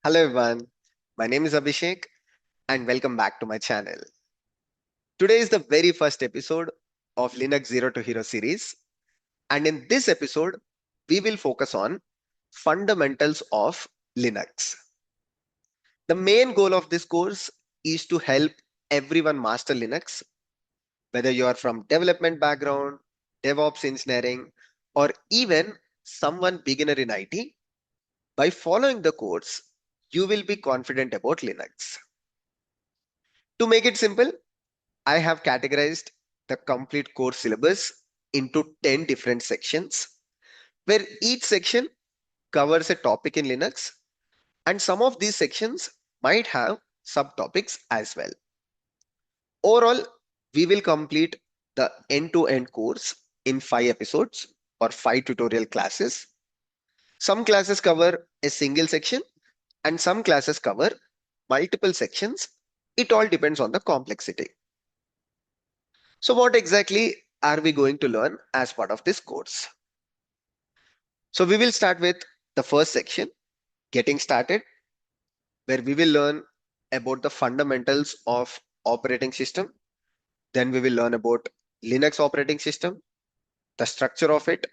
Hello everyone, my name is Abhishek and welcome back to my channel. Today is the very first episode of Linux Zero to Hero series, and in this episode we will focus on fundamentals of Linux. The main goal of this course is to help everyone master Linux, whether you are from development background, DevOps engineering, or even someone beginner in IT. By following the course, you will be confident about Linux. To make it simple, I have categorized the complete course syllabus into 10 different sections, where each section covers a topic in Linux, and some of these sections might have subtopics as well. Overall, we will complete the end-to-end course in 5 episodes or 5 tutorial classes. Some classes cover a single section, and some classes cover multiple sections. It all depends on the complexity. So, what exactly are we going to learn as part of this course? So we will start with the first section, getting started, where we will learn about the fundamentals of operating system. Then we will learn about Linux operating system, the structure of it,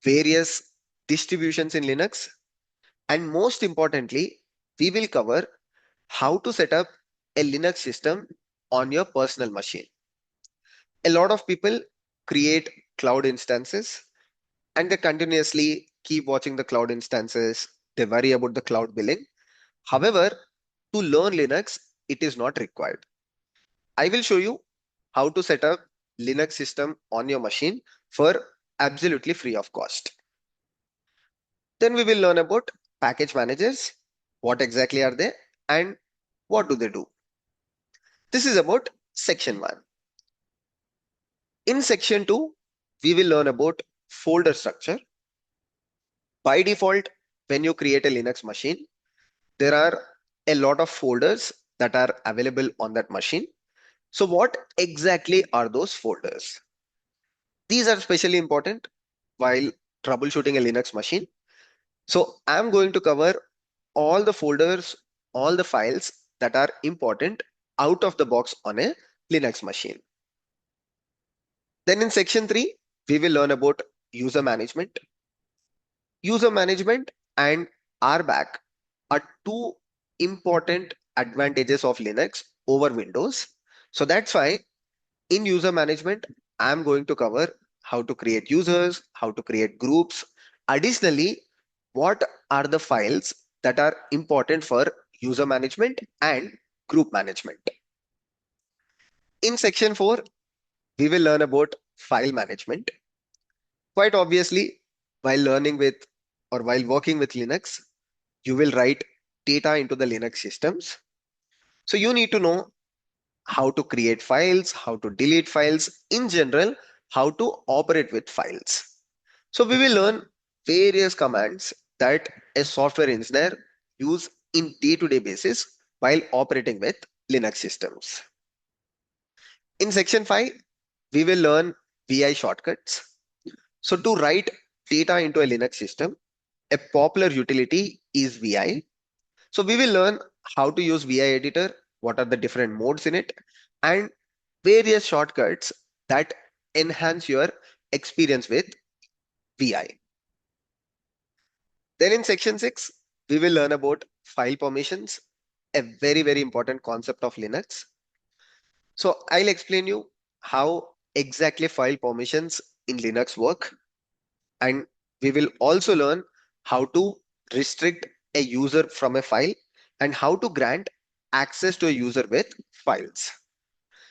various distributions in Linux, and most importantly, we will cover how to set up a Linux system on your personal machine. A lot of people create cloud instances and they continuously keep watching the cloud instances. They worry about the cloud billing. However, to learn Linux, it is not required. I will show you how to set up Linux system on your machine for absolutely free of cost. Then we will learn about package managers, what exactly are they and what do they do. This is about section 1. In section 2, we will learn about folder structure. By default, when you create a Linux machine, there are a lot of folders that are available on that machine. So what exactly are those folders? These are especially important while troubleshooting a Linux machine. So I'm going to cover all the folders, all the files that are important out of the box on a Linux machine. Then in section 3, we will learn about user management. User management and RBAC are two important advantages of Linux over Windows. So that's why in user management, I'm going to cover how to create users, how to create groups. Additionally, what are the files that are important for user management and group management. In section 4, we will learn about file management. Quite obviously, while learning with or while working with Linux, you will write data into the Linux systems. So you need to know how to create files, how to delete files, in general, how to operate with files. So we will learn various commands that a software engineer use in day-to-day basis while operating with Linux systems. In section 5, we will learn VI shortcuts. So to write data into a Linux system, a popular utility is VI. So we will learn how to use VI editor, what are the different modes in it, and various shortcuts that enhance your experience with VI. Then in section 6, we will learn about file permissions, a very, very important concept of Linux. So I'll explain you how exactly file permissions in Linux work. And we will also learn how to restrict a user from a file and how to grant access to a user with files.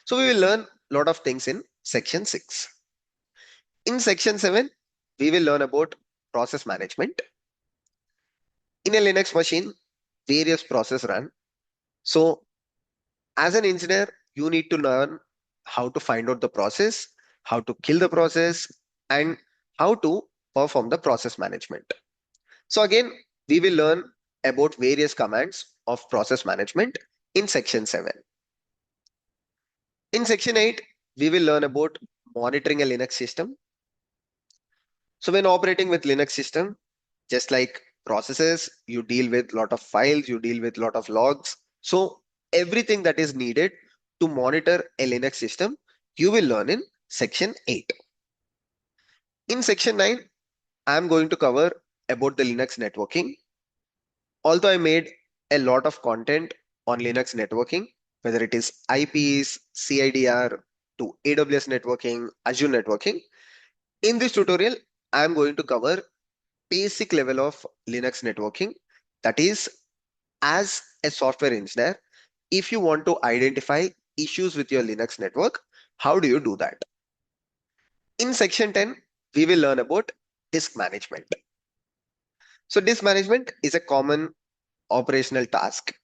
So we will learn a lot of things in section 6. In section 7, we will learn about process management. In a Linux machine, various processes run. So as an engineer, you need to learn how to find out the process, how to kill the process, and how to perform the process management. So again, we will learn about various commands of process management in section 7. In section 8, we will learn about monitoring a Linux system. So when operating with Linux system, just like processes, you deal with lot of files, you deal with lot of logs. So everything that is needed to monitor a Linux system, you will learn in section 8. In section 9, I'm going to cover about the Linux networking. Although I made a lot of content on Linux networking, whether it is IPs, CIDR, to AWS networking, Azure networking, in this tutorial, I'm going to cover basic level of Linux networking. That is, as a software engineer, if you want to identify issues with your Linux network, how do you do that? In section 10, we will learn about disk management. So disk management is a common operational task.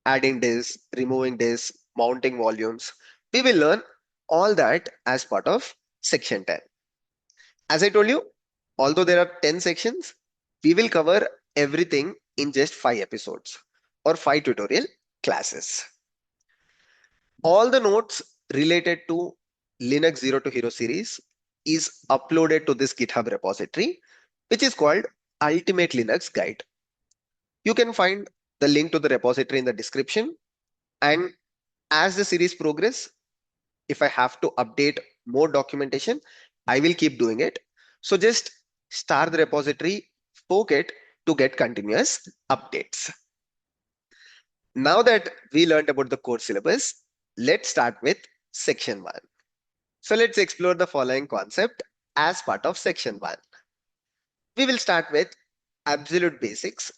Adding disks, removing disks, mounting volumes. We will learn all that as part of section 10. As I told you, although there are 10 sections, we will cover everything in just 5 episodes or 5 tutorial classes. All the notes related to Linux Zero to Hero series is uploaded to this GitHub repository, which is called Ultimate Linux Guide. You can find the link to the repository in the description. And as the series progress, if I have to update more documentation, I will keep doing it. So just start the repository, poke it to get continuous updates. Now that we learned about the core syllabus, let's start with section 1. So let's explore the following concept as part of section 1. We will start with absolute basics,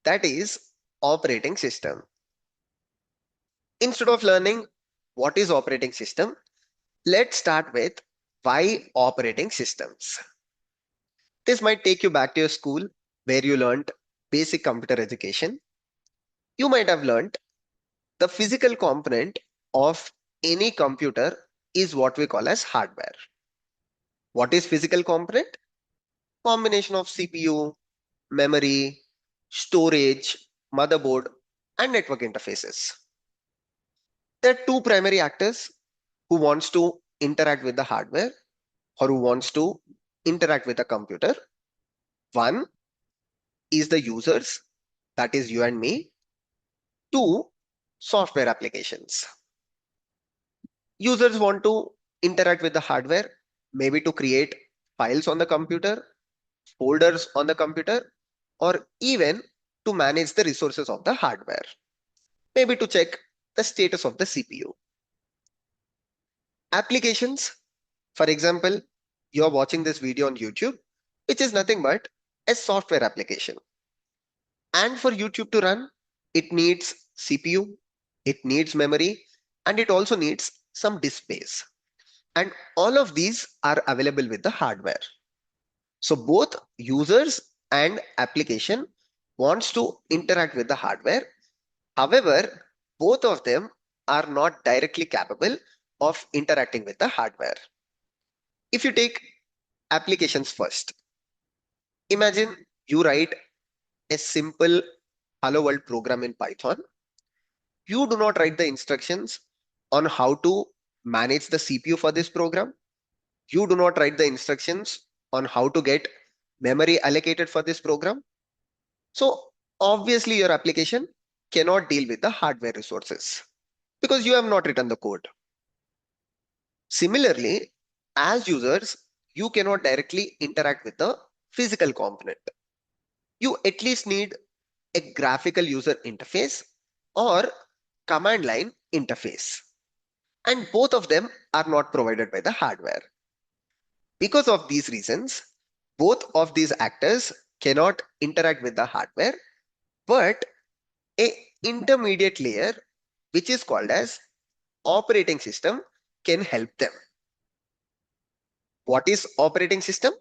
that is operating system. Instead of learning what is operating system, let's start with why operating systems. This might take you back to your school where you learned basic computer education. You might have learned the physical component of any computer is what we call as hardware. What is physical component? Combination of CPU, memory, storage, motherboard, and network interfaces. There are two primary actors who wants to interact with the hardware or who wants to interact with the computer. One is the users, that is you and me. Two, software applications. Users want to interact with the hardware, maybe to create files on the computer, folders on the computer, or even to manage the resources of the hardware, maybe to check the status of the CPU. Applications, for example, you're watching this video on YouTube, which is nothing but a software application. And for YouTube to run, it needs CPU, it needs memory, and it also needs some disk space. And all of these are available with the hardware. So both users and application wants to interact with the hardware. However, both of them are not directly capable of interacting with the hardware. If you take applications first, imagine you write a simple Hello World program in Python. You do not write the instructions on how to manage the CPU for this program. You do not write the instructions on how to get memory allocated for this program. So obviously your application cannot deal with the hardware resources because you have not written the code. Similarly, as users, you cannot directly interact with the physical component. You at least need a graphical user interface or command line interface. And both of them are not provided by the hardware. Because of these reasons, both of these actors cannot interact with the hardware, but a intermediate layer, which is called as operating system, can help them. What is operating system?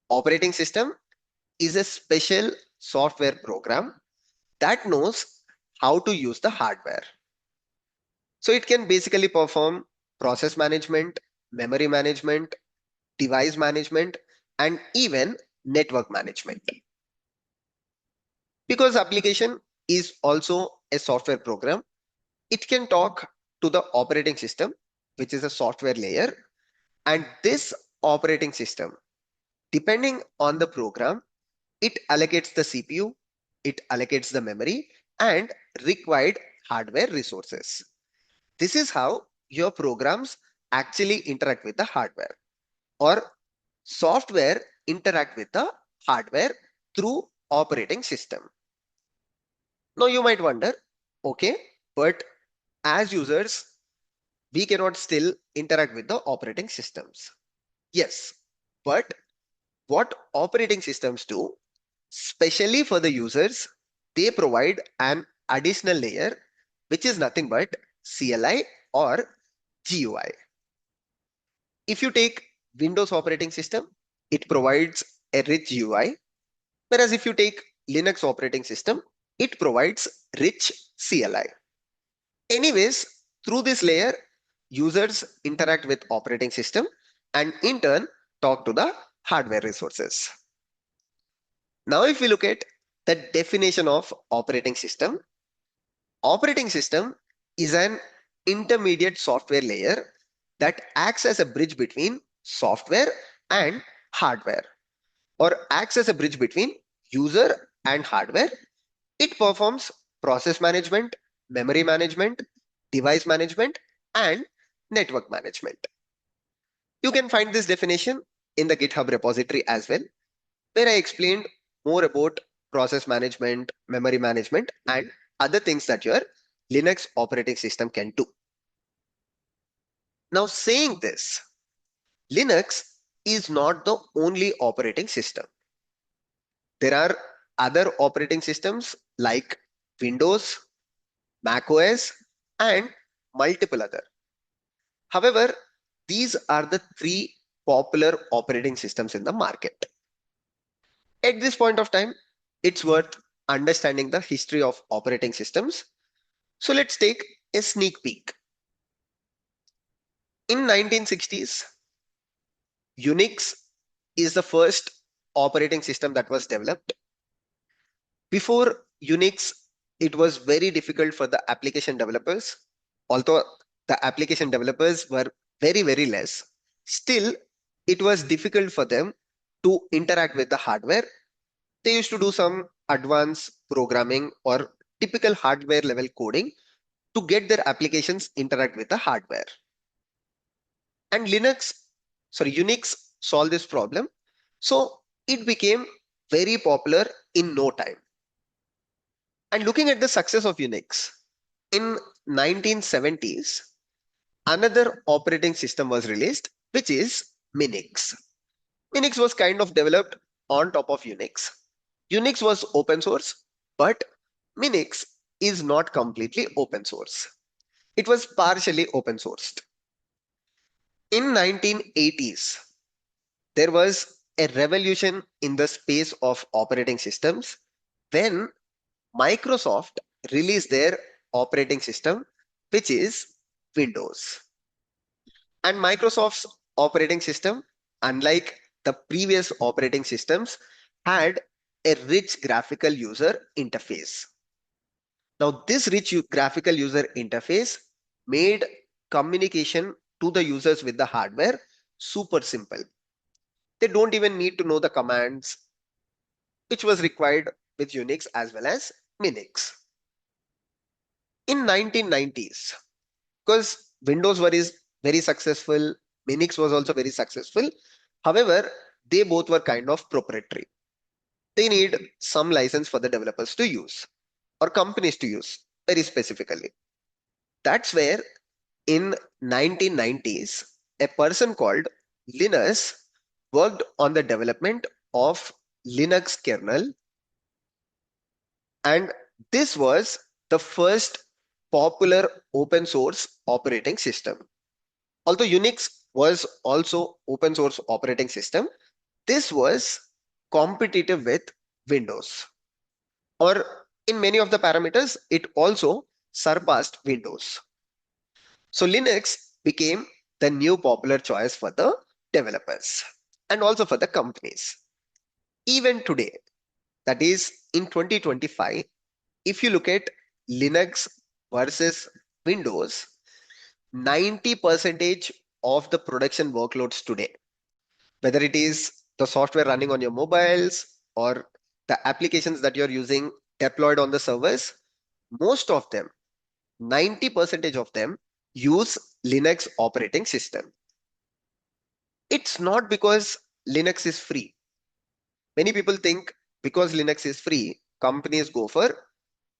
Operating system is a special software program that knows how to use the hardware. So it can basically perform process management, memory management, device management, and even network management. Because application is also a software program, it can talk to the operating system, which is a software layer, and this operating system, depending on the program, It allocates the CPU, it allocates the memory, and required hardware resources. This is how your programs actually interact with the hardware, or software interact with the hardware through operating system. Now you might wonder, okay, but as users, we cannot still interact with the operating systems. Yes, but what operating systems do, especially for the users, they provide an additional layer, which is nothing but CLI or GUI. If you take Windows operating system, it provides a rich UI, whereas if you take Linux operating system, it provides rich CLI. Anyways, through this layer, users interact with operating system and in turn talk to the hardware resources. Now, if we look at the definition of operating system is an intermediate software layer that acts as a bridge between software and hardware, or acts as a bridge between user and hardware. It performs process management, memory management, device management, and network management. You can find this definition in the GitHub repository as well, where I explained more about process management, memory management, and other things that your Linux operating system can do. Now, saying this, Linux is not the only operating system. There are other operating systems like Windows, macOS, and multiple other. However, these are the three popular operating systems in the market. At this point of time, it's worth understanding the history of operating systems. So let's take a sneak peek. In 1960s, Unix is the first operating system that was developed. Before Unix, it was very difficult for the application developers. Although the application developers were very, very less, still it was difficult for them to interact with the hardware. They used to do some advanced programming or typical hardware level coding to get their applications interact with the hardware. And Unix solved this problem. So it became very popular in no time. And looking at the success of Unix, in 1970s, another operating system was released, which is Minix. Minix was kind of developed on top of Unix. Unix was open source, but Minix is not completely open source. It was partially open sourced. In 1980s, there was a revolution in the space of operating systems when Microsoft released their operating system, which is Windows. And Microsoft's operating system, unlike the previous operating systems, had a rich graphical user interface. Now, this rich graphical user interface made communication to the users with the hardware super simple. They don't even need to know the commands, which was required with Unix as well as Minix. In 1990s, because Windows was very successful, Minix was also very successful. However, they both were kind of proprietary. They need some license for the developers to use or companies to use very specifically. That's where in 1990s, a person called Linus worked on the development of Linux kernel, and this was the first popular open source operating system. Although Unix was also open source operating system, this was competitive with Windows, or in many of the parameters, it also surpassed Windows. So Linux became the new popular choice for the developers and also for the companies. Even today, that is in 2025, if you look at Linux versus Windows, 90% of the production workloads today, whether it is the software running on your mobiles or The applications that you're using deployed on the servers, most of them, 90% of them use Linux operating system. It's not because Linux is free. Many people think because Linux is free, companies go for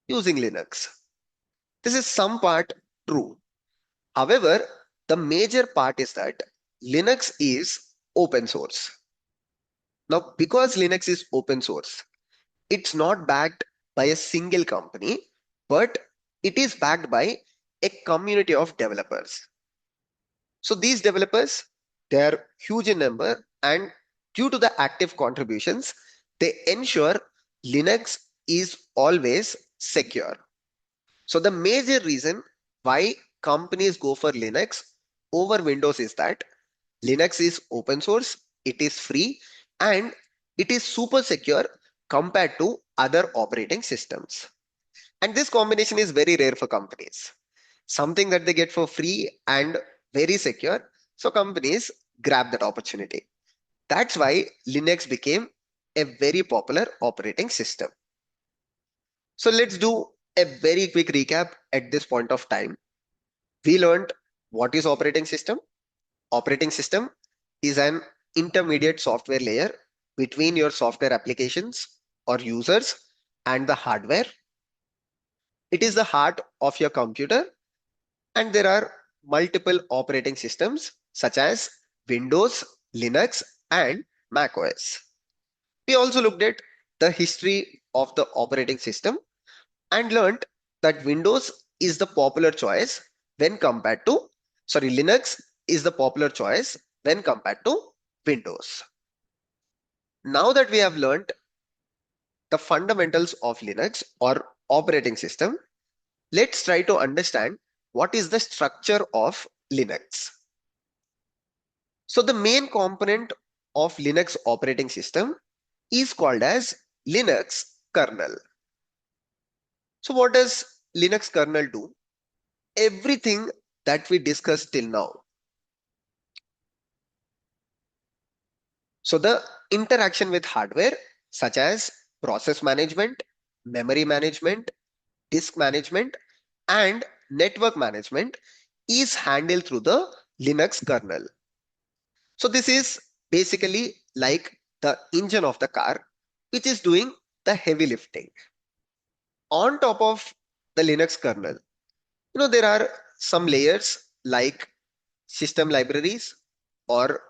using Linux. This is some part true. However, the major part is that Linux is open source. Now, because Linux is open source, it's not backed by a single company, but it is backed by a community of developers. So these developers, they are huge in number, and due to the active contributions, they ensure Linux is always secure. So the major reason why companies go for Linux over Windows is that Linux is open source, it is free, and it is super secure compared to other operating systems. And this combination is very rare for companies. Something that they get for free and very secure. So companies grab that opportunity. That's why Linux became a very popular operating system. So let's do a very quick recap at this point of time. We learned what is operating system. Operating system is an intermediate software layer between your software applications or users and the hardware. It is the heart of your computer, and there are multiple operating systems such as Windows, Linux, and macOS. We also looked at the history of the operating system and learned that Windows is the popular choice when compared to, Linux is the popular choice when compared to Windows. Now that we have learned the fundamentals of Linux or operating system, let's try to understand what is the structure of Linux. So the main component of Linux operating system is called as Linux kernel. So what does Linux kernel do? Everything that we discussed till now. So the interaction with hardware such as process management, memory management, disk management, and network management is handled through the Linux kernel. So this is basically like the engine of the car, which is doing the heavy lifting. On top of the Linux kernel, there are some layers like system libraries or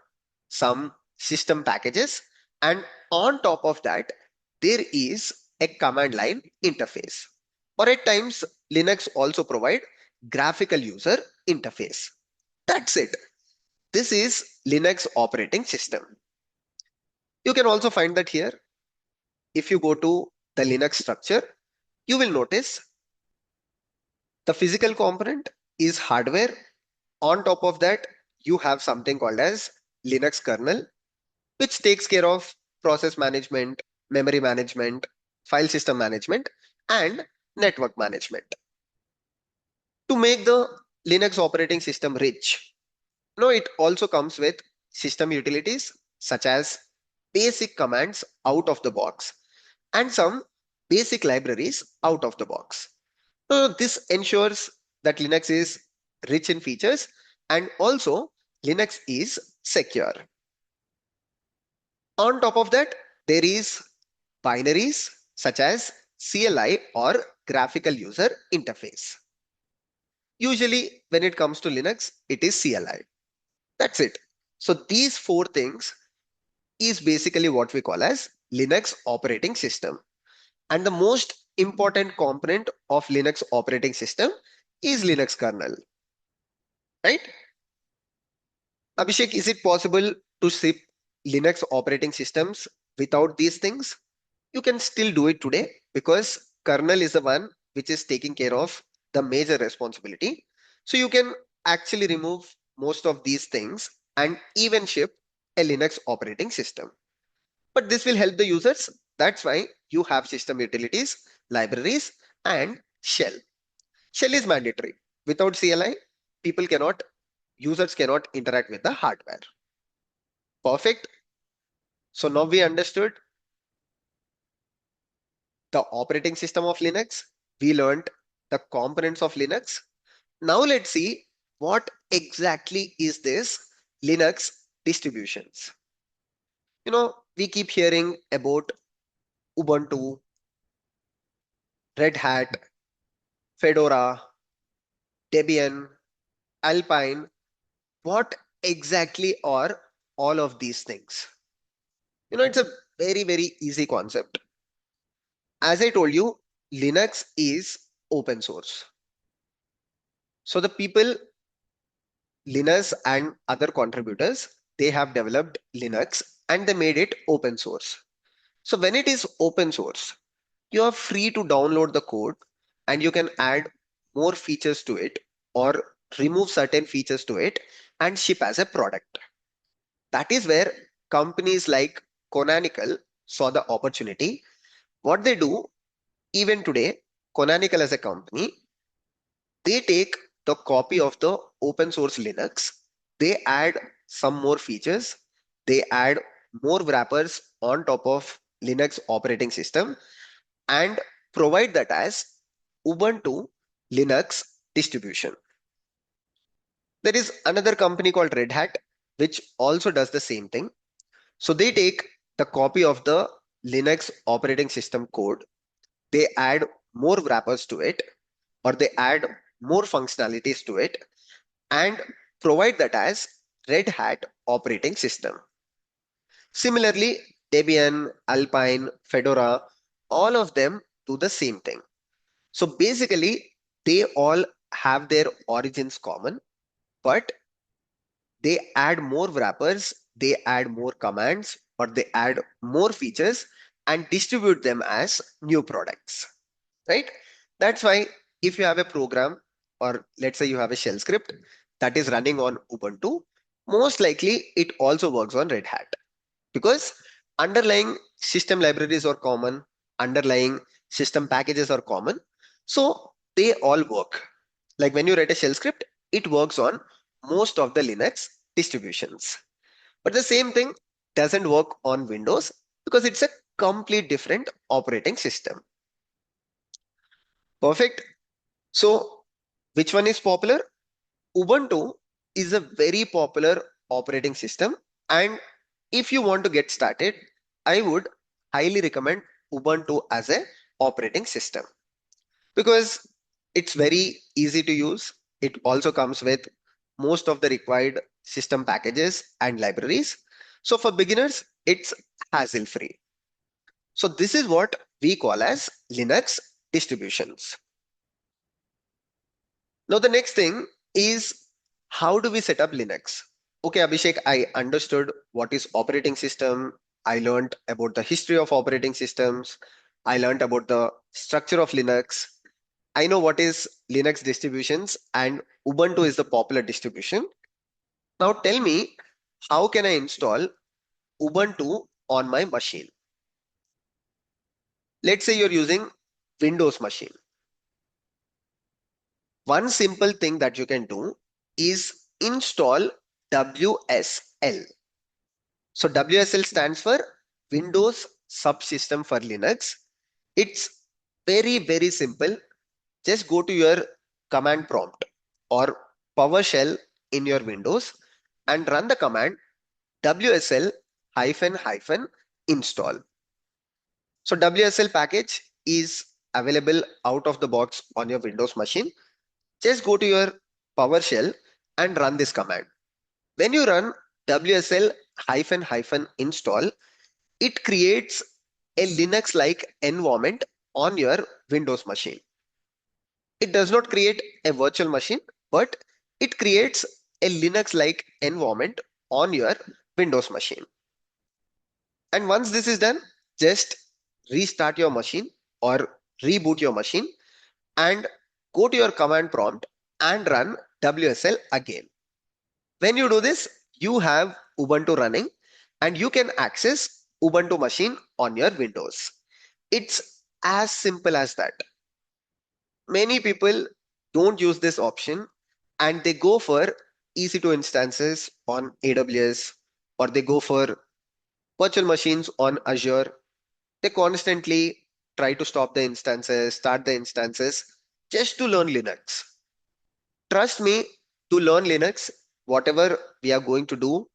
some system packages. And on top of that, there is a command line interface. Or at times, Linux also provide graphical user interface. That's it. This is Linux operating system. You can also find that here. If you go to the Linux structure, you will notice the physical component is hardware. On top of that, you have something called as Linux kernel, which takes care of process management, memory management, file system management, and network management. To make the Linux operating system rich, it also comes with system utilities such as basic commands out of the box and some basic libraries out of the box. So this ensures that Linux is rich in features and also Linux is secure. On top of that, there is binaries such as CLI or graphical user interface. Usually when it comes to Linux, it is CLI. That's it. So these four things is basically what we call as Linux operating system. And the most important component of Linux operating system is Linux kernel, right? Abhishek, is it possible to ship Linux operating systems without these things? You can still do it today because kernel is the one which is taking care of the major responsibility. So you can actually remove most of these things and even ship a Linux operating system. But this will help the users. That's why you have system utilities, libraries, and shell. Shell is mandatory. Without CLI, users cannot interact with the hardware. Perfect. So now we understood the operating system of Linux. We learned the components of Linux. Now let's see what exactly is this Linux distributions. We keep hearing about Ubuntu, Red Hat, Fedora, Debian, Alpine. What exactly are all of these things? It's a very, very easy concept. As I told you, Linux is open source. So the people, Linus and other contributors, they have developed Linux and they made it open source. So when it is open source, you are free to download the code and you can add more features to it or remove certain features to it and ship as a product. That is where companies like Canonical saw the opportunity. What they do, even today, Canonical as a company, they take the copy of the open source Linux, they add some more features, they add more wrappers on top of Linux operating system and provide that as Ubuntu Linux distribution. There is another company called Red Hat, which also does the same thing. So they take the copy of the Linux operating system code, they add more wrappers to it, or they add more functionalities to it, and provide that as Red Hat operating system. Similarly, Debian, Alpine, Fedora, all of them do the same thing. So basically, they all have their origins common, but they add more wrappers, they add more commands, or they add more features and distribute them as new products, right? That's why if you have a program, or let's say you have a shell script that is running on Ubuntu, most likely it also works on Red Hat because underlying system libraries are common, underlying system packages are common. So they all work. Like when you write a shell script, it works on most of the Linux distributions. But the same thing doesn't work on Windows because it's a complete different operating system. Perfect. So which one is popular? Ubuntu is a very popular operating system. And if you want to get started, I would highly recommend Ubuntu as a operating system because it's very easy to use. It also comes with most of the required system packages and libraries. So for beginners, it's hassle free. So this is what we call as Linux distributions. Now the next thing is how do we set up Linux? Okay, Abhishek, I understood what is operating system. I learned about the history of operating systems. I learned about the structure of Linux. I know what is Linux distributions and Ubuntu is the popular distribution. Now tell me, how can I install Ubuntu on my machine? Let's say you're using Windows machine. One simple thing that you can do is install WSL. So WSL stands for Windows Subsystem for Linux. It's very, very simple. Just go to your command prompt or PowerShell in your Windows and run the command WSL hyphen hyphen install. So WSL package is available out of the box on your Windows machine. Just go to your PowerShell and run this command. When you run WSL hyphen hyphen install, it creates a Linux-like environment on your Windows machine. It does not create a virtual machine, but it creates a Linux-like environment on your Windows machine. And once this is done, just restart your machine or reboot your machine and go to your command prompt and run WSL again. When you do this, you have Ubuntu running and you can access Ubuntu machine on your Windows. It's as simple as that. Many people don't use this option and they go for EC2 instances on AWS or they go for virtual machines on Azure. They constantly try to stop the instances, start the instances, just to learn Linux. Trust me, to learn Linux, whatever we are going to do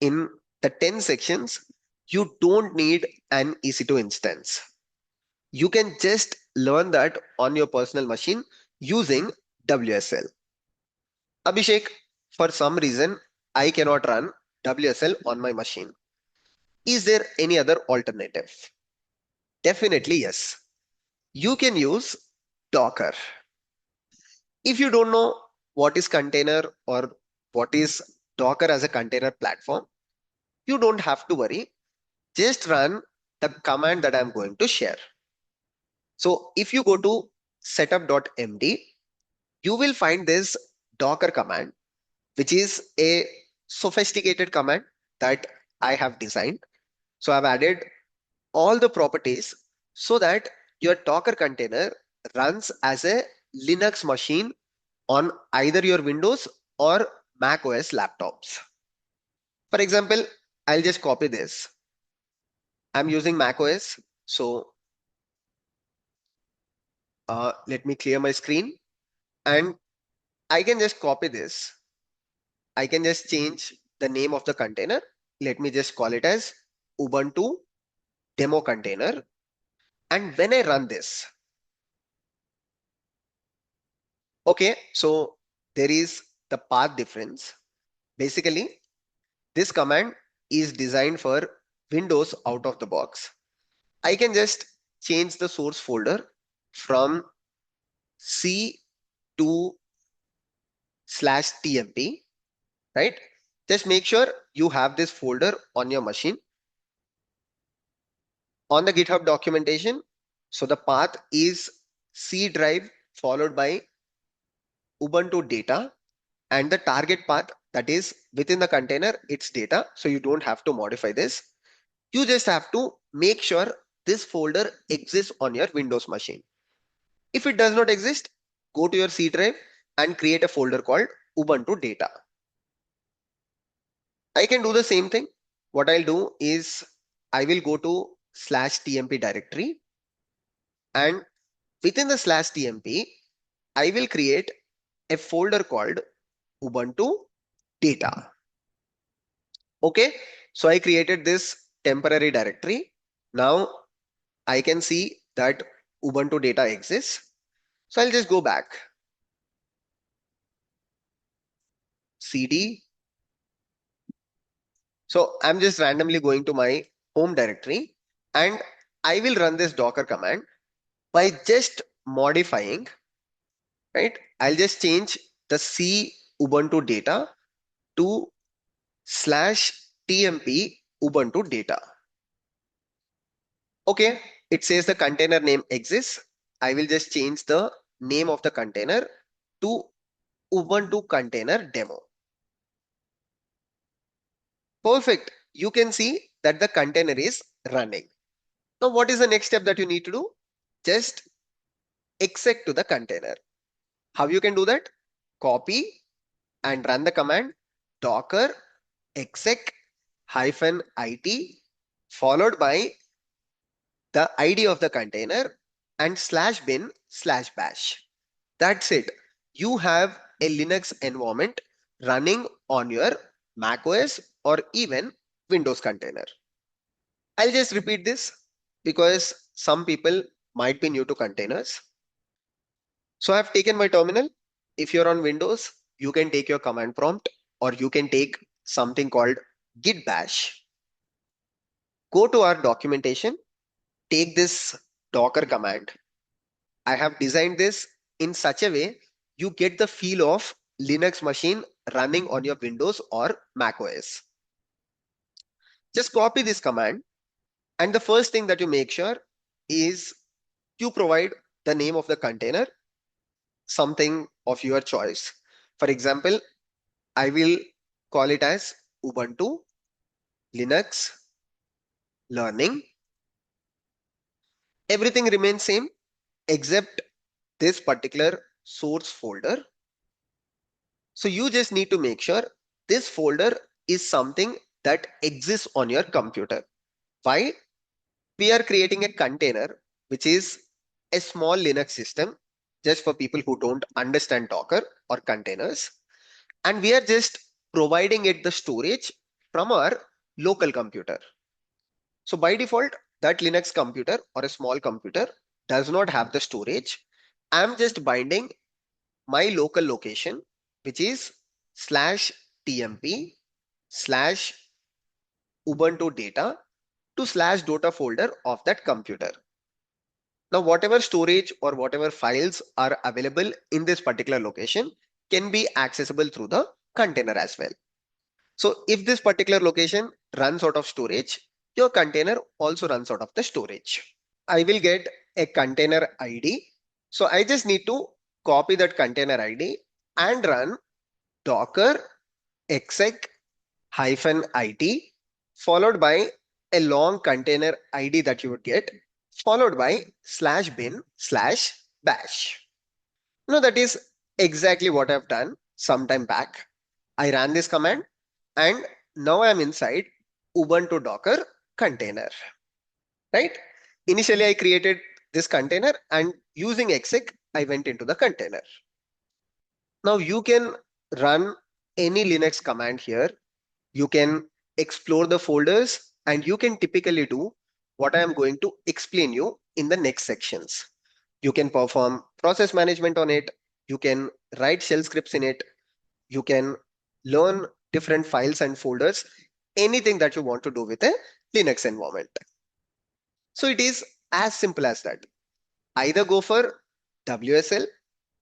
in the 10 sections, you don't need an EC2 instance. You can just learn that on your personal machine using WSL. Abhishek, for some reason, I cannot run WSL on my machine. Is there any other alternative? Definitely yes. You can use Docker. If you don't know what is container or what is Docker as a container platform, you don't have to worry. Just run the command that I'm going to share. So if you go to setup.md, you will find this Docker command, which is a sophisticated command that I have designed. So I've added all the properties so that your Docker container runs as a Linux machine on either your Windows or Mac OS laptops. For example, I'll just copy this. I'm using Mac OS. So let me clear my screen and I can just copy this. I can just change the name of the container. Let me just call it as Ubuntu demo container. And when I run this, okay, so there is the path difference. Basically, this command is designed for Windows out of the box. I can just change the source folder from C to /tmp, right? Just make sure you have this folder on your machine. On the GitHub documentation, so the path is C drive followed by Ubuntu data and the target path that is within the container, it's data. So you don't have to modify this. You just have to make sure this folder exists on your Windows machine. If it does not exist, go to your C drive and create a folder called Ubuntu data. I can do the same thing. What I'll do is I will go to /tmp directory and within the /tmp, I will create a folder called Ubuntu data. Okay, so I created this temporary directory. Now I can see that Ubuntu data exists. So I'll just go back. CD. So I'm just randomly going to my home directory and I will run this Docker command by just modifying, right? I'll just change the C Ubuntu data to /tmp Ubuntu data. Okay, it says the container name exists. I will just change the name of the container to Ubuntu container demo. Perfect. You can see that the container is running. Now, what is the next step that you need to do? Just exec to the container. How you can do that? Copy and run the command docker exec -it followed by the ID of the container and /bin/bash. That's it. You have a Linux environment running on your macOS or even Windows container. I'll just repeat this because some people might be new to containers. So I've taken my terminal. If you're on Windows, you can take your command prompt or you can take something called git bash. Go to our documentation, take this Docker command. I have designed this in such a way you get the feel of Linux machine running on your Windows or Mac OS. Just copy this command and the first thing that you make sure is you provide the name of the container, something of your choice. For example, I will call it as Ubuntu Linux Learning. Everything remains same except this particular source folder. So you just need to make sure this folder is something that exists on your computer. Why? We are creating a container. which is a small Linux system just for people who don't understand Docker or containers. And we are just providing it the storage from our local computer. So by default, that Linux computer or a small computer does not have the storage. I'm just binding my local location, which is slash tmp slash ubuntu data to slash data folder of that computer. Now, whatever storage or whatever files are available in this particular location can be accessible through the container as well. So if this particular location runs out of storage, your container also runs out of the storage. I will get a container ID. So I just need to copy that container ID and run docker exec -it followed by a long container ID that you would get, followed by /bin/bash. Now that is exactly what I've done sometime back. I ran this command and now I'm inside Ubuntu Docker container, right? Initially, I created this container and using exec, I went into the container. Now you can run any Linux command here. You can explore the folders and you can typically do what I am going to explain you in the next sections. You can perform process management on it. You can write shell scripts in it. You can learn different files and folders, anything that you want to do with a Linux environment. So it is as simple as that. Either go for WSL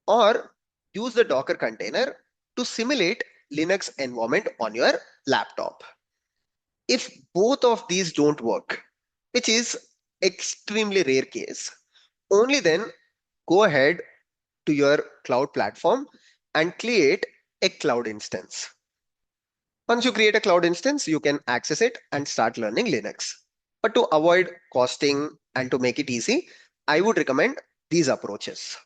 or use the Docker container to simulate Linux environment on your laptop. If both of these don't work, which is extremely rare case, only then go ahead to your cloud platform and create a cloud instance. Once you create a cloud instance, you can access it and start learning Linux. But to avoid costing and to make it easy, I would recommend these approaches.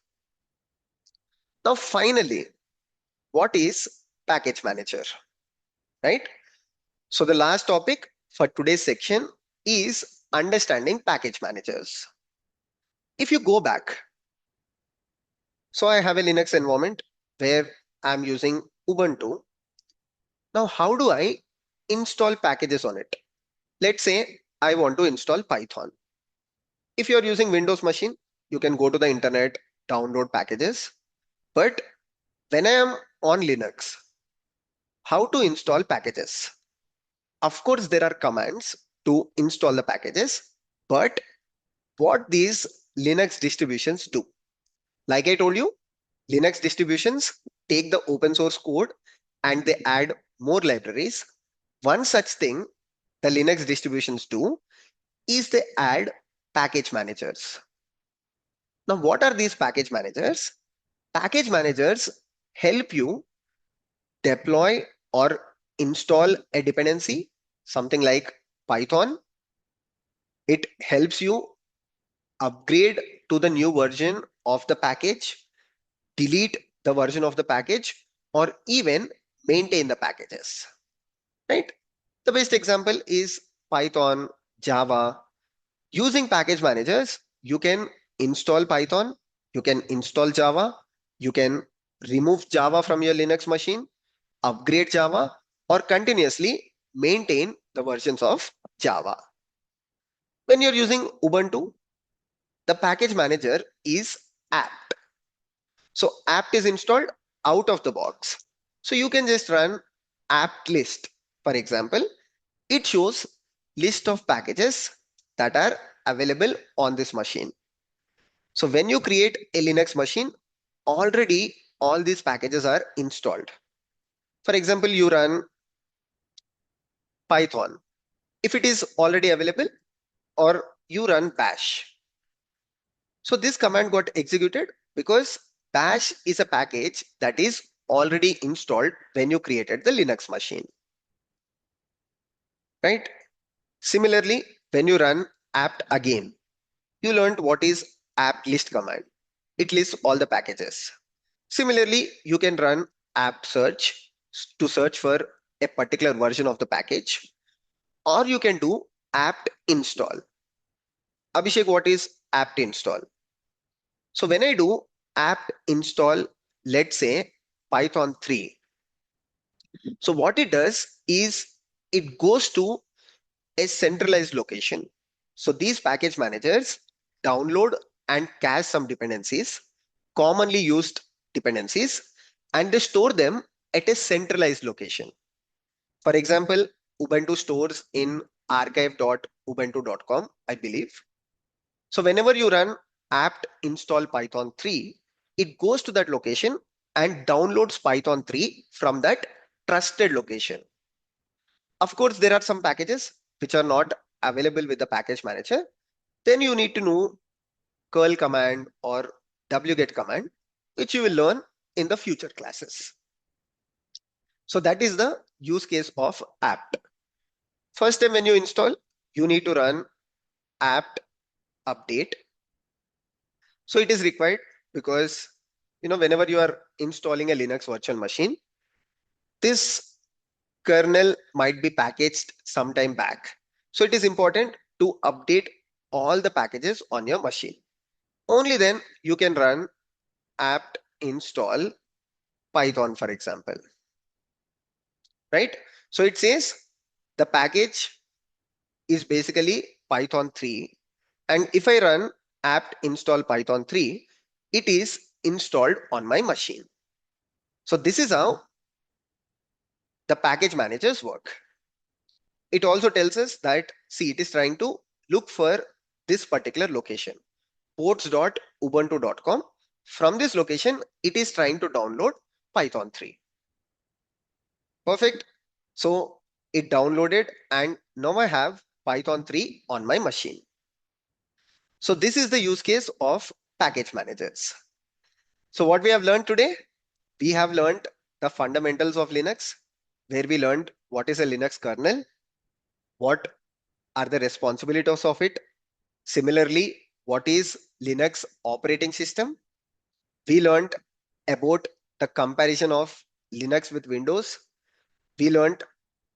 Now, finally, what is package manager, right? So the last topic for today's section is understanding package managers. If you go back, so I have a Linux environment where I'm using Ubuntu. Now, how do I install packages on it? Let's say I want to install Python. If you're using Windows machine, you can go to the internet, download packages. But when I am on Linux, how to install packages? Of course, there are commands to install the packages, but what these Linux distributions do. Like I told you, Linux distributions take the open source code and they add more libraries. One such thing the Linux distributions do is they add package managers. Now, what are these package managers? Package managers help you deploy or install a dependency, something like Python. It helps you upgrade to the new version of the package, delete the version of the package, or even maintain the packages, right? The best example is Python, Java. Using package managers, you can install Python, you can install Java, you can remove Java from your Linux machine, upgrade Java, or continuously maintain the versions of Java. When you're using Ubuntu, the package manager is apt. So apt is installed out of the box. So you can just run apt list. For example, it shows list of packages that are available on this machine. So when you create a Linux machine, already all these packages are installed. For example, you run Python. If it is already available, or you run bash. So this command got executed because bash is a package that is already installed when you created the Linux machine, right? Similarly, when you run apt again, you learned what is apt list command. It lists all the packages. Similarly, you can run apt search to search for a particular version of the package, or you can do apt install. Abhishek, what is apt install. So when I do apt install, let's say Python 3. So what it does is it goes to a centralized location. So these package managers download and cache some dependencies, commonly used dependencies, and they store them at a centralized location. For example, Ubuntu stores in archive.ubuntu.com, I believe. So whenever you run apt install Python 3, it goes to that location and downloads Python 3 from that trusted location. Of course, there are some packages which are not available with the package manager. Then you need to know curl command or wget command, which you will learn in the future classes. So that is the use case of apt. First time when you install, you need to run apt update. So it is required because whenever you are installing a Linux virtual machine, this kernel might be packaged sometime back. So it is important to update all the packages on your machine. Only then you can run apt install Python, for example, right? So it says the package is basically Python 3. And if I run apt install Python 3, it is installed on my machine. So this is how the package managers work. It also tells us that, see, it is trying to look for this particular location, ports.ubuntu.com. From this location, it is trying to download Python 3. Perfect. So it downloaded and now I have Python 3 on my machine. So this is the use case of package managers. So what we have learned today, we have learned the fundamentals of Linux, where we learned what is a Linux kernel, what are the responsibilities of it. Similarly, what is Linux operating system? We learned about the comparison of Linux with Windows. We learned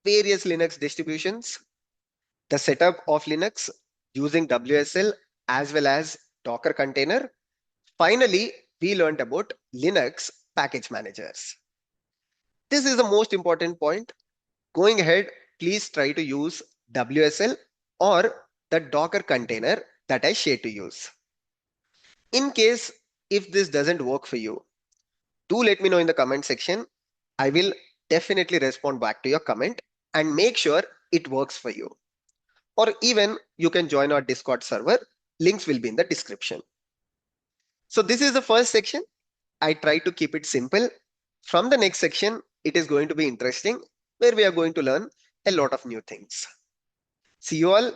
various Linux distributions, the setup of Linux using WSL as well as Docker container. Finally, we learned about Linux package managers. This is the most important point. Going ahead, please try to use WSL or the Docker container that I share to use. In case if this doesn't work for you, do let me know in the comment section. I will definitely respond back to your comment and make sure it works for you. Or even you can join our Discord server. Links will be in the description. So this is the first section. I try to keep it simple. From the next section, it is going to be interesting, where we are going to learn a lot of new things. See you all.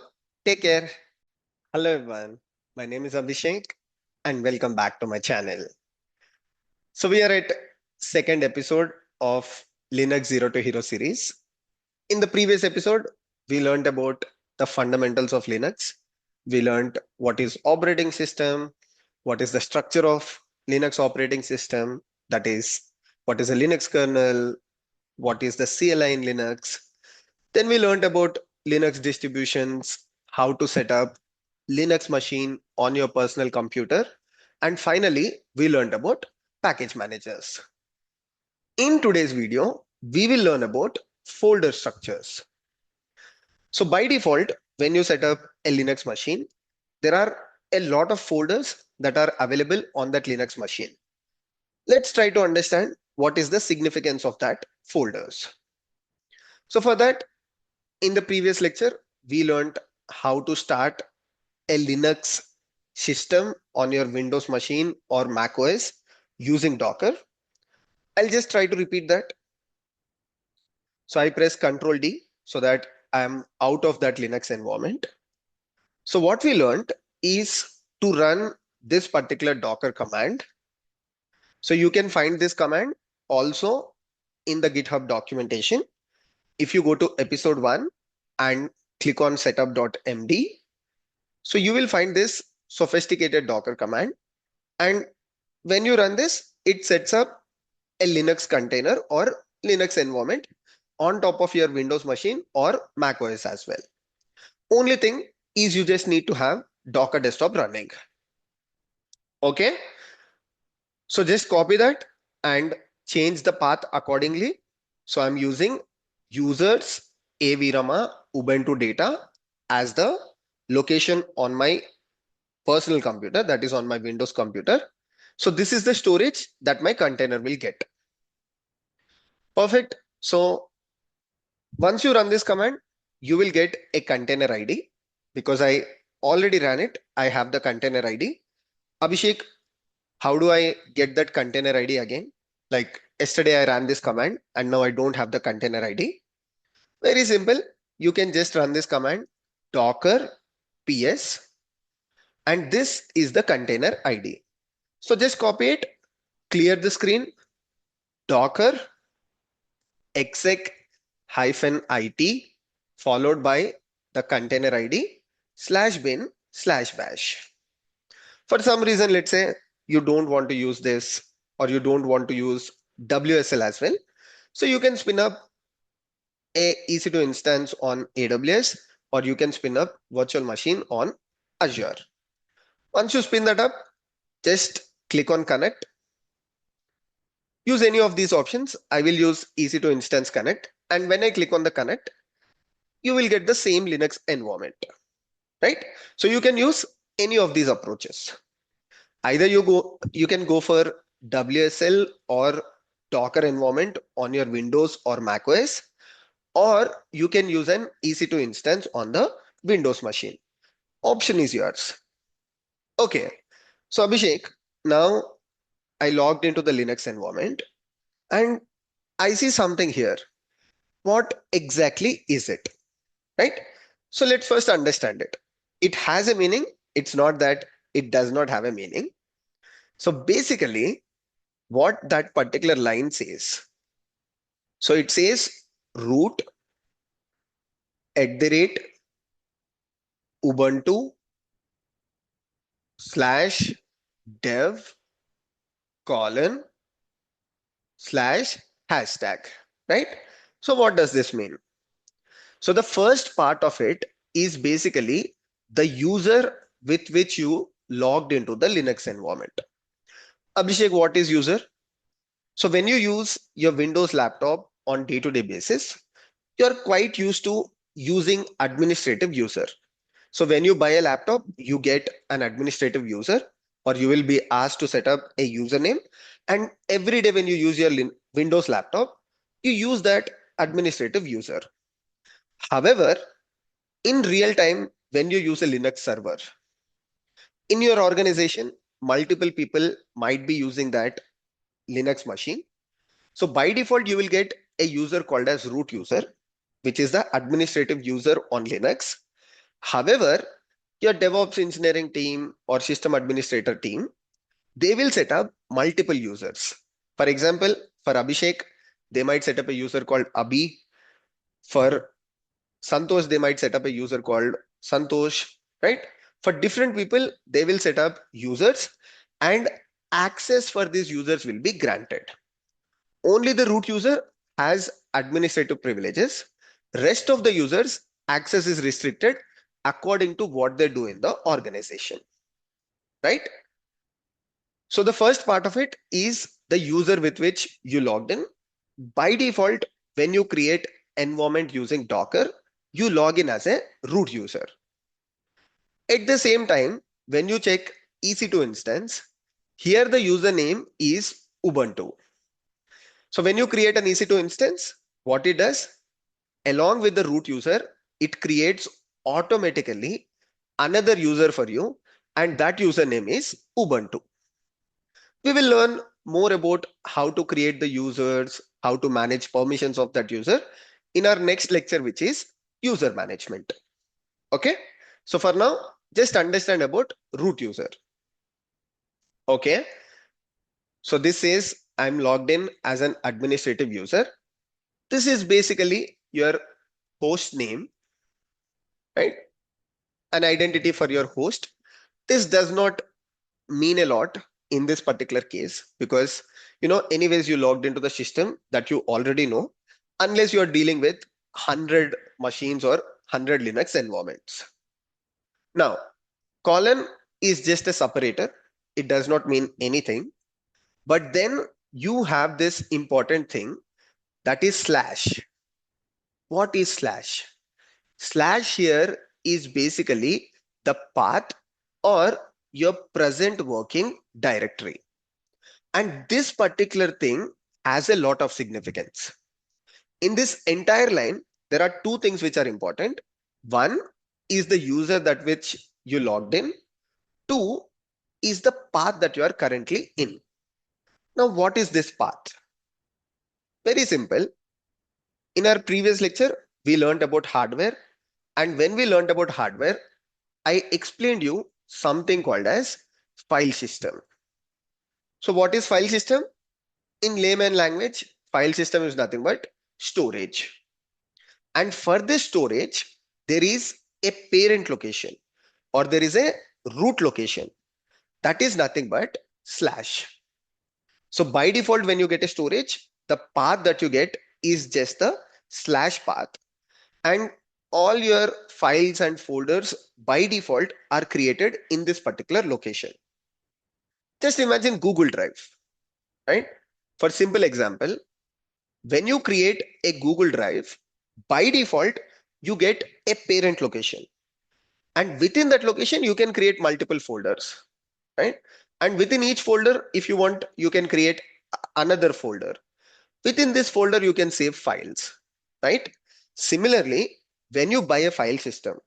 Take care. Hello everyone. My name is Abhishek and welcome back to my channel. So we are at second episode of Linux Zero to Hero series. In the previous episode, we learned about the fundamentals of Linux. We learned what is operating system, what is the structure of Linux operating system, that is, what is a Linux kernel, what is the CLI in Linux. Then we learned about Linux distributions, how to set up Linux machine on your personal computer. And finally, we learned about package managers. In today's video, we will learn about folder structures. So by default, when you set up a Linux machine, there are a lot of folders that are available on that Linux machine. Let's try to understand what is the significance of that folders. So for that, in the previous lecture, we learned how to start a Linux system on your Windows machine or macOS using Docker. I'll just try to repeat that. So I press Ctrl D so that I'm out of that Linux environment. So what we learned is to run this particular Docker command. So you can find this command also in the GitHub documentation. If you go to episode 1 and click on setup.md, so you will find this sophisticated Docker command. And when you run this, it sets up a Linux container or Linux environment on top of your Windows machine or macOS as well. Only thing is you just need to have Docker desktop running. Okay. So just copy that and change the path accordingly. So I'm using users Virama Ubuntu data as the location on my personal computer, that is on my Windows computer. So this is the storage that my container will get. Perfect. So once you run this command, you will get a container ID because I already ran it. I have the container ID. Abhishek, how do I get that container ID again? Like yesterday I ran this command and now I don't have the container ID. Very simple. You can just run this command docker ps and this is the container ID. So just copy it, clear the screen, docker exec -it followed by the container ID /bin/bash. For some reason, let's say you don't want to use this or you don't want to use WSL as well. So you can spin up a EC2 instance on AWS or you can spin up virtual machine on Azure. Once you spin that up, just click on connect. Use any of these options. I will use EC2 instance connect. And when I click on the connect, you will get the same Linux environment, right? So you can use any of these approaches. Either you can go for WSL or Docker environment on your Windows or macOS, or you can use an EC2 instance on the Windows machine. Option is yours. Okay. So Abhishek, now I logged into the Linux environment and I see something here. What exactly is it? Right? So let's first understand it. It has a meaning. It's not that it does not have a meaning. So basically, what that particular line says. So it says root @ubuntu /dev /# right? So what does this mean? So the first part of it is basically the user with which you logged into the Linux environment. Abhishek, what is user? So when you use your Windows laptop on day-to-day basis, you're quite used to using administrative user. So when you buy a laptop, you get an administrative user, or you will be asked to set up a username. And every day when you use your Windows laptop, you use that administrative user. However, in real time, when you use a Linux server, in your organization, multiple people might be using that Linux machine. So by default, you will get a user called as root user, which is the administrative user on Linux. However, your DevOps engineering team or system administrator team, they will set up multiple users. For example, for Abhishek, they might set up a user called Abhi. For Santosh, they might set up a user called Santosh, right? For different people, they will set up users and access for these users will be granted. Only the root user has administrative privileges. Rest of the users access is restricted according to what they do in the organization, right? So the first part of it is the user with which you logged in. By default, when you create environment using Docker, you log in as a root user. At the same time, when you check EC2 instance, here the username is Ubuntu. So when you create an EC2 instance, what it does, along with the root user, it creates automatically another user for you, and that username is Ubuntu. We will learn more about how to create the users, how to manage permissions of that user in our next lecture, which is user management. Okay. So for now, just understand about root user. Okay. So this says I'm logged in as an administrative user. This is basically your host name, right? An identity for your host. This does not mean a lot in this particular case because anyways you logged into the system that you already know, unless you are dealing with 100 machines or 100 Linux environments. Now colon is just a separator. it does not mean anything. But then you have this important thing, that is slash. What is slash? Slash here is basically the path or your present working directory. And this particular thing has a lot of significance. In this entire line, there are two things which are important. One is the user that which you logged in. Two is the path that you are currently in. Now, what is this path? Very simple. In our previous lecture, we learned about hardware. And when we learned about hardware, I explained you something called as file system. So what is file system? In layman language, file system is nothing but storage. And for this storage, there is a parent location or there is a root location. That is nothing but slash. So by default, when you get a storage, the path that you get is just the slash path. And all your files and folders by default are created in this particular location. Just imagine Google Drive, right? For simple example, when you create a Google Drive, by default, you get a parent location. And within that location, you can create multiple folders, right? And within each folder, if you want, you can create another folder. Within this folder, you can save files, right? Similarly, when you buy a file system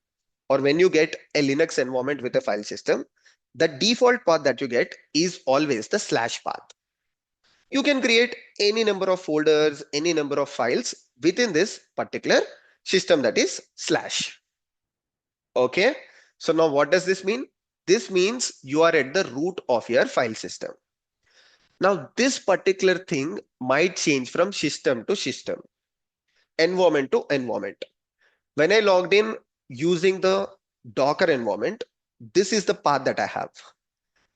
or when you get a Linux environment with a file system, the default path that you get is always the slash path. You can create any number of folders, any number of files within this particular system, that is slash. Okay. So now what does this mean? This means you are at the root of your file system. Now this particular thing might change from system to system, environment to environment. When I logged in using the Docker environment, this is the path that I have.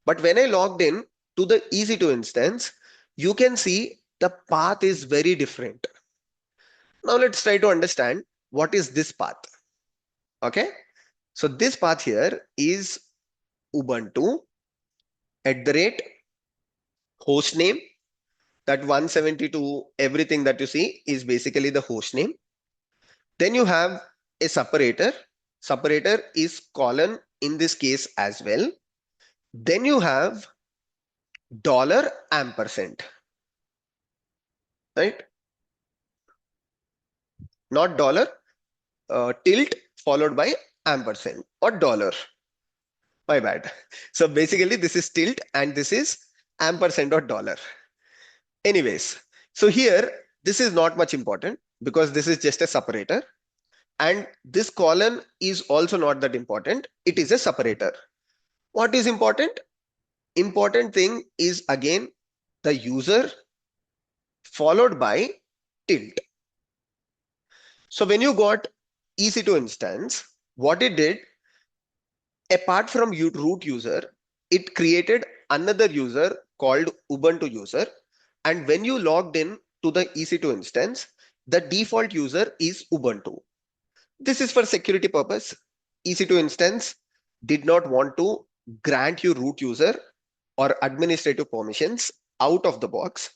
But when I logged in to the EC2 instance, you can see the path is very different. Now let's try to understand what is this path. Okay. So this path here is Ubuntu @hostname. That 172, everything that you see is basically the host name. Then you have a separator. Separator is colon in this case as well. Then you have $ampersand, right? Not dollar, tilt followed by ampersand or dollar. My bad. So basically this is tilt and this is ampersand or dollar. Anyways, so here this is not much important because this is just a separator. And this colon is also not that important. It is a separator. What is important? Important thing is again the user followed by tilt. So when you got EC2 instance, what it did, apart from root user, it created another user called Ubuntu user. And when you logged in to the EC2 instance, the default user is Ubuntu. This is for security purpose. EC2 instance did not want to grant you root user or administrative permissions out of the box.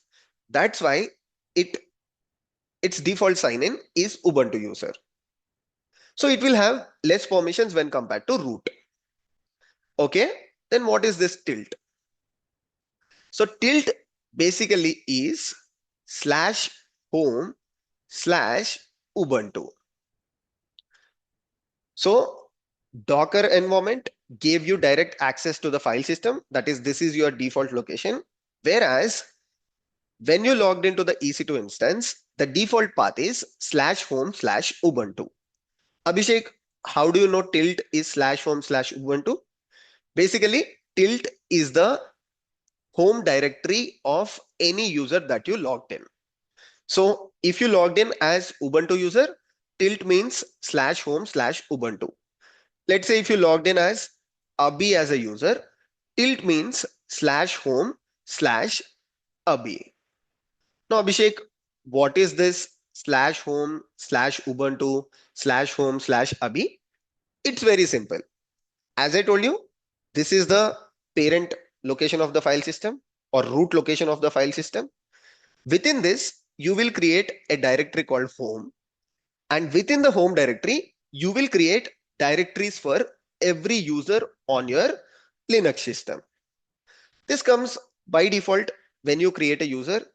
That's why its default sign-in is Ubuntu user. So it will have less permissions when compared to root. Okay, then what is this tilt? So tilt basically is /home/Ubuntu. So Docker environment gave you direct access to the file system. That is, this is your default location. Whereas when you logged into the EC2 instance, the default path is /home/Ubuntu. Abhishek, how do you know tilt is /home/Ubuntu? Basically, tilt is the home directory of any user that you logged in. So if you logged in as Ubuntu user, tilt means /home/Ubuntu. Let's say if you logged in as Abhi as a user, tilt means /home/Abhi. Now, Abhishek, what is this /home/Ubuntu/home/Abhi? It's very simple. As I told you, this is the parent location of the file system or root location of the file system. Within this, you will create a directory called home. And within the home directory, you will create directories for every user on your Linux system. This comes by default when you create a user.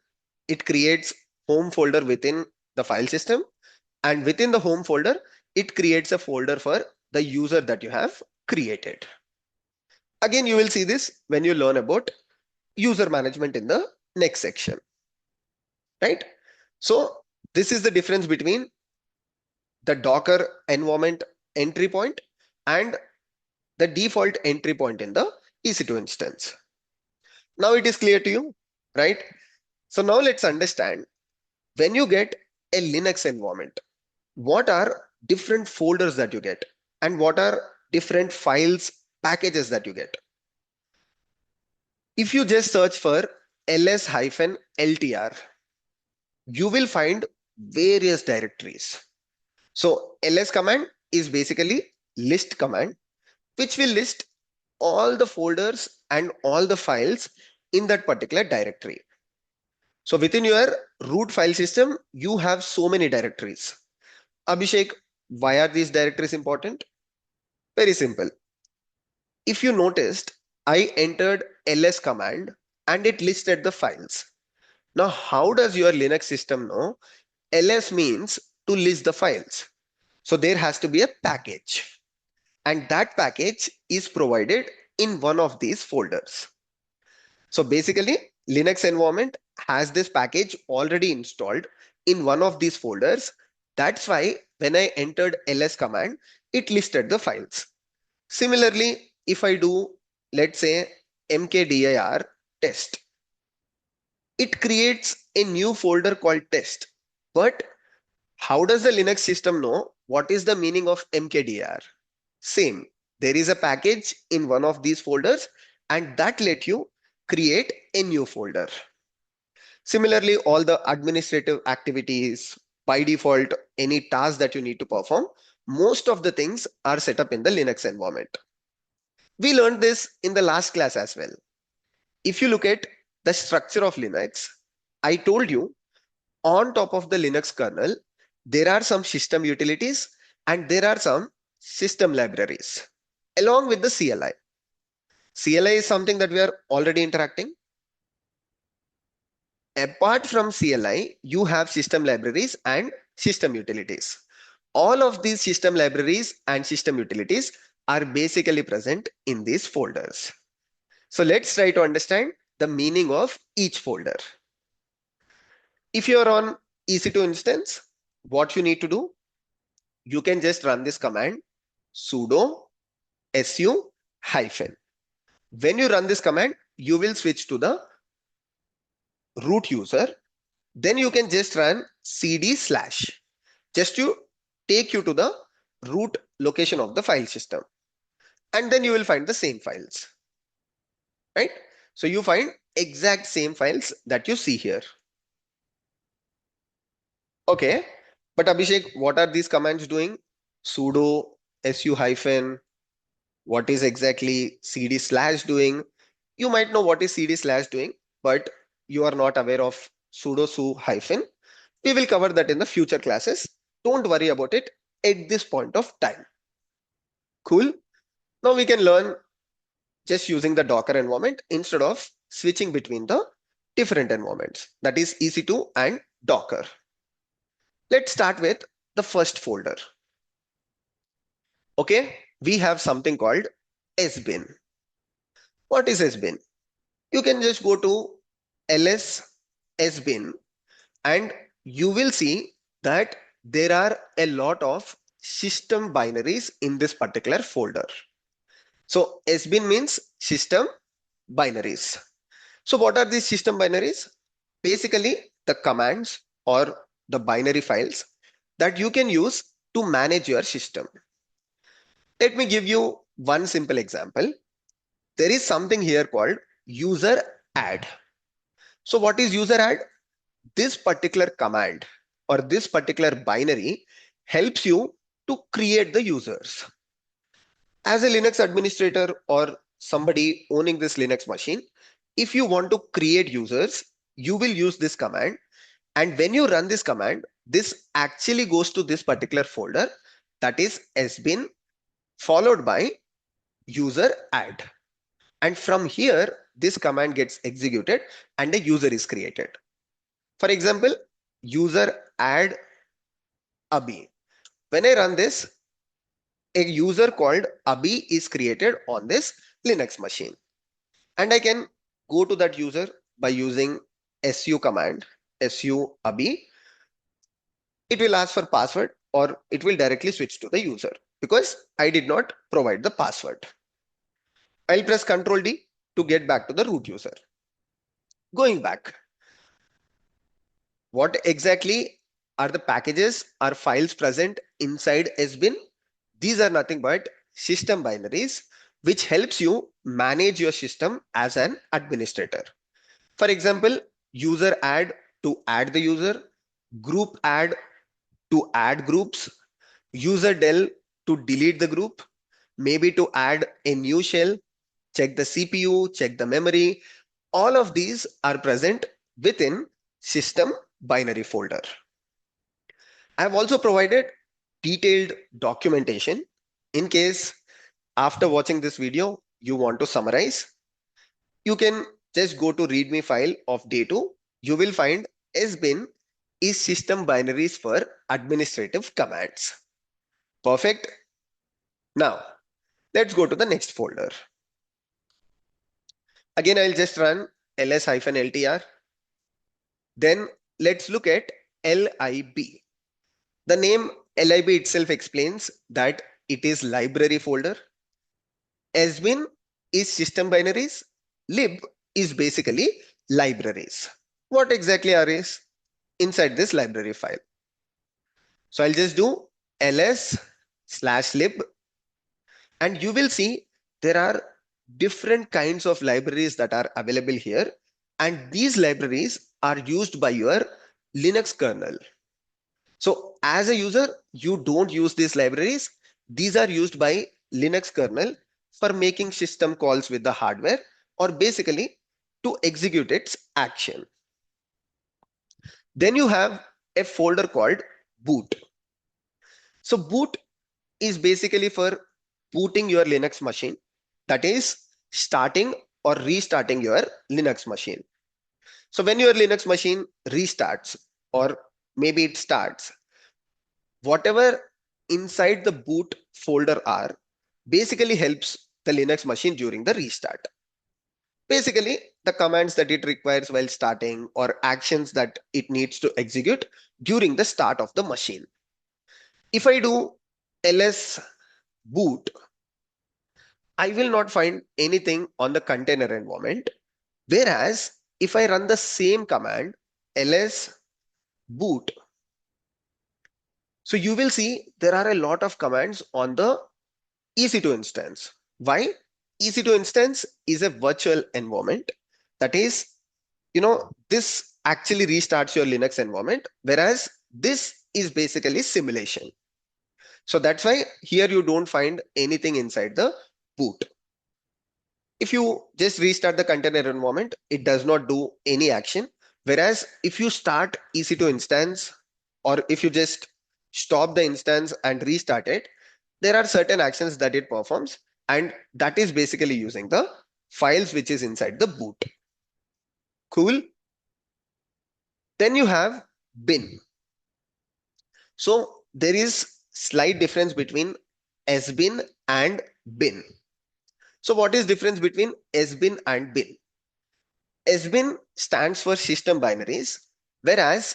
It creates home folder within the file system, and within the home folder, it creates a folder for the user that you have created. Again, you will see this when you learn about user management in the next section, right? So this is the difference between the Docker environment entry point and the default entry point in the EC2 instance. Now it is clear to you, right? So now let's understand, when you get a Linux environment, what are different folders that you get and what are different files, packages that you get. If you just search for ls-ltr, you will find various directories. So ls command is basically list command, which will list all the folders and all the files in that particular directory. So within your root file system, you have so many directories. Abhishek, why are these directories important? Very simple. If you noticed, I entered ls command and it listed the files. Now, how does your Linux system know ls means to list the files? So there has to be a package, and that package is provided in one of these folders. So basically, Linux environment has this package already installed in one of these folders. That's why when I entered ls command, it listed the files. Similarly, if I do, let's say, mkdir test, it creates a new folder called test. But how does the Linux system know what is the meaning of mkdir? Same, there is a package in one of these folders, and that let you create a new folder. Similarly, all the administrative activities, by default, any task that you need to perform, most of the things are set up in the Linux environment. We learned this in the last class as well. If you look at the structure of Linux, I told you on top of the Linux kernel, there are some system utilities and there are some system libraries along with the CLI. CLI is something that we are already interacting. Apart from CLI, you have system libraries and system utilities. All of these system libraries and system utilities are basically present in these folders. So let's try to understand the meaning of each folder. If you're on EC2 instance, what you need to do, you can just run this command sudo su hyphen. When you run this command, you will switch to the root user. Then you can just run cd slash, just to take you to the root location of the file system. And then you will find the same files, right? So you find exact same files that you see here. Okay, but Abhishek, what are these commands doing? Sudo su hyphen, what is exactly cd slash doing? You might know what is cd slash doing, but you are not aware of sudo su hyphen. We will cover that in the future classes. Don't worry about it at this point of time. Cool. Now we can learn just using the Docker environment instead of switching between the different environments, that is EC2 and Docker. Let's start with the first folder. Okay, we have something called sbin. What is sbin? You can just go to ls sbin and you will see that there are a lot of system binaries in this particular folder. So sbin means system binaries. So what are these system binaries? Basically, the commands or the binary files that you can use to manage your system. Let me give you one simple example. There is something here called user add. So what is user add? This particular command or this particular binary helps you to create the users. As a Linux administrator or somebody owning this Linux machine, if you want to create users, you will use this command. And when you run this command, this actually goes to this particular folder, that is sbin followed by user add. And from here, this command gets executed and a user is created. For example, user add Abhi. When I run this, a user called Abhi is created on this Linux machine. And I can go to that user by using su command, su Abhi. It will ask for password or it will directly switch to the user because I did not provide the password. I'll press Ctrl D to get back to the root user. Going back, what exactly are the packages or files present inside sbin? These are nothing but system binaries, which helps you manage your system as an administrator. For example, user add to add the user, group add to add groups, user del to delete the group, maybe to add a new shell, check the CPU, check the memory. All of these are present within system binary folder. I have also provided detailed documentation in case after watching this video, you want to summarize. You can just go to readme file of day 2. You will find sbin is system binaries for administrative commands. Perfect. Now, let's go to the next folder. Again, I'll just run ls-ltr. Then let's look at lib. The name lib itself explains that it is library folder. Sbin is system binaries. Lib is basically libraries. What exactly are is inside this library file? So I'll just do ls/lib and you will see there are different kinds of libraries that are available here, and these libraries are used by your Linux kernel. So as a user, you don't use these libraries. These are used by Linux kernel for making system calls with the hardware or basically to execute its action. Then you have a folder called boot. So boot is basically for booting your Linux machine, that is starting or restarting your Linux machine. So when your Linux machine restarts or maybe it starts, whatever inside the boot folder are basically helps the Linux machine during the restart. Basically, the commands that it requires while starting or actions that it needs to execute during the start of the machine. If I do ls boot, I will not find anything on the container environment. Whereas if I run the same command ls boot, so you will see there are a lot of commands on the EC2 instance. Why? EC2 instance is a virtual environment. That is, this actually restarts your Linux environment, whereas this is basically simulation. So that's why here you don't find anything inside the boot. If you just restart the container environment, it does not do any action. Whereas if you start EC2 instance, or if you just stop the instance and restart it, there are certain actions that it performs, and that is basically using the files which is inside the boot. Cool. Then you have bin. So there is slight difference between sbin and bin. So what is difference between sbin and bin? Sbin stands for system binaries, whereas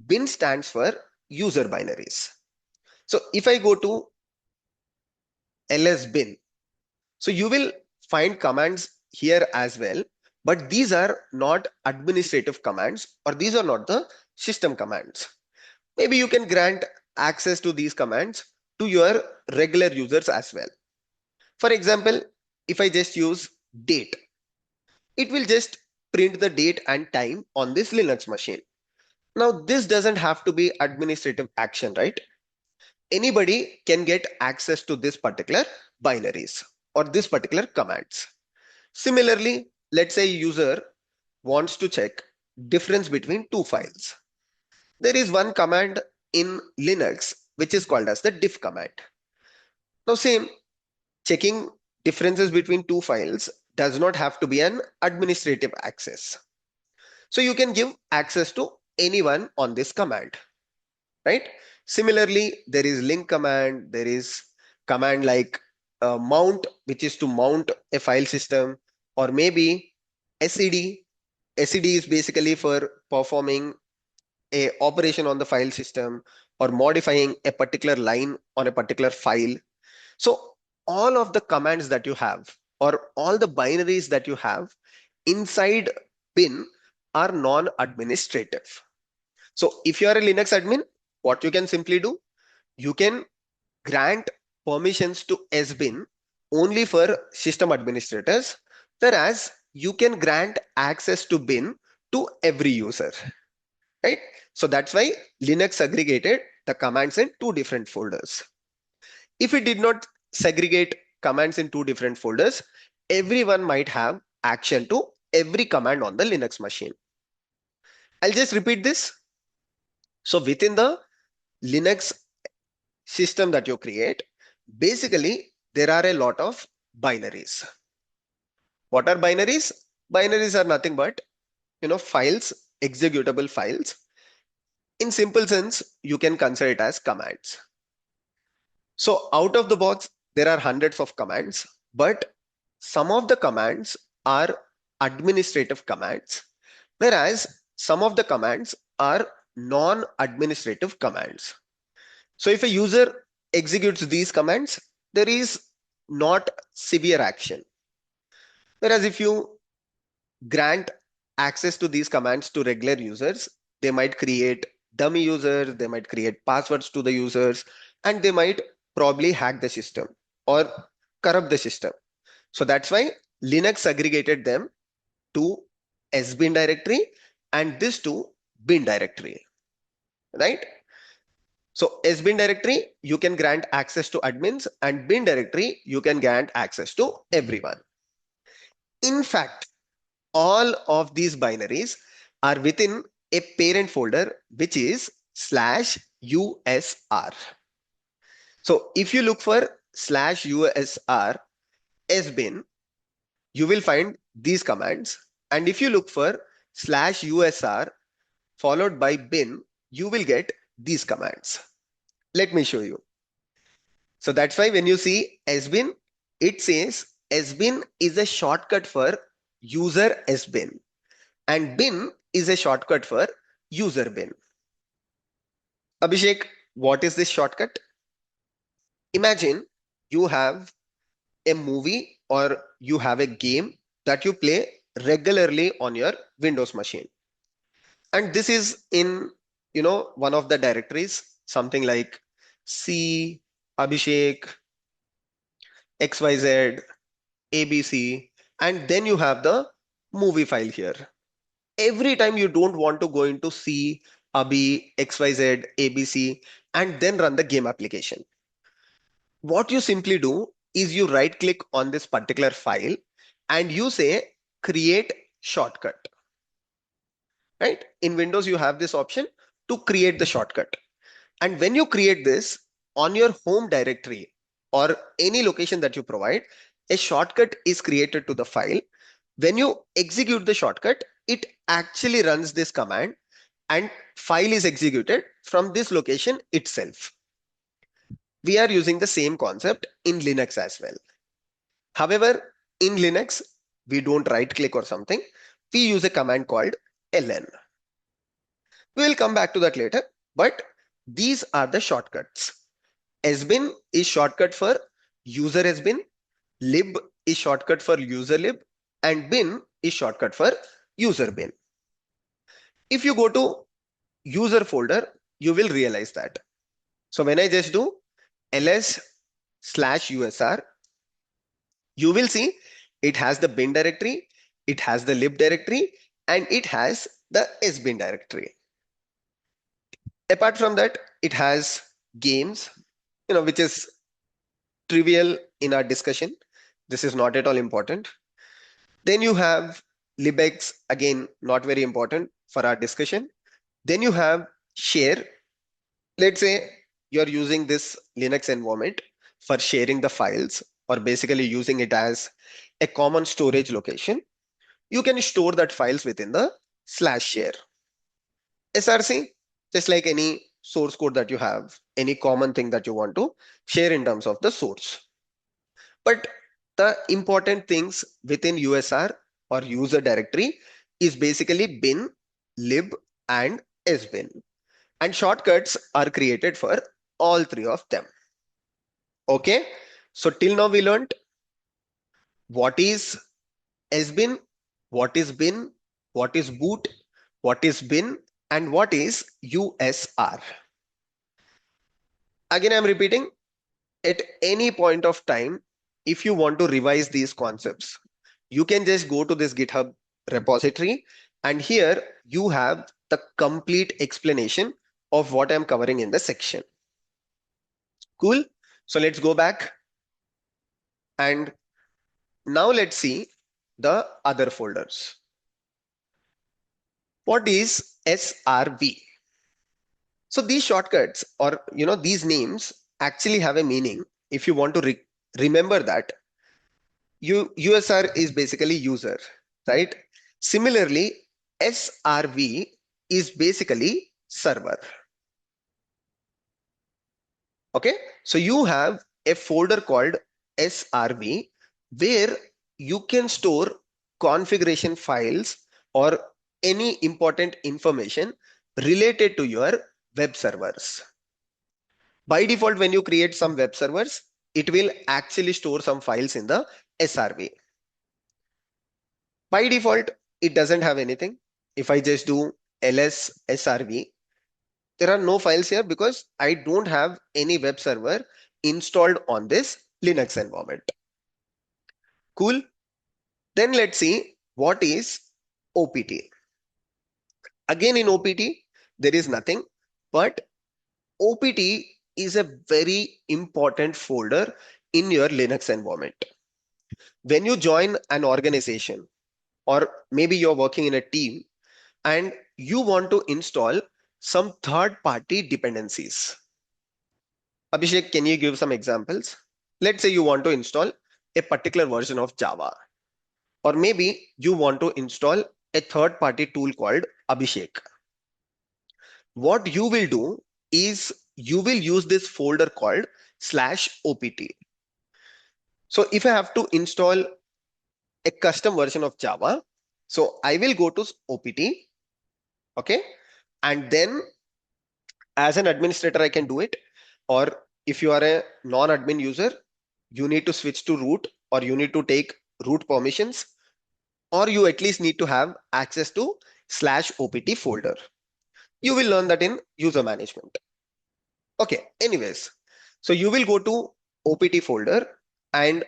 bin stands for user binaries. So if I go to lsbin, so you will find commands here as well, but these are not administrative commands, or these are not the system commands. Maybe you can grant access to these commands to your regular users as well. For example, if I just use date, it will just print the date and time on this Linux machine. Now, this doesn't have to be administrative action, right? Anybody can get access to this particular binaries or this particular commands. Similarly, let's say user wants to check difference between two files. There is one command in Linux which is called as the diff command. Now same, checking differences between two files does not have to be an administrative access. So you can give access to anyone on this command, right? Similarly, there is link command, there is command like mount, which is to mount a file system, or maybe SED. SED is basically for performing a operation on the file system or modifying a particular line on a particular file. So all of the commands that you have or all the binaries that you have inside bin are non-administrative. So if you are a Linux admin, what you can simply do, you can grant permissions to sbin only for system administrators, whereas you can grant access to bin to every user, right? So that's why Linux segregated the commands in two different folders. If it did not segregate commands in two different folders, everyone might have action to every command on the Linux machine. I'll just repeat this. So within the Linux system that you create, basically there are a lot of binaries. What are binaries? Binaries are nothing but files, executable files. In simple sense, you can consider it as commands. So out of the box, there are hundreds of commands, but some of the commands are administrative commands, whereas some of the commands are non-administrative commands. So if a user executes these commands, there is not severe action. Whereas if you grant access to these commands to regular users, they might create dummy users, they might create passwords to the users, and they might probably hack the system or corrupt the system. So that's why Linux segregated them to sbin directory and this to bin directory, right? So sbin directory, you can grant access to admins, and bin directory, you can grant access to everyone. In fact, all of these binaries are within a parent folder, which is /usr. So if you look for /usr sbin, you will find these commands. And if you look for /usr followed by bin, you will get these commands. Let me show you. So that's why when you see sbin, it says sbin is a shortcut for user sbin, and bin is a shortcut for user bin. Abhishek, what is this shortcut? Imagine you have a movie or you have a game that you play regularly on your Windows machine. And this is in, one of the directories, something like C, Abhishek, XYZ, ABC, and then you have the movie file here. Every time you don't want to go into C, Abhi, XYZ, ABC, and then run the game application. What you simply do is you right click on this particular file and you say create shortcut, right? In Windows, you have this option to create the shortcut. And when you create this on your home directory or any location that you provide, a shortcut is created to the file. When you execute the shortcut, it actually runs this command and file is executed from this location itself. We are using the same concept in Linux as well. However, in Linux, we don't right click or something. We use a command called ln. We will come back to that later, but these are the shortcuts. Sbin is shortcut for user sbin, lib is shortcut for user lib, and bin is shortcut for user bin. If you go to user folder, you will realize that. So when I just do ls/usr, you will see it has the bin directory, it has the lib directory, and it has the sbin directory. Apart from that, it has games, which is trivial in our discussion. This is not at all important. Then you have libx, again, not very important for our discussion. Then you have share. Let's say you're using this Linux environment for sharing the files or basically using it as a common storage location. You can store that files within the slash share. SRC, just like any source code that you have, any common thing that you want to share in terms of the source. But the important things within USR or user directory is basically bin, lib, and sbin. And shortcuts are created for all three of them. Okay, so till now we learned what is sbin, what is bin, what is boot, what is bin, and what is USR. Again, I'm repeating, at any point of time, if you want to revise these concepts, you can just go to this GitHub repository, and here you have the complete explanation of what I'm covering in the section. Cool. So let's go back, and now let's see the other folders. What is SRV? So these shortcuts, or these names actually have a meaning. If you want to remember that, USR is basically user, right? Similarly, SRV is basically server. Okay, so you have a folder called SRV where you can store configuration files or any important information related to your web servers. By default, when you create some web servers, it will actually store some files in the SRV. By default, it doesn't have anything. If I just do ls srv, there are no files here because I don't have any web server installed on this Linux environment. Cool. Then let's see what is OPT. Again, in OPT, there is nothing, but OPT is a very important folder in your Linux environment. When you join an organization, or maybe you're working in a team and you want to install some third-party dependencies. Abhishek, can you give some examples? Let's say you want to install a particular version of Java, or maybe you want to install a third-party tool called Abhishek. What you will do is you will use this folder called /opt. So if I have to install a custom version of Java, so I will go to opt, okay, and then as an administrator I can do it, or if you are a non-admin user, you need to switch to root, or you need to take root permissions, or you at least need to have access to /opt folder. You will learn that in user management. Okay, anyways, so you will go to opt folder and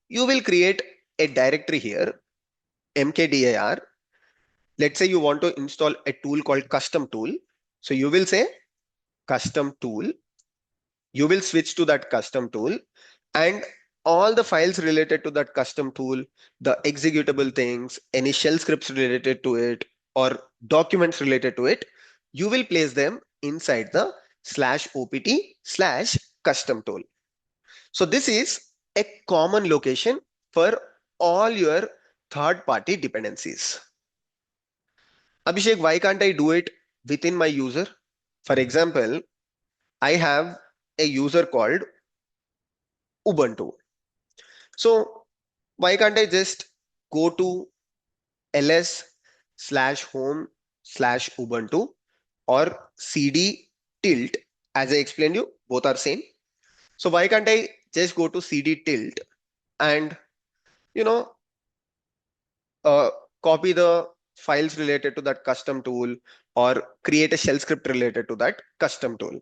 you will create a directory here, mkdir. Let's say you want to install a tool called custom tool. So you will say custom tool. You will switch to that custom tool, and all the files related to that custom tool, the executable things, any shell scripts related to it, or documents related to it, you will place them inside the /opt/custom tool. So this is a common location for all your third-party dependencies. Abhishek, why can't I do it within my user? For example, I have a user called Ubuntu. So why can't I just go to ls/home/Ubuntu or cd tilt? As I explained you, both are same. So why can't I just go to cd tilt and you know uh, copy the files related to that custom tool, or create a shell script related to that custom tool?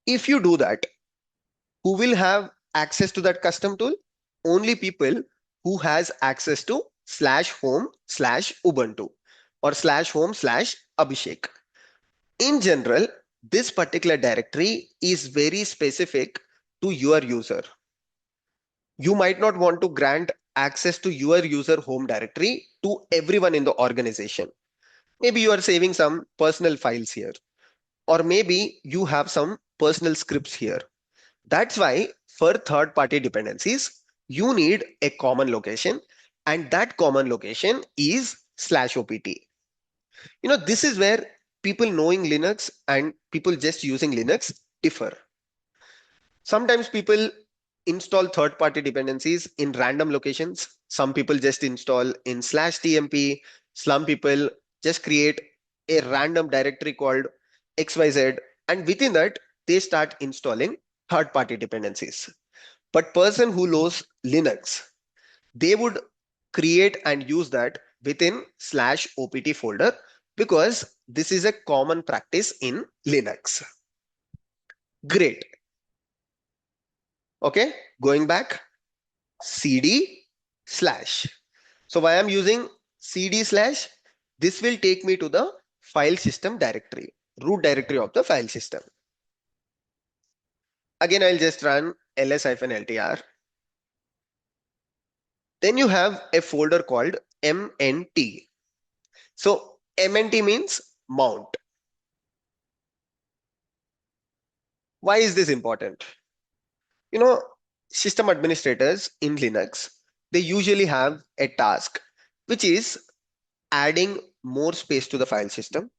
If you do that, who will have access to that custom tool? Only people who has access to /home/Ubuntu or /home/Abhishek. In general, this particular directory is very specific to your user. You might not want to grant access to your user home directory to everyone in the organization. Maybe you are saving some personal files here, or maybe you have some personal scripts here. That's why for third party dependencies, you need a common location, and that common location is /opt. This is where people knowing Linux and people just using Linux differ. Sometimes people install third party dependencies in random locations. Some people just install in /tmp. Some people just create a random directory called xyz, and within that they start installing third party dependencies. But person who knows Linux, they would create and use that within /opt folder, because this is a common practice in Linux. Great. Okay, going back, cd slash. So why I'm using cd slash, this will take me to the file system directory, root directory of the file system. Again, I'll just run ls-ltr. Then you have a folder called mnt. So mnt means mount. Why is this important? You know, system administrators in Linux, they usually have a task which is adding more space to the file system.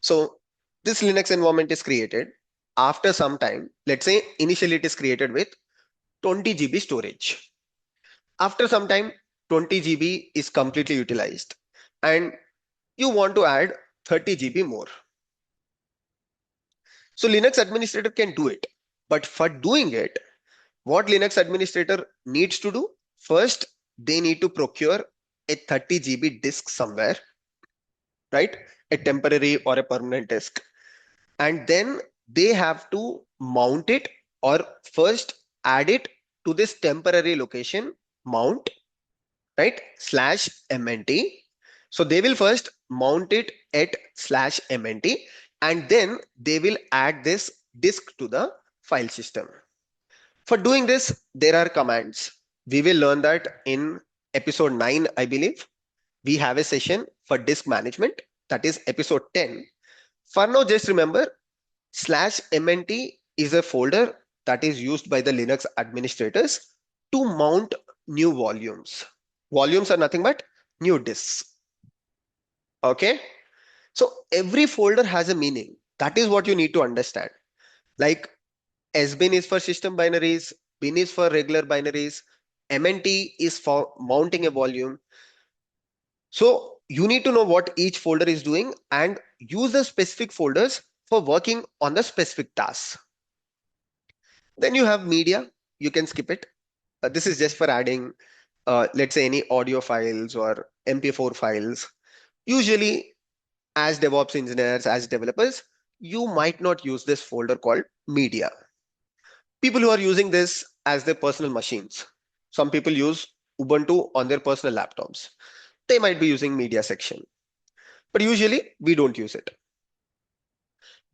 So this Linux environment is created. After some time, let's say initially it is created with 20 GB storage. After some time, 20 GB is completely utilized, and you want to add 30 GB more. So Linux administrator can do it. But for doing it, what Linux administrator needs to do? First, they need to procure a 30 GB disk somewhere, right? A temporary or a permanent disk. And then they have to mount it, or first add it to this temporary location mount, right? /mnt. So they will first mount it at /mnt, and then they will add this disk to the file system. For doing this, there are commands. We will learn that in episode 9, I believe. We have a session for disk management, that is episode 10. For now, just remember /mnt is a folder that is used by the Linux administrators to mount new volumes. Volumes are nothing but new disks. Okay. So every folder has a meaning. That is what you need to understand. Like sbin is for system binaries, bin is for regular binaries, mnt is for mounting a volume. So you need to know what each folder is doing and use the specific folders for working on the specific tasks. Then you have media. You can skip it. This is just for adding, let's say, any audio files or MP4 files. Usually, as DevOps engineers, as developers, you might not use this folder called media. People who are using this as their personal machines. Some people use Ubuntu on their personal laptops. They might be using media section, but usually we don't use it.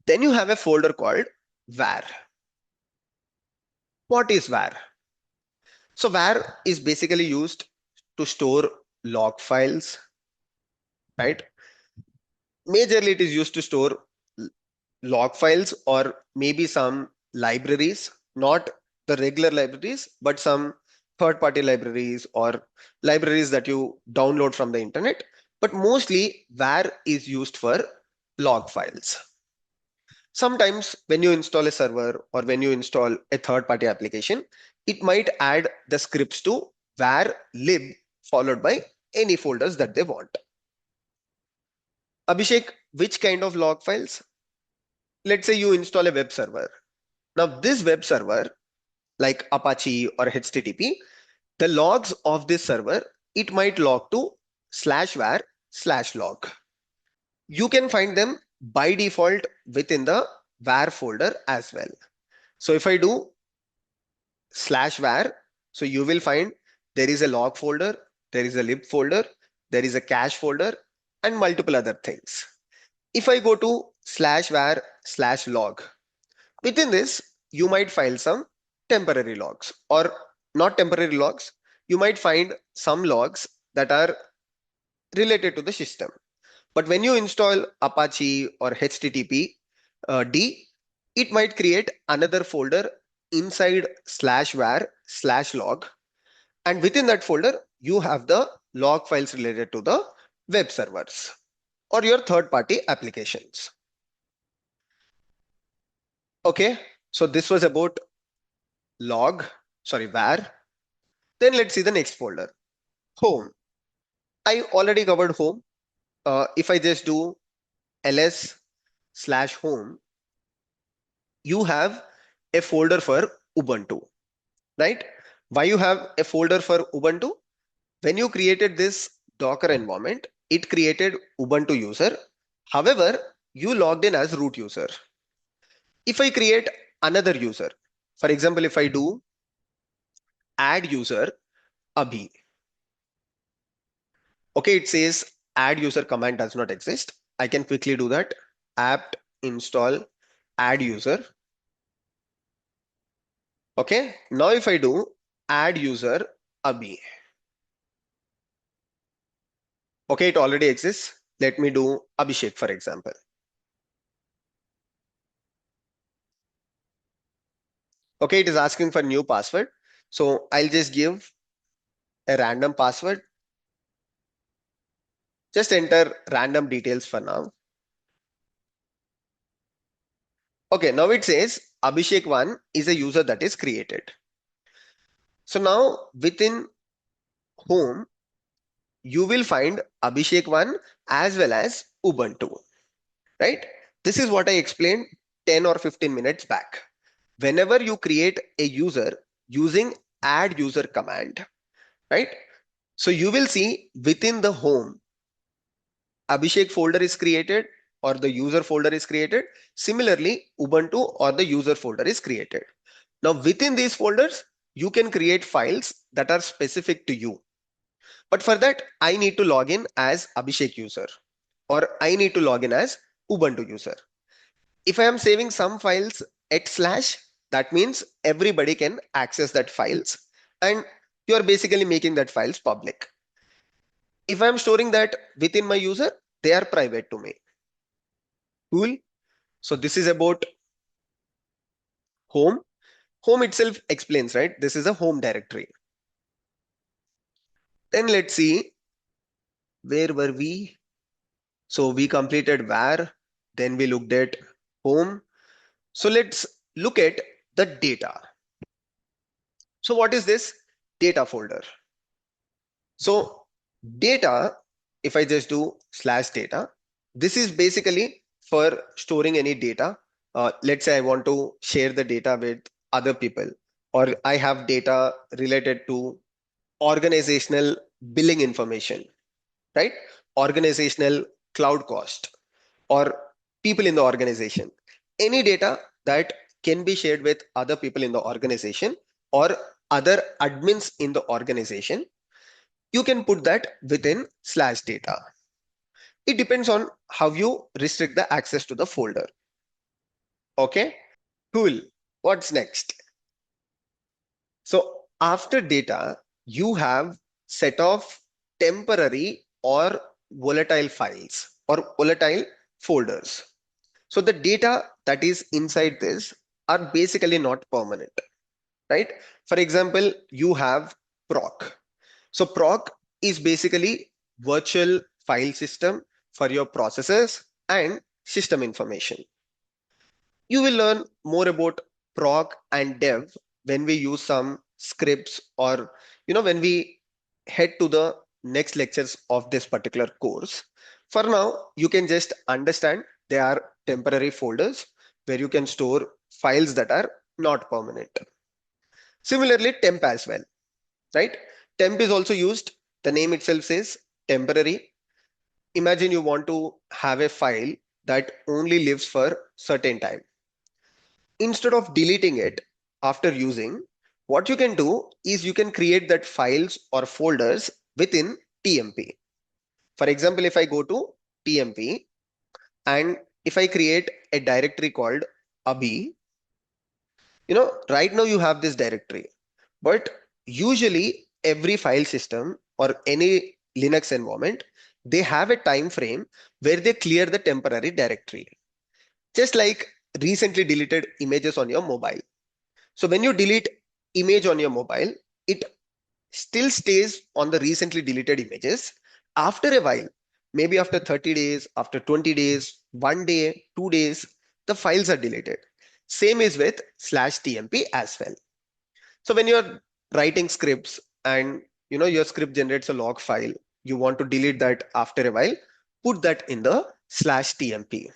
Then you have a folder called var. What is var? So var is basically used to store log files, right? Majorly it is used to store log files or maybe some libraries, not the regular libraries, but some third-party libraries or libraries that you download from the internet. But mostly var is used for log files. Sometimes when you install a server or when you install a third-party application, it might add the scripts to var lib followed by any folders that they want. Abhishek, which kind of log files? Let's say you install a web server. Now this web server, like Apache or HTTP, the logs of this server, it might log to /var/log. You can find them by default within the var folder as well. So if I do /var, so you will find there is a log folder, there is a lib folder, there is a cache folder, and multiple other things. If I go to /var/log, within this, you might find some temporary logs, or not temporary logs, you might find some logs that are related to the system. But when you install Apache or HTTP D, it might create another folder inside /var/log. And within that folder, you have the log files related to the web servers or your third party applications. Okay, so this was about var. Then let's see the next folder, home. I already covered home. If I just do ls/home, you have a folder for Ubuntu, right? Why you have a folder for Ubuntu? When you created this Docker environment, it created Ubuntu user. However, you logged in as root user. If I create another user, for example, if I do add user Abhi, okay, it says add user command does not exist. I can quickly do that. Apt install add user. Okay, now if I do add user Abhi, okay, it already exists. Let me do Abhishek, for example. Okay, it is asking for new password. So I'll just give a random password. Just enter random details for now. Okay, now it says Abhishek1 is a user that is created. So now within home, you will find Abhishek1 as well as Ubuntu, right? This is what I explained 10 or 15 minutes back. Whenever you create a user using add user command, right? So you will see within the home, Abhishek folder is created or the user folder is created. Similarly, Ubuntu or the user folder is created. Now within these folders, you can create files that are specific to you. But for that, I need to log in as Abhishek user or I need to log in as Ubuntu user. If I am saving some files @/ that means everybody can access that files and you are basically making that files public. If I'm storing that within my user, they are private to me. Cool. So this is about home. Home itself explains, right? This is a home directory. Then let's see, where were we? So we completed var, then we looked at home. So let's look at the data. So what is this data folder? So data, if I just do /data, this is basically for storing any data. Let's say I want to share the data with other people, or I have data related to organizational billing information, right? Organizational cloud cost, or people in the organization. Any data that can be shared with other people in the organization or other admins in the organization, you can put that within /data. It depends on how you restrict the access to the folder. Okay, cool. What's next? So after data, you have set of temporary or volatile files or volatile folders. So the data that is inside this are basically not permanent, right? For example, you have proc. So proc is basically virtual file system for your processes and system information. You will learn more about proc and dev when we use some scripts or when we head to the next lectures of this particular course. For now, you can just understand they are temporary folders where you can store files that are not permanent. Similarly, temp as well, right? Temp is also used. The name itself says temporary. Imagine you want to have a file that only lives for certain time. Instead of deleting it after using, what you can do is you can create that files or folders within TMP. For example, if I go to TMP and if I create a directory called Abhi, right now you have this directory, but usually every file system or any Linux environment, they have a time frame where they clear the temporary directory. Just like recently deleted images on your mobile. So when you delete image on your mobile, it still stays on the recently deleted images. After a while, maybe after 30 days, after 20 days, 1 day, 2 days, the files are deleted. Same is with /tmp as well. So when you're writing scripts and your script generates a log file, you want to delete that after a while, put that in the /tmp.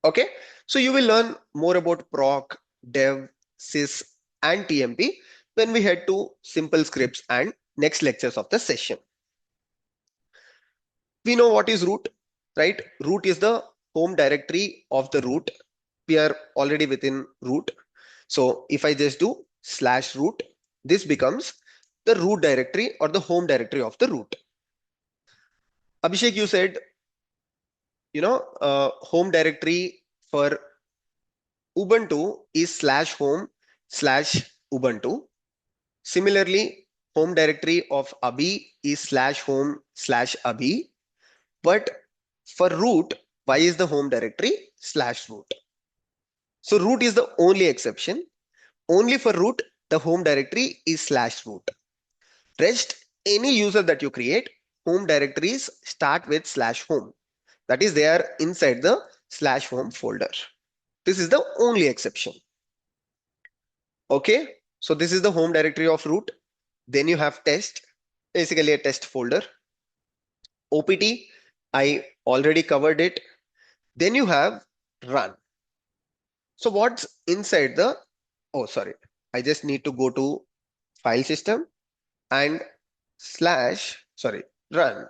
Okay, so you will learn more about proc, dev, sys, and tmp when we head to simple scripts and next lectures of the session. We know what is root, right? Root is the home directory of the root. We are already within root. So if I just do /root, this becomes the root directory or the home directory of the root. Abhishek, you said, home directory for Ubuntu is /home/Ubuntu. Similarly, home directory of Abhi is /home/Abhi. But for root, why is the home directory /root? So root is the only exception. Only for root, the home directory is /root. Rest, any user that you create, home directories start with /home. That is, they are inside the /home folder. This is the only exception. Okay, so this is the home directory of root. Then you have test, basically a test folder. OPT, I already covered it. Then you have run. So what's inside the, oh, sorry, I just need to go to file system and run.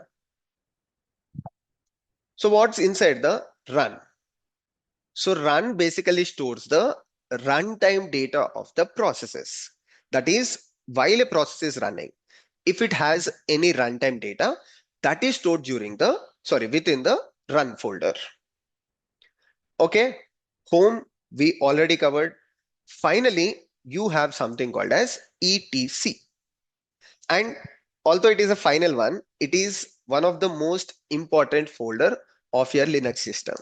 So what's inside the run? So run basically stores the runtime data of the processes. That is, while a process is running, if it has any runtime data, that is stored within the run folder. Okay, home we already covered. Finally, you have something called as etc. And although it is a final one, it is one of the most important folder of your Linux system.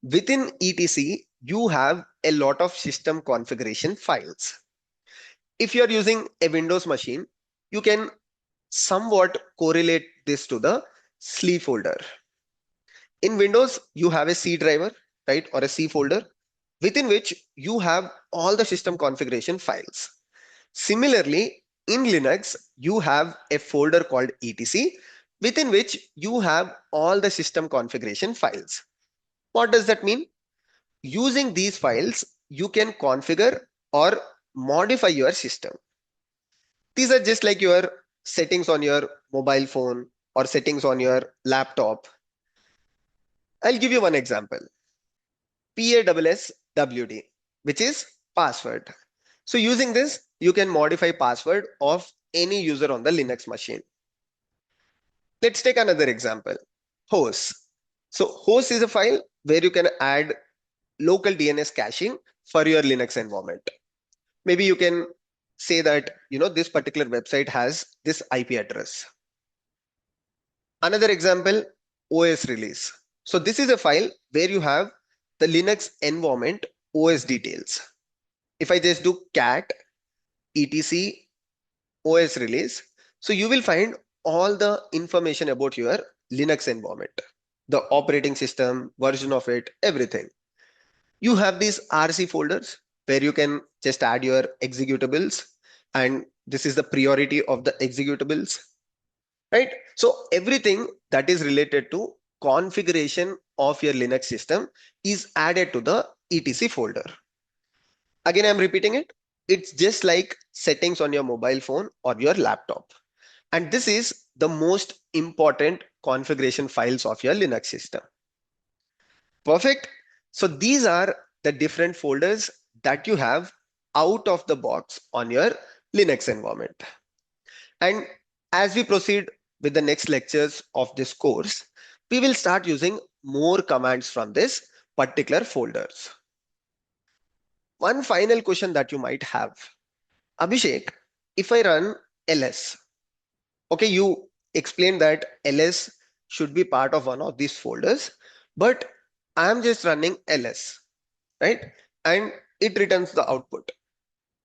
Within etc, you have a lot of system configuration files. If you are using a Windows machine, you can somewhat correlate this to the SLE folder. In Windows, you have a C driver, right, or a C folder, within which you have all the system configuration files. Similarly, in Linux, you have a folder called etc, within which you have all the system configuration files. What does that mean? Using these files, you can configure or modify your system. These are just like your settings on your mobile phone or settings on your laptop. I'll give you one example. PASSWD, which is password. So using this, you can modify password of any user on the Linux machine. Let's take another example. Host. So host is a file where you can add local DNS caching for your Linux environment. Maybe you can say that, this particular website has this IP address. Another example, OS release. So this is a file where you have the Linux environment OS details. If I just do cat etc OS release, so you will find all the information about your Linux environment, the operating system, version of it, everything. You have these RC folders where you can just add your executables, and this is the priority of the executables, right? So everything that is related to configuration of your Linux system is added to the etc folder. Again, I'm repeating it. It's just like settings on your mobile phone or your laptop. And this is the most important configuration files of your Linux system. Perfect. So these are the different folders that you have out of the box on your Linux environment. And as we proceed with the next lectures of this course, we will start using more commands from this particular folders. One final question that you might have. Abhishek, if I run ls. Okay, you explained that ls should be part of one of these folders, but I am just running ls, right? And it returns the output.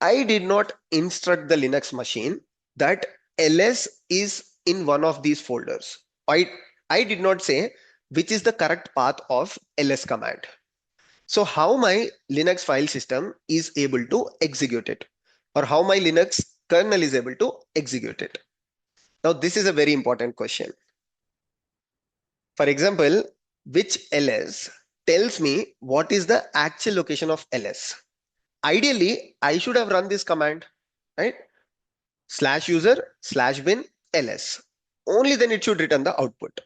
I did not instruct the Linux machine that ls is in one of these folders. I did not say which is the correct path of ls command. So how my Linux file system is able to execute it, or how my Linux kernel is able to execute it. Now, this is a very important question. For example, which ls tells me what is the actual location of ls. Ideally, I should have run this command, right? Slash user slash bin ls. Only then it should return the output.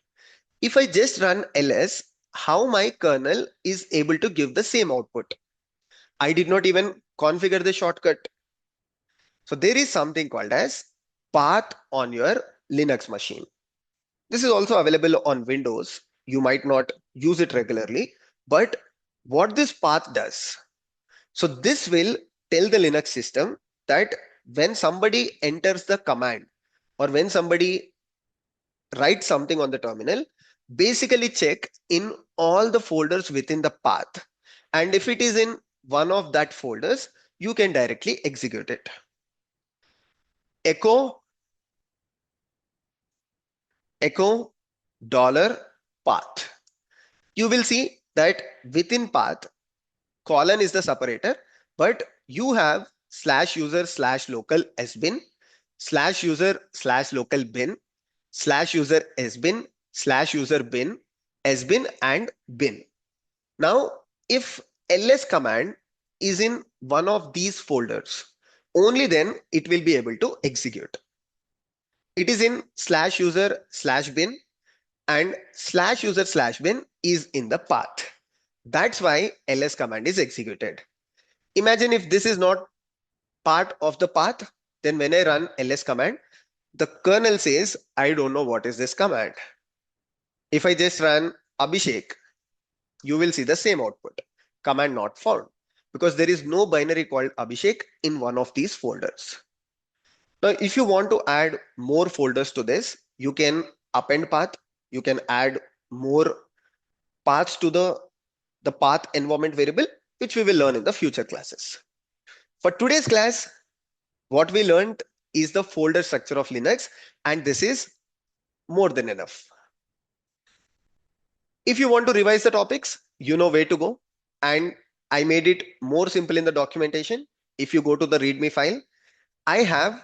If I just run ls, how my kernel is able to give the same output? I did not even configure the shortcut. So there is something called as path on your Linux machine. This is also available on Windows. You might not use it regularly, but what this path does, so this will tell the Linux system that when somebody enters the command or when somebody writes something on the terminal, basically check in all the folders within the path. And if it is in one of that folders, you can directly execute it. Echo dollar path. You will see that within path, colon is the separator, but you have slash user slash local sbin, slash user slash local bin, slash user sbin, slash user bin, sbin, and bin. Now, if ls command is in one of these folders, only then it will be able to execute. It is in slash user slash bin, and slash user slash bin is in the path. That's why ls command is executed. Imagine if this is not part of the path, then when I run ls command, the kernel says, I don't know what is this command. If I just run Abhishek, you will see the same output, command not found, because there is no binary called Abhishek in one of these folders. Now, if you want to add more folders to this, you can append path, you can add more paths to the path environment variable, which we will learn in the future classes. For today's class, what we learned is the folder structure of Linux, and this is more than enough. If you want to revise the topics, you know where to go. And I made it more simple in the documentation. If you go to the README file, I have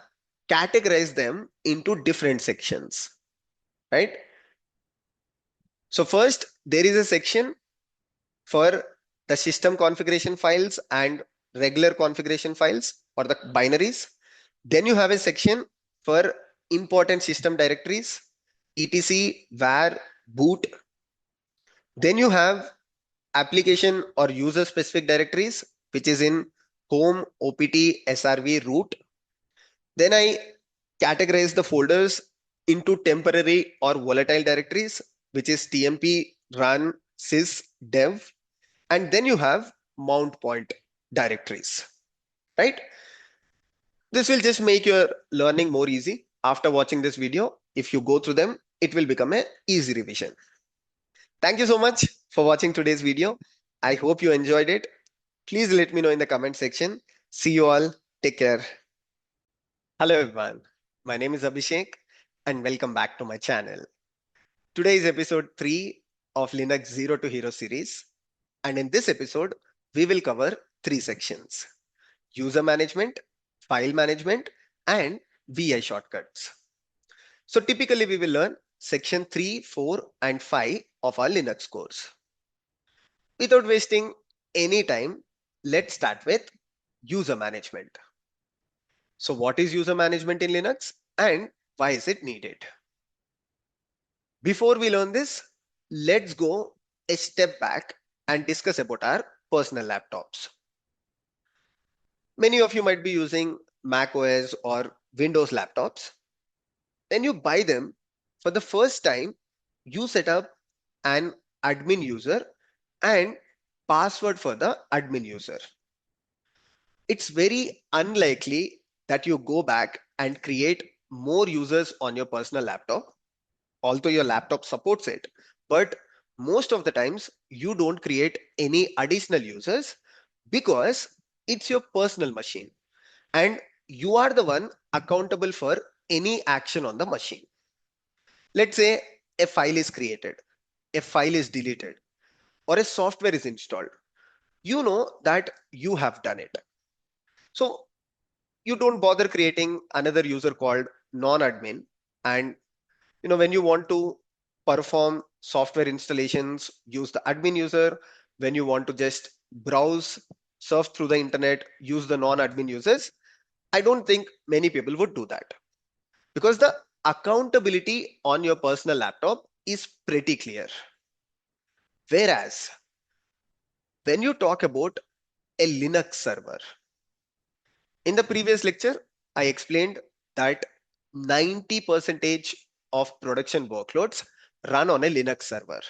categorized them into different sections, right? So first, there is a section for the system configuration files and regular configuration files or the binaries. Then you have a section for important system directories, etc, var, boot. Then you have application or user specific directories, which is in home, opt, srv, root. Then I categorize the folders into temporary or volatile directories, which is tmp, run, sys, dev. And then you have mount point directories, right? This will just make your learning more easy. After watching this video, if you go through them, it will become an easy revision. Thank you so much for watching today's video. I hope you enjoyed it. Please let me know in the comment section. See you all. Take care. Hello everyone. My name is Abhishek and welcome back to my channel. Today is episode 3 of Linux Zero to Hero series. And in this episode, we will cover 3 sections: user management, file management, and VI shortcuts. So typically we will learn section 3, 4, and 5 of our Linux course. Without wasting any time, let's start with user management. So what is user management in Linux and why is it needed? Before we learn this, let's go a step back and discuss about our personal laptops. Many of you might be using macOS or Windows laptops. When you buy them, for the first time, you set up an admin user and password for the admin user. It's very unlikely that you go back and create more users on your personal laptop, although your laptop supports it, but most of the times you don't create any additional users because it's your personal machine and you are the one accountable for any action on the machine. Let's say a file is created, a file is deleted, or a software is installed. You know that you have done it. So you don't bother creating another user called non-admin. And when you want to perform software installations, use the admin user. When you want to just browse, surf through the internet, use the non-admin users. I don't think many people would do that because the accountability on your personal laptop is pretty clear. Whereas when you talk about a Linux server, in the previous lecture, I explained that 90% of production workloads run on a Linux server.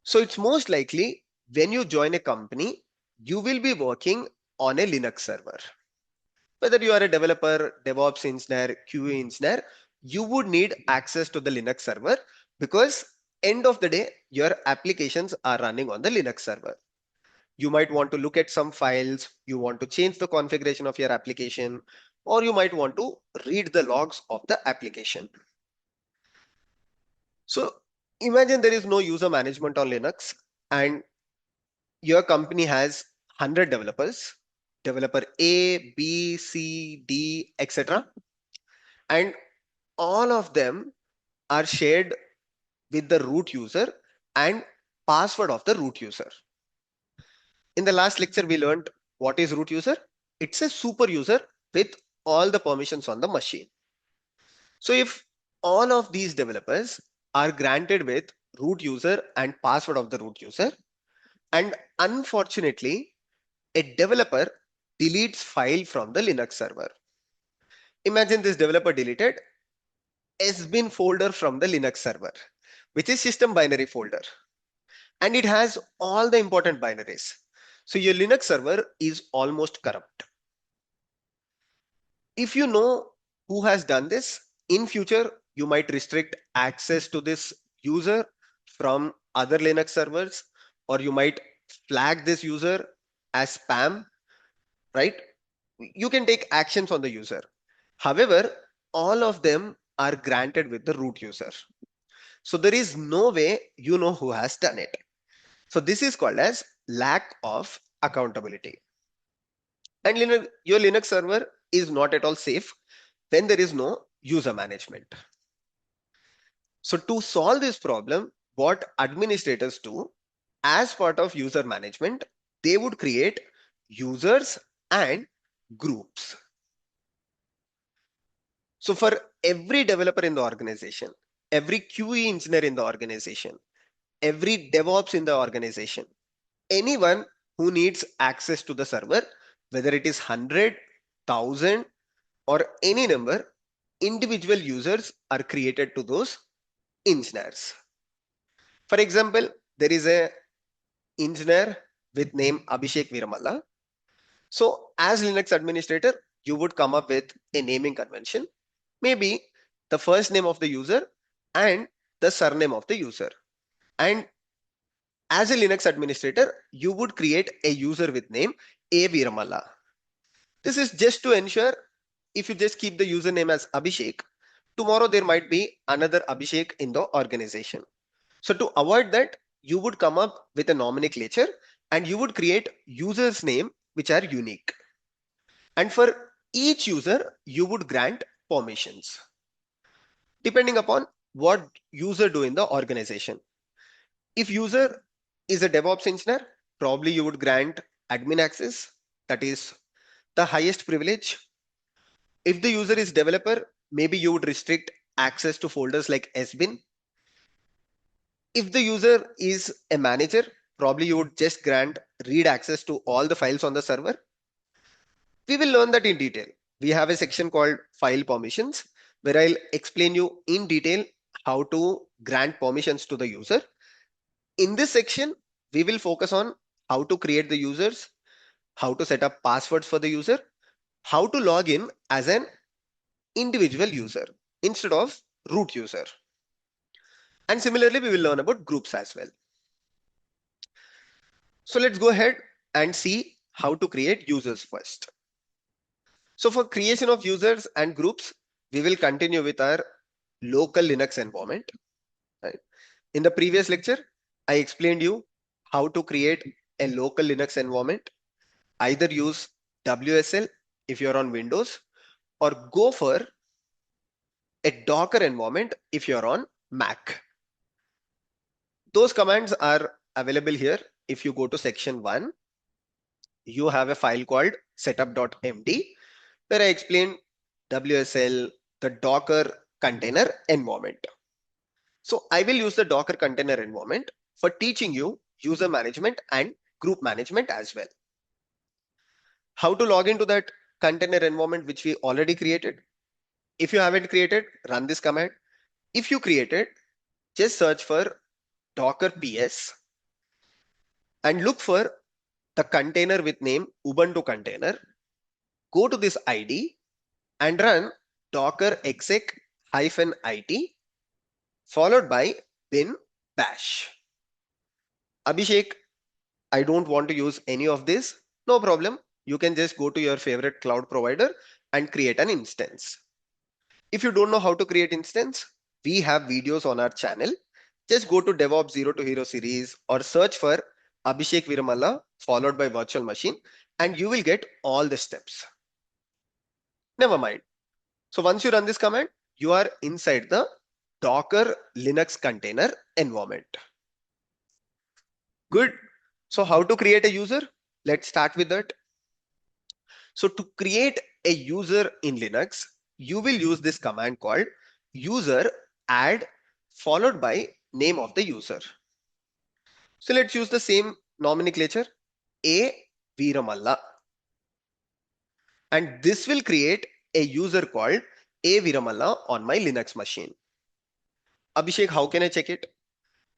So it's most likely when you join a company, you will be working on a Linux server. Whether you are a developer, DevOps engineer, QA engineer, you would need access to the Linux server because end of the day, your applications are running on the Linux server. You might want to look at some files, you want to change the configuration of your application, or you might want to read the logs of the application. So imagine there is no user management on Linux and your company has 100 developers, developer A, B, C, D, etc. And all of them are shared with the root user and password of the root user. In the last lecture, we learned what is root user. It's a super user with all the permissions on the machine. So if all of these developers are granted with root user and password of the root user, and unfortunately, a developer deletes file from the Linux server. Imagine this developer deleted sbin folder from the Linux server, which is system binary folder, and it has all the important binaries. So your Linux server is almost corrupt. If you know who has done this, in future, you might restrict access to this user from other Linux servers, or you might flag this user as spam, right? You can take actions on the user. However, all of them are granted with the root user. So there is no way you know who has done it. So this is called as lack of accountability. And your Linux server is not at all safe when there is no user management. So to solve this problem, what administrators do as part of user management, they would create users and groups. So for every developer in the organization, every QE engineer in the organization, every DevOps in the organization, anyone who needs access to the server, whether it is 100, 1000 or any number, individual users are created to those engineers. For example, there is a engineer with name Abhishek.Veeramalla. So as Linux administrator, you would come up with a naming convention, maybe the first name of the user and the surname of the user. And as a Linux administrator, you would create a user with name A.Veeramalla. This is just to ensure if you just keep the username as Abhishek, tomorrow there might be another Abhishek in the organization. So to avoid that, you would come up with a nomenclature and you would create users name which are unique. And for each user, you would grant permissions depending upon what user do in the organization. If user is a DevOps engineer, probably you would grant admin access, that is the highest privilege. If the user is developer, maybe you would restrict access to folders like sbin. If the user is a manager, probably you would just grant read access to all the files on the server. We will learn that in detail. We have a section called file permissions where I'll explain you in detail how to grant permissions to the user. In this section, we will focus on how to create the users, how to set up passwords for the user, how to log in as an individual user instead of root user. And similarly, we will learn about groups as well. So let's go ahead and see how to create users first. So for creation of users and groups, we will continue with our local Linux environment. Right? In the previous lecture, I explained you how to create a local Linux environment. Either use WSL if you're on Windows, or go for a Docker environment if you're on Mac. Those commands are available here. If you go to section 1, you have a file called setup.md where I explain WSL, the Docker container environment. So I will use the Docker container environment for teaching you user management and group management as well. How to log into that container environment which we already created? If you haven't created, run this command. If you created, just search for Docker PS and look for the container with name Ubuntu container. Go to this ID and run docker exec-it followed by bin bash. Abhishek, I don't want to use any of this. No problem. You can just go to your favorite cloud provider and create an instance. If you don't know how to create instance, we have videos on our channel. Just go to DevOps Zero to Hero series or search for Abhishek.Veeramalla followed by virtual machine and you will get all the steps. Never mind. So once you run this command, you are inside the Docker Linux container environment. Good. So how to create a user? Let's start with that. So to create a user in Linux, you will use this command called user add followed by name of the user. So let's use the same nomenclature, A.Veeramalla. And this will create a user called A.Veeramalla on my Linux machine. Abhishek, how can I check it?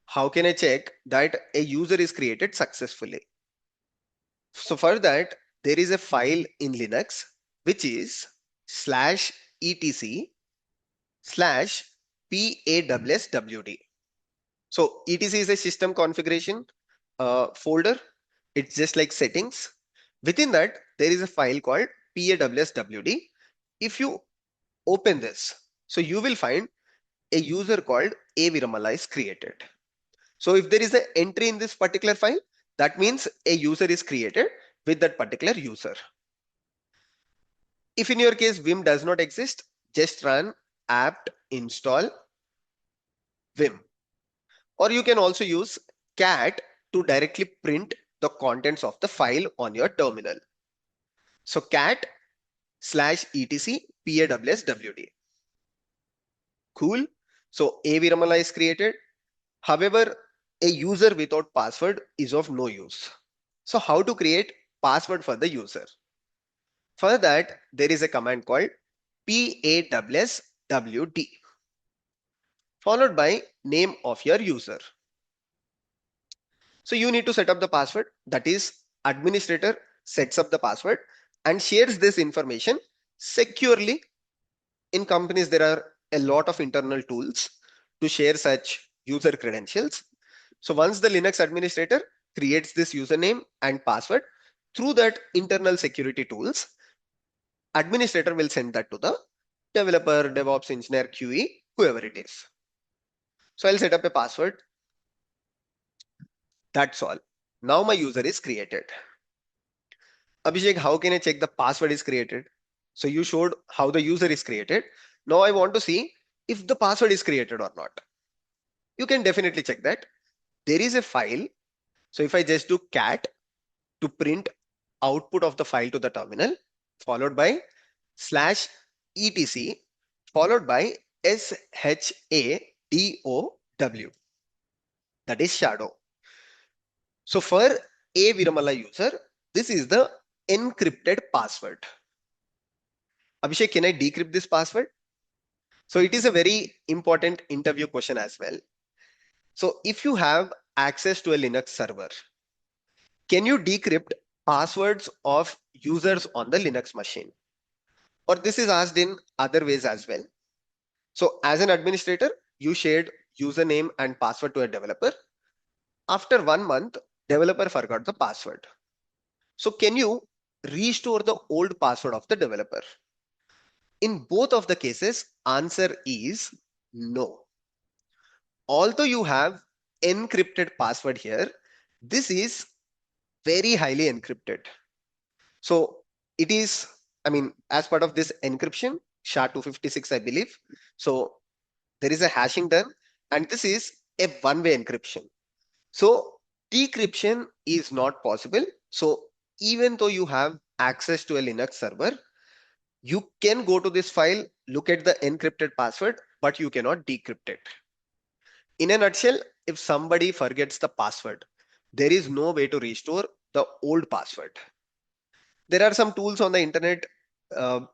How can I check that a user is created successfully? So for that, there is a file in Linux, which is /etc/pawswd. So etc is a system configuration folder. It's just like settings. Within that, there is a file called pawswd. If you open this, so you will find a user called A.Veeramalla is created. So if there is an entry in this particular file, that means a user is created with that particular user. If in your case Vim does not exist, just run apt install Vim. Or you can also use cat to directly print the contents of the file on your terminal. So cat /etc/pawswd. Cool. So A.Veeramalla is created. However, a user without password is of no use. So how to create password for the user? For that, there is a command called pawswd followed by name of your user. So you need to set up the password. That is, administrator sets up the password and shares this information securely. In companies, there are a lot of internal tools to share such user credentials. So once the Linux administrator creates this username and password through that internal security tools, administrator will send that to the developer, DevOps engineer, QE, whoever it is. So I'll set up a password. That's all. Now my user is created. Abhishek, how can I check the password is created? So you showed how the user is created. Now I want to see if the password is created or not. You can definitely check that. There is a file. So if I just do cat to print output of the file to the terminal, followed by /etc followed by shadow, that is shadow. So for A.Veeramalla user, this is the encrypted password. Abhishek, can I decrypt this password? So it is a very important interview question as well. So if you have access to a Linux server, can you decrypt passwords of users on the Linux machine? Or this is asked in other ways as well. So as an administrator, you shared username and password to a developer. After 1 month, developer forgot the password. So can you restore the old password of the developer? In both of the cases, answer is no. Although you have encrypted password here, this is very highly encrypted. So it is, I mean, as part of this encryption, SHA-256, I believe. So there is a hashing done, and this is a one-way encryption. So decryption is not possible. So even though you have access to a Linux server, you can go to this file, look at the encrypted password, but you cannot decrypt it. In a nutshell, if somebody forgets the password, there is no way to restore the old password. There are some tools on the internet,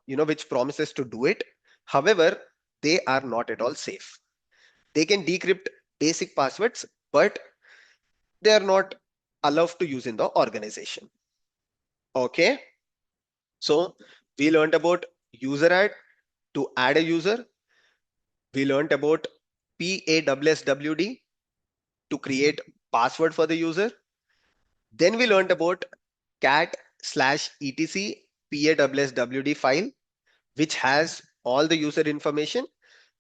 which promises to do it. However, they are not at all safe. They can decrypt basic passwords, but they are not allowed to use in the organization. Okay, so we learned about user add to add a user. We learned about PASSWD to create password for the user. Then we learned about cat/etc PASSWD file, which has all the user information.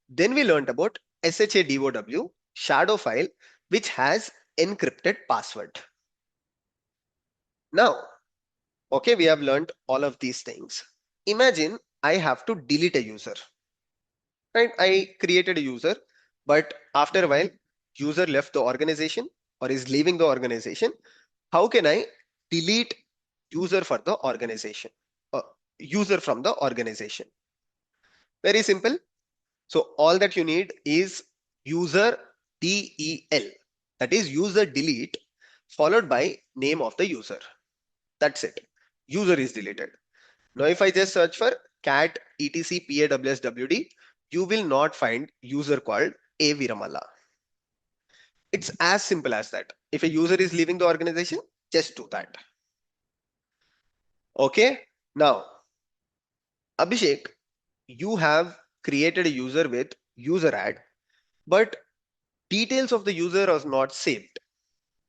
Then we learned about SHADOW shadow file, which has encrypted password. Now, okay, we have learned all of these things. Imagine I have to delete a user, right? I created a user, but after a while, user left the organization or is leaving the organization. How can I delete user for the organization? Uh, User from the organization? Very simple. So all that you need is user del, that is user delete followed by name of the user. That's it. User is deleted. Now if I just search for cat etc PASSWD, you will not find user called Veeramalla. It's as simple as that. If a user is leaving the organization, just do that. Okay. Now, Abhishek, you have created a user with user add, but details of the user are not saved,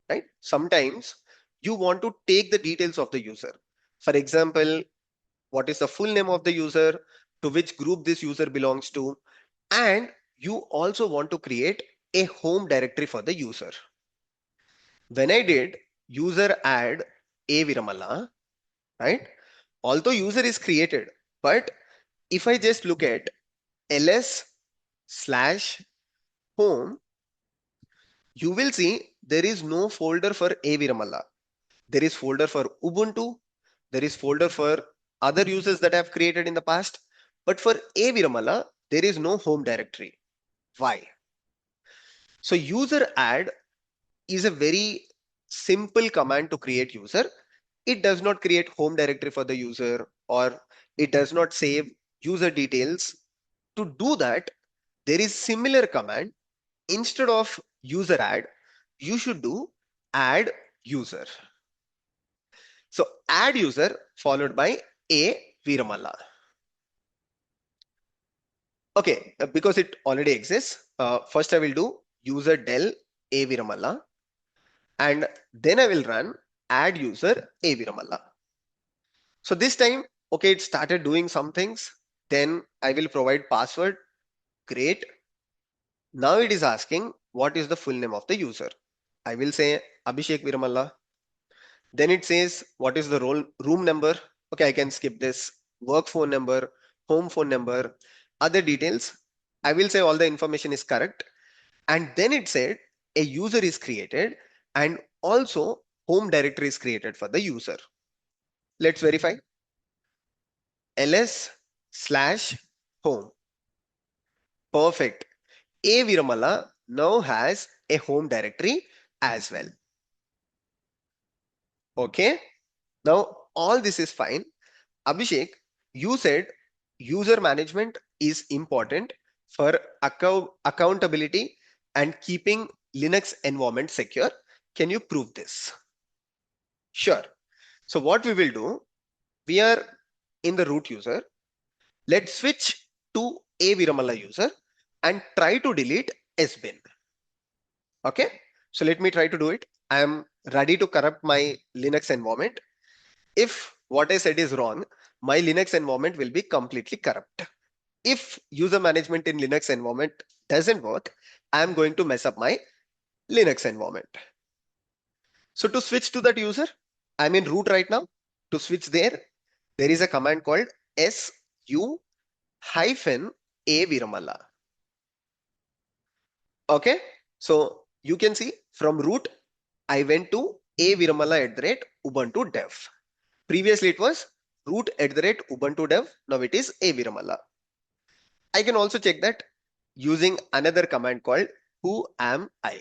right? Sometimes you want to take the details of the user. For example, what is the full name of the user, to which group this user belongs to, and you also want to create a home directory for the user. When I did user add Veeramalla, right? Although user is created, but if I just look at ls/home, you will see there is no folder for Veeramalla. There is folder for Ubuntu. There is folder for other users that I have created in the past. But for Veeramalla, there is no home directory. Why? So user add is a very simple command to create user. It does not create home directory for the user, or it does not save user details. To do that, there is similar command. Instead of user add, you should do add user. So add user followed by Veeramalla. Okay, because it already exists, first I will do user del Veeramalla, and then I will run add user Veeramalla. So this time, okay, it started doing some things. Then I will provide password. Great. Now it is asking what is the full name of the user. I will say Abhishek.Veeramalla. Then it says what is the room number. Okay, I can skip this. Work phone number, home phone number, other details. I will say all the information is correct. And then it said a user is created and also home directory is created for the user. Let's verify. ls/home. Perfect. Veeramalla now has a home directory as well. Okay. Now all this is fine. Abhishek, you said user management is important for accountability and keeping Linux environment secure. Can you prove this? Sure. So what we will do, we are in the root user. Let's switch to a Viramalla user and try to delete sbin. Okay, so let me try to do it. I am ready to corrupt my Linux environment. If what I said is wrong, my Linux environment will be completely corrupt. If user management in Linux environment doesn't work, I am going to mess up my Linux environment. So to switch to that user, I'm in root right now. To switch there is a command called su hyphen a Viramalla. Okay, so you can see from root, I went to a Viramalla at the rate Ubuntu dev. Previously it was root at the rate Ubuntu dev. Now it is a Viramalla. I can also check that using another command called who am I.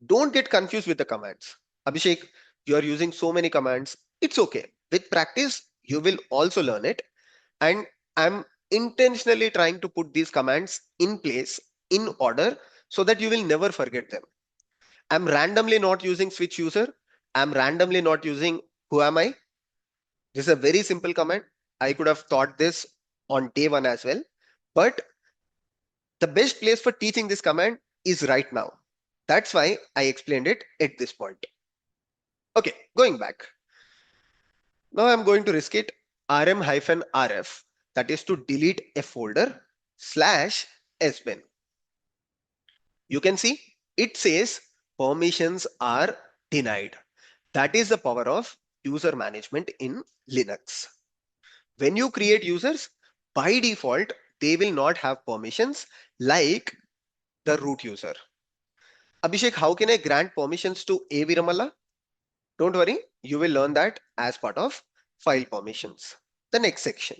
Don't get confused with the commands. Abhishek, you are using so many commands. It's okay. With practice, you will also learn it. And I'm intentionally trying to put these commands in place in order so that you will never forget them. I'm randomly not using switch user. I'm randomly not using who am I. This is a very simple command. I could have thought this on day one as well. But the best place for teaching this command is right now. That's why I explained it at this point. Okay, going back. Now I'm going to risk it rm-rf, that is to delete a folder slash sbin. You can see it says permissions are denied. That is the power of user management in Linux. When you create users, by default, they will not have permissions like the root user. Abhishek, how can I grant permissions to a Viramalla? Don't worry, you will learn that as part of file permissions, the next section.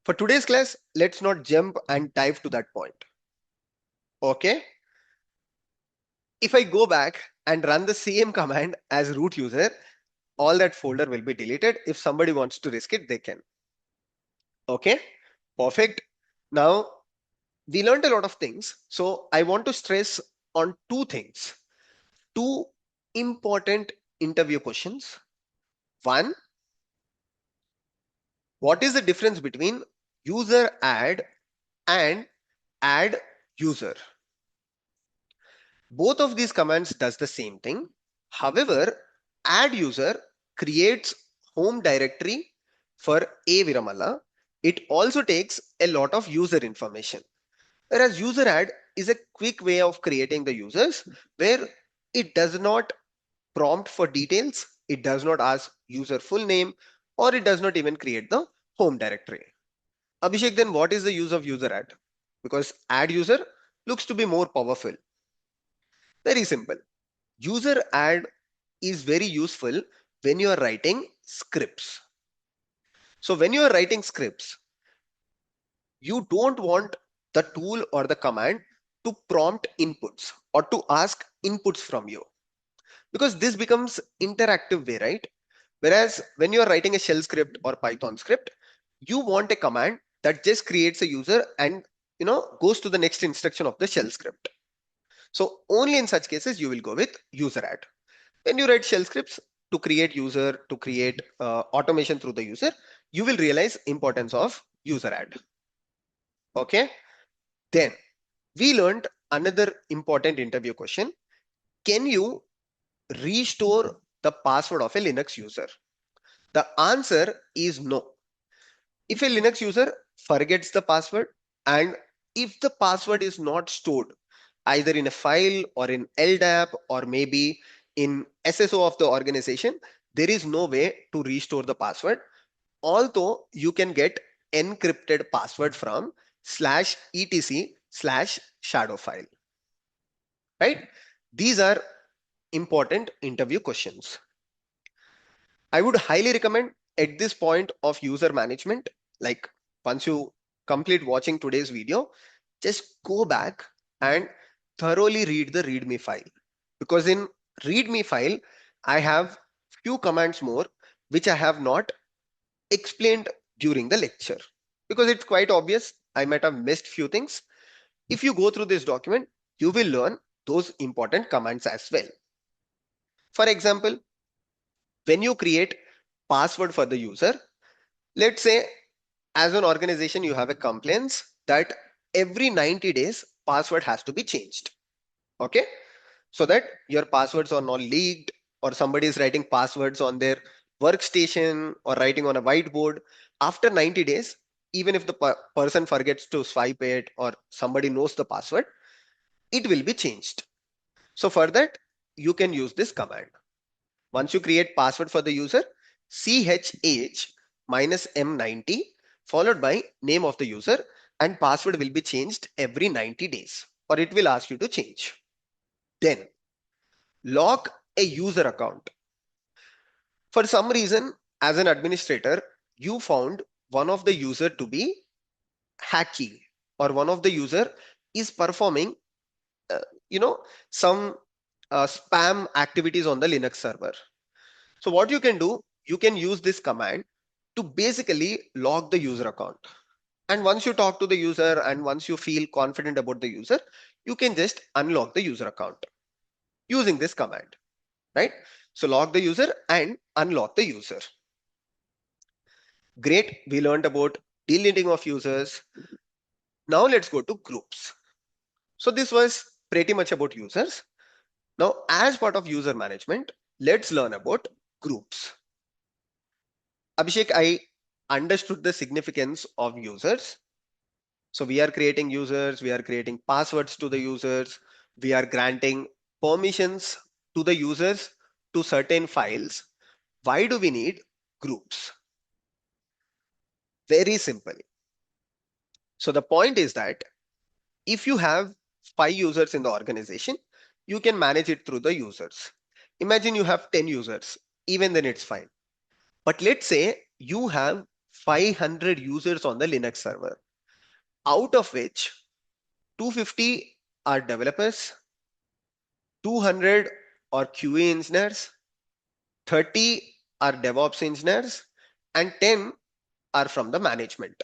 For today's class, let's not jump and dive to that point. Okay. If I go back and run the same command as root user, all that folder will be deleted. If somebody wants to risk it, they can. Okay, perfect. Now we learned a lot of things. So I want to stress on two things, two important interview questions. One, what is the difference between user add and add user? Both of these commands does the same thing. However, add user creates home directory for a Viramalla. It also takes a lot of user information. Whereas user add is a quick way of creating the users where it does not prompt for details. It does not ask user full name, or it does not even create the home directory. Abhishek, then what is the use of user add? Because add user looks to be more powerful. Very simple. User add is very useful when you are writing scripts. So when you are writing scripts, you don't want the tool or the command to prompt inputs or to ask inputs from you, because this becomes interactive way, right? Whereas when you are writing a shell script or Python script, you want a command that just creates a user and goes to the next instruction of the shell script. So only in such cases you will go with user add. When you write shell scripts to create user, to create automation through the user, you will realize importance of user add. Okay, then we learned another important interview question. Can you restore the password of a Linux user? The answer is no. If a Linux user forgets the password, and if the password is not stored either in a file or in LDAP or maybe in SSO of the organization, there is no way to restore the password. Although you can get encrypted password from /etc/shadow file, right? These are important interview questions. I would highly recommend at this point of user management, like once you complete watching today's video, just go back and thoroughly read the README file. Because in README file, I have few commands more which I have not explained during the lecture. Because it's quite obvious, I might have missed few things. If you go through this document, you will learn those important commands as well. For example, when you create password for the user, let's say as an organization, you have a compliance that every 90 days, password has to be changed. Okay. So that your passwords are not leaked or somebody is writing passwords on their workstation or writing on a whiteboard. After 90 days, even if the person forgets to swipe it or somebody knows the password, it will be changed. So for that, you can use this command. Once you create password for the user, chh minus m90 followed by name of the user, and password will be changed every 90 days or it will ask you to change. Then log a user account. For some reason, as an administrator, you found one of the user to be hacky or one of the user is performing, uh, you know, some spam activities on the Linux server. So what you can do, you can use this command to basically log the user account. And once you talk to the user and once you feel confident about the user, you can just unlock the user account using this command, right? So log the user and unlock the user. Great, we learned about deleting of users. Now let's go to groups. So this was pretty much about users. Now, as part of user management, let's learn about groups. Abhishek, I understood the significance of users. So we are creating users, we are creating passwords to the users, we are granting permissions to the users to certain files. Why do we need groups? Very simple. So the point is that if you have 5 users in the organization, you can manage it through the users. Imagine you have 10 users, even then it's fine. But let's say you have 500 users on the Linux server, out of which 250 are developers, 200 are QA engineers, 30 are DevOps engineers, and 10 are from the management.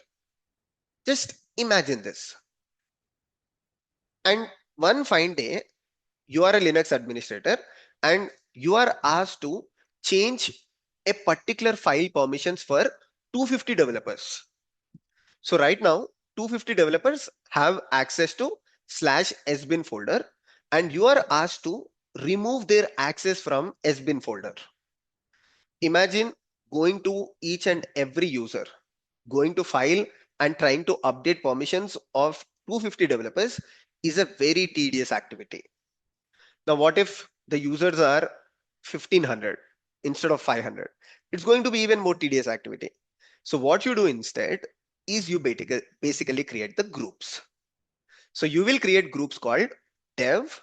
Just imagine this. And one fine day, you are a Linux administrator and you are asked to change a particular file permissions for 250 developers. So right now, 250 developers have access to /sbin folder and you are asked to remove their access from sbin folder. Imagine going to each and every user, going to file and trying to update permissions of 250 developers is a very tedious activity. Now, what if the users are 1500 instead of 500? It's going to be even more tedious activity. So what you do instead is you basically create the groups. So you will create groups called dev,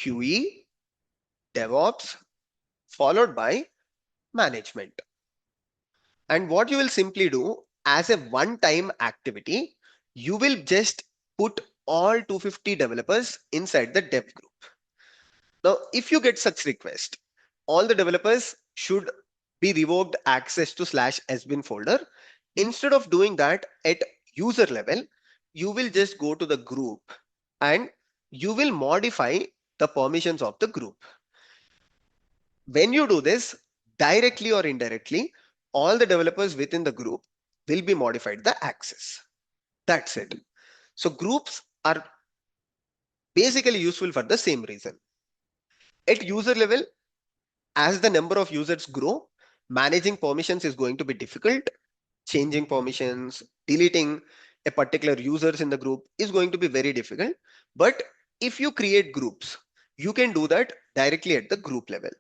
QE, DevOps, followed by management. And what you will simply do as a one-time activity, you will just put all 250 developers inside the dev group. Now, if you get such request, all the developers should be revoked access to /sbin folder. Instead of doing that at user level, you will just go to the group and you will modify the permissions of the group. When you do this, directly or indirectly, all the developers within the group will be modified the access. That's it. So groups are basically useful for the same reason. At user level, as the number of users grow, managing permissions is going to be difficult. Changing permissions, deleting a particular users in the group is going to be very difficult. But if you create groups, you can do that directly at the group level.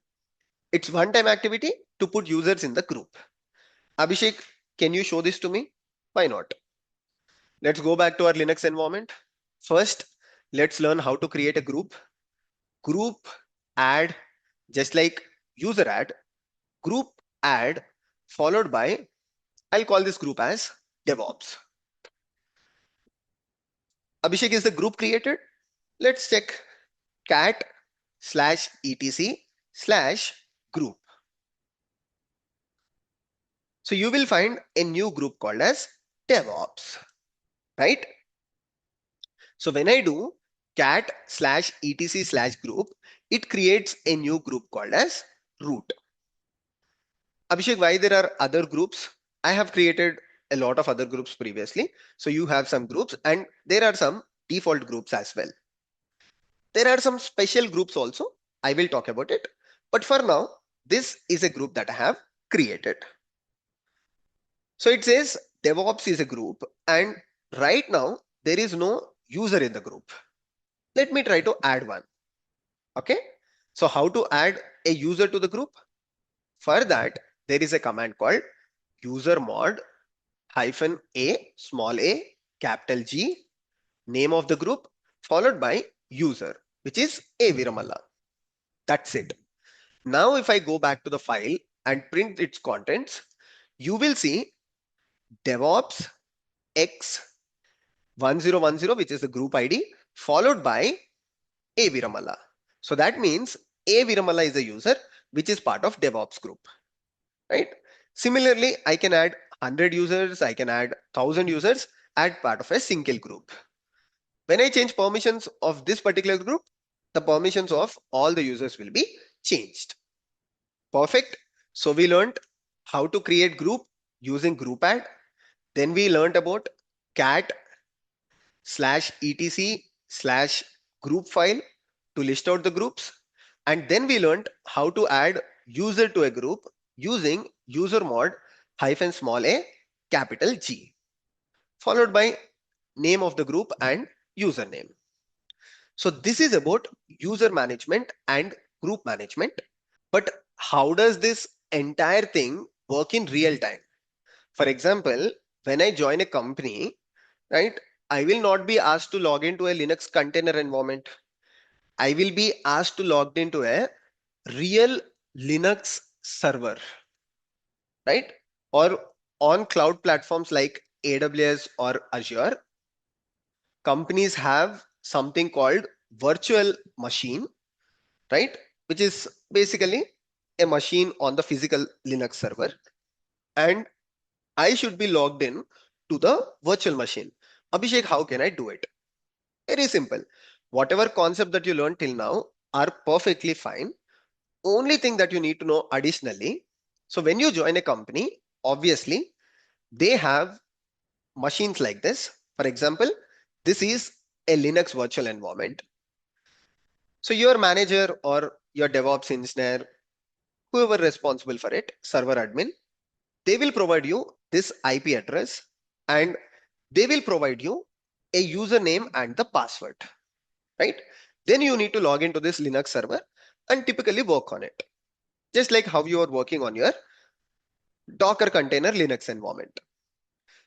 It's one-time activity to put users in the group. Abhishek, can you show this to me? Why not? Let's go back to our Linux environment. First, let's learn how to create a group. Group add, just like user add, group add followed by, I'll call this group as DevOps. Abhishek, is the group created? Let's check cat /etc/group. So you will find a new group called as DevOps, right? So when I do cat /etc/group, it creates a new group called as root. Abhishek, why there are other groups? I have created a lot of other groups previously. So you have some groups and there are some default groups as well. There are some special groups also. I will talk about it. But for now, this is a group that I have created. So it says DevOps is a group and right now there is no user in the group. Let me try to add one. Okay. So how to add a user to the group? For that, there is a command called user mod hyphen a small a capital G name of the group followed by user, which is Veeramalla. That's it. Now, if I go back to the file and print its contents, you will see DevOps X 1010, which is the group ID, followed by Veeramalla. So that means Veeramalla is a user which is part of DevOps group, right? Similarly, I can add 100 users, I can add 1000 users, add part of a single group. When I change permissions of this particular group, the permissions of all the users will be changed. Perfect. So we learned how to create group using group add. Then we learned about cat /etc/ group file to list out the groups. And then we learned how to add user to a group using user mod hyphen small a capital G, followed by name of the group and username. So this is about user management and group management. But how does this entire thing work in real time? For example, when I join a company, right, I will not be asked to log into a Linux container environment. I will be asked to log into a real Linux server, right? Or on cloud platforms like AWS or Azure, companies have something called virtual machine, right? Which is basically a machine on the physical Linux server. And I should be logged in to the virtual machine. Abhishek, how can I do it? Very simple. Whatever concept that you learned till now are perfectly fine. Only thing that you need to know additionally, so when you join a company, obviously they have machines like this. For example, this is a Linux virtual environment. So your manager or your DevOps engineer, whoever responsible for it, server admin, they will provide you this IP address and they will provide you a username and the password, right? Then you need to log into this Linux server and typically work on it. Just like how you are working on your Docker container Linux environment.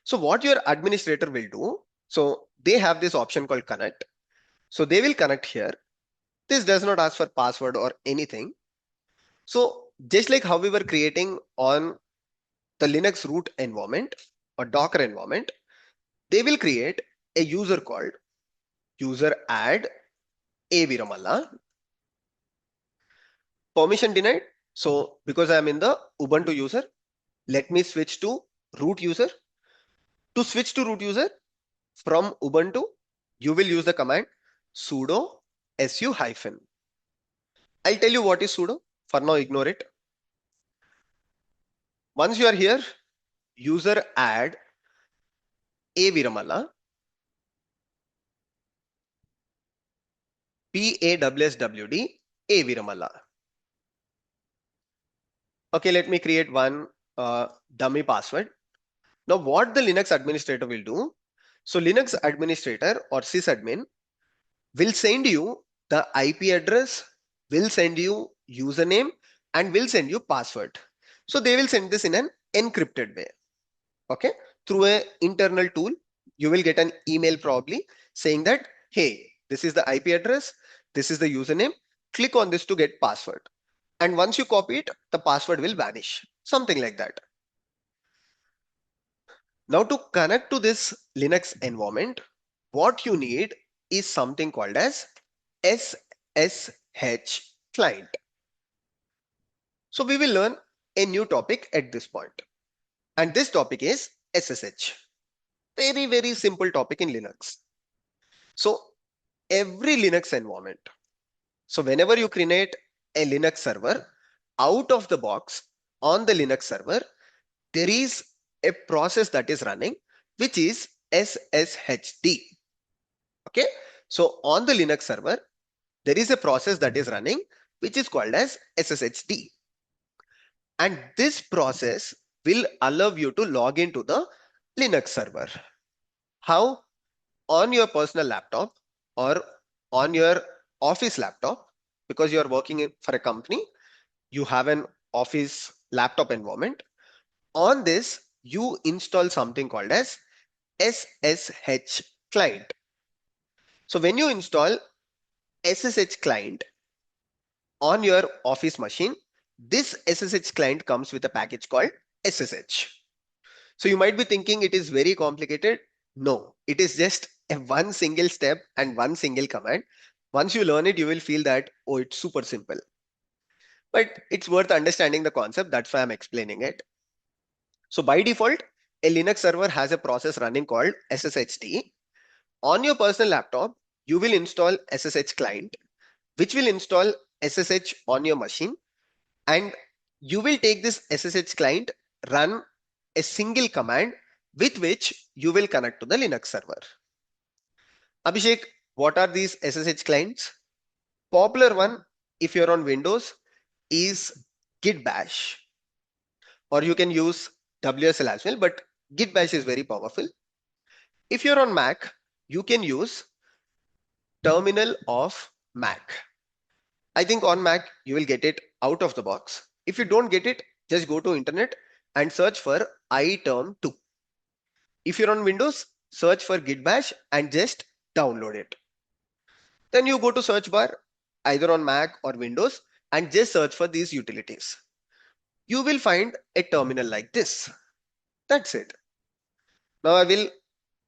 So what your administrator will do, so they have this option called connect. So they will connect here. This does not ask for password or anything. So just like how we were creating on the Linux root environment or Docker environment, they will create a user called user add Veeramalla. Permission denied. So because I'm in the Ubuntu user, let me switch to root user. To switch to root user from Ubuntu, you will use the command sudo su hyphen. I'll tell you what is sudo. For now, ignore it. Once you are here, user add Veeramalla, PAWSWD Veeramalla. Okay, let me create one dummy password. Now, what the Linux administrator will do? So, Linux administrator or sysadmin will send you the IP address, will send you username, and will send you password. So, they will send this in an encrypted way. Okay, through a internal tool, you will get an email probably saying that, hey, this is the IP address, this is the username, click on this to get password. And once you copy it, the password will vanish, something like that. Now to connect to this Linux environment, what you need is something called as SSH client. So we will learn a new topic at this point. And this topic is SSH. Very, very simple topic in Linux. So every Linux environment. So whenever you create a Linux server, out of the box on the Linux server, there is a process that is running, which is SSHD. Okay. So on the Linux server, there is a process that is running, which is called as SSHD. And this process will allow you to log into the Linux server. How? On your personal laptop or on your office laptop, because you are working for a company, you have an office laptop environment. On this, you install something called as SSH client. So when you install SSH client on your office machine, this SSH client comes with a package called SSH. So you might be thinking it is very complicated. No, it is just a one single step and one single command. Once you learn it, you will feel that, oh, it's super simple. But it's worth understanding the concept. That's why I'm explaining it. So by default, a Linux server has a process running called SSHD. On your personal laptop, you will install SSH client, which will install SSH on your machine. And you will take this SSH client, run a single command with which you will connect to the Linux server. Abhishek, what are these SSH clients? Popular one, if you're on Windows, is Git Bash, or you can use WSL as well, but Git Bash is very powerful. If you're on Mac, you can use Terminal of Mac. I think on Mac, you will get it out of the box. If you don't get it, just go to internet and search for iTerm2. If you're on Windows, search for Git Bash and just download it. Then you go to search bar, either on Mac or Windows, and just search for these utilities. You will find a terminal like this. That's it. Now I will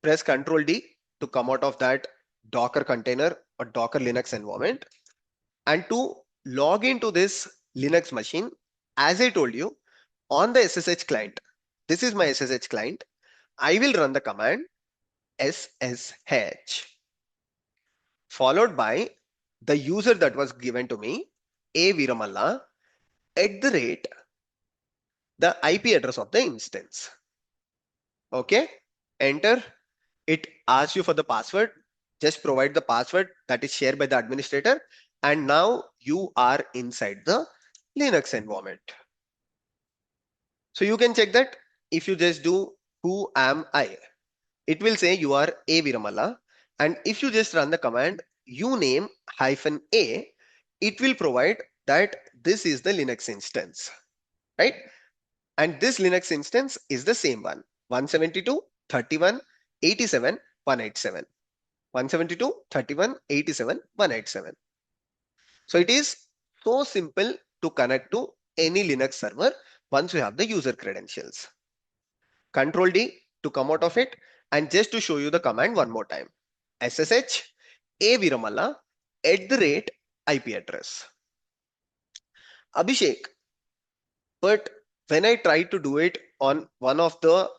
press Ctrl D to come out of that Docker container or Docker Linux environment. And to log into this Linux machine, as I told you, on the SSH client, this is my SSH client, I will run the command SSH, followed by the user that was given to me, A.Veeramalla, at the rate the IP address of the instance. Okay, enter. It asks you for the password. Just provide the password that is shared by the administrator. And now you are inside the Linux environment. So you can check that if you just do who am I, it will say you are A.Veeramalla. And if you just run the command uname -a, it will provide that this is the Linux instance, right? And this Linux instance is the same one, 172.31.87.187. 172.31.87.187. So it is so simple to connect to any Linux server once you have the user credentials. Control D to come out of it, and just to show you the command one more time. SSH A.Veeramalla at the rate IP address. Abhishek, but when I tried to do it on one of the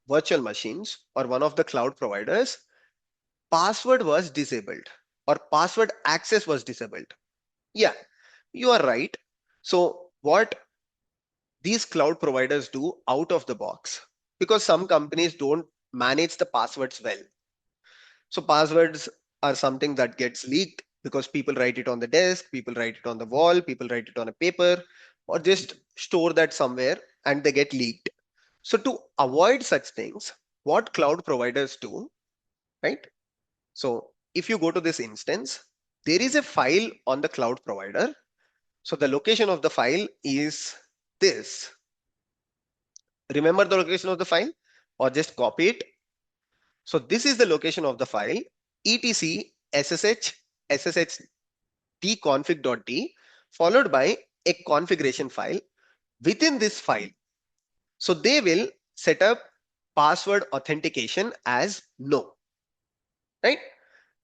virtual machines or one of the cloud providers, password was disabled or password access was disabled. Yeah, you are right. So what these cloud providers do out of the box, because some companies don't manage the passwords well. So passwords are something that gets leaked because people write it on the desk, people write it on the wall, people write it on a paper, or just store that somewhere and they get leaked. So to avoid such things, what cloud providers do, right? So if you go to this instance, there is a file on the cloud provider. So the location of the file is this. Remember the location of the file or just copy it. So this is the location of the file, etc ssh tconfig.d, followed by a configuration file. Within this file, so they will set up password authentication as no, right?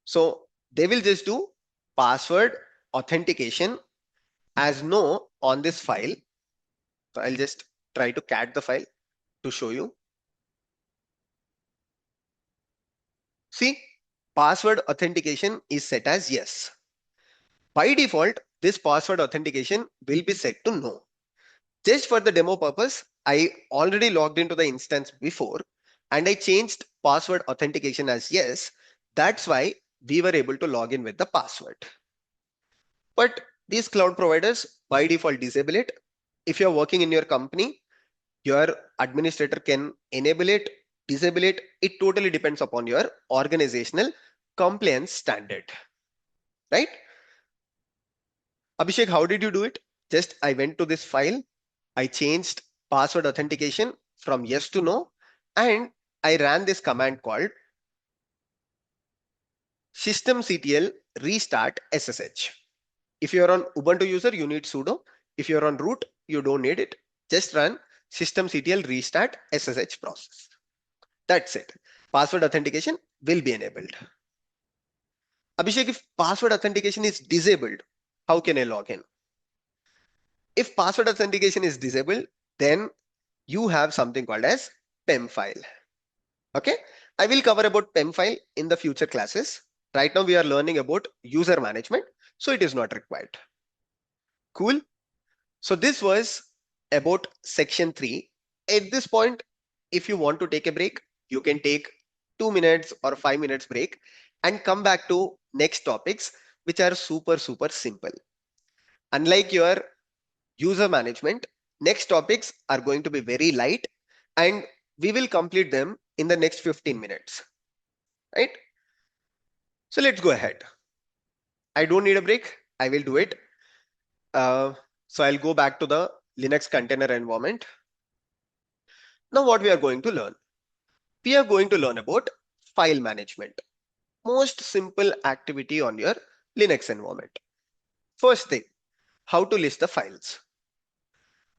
So they will just do password authentication as no on this file. So I'll just try to cat the file to show you. See, password authentication is set as yes. By default, this password authentication will be set to no. Just for the demo purpose, I already logged into the instance before and I changed password authentication as yes. That's why we were able to log in with the password. But these cloud providers by default disable it. If you're working in your company, your administrator can enable it, disable it. It totally depends upon your organizational compliance standard, right? Abhishek, how did you do it? Just I went to this file, I changed password authentication from yes to no, and I ran this command called systemctl restart ssh. If you're on Ubuntu user, you need sudo. If you're on root, you don't need it. Just run systemctl restart ssh process. That's it. Password authentication will be enabled. Abhishek, if password authentication is disabled, how can I log in? If password authentication is disabled, then you have something called as PEM file. Okay, I will cover about PEM file in the future classes. Right now we are learning about user management, so it is not required. Cool. So this was about section 3. At this point, if you want to take a break, you can take 2 minutes or 5 minutes break and come back to next topics, which are super simple. Unlike your user management, next topics are going to be very light and we will complete them in the next 15 minutes, right? So let's go ahead. I don't need a break. I will do it. So I'll go back to the Linux container environment. Now what we are going to learn? We are going to learn about file management. Most simple activity on your Linux environment. First thing, how to list the files.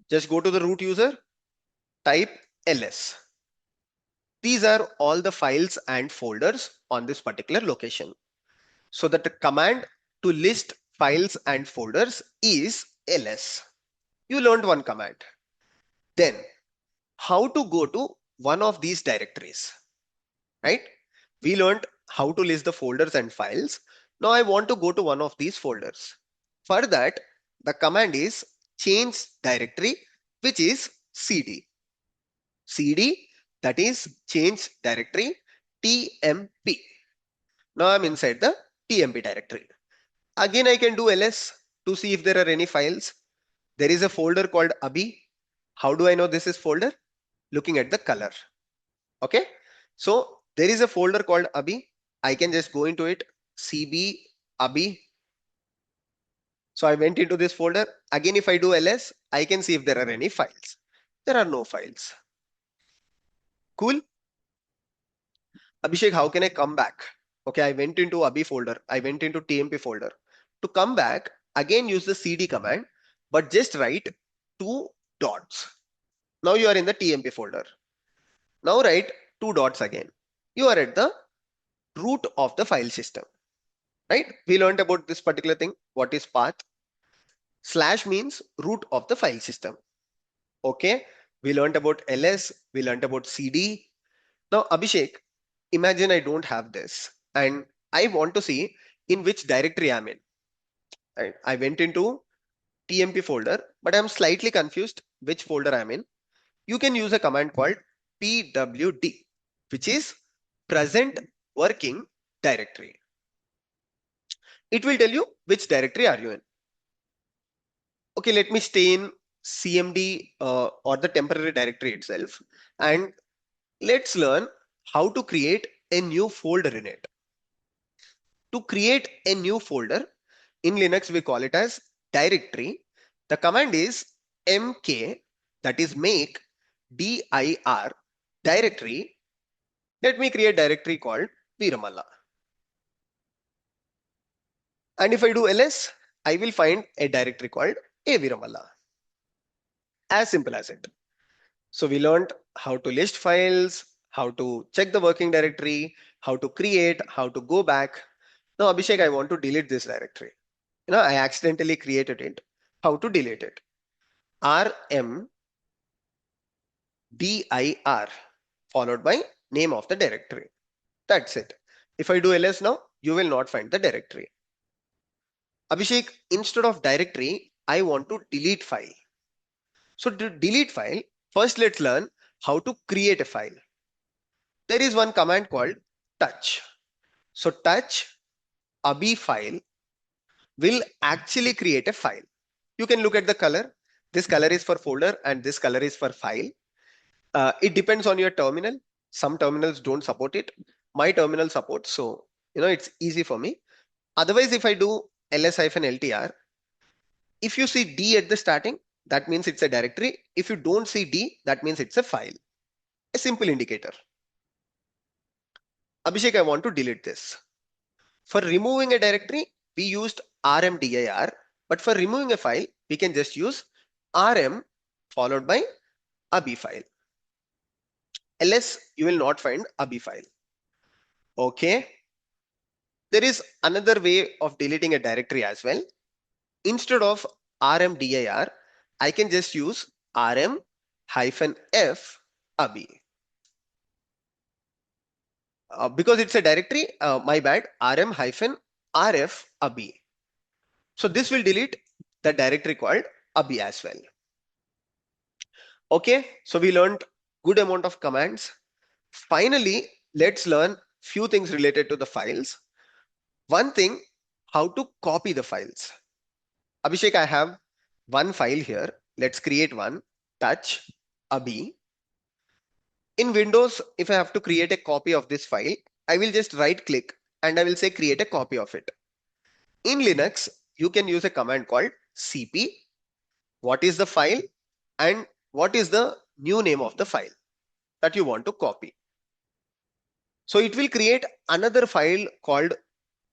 Just go to the root user, type ls. These are all the files and folders on this particular location. So that the command to list files and folders is ls. You learned one command. Then how to go to one of these directories, right? We learned how to list the folders and files. Now I want to go to one of these folders. For that, the command is change directory, which is cd. cd, that is change directory, tmp. Now I'm inside the tmp directory. Again, I can do ls to see if there are any files. There is a folder called abhi. How do I know this is folder? Looking at the color. Okay. So there is a folder called abhi. I can just go into it, cb abhi. So I went into this folder. Again, if I do ls, I can see if there are any files. There are no files. Cool. Abhishek, how can I come back? Okay, I went into abhi folder. I went into tmp folder. To come back, again use the cd command, but just write 2 dots. Now you are in the tmp folder. Now write 2 dots again. You are at the root of the file system, right? We learned about this particular thing. What is path? Slash means root of the file system. Okay, we learned about ls, we learned about cd. Now Abhishek, imagine I don't have this and I want to see in which directory I'm in. Right? I went into tmp folder, but I'm slightly confused which folder I'm in. You can use a command called pwd, which is present working directory. It will tell you which directory are you in. Okay, let me stay in cmd or the temporary directory itself, and let's learn how to create a new folder in it. To create a new folder in Linux, we call it as directory. The command is mk, that is make dir directory. Let me create directory called Veeramalla. And if I do ls, I will find a directory called Veeramalla. As simple as it. So we learned how to list files, how to check the working directory, how to create, how to go back. Now, Abhishek, I want to delete this directory. I accidentally created it. How to delete it? rmdir followed by name of the directory. That's it. If I do ls now, you will not find the directory. Abhishek, instead of directory, I want to delete file. So to delete file, First, let's learn how to create a file. There is one command called touch. So touch abhi file will actually create a file. You can look at the color. This color is for folder and this color is for file. It depends on your terminal. Some terminals don't support it. My terminal supports, so it's easy for me. Otherwise, if I do ls-ltr, if you see D at the starting, that means it's a directory. If you don't see D, that means it's a file. A simple indicator. Abhishek, I want to delete this. For removing a directory, we used rmdir, but for removing a file, we can just use rm followed by abhi file. Ls, you will not find abhi file. Okay. There is another way of deleting a directory as well. Instead of rmdir, I can just use rm-f abhi. Because it's a directory, my bad, rm-rf abhi. So this will delete the directory called abhi as well. Okay, so we learned good amount of commands. Finally, let's learn few things related to the files. One thing, how to copy the files. Abhishek, I have one file here. Let's create one, touch abhi. In Windows, if I have to create a copy of this file, I will just right click and I will say create a copy of it. In Linux, you can use a command called cp. What is the file and what is the new name of the file that you want to copy? So it will create another file called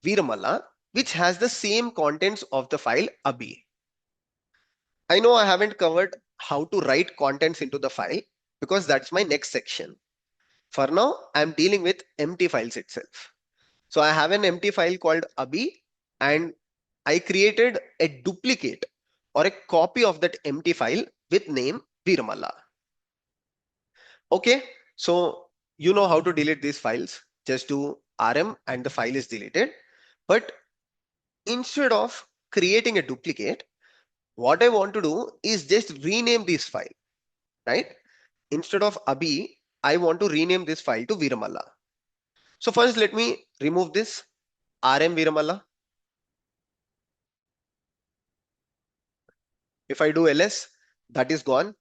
Veeramalla, which has the same contents of the file abhi. I know I haven't covered how to write contents into the file because that's my next section. For now, I'm dealing with empty files itself. So I have an empty file called abhi and I created a duplicate or a copy of that empty file with name Veeramalla. Okay, so you know how to delete these files. Just do rm and the file is deleted. But instead of creating a duplicate, what I want to do is just rename this file, right? Instead of abhi, I want to rename this file to Veeramalla. So first let me remove this rm Veeramalla. If I do ls, that is gone.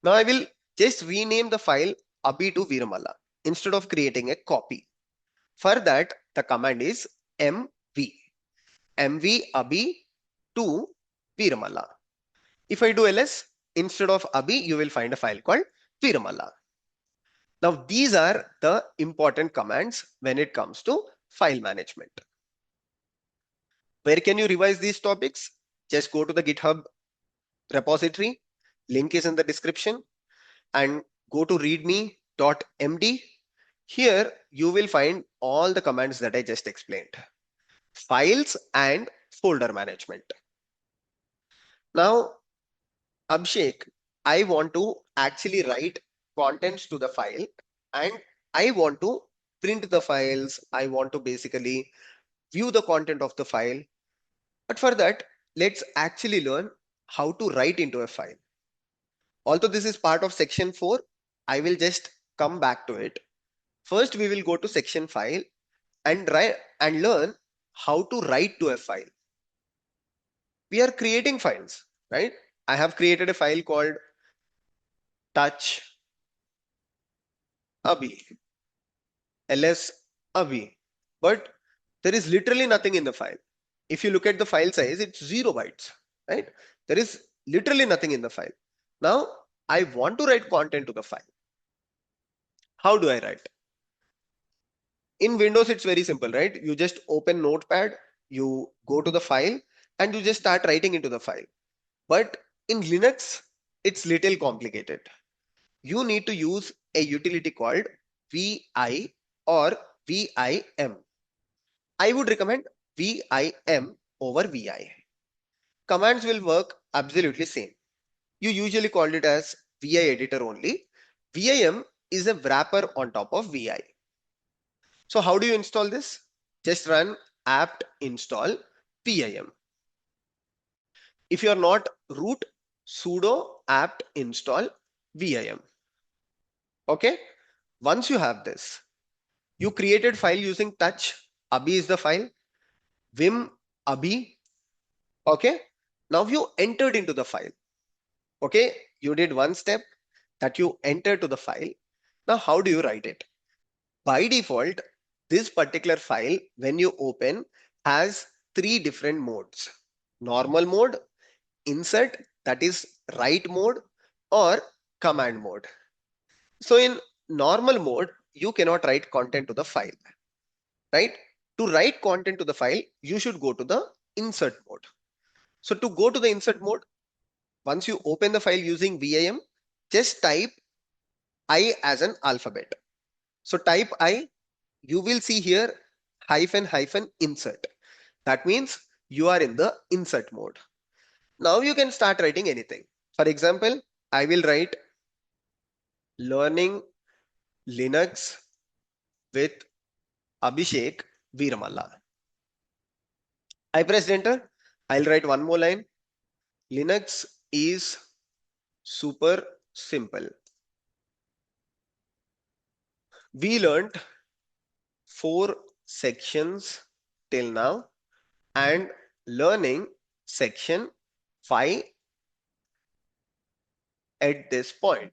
Now I will just rename the file abhi to Veeramalla instead of creating a copy. For that, the command is mv abhi to Veeramalla. If I do ls, instead of abhi, you will find a file called Veeramalla. Now these are the important commands when it comes to file management. Where can you revise these topics? Just go to the GitHub repository. Link is in the description. And go to readme.md. Here you will find all the commands that I just explained. Files and folder management. Now, Abhishek, I want to actually write contents to the file and I want to print the files. I want to basically view the content of the file. But for that, let's actually learn how to write into a file. Although this is part of section 4, I will just come back to it. First, we will go to section file and learn how to write to a file. We are creating files, right? I have created a file called touch abhi, ls abhi, but there is literally nothing in the file. If you look at the file size, it's 0 bytes, right? There is literally nothing in the file. Now, I want to write content to the file. How do I write? In Windows, it's very simple, right? You just open Notepad, you go to the file, and you just start writing into the file. But in Linux, it's little complicated. You need to use a utility called vi or vim. I would recommend vim over vi. Commands will work absolutely same. You usually call it as vi editor only. Vim is a wrapper on top of vi. So how do you install this? Just run apt install vim. If you are not root, sudo apt install VIM. Okay. Once you have this, you created file using touch. Abhi is the file. Vim Abhi. Okay. Now you entered into the file. Okay. You did one step that you enter to the file. Now, how do you write it? By default, this particular file, when you open, has three different modes. Normal mode, insert, that is write mode, or command mode. So in normal mode, you cannot write content to the file, right? To write content to the file, you should go to the insert mode. So to go to the insert mode, once you open the file using VIM, just type I as an alphabet. So type I, you will see here hyphen hyphen insert. That means you are in the insert mode. Now you can start writing anything. For example, I will write learning Linux with Abhishek.Veeramalla. I pressed enter. I'll write one more line. Linux is super simple. We learned 4 sections till now and learning section 5 at this point.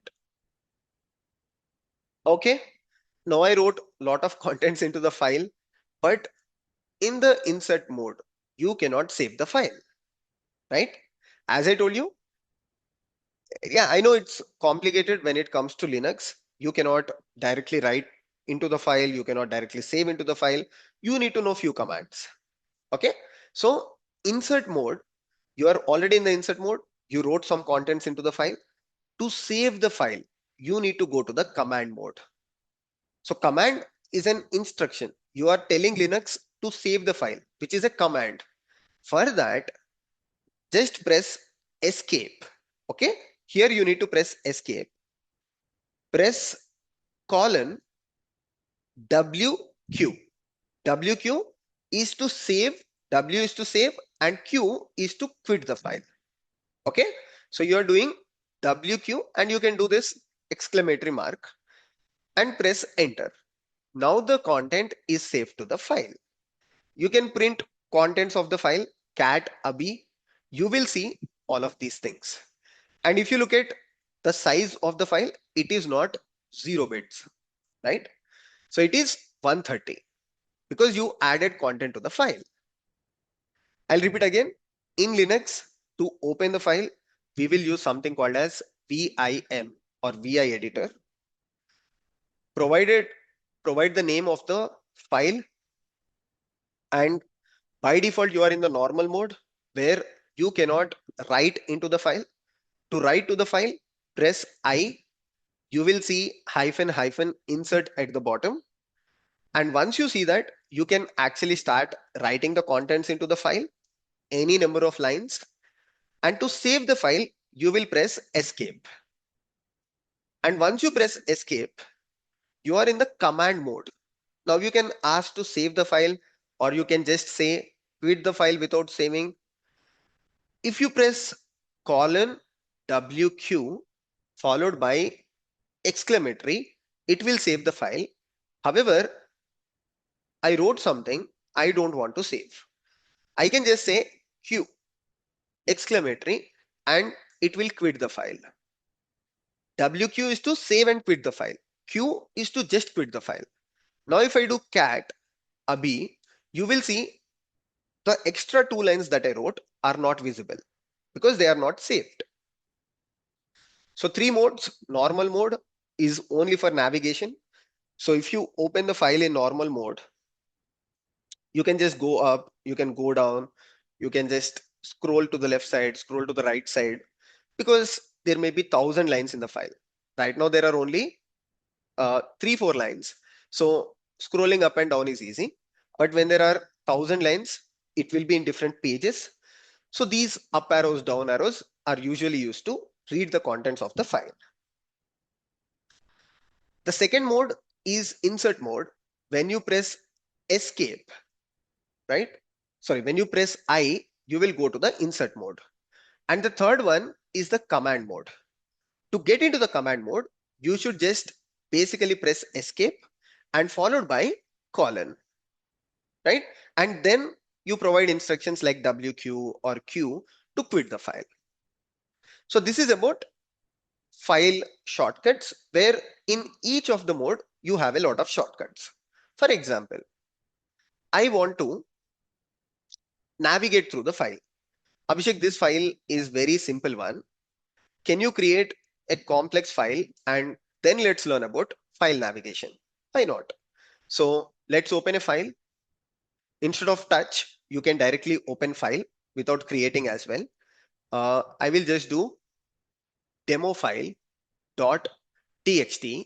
Okay. Now I wrote a lot of contents into the file, but in the insert mode, you cannot save the file, right? As I told you, yeah, I know it's complicated when it comes to Linux. You cannot directly write into the file. You cannot directly save into the file. You need to know few commands. Okay. So insert mode, you are already in the insert mode. You wrote some contents into the file. To save the file, you need to go to the command mode. So command is an instruction. You are telling Linux to save the file, which is a command. For that, just press escape. Okay. Here you need to press escape. Press colon WQ. WQ is to save, W is to save, and Q is to quit the file. Okay. So you are doing WQ and you can do this exclamatory mark and press enter. Now the content is saved to the file. You can print contents of the file cat abhi. You will see all of these things. And if you look at the size of the file, it is not 0 bits, right? So it is 130 because you added content to the file. I'll repeat again. In Linux, to open the file, we will use something called as VIM or VI editor. Provide the name of the file, and by default, you are in the normal mode where you cannot write into the file. To write to the file, press I. You will see hyphen hyphen insert at the bottom. And once you see that, you can actually start writing the contents into the file, any number of lines. And to save the file, you will press escape. And once you press escape, you are in the command mode. Now you can ask to save the file, or you can just say quit the file without saving. If you press colon WQ followed by exclamatory, it will save the file. However, I wrote something I don't want to save. I can just say Q exclamatory and it will quit the file. WQ is to save and quit the file. Q is to just quit the file. Now if I do cat abhi, you will see the extra 2 lines that I wrote are not visible because they are not saved. So 3 modes. Normal mode is only for navigation. So if you open the file in normal mode, you can just go up, you can go down, you can just scroll to the left side, scroll to the right side, because there may be 1,000 lines in the file. Right now there are only 3-4 lines. So scrolling up and down is easy. But when there are 1,000 lines, it will be in different pages. So these up arrows, down arrows are usually used to read the contents of the file. The second mode is insert mode. When you press escape, right? Sorry, when you press I, you will go to the insert mode. And the third one is the command mode. To get into the command mode, you should just basically press escape and followed by colon, right? And then you provide instructions like WQ or Q to quit the file. So this is about file shortcuts, where in each of the mode you have a lot of shortcuts. For example, I want to navigate through the file. Abhishek, this file is very simple one. Can you create a complex file and then let's learn about file navigation? Why not? So let's open a file. Instead of touch, you can directly open file without creating as well. I will just do demo file dot txt,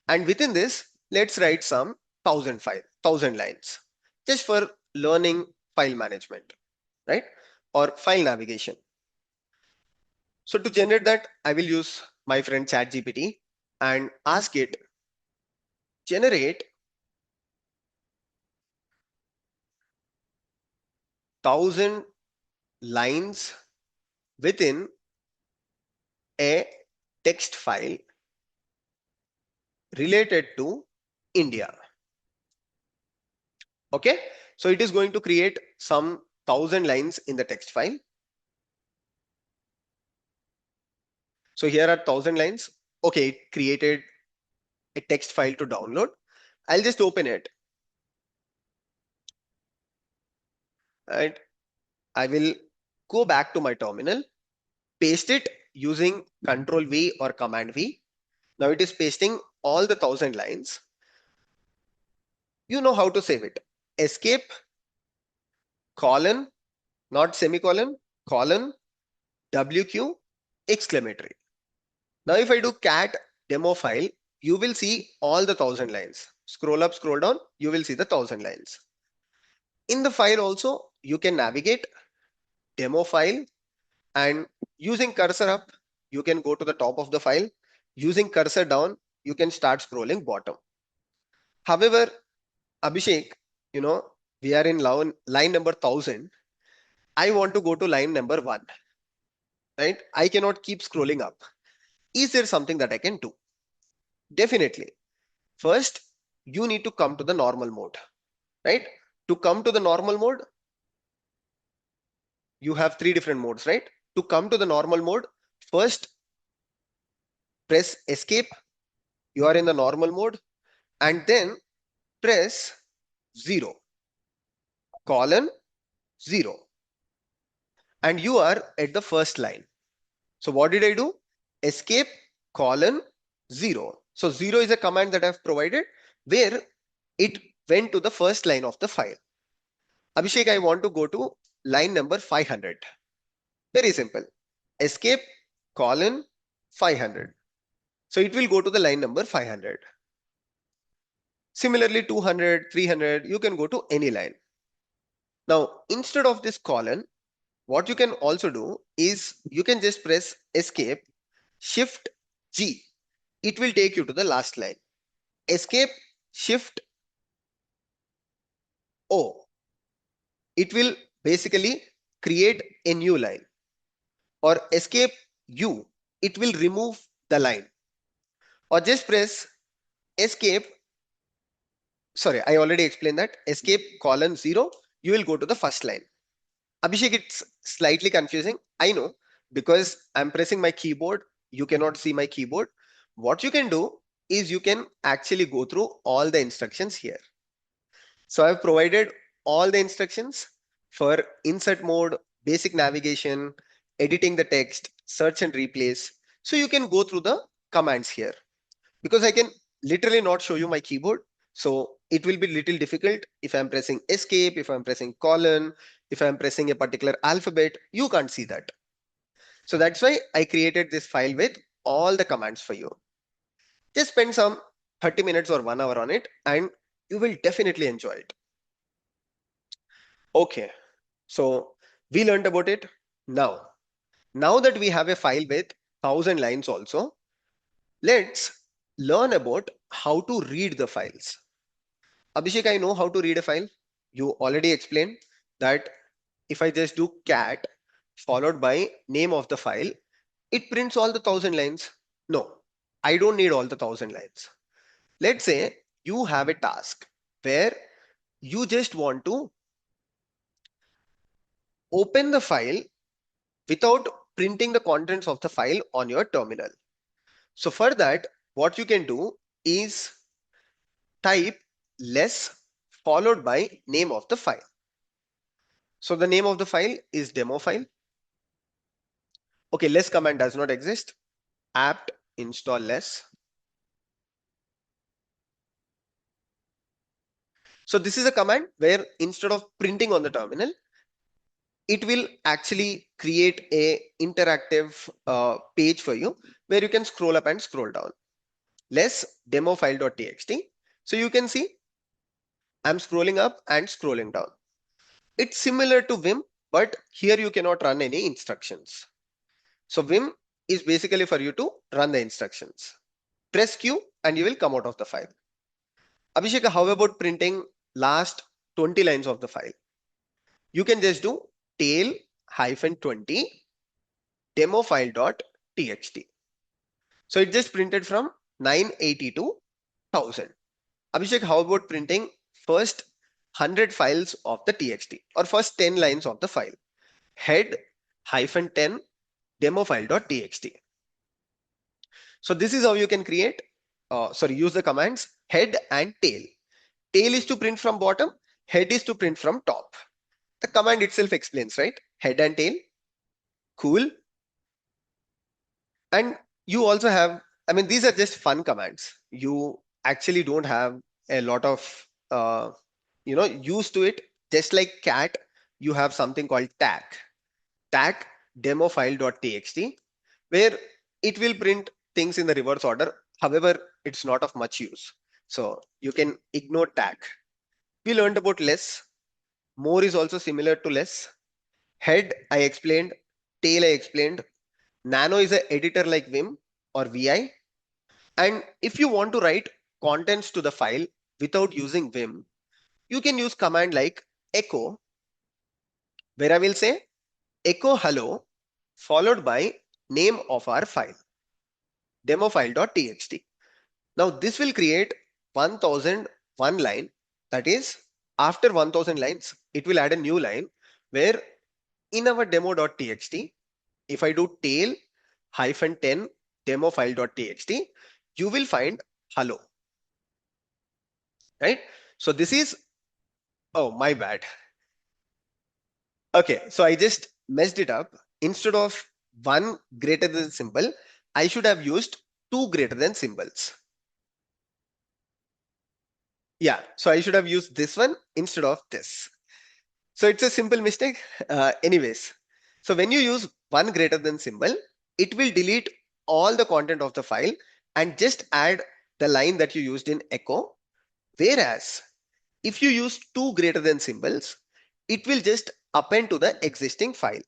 and within this, let's write some 1,000 lines just for learning file management, right? Or file navigation. So to generate that, I will use my friend ChatGPT and ask it generate 1,000 lines within a text file related to India. Okay, so it is going to create some 1,000 lines in the text file. So here are 1,000 lines. Okay, it created a text file to download. I'll just open it. And I will go back to my terminal, paste it using Control V or Command V. Now it is pasting all the 1,000 lines. You know how to save it. Escape, colon, not semicolon, colon, WQ, exclamatory. Now if I do cat demo file, you will see all the 1,000 lines. Scroll up, scroll down, you will see the 1,000 lines. In the file also, you can navigate demo file, and using cursor up, you can go to the top of the file. Using cursor down, you can start scrolling bottom. However, Abhishek, you know, we are in line number 1,000. I want to go to line number 1, right? I cannot keep scrolling up. Is there something that I can do? Definitely. First, you need to come to the normal mode, right? To come to the normal mode, you have 3 different modes, right? To come to the normal mode, first press escape. You are in the normal mode, and then press 0, colon 0, and you are at the first line. So what did I do? Escape, colon 0. So 0 is a command that I've provided where it went to the first line of the file. Abhishek, I want to go to line number 500. Very simple. Escape, colon 500. So it will go to the line number 500. Similarly, 200, 300, you can go to any line. Now, instead of this colon, what you can also do is you can just press escape, shift G. It will take you to the last line. Escape, shift O. It will basically create a new line. Or escape U. It will remove the line. Or just press escape. Sorry, I already explained that. Escape colon 0. You will go to the first line. Abhishek, it's slightly confusing. I know, because I'm pressing my keyboard. You cannot see my keyboard. What you can do is you can actually go through all the instructions here. So I've provided all the instructions for insert mode, basic navigation, editing the text, search and replace. So you can go through the commands here, because I can literally not show you my keyboard. So it will be little difficult if I'm pressing escape, if I'm pressing colon, if I'm pressing a particular alphabet, you can't see that. So that's why I created this file with all the commands for you. Just spend some 30 minutes or 1 hour on it and you will definitely enjoy it. Okay, so we learned about it. Now that we have a file with 1,000 lines also, let's learn about how to read the files. Abhishek, I know how to read a file. You already explained that if I just do cat followed by name of the file, it prints all the 1,000 lines. No, I don't need all the 1,000 lines. Let's say you have a task where you just want to open the file without printing the contents of the file on your terminal. So for that, what you can do is type less followed by name of the file. So the name of the file is demo file. Okay, less command does not exist. Apt install less. So this is a command where instead of printing on the terminal, it will actually create a interactive page for you where you can scroll up and scroll down. Less demo file.txt. So you can see I'm scrolling up and scrolling down. It's similar to Vim, but here you cannot run any instructions. So Vim is basically for you to run the instructions. Press Q and you will come out of the file. Abhishek, how about printing last 20 lines of the file? You can just do tail -20 demo file.txt. So it just printed from 980 to 1000. Abhishek, how about printing first 100 files of the txt or first 10 lines of the file? Head -10 demo file.txt. So this is how you can create, use the commands head and tail. Tail is to print from bottom, head is to print from top. The command itself explains, right? Head and tail. Cool. And you also have, I mean, these are just fun commands. You actually don't have a lot of, use to it. Just like cat, you have something called tag. Tag demo file.txt, where it will print things in the reverse order. However, it's not of much use. So you can ignore tag. We learned about less. More is also similar to less. Head, I explained. Tail, I explained. Nano is an editor like Vim or VI. And if you want to write contents to the file without using Vim, you can use command like echo, where I will say echo hello followed by name of our file, demo file.txt. Now this will create 1001 line. That is, after 1000 lines, it will add a new line where in our demo.txt, if I do tail -10 demo file.txt, you will find hello, right? So this is, oh, my bad. Okay, so I just messed it up. Instead of one greater than symbol, I should have used two greater than symbols. Yeah, so I should have used this one instead of this. So it's a simple mistake. Anyways, so when you use one greater than symbol, it will delete all the content of the file and just add the line that you used in echo. Whereas if you use two greater than symbols, it will just append to the existing file.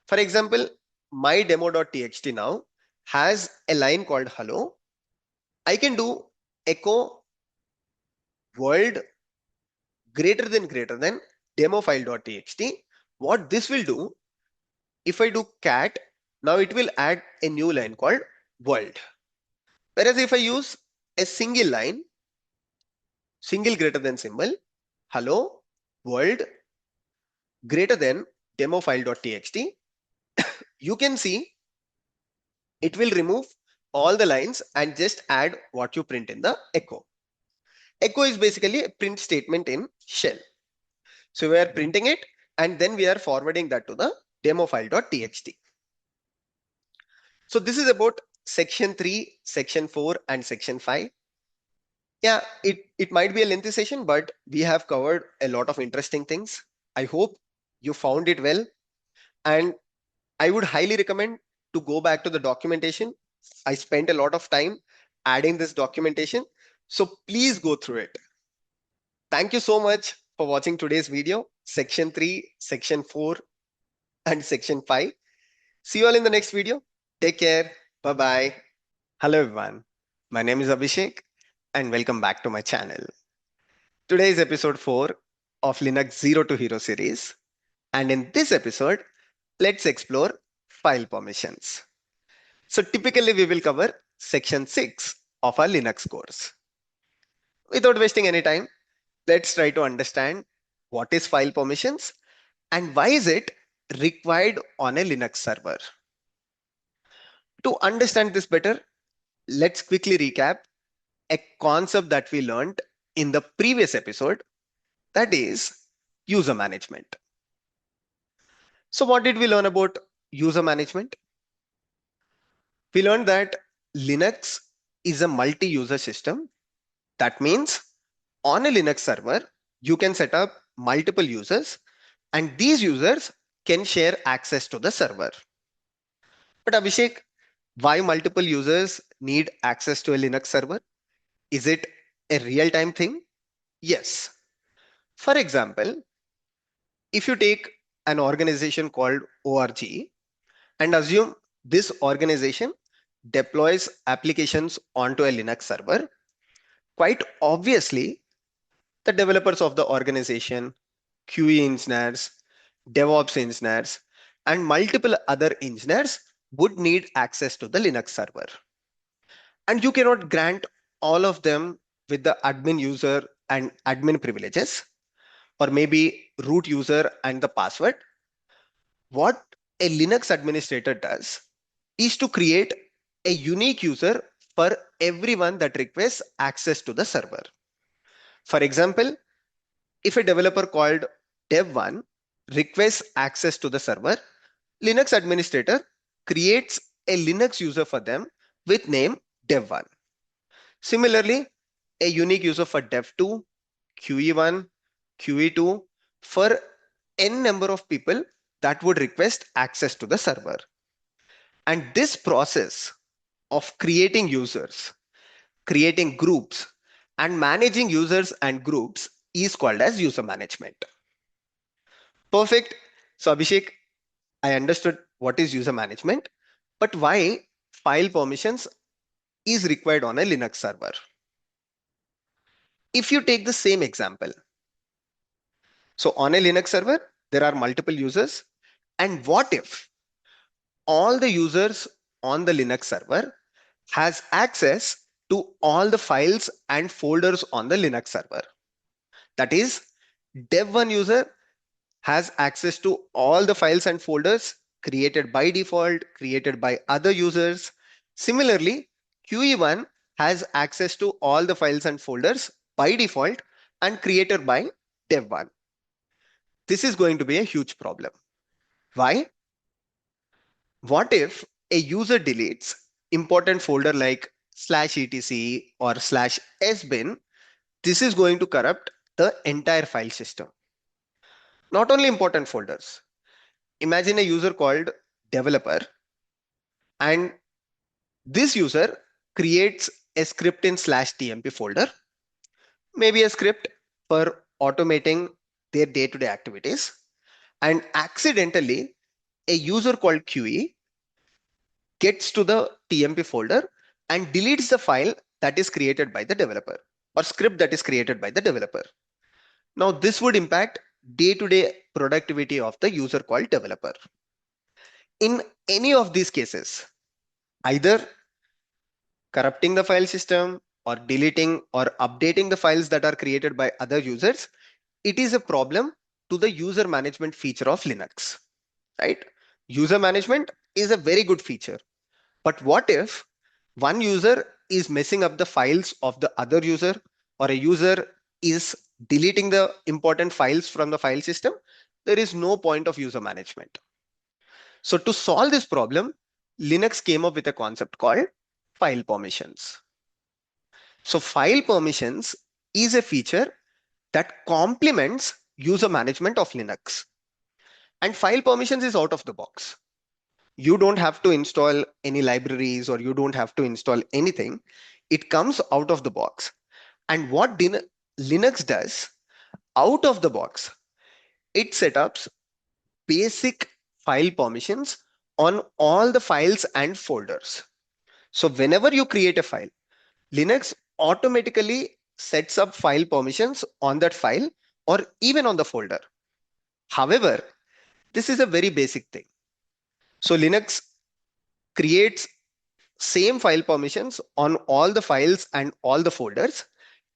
For example, my demo.txt now has a line called hello. I can do echo world greater than demo file.txt. What this will do, if I do cat, now it will add a new line called world. Whereas if I use a single line, single greater than symbol, hello world greater than demo file.txt, you can see it will remove all the lines and just add what you print in the echo. Echo is basically a print statement in shell. So we are printing it and then we are forwarding that to the demo file.txt. So this is about section 3, section 4, and section 5. Yeah, it might be a lengthy session, but we have covered a lot of interesting things. I hope you found it well. And I would highly recommend to go back to the documentation. I spent a lot of time adding this documentation. So please go through it. Thank you so much for watching today's video, section 3, section 4, and section 5. See you all in the next video. Take care. Bye-bye. Hello everyone. My name is Abhishek and welcome back to my channel. Today is episode 4 of Linux Zero to Hero series. And in this episode, let's explore file permissions. So typically we will cover section 6 of our Linux course. Without wasting any time, let's try to understand what is file permissions and why is it required on a Linux server. To understand this better, let's quickly recap a concept that we learned in the previous episode, that is user management. So what did we learn about user management? We learned that Linux is a multi-user system. That means on a Linux server, you can set up multiple users and these users can share access to the server. But Abhishek, why multiple users need access to a Linux server? Is it a real-time thing? Yes. For example, if you take an organization called ORG and assume this organization deploys applications onto a Linux server, quite obviously, the developers of the organization, QE engineers, DevOps engineers, and multiple other engineers would need access to the Linux server. And you cannot grant all of them with the admin user and admin privileges, or maybe root user and the password. What a Linux administrator does is to create a unique user for everyone that requests access to the server. For example, if a developer called dev1 requests access to the server, Linux administrator creates a Linux user for them with name dev1. Similarly, a unique user for dev2, QE1, QE2 for n number of people that would request access to the server. And this process of creating users, creating groups, and managing users and groups is called as user management. Perfect. So Abhishek, I understood what is user management, but why file permissions is required on a Linux server? If you take the same example, so on a Linux server, there are multiple users. And what if all the users on the Linux server has access to all the files and folders on the Linux server? That is, dev1 user has access to all the files and folders created by default, created by other users. Similarly, QE1 has access to all the files and folders by default and created by dev1. This is going to be a huge problem. Why? What if a user deletes important folder like /etc or /sbin? This is going to corrupt the entire file system. Not only important folders. Imagine a user called developer and this user creates a script in /tmp folder, maybe a script for automating their day-to-day activities, and accidentally a user called QE gets to the tmp folder and deletes the file that is created by the developer or script that is created by the developer. Now this would impact day-to-day productivity of the user called developer. In any of these cases, either corrupting the file system or deleting or updating the files that are created by other users, it is a problem to the user management feature of Linux, right? User management is a very good feature. But what if one user is messing up the files of the other user, or a user is deleting the important files from the file system? There is no point of user management. So to solve this problem, Linux came up with a concept called file permissions. So file permissions is a feature that complements user management of Linux. And file permissions is out of the box. You don't have to install any libraries or you don't have to install anything. It comes out of the box. And what Linux does out of the box, it sets up basic file permissions on all the files and folders. So whenever you create a file, Linux automatically sets up file permissions on that file or even on the folder. However, this is a very basic thing. So Linux creates same file permissions on all the files and all the folders.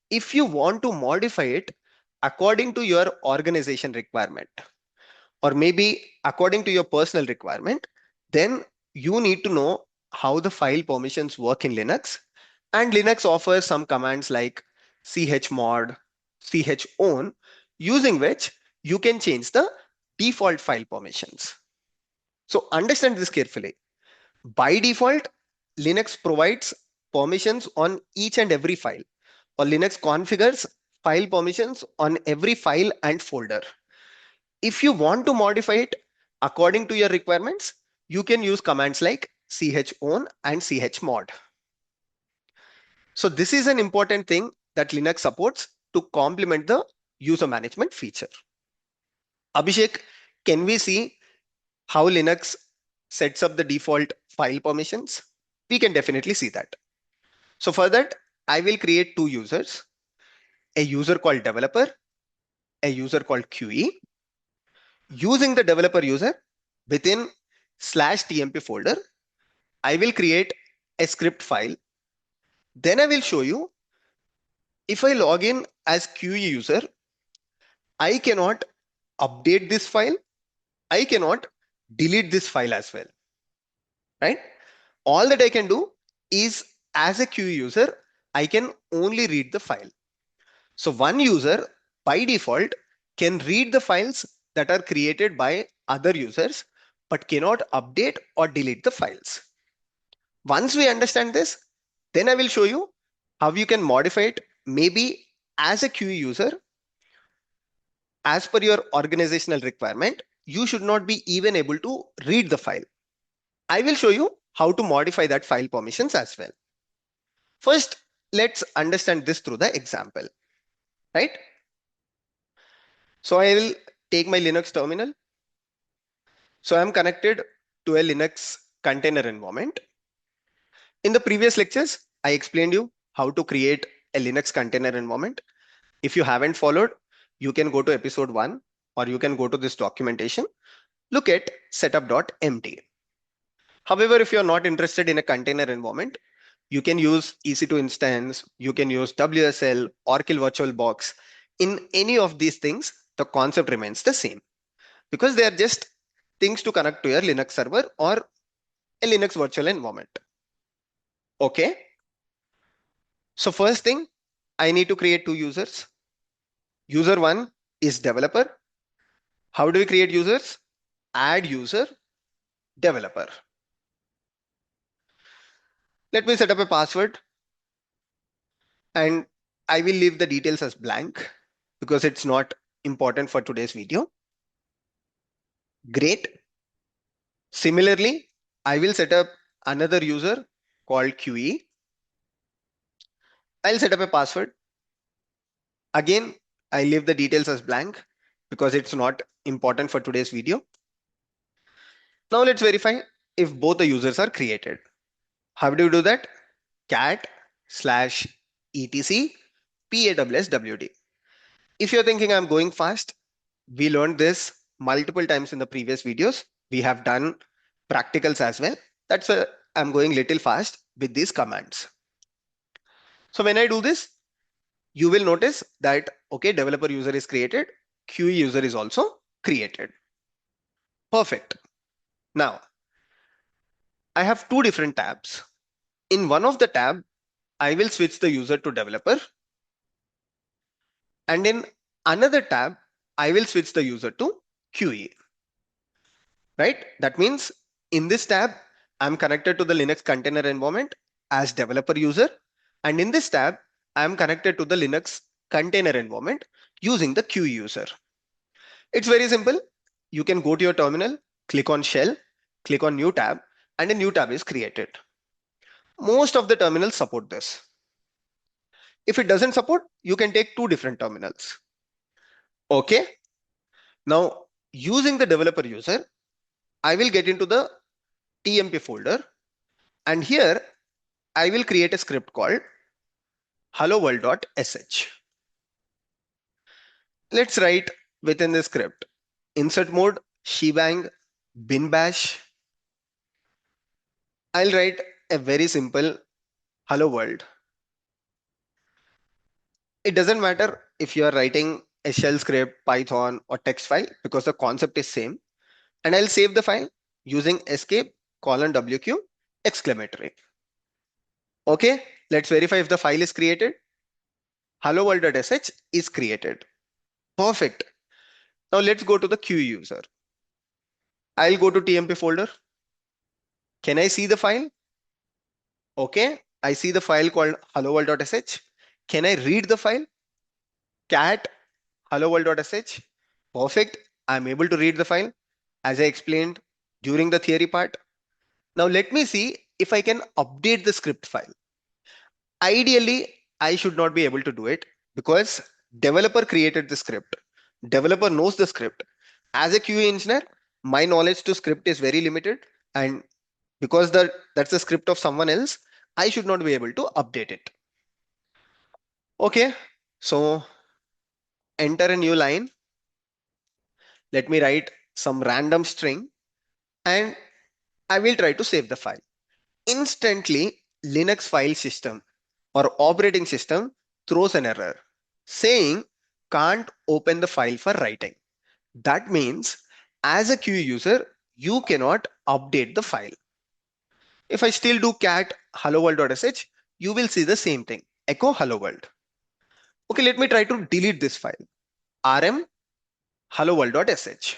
If you want to modify it according to your organization requirement, or maybe according to your personal requirement, then you need to know how the file permissions work in Linux. And Linux offers some commands like chmod, chown, using which you can change the default file permissions. So understand this carefully. By default, Linux provides permissions on each and every file, or Linux configures file permissions on every file and folder. If you want to modify it according to your requirements, you can use commands like chown and chmod. So this is an important thing that Linux supports to complement the user management feature. Abhishek, can we see how Linux sets up the default file permissions? We can definitely see that. So for that, I will create two users, a user called developer, a user called QE. Using the developer user within /tmp folder, I will create a script file. Then I will show you, if I log in as QE user, I cannot update this file. I cannot delete this file as well, right? All that I can do is, as a QE user, I can only read the file. So one user by default can read the files that are created by other users, but cannot update or delete the files. Once we understand this, then I will show you how you can modify it, maybe as a QE user. As per your organizational requirement, you should not be even able to read the file. I will show you how to modify that file permissions as well. First, let's understand this through the example, right? So I will take my Linux terminal. So I'm connected to a Linux container environment. In the previous lectures, I explained you how to create a Linux container environment. If you haven't followed, you can go to episode 1, or you can go to this documentation, look at setup.mt. However, if you're not interested in a container environment, you can use EC2 instance, you can use WSL, Oracle VirtualBox. In any of these things, the concept remains the same, because they are just things to connect to your Linux server or a Linux virtual environment. Okay. So first thing, I need to create two users. User 1 is developer. How do we create users? Add user developer. Let me set up a password, and I will leave the details as blank because it's not important for today's video. Great. Similarly, I will set up another user called QE. I'll set up a password. Again, I leave the details as blank because it's not important for today's video. Now let's verify if both the users are created. How do you do that? Cat /etc pawswd. If you're thinking I'm going fast, we learned this multiple times in the previous videos. We have done practicals as well. That's why I'm going little fast with these commands. So when I do this, you will notice that, okay, developer user is created, QE user is also created. Perfect. Now, I have two different tabs. In one of the tab, I will switch the user to developer. And in another tab, I will switch the user to QE. Right? That means in this tab, I'm connected to the Linux container environment as developer user. And in this tab, I'm connected to the Linux container environment using the QE user. It's very simple. You can go to your terminal, click on shell, click on new tab, and a new tab is created. Most of the terminals support this. If it doesn't support, you can take two different terminals. Okay. Now, using the developer user, I will get into the TMP folder, and here I will create a script called hello-world.sh. Let's write within the script insert mode shebang bin bash. I'll write a very simple hello world. It doesn't matter if you are writing a shell script, Python, or text file because the concept is same. And I'll save the file using escape colon WQ exclamatory. Okay, let's verify if the file is created. Hello world.sh is created. Perfect. Now let's go to the Q user. I'll go to TMP folder. Can I see the file? Okay, I see the file called hello world.sh. Can I read the file? Cat hello world.sh. Perfect. I'm able to read the file as I explained during the theory part. Now let me see if I can update the script file. Ideally, I should not be able to do it because developer created the script. Developer knows the script. As a QA engineer, my knowledge to script is very limited, and because that's the script of someone else, I should not be able to update it. Okay, so enter a new line. Let me write some random string and I will try to save the file. Instantly, Linux file system or operating system throws an error saying can't open the file for writing. That means as a QA user, you cannot update the file. If I still do cat hello world.sh, you will see the same thing. Echo hello world. Okay, let me try to delete this file. rm hello world.sh.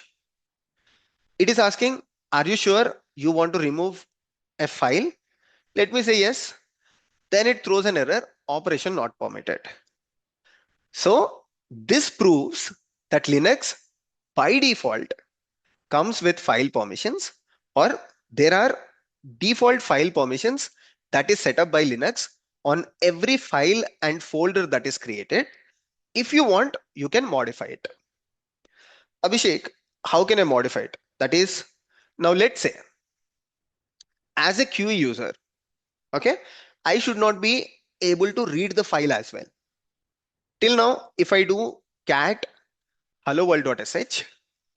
It is asking, are you sure you want to remove a file? Let me say yes. Then it throws an error, operation not permitted. So this proves that Linux by default comes with file permissions, or there are default file permissions that is set up by Linux on every file and folder that is created. If you want, you can modify it. Abhishek, how can I modify it? That is, now let's say as a QA user, okay, I should not be able to read the file as well. Till now, if I do cat hello world.sh,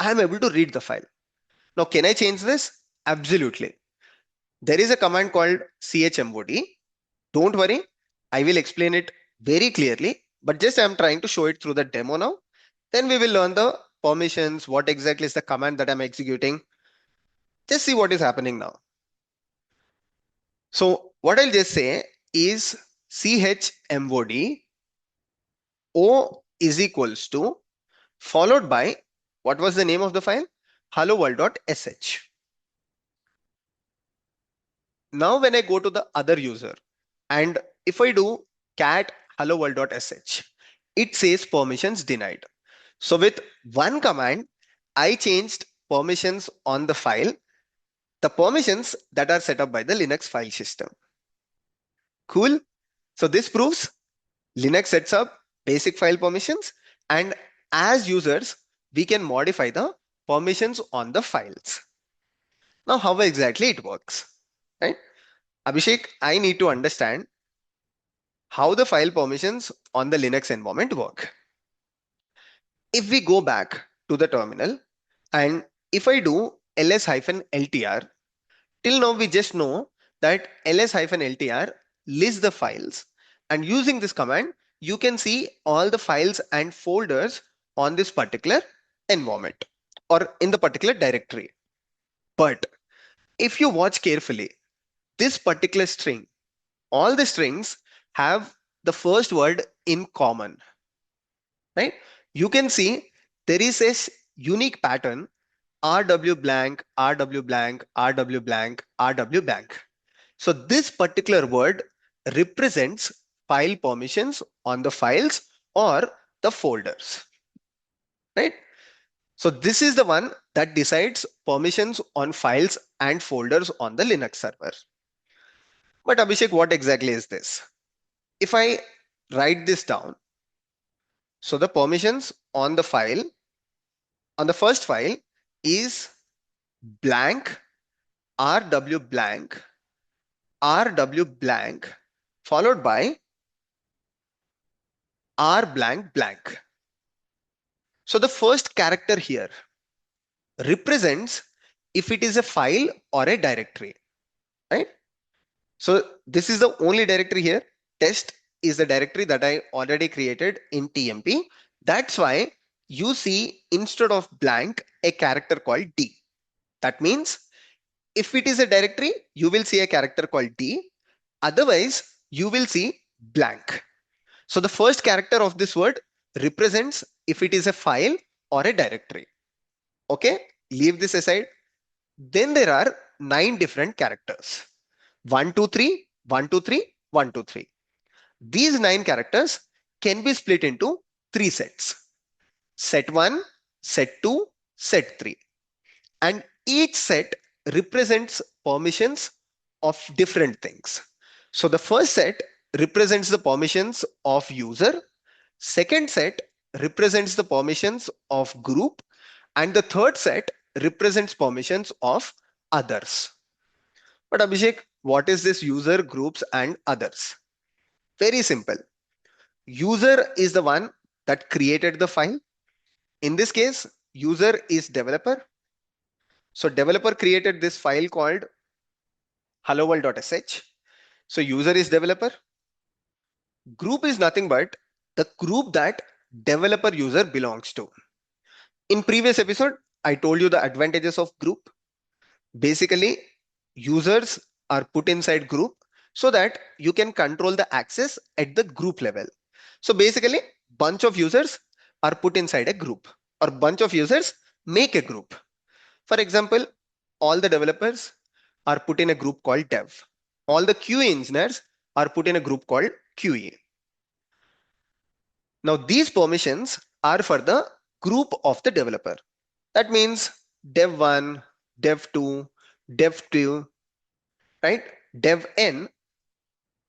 I am able to read the file. Now, can I change this? Absolutely. There is a command called chmod. Don't worry, I will explain it very clearly, but just I'm trying to show it through the demo now. Then we will learn the permissions, what exactly is the command that I'm executing. Just see what is happening now. So what I'll just say is chmod o is equals to followed by, what was the name of the file? Hello world.sh. Now when I go to the other user and if I do cat hello world.sh, it says permissions denied. So with one command, I changed permissions on the file, the permissions that are set up by the Linux file system. Cool. So this proves Linux sets up basic file permissions, and as users, we can modify the permissions on the files. Now, how exactly it works, right? Abhishek, I need to understand how the file permissions on the Linux environment work. If we go back to the terminal and if I do ls-ltr, till now we just know that ls-ltr lists the files, and using this command, you can see all the files and folders on this particular environment or in the particular directory. But if you watch carefully, this particular string, all the strings have the first word in common, right? You can see there is a unique pattern RW blank, RW blank, RW blank, RW blank. So this particular word represents file permissions on the files or the folders, right? So this is the one that decides permissions on files and folders on the Linux server. But Abhishek, what exactly is this? If I write this down, so the permissions on the file, on the first file is blank, RW blank, RW blank, followed by R blank blank. So the first character here represents if it is a file or a directory, right? So this is the only directory here. Test is the directory that I already created in TMP. That's why you see instead of blank a character called D. That means if it is a directory, you will see a character called D. Otherwise, you will see blank. So the first character of this word represents if it is a file or a directory. Okay, leave this aside. Then there are 9 different characters. 1, 2, 3, 1, 2, 3, 1, 2, 3. These 9 characters can be split into 3 sets. Set 1, set 2, set 3. And each set represents permissions of different things. So the first set represents the permissions of user. Second set represents the permissions of group. And the third set represents permissions of others. But Abhishek, what is this user, groups, and others? Very simple. User is the one that created the file. In this case, user is developer. So developer created this file called helloworld.sh. So user is developer. Group is nothing but the group that developer user belongs to. In previous episode, I told you the advantages of group. Basically, users are put inside group so that you can control the access at the group level. So basically, bunch of users are put inside a group, or bunch of users make a group. For example, all the developers are put in a group called dev. All the QA engineers are put in a group called QE. Now these permissions are for the group of the developer. That means dev1, dev2, dev2, right? Dev-n,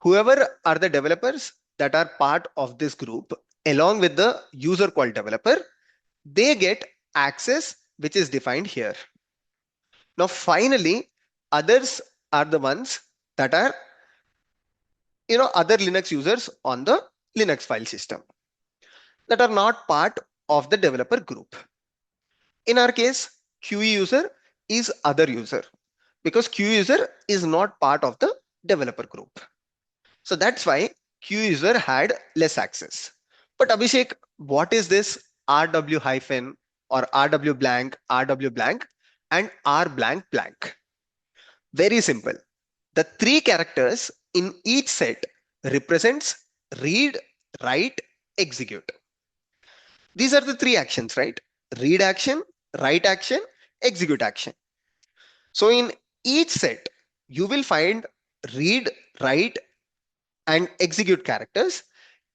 whoever are the developers that are part of this group, along with the user called developer, they get access, which is defined here. Now, finally, others are the ones that are, other Linux users on the Linux file system that are not part of the developer group. In our case, QE user is other user because QE user is not part of the developer group. So that's why QE user had less access. But Abhishek, what is this RW hyphen or RW blank, RW blank, and R blank blank? Very simple. The 3 characters in each set represents read, write, execute. These are the 3 actions, right? Read action, write action, execute action. So in each set, you will find read, write, and execute characters.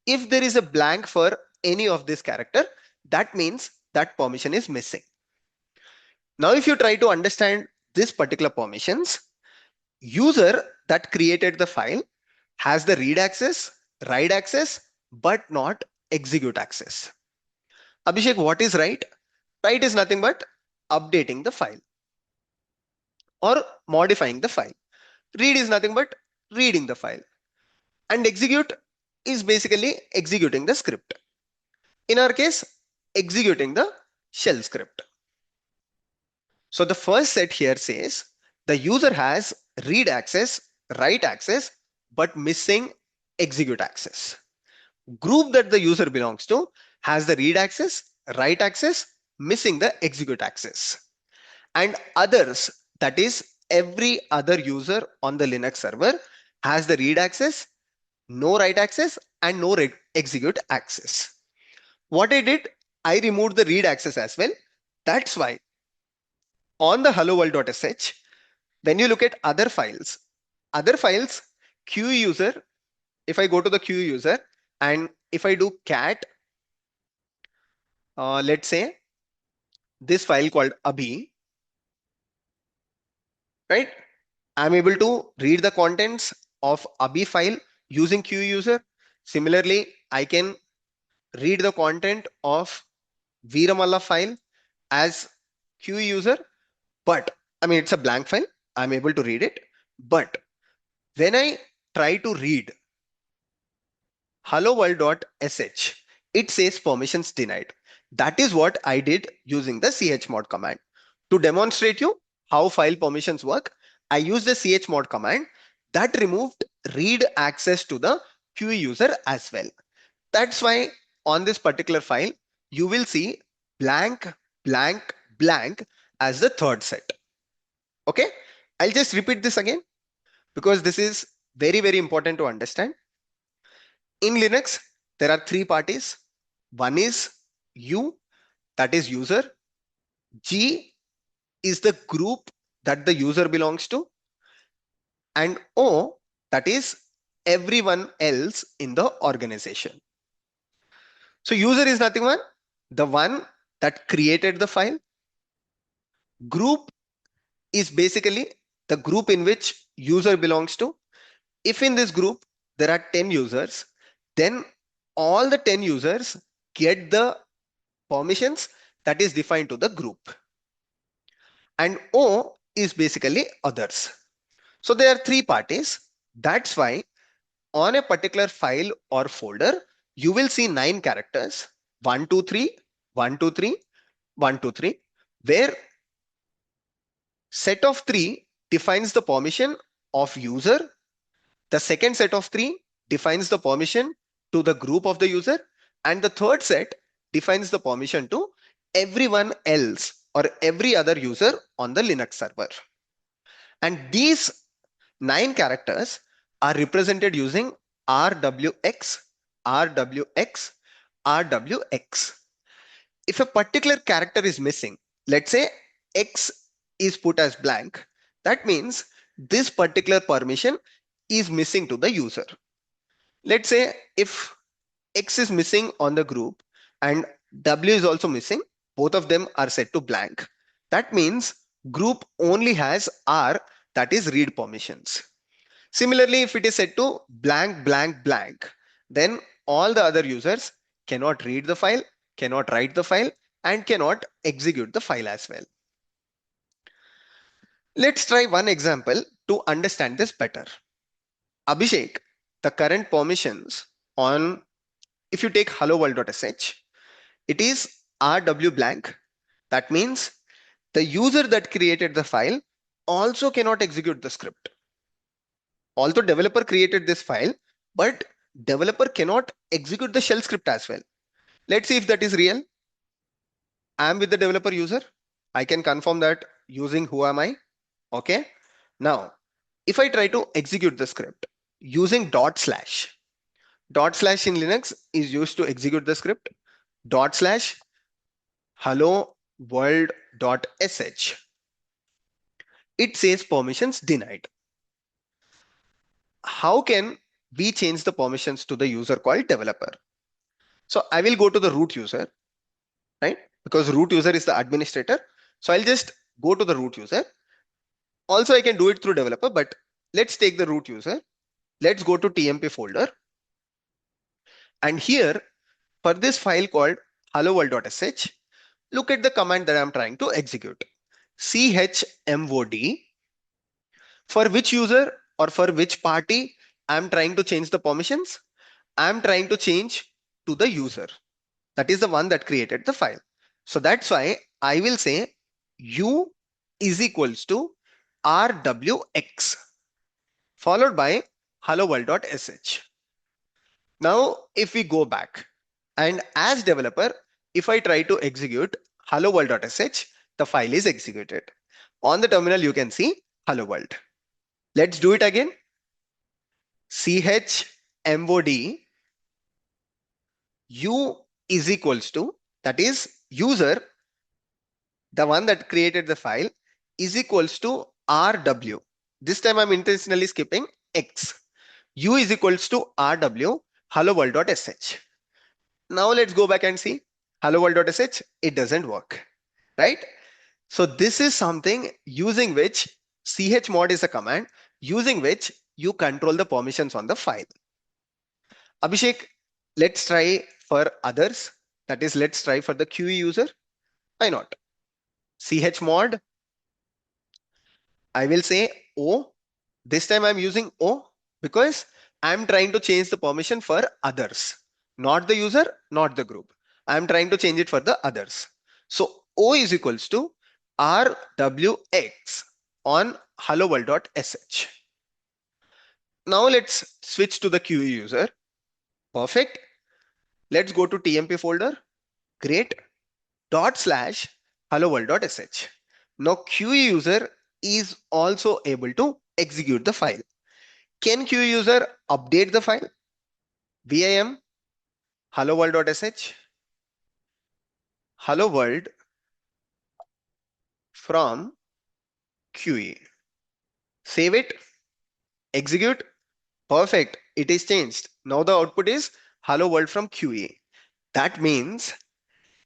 If there is a blank for any of this character, that means that permission is missing. Now, if you try to understand this particular permissions, user that created the file has the read access, write access, but not execute access. Abhishek, what is write? Write is nothing but updating the file or modifying the file. Read is nothing but reading the file. And execute is basically executing the script. In our case, executing the shell script. So the first set here says the user has read access, write access, but missing execute access. Group that the user belongs to has the read access, write access, missing the execute access. And others, that is every other user on the Linux server, has the read access, no write access, and no execute access. What I did, I removed the read access as well. That's why on the helloworld.sh, when you look at other files, QE user, if I go to the QE user and if I do cat, let's say this file called abhi, right? I'm able to read the contents of abhi file using QE user. Similarly, I can read the content of Veeramalla file as QE user, but I mean, it's a blank file. I'm able to read it. But when I try to read helloworld.sh, it says permissions denied. That is what I did using the chmod command. To demonstrate you how file permissions work, I use the chmod command. that removed read access to the QE user as well. That's why on this particular file, you will see blank, blank, blank as the third set. Okay, I'll just repeat this again because this is very, very important to understand. In Linux, there are three parties. One is U, that is user. G is the group that the user belongs to. And O, that is everyone else in the organization. So user is nothing but the one that created the file. Group is basically the group in which user belongs to. If in this group there are 10 users, then all the 10 users get the permissions that is defined to the group. And O is basically others. So there are three parties. That's why on a particular file or folder, you will see 9 characters, 1, 2, 3, 1, 2, 3, 1, 2, 3, where set of 3 defines the permission of user. The second set of 3 defines the permission to the group of the user. And the third set defines the permission to everyone else or every other user on the Linux server. And these 9 characters are represented using RWX, RWX, RWX. If a particular character is missing, let's say X is put as blank, that means this particular permission is missing to the user. Let's say if X is missing on the group and W is also missing, both of them are set to blank. That means group only has R, that is read permissions. Similarly, if it is set to blank, blank, blank, then all the other users cannot read the file, cannot write the file, and cannot execute the file as well. Let's try one example to understand this better. Abhishek, the current permissions on, if you take hello world.sh, it is rw blank. That means the user that created the file also cannot execute the script. Although developer created this file, but developer cannot execute the shell script as well. Let's see if that is real. I'm with the developer user. I can confirm that using who am I. Okay. Now, if I try to execute the script using dot slash in Linux is used to execute the script, / hello world.sh, it says permissions denied. How can we change the permissions to the user called developer? So I will go to the root user, right? Because root user is the administrator. So I'll just go to the root user. Also, I can do it through developer, but let's take the root user. Let's go to TMP folder. And here, for this file called hello world.sh, look at the command that I'm trying to execute. chmod. For which user or for which party I'm trying to change the permissions? I'm trying to change to the user. That is the one that created the file. So that's why I will say u is equals to rwx followed by hello world.sh. Now, if we go back and as developer, if I try to execute hello world.sh, the file is executed. On the terminal, you can see hello world. Let's do it again. chmod u is equals to, that is user, the one that created the file, is equals to rw. This time I'm intentionally skipping x. U is equals to rw hello world.sh. Now let's go back and see hello world.sh. It doesn't work, right? So this is something using which chmod is a command using which you control the permissions on the file. Abhishek, let's try for others. That is, let's try for the QE user. Why not? chmod. I will say O. This time I'm using O because I'm trying to change the permission for others, not the user, not the group. I'm trying to change it for the others. So O is equals to rwx on hello world.sh. Now let's switch to the QE user. Perfect. Let's go to TMP folder. Great. // hello world.sh. Now QE user is also able to execute the file. Can QE user update the file? VIM hello world.sh, hello world from QE. Save it, execute. Perfect. It is changed. Now the output is hello world from QE. That means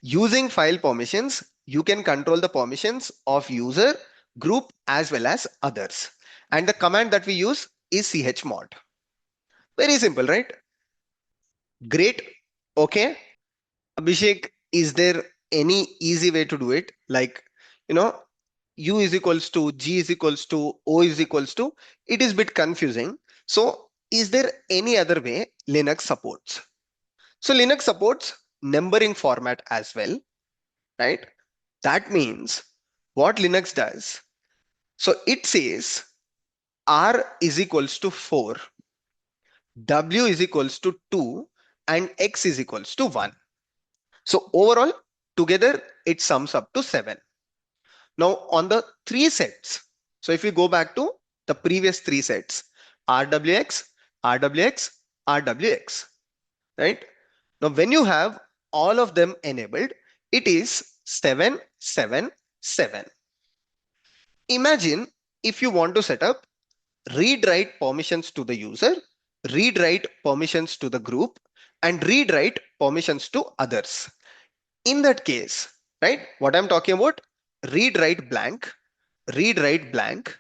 using file permissions, you can control the permissions of user, group, as well as others. And the command that we use is chmod. Very simple, right? Great. Okay. Abhishek, is there any easy way to do it? Like, you know, U is equals to G is equals to O is equals to, it is a bit confusing. So is there any other way Linux supports? So Linux supports numbering format as well, right? That means what Linux does. So it says R is equals to 4, W is equals to 2, and X is equals to 1. So overall, together it sums up to 7. Now on the three sets, so if we go back to the previous three sets, RWX, RWX, RWX, right? Now when you have all of them enabled, it is 7, 7, 7. Imagine if you want to set up read-write permissions to the user, read-write permissions to the group, and read-write permissions to others. In that case, right, what I'm talking about, read-write blank, read-write blank,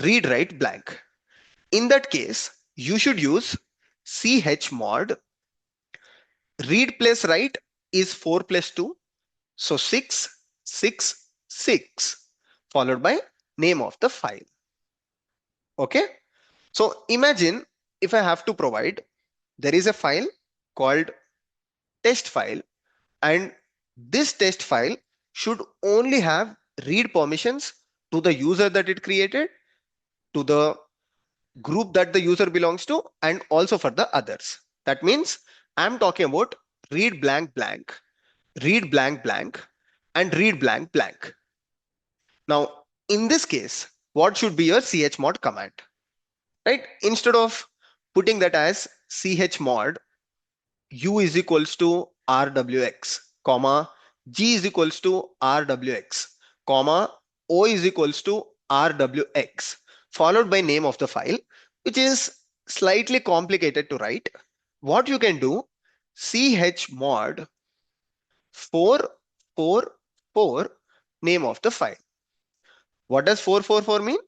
read-write blank. In that case, you should use chmod. Read plus write is 4 plus 2, so 6, 6, 6, followed by name of the file. Okay, so imagine if I have to provide, there is a file called test file, and this test file should only have read permissions to the user that it created, to the group that the user belongs to, and also for the others. That means I'm talking about read blank blank, read blank blank, and read blank blank. Now, in this case, what should be your chmod command, right? Instead of putting that as chmod U is equals to RWX, comma, G is equals to RWX, comma, O is equals to RWX, followed by name of the file, which is slightly complicated to write. What you can do, chmod 444 name of the file. What does 444 mean?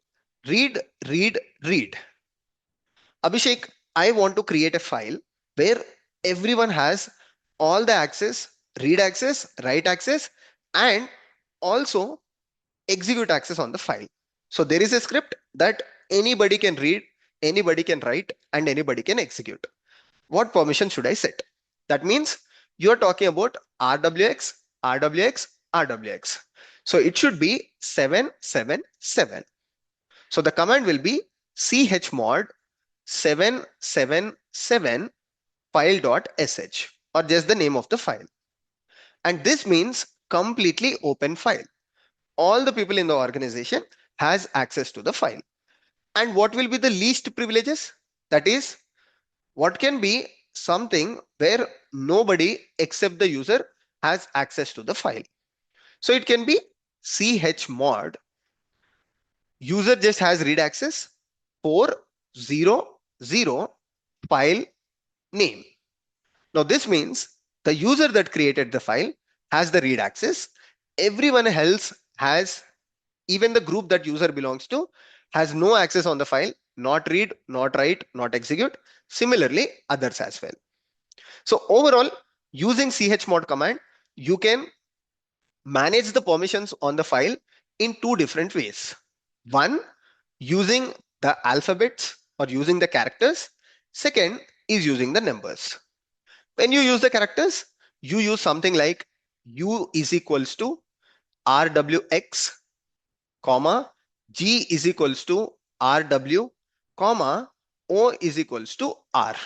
Read, read, read. Abhishek, I want to create a file where everyone has all the access, read access, write access, and also execute access on the file. So there is a script that anybody can read, anybody can write, and anybody can execute. What permission should I set? That means you're talking about RWX, RWX, RWX. So it should be 777. So the command will be chmod 777 file.sh, or just the name of the file. And this means completely open file. All the people in the organization has access to the file. And what will be the least privileges? That is, what can be something where nobody except the user has access to the file. So it can be chmod user just has read access 400 file name. Now this means the user that created the file has the read access. Everyone else has, even the group that user belongs to, has no access on the file, not read, not write, not execute. Similarly, others as well. So overall, using chmod command, you can manage the permissions on the file in two different ways. One, using the alphabets or using the characters. Second is using the numbers. When you use the characters, you use something like U is equals to RWX, comma, G is equals to RW, comma, O is equals to R.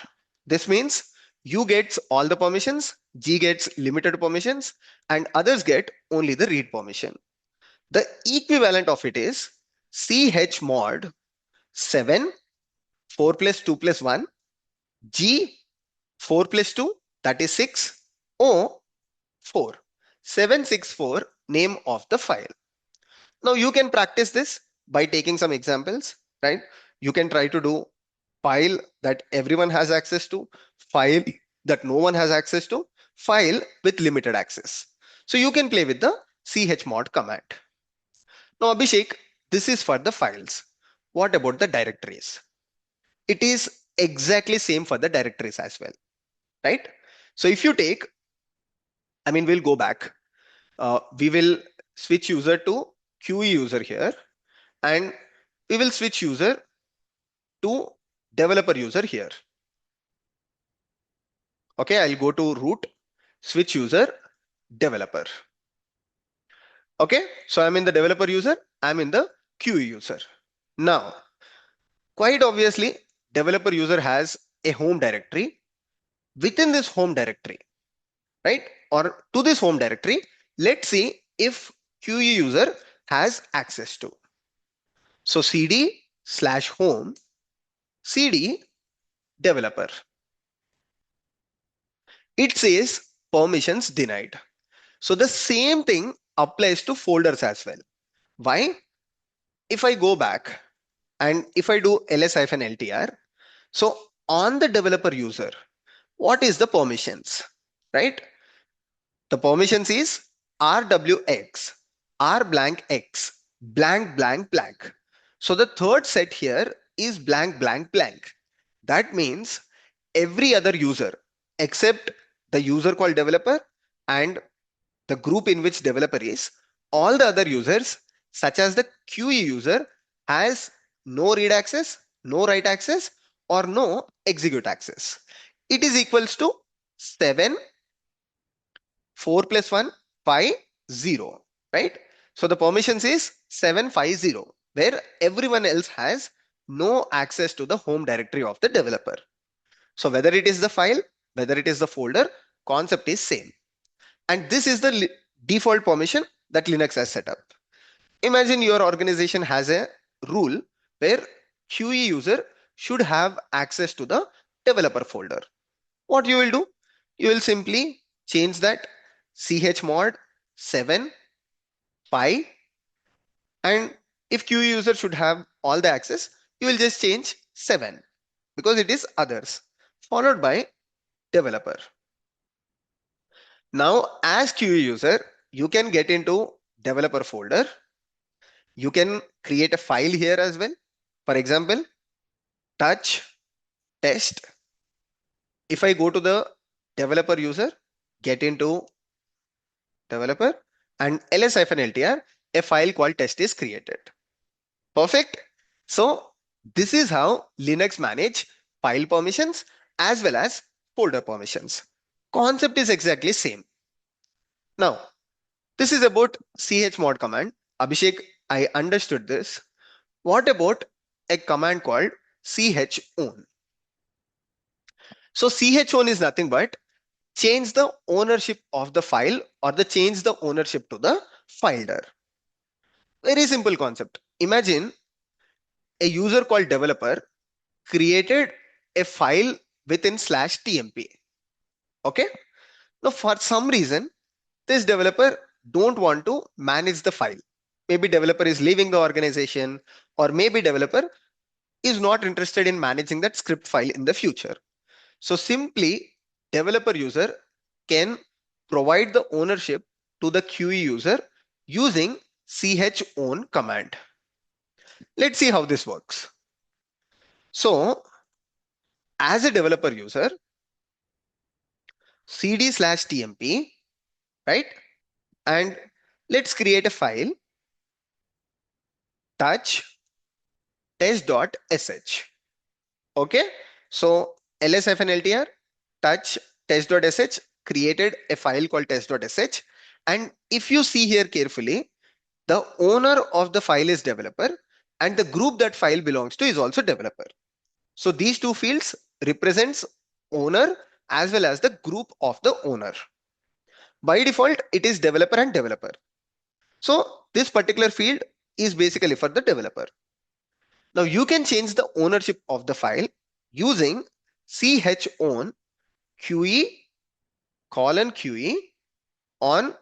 This means U gets all the permissions, G gets limited permissions, and others get only the read permission. The equivalent of it is ch mod 7, 4 plus 2 plus 1, G 4 plus 2, that is 6, O 4. 764 name of the file. Now you can practice this by taking some examples, right? You can try to do file that everyone has access to, file that no one has access to, file with limited access. So you can play with the chmod command. Now Abhishek, this is for the files. What about the directories? It is exactly same for the directories as well, right? So if you take, we'll go back. We will switch user to QE user here, and we will switch user to developer user here. Okay, I'll go to root, switch user, developer. Okay, so I'm in the developer user, I'm in the QE user. Now, quite obviously, developer user has a home directory. Within this home directory, right? Or to this home directory, let's see if QE user has access to. So cd/home cd developer. It says permissions denied. So the same thing applies to folders as well. Why? If I go back and if I do ls-ltr, so on the developer user, what is the permissions, right? The permissions is rwx, r blank x, blank blank blank. So the third set here is blank blank blank. That means every other user except the user called developer and the group in which developer is, all the other users such as the QE user has no read access, no write access, or no execute access. It is equals to 7, 4 plus 1, 5, 0, right? So the permissions is 750, where everyone else has no access to the home directory of the developer. So whether it is the file, whether it is the folder, concept is same. And this is the default permission that Linux has set up. Imagine your organization has a rule where QE user should have access to the developer folder. What you will do? You will simply change that chmod 7, 5, and if QE user should have all the access, you will just change 7 because it is others, followed by developer. Now, as QE user, you can get into developer folder. You can create a file here as well. For example, touch test. If I go to the developer user, get into developer and ls-ltr, a file called test is created. Perfect. So this is how Linux manage file permissions as well as folder permissions. Concept is exactly same. Now, this is about chmod command. Abhishek, I understood this. What about a command called chown? So chown is nothing but change the ownership of the file or change the ownership to the filer. Very simple concept. Imagine a user called developer created a file within /tmp. Okay. Now for some reason, this developer don't want to manage the file. Maybe developer is leaving the organization, or maybe developer is not interested in managing that script file in the future. So simply developer user can provide the ownership to the QE user using chown command. Let's see how this works. So as a developer user, cd/tmp, right? And let's create a file touch test.sh. Okay, so ls-ltr touch test.sh created a file called test.sh, and if you see here carefully, the owner of the file is developer and the group that file belongs to is also developer. So these two fields represents owner as well as the group of the owner. By default, it is developer and developer. So this particular field is basically for the developer. Now you can change the ownership of the file using chown QE:QE on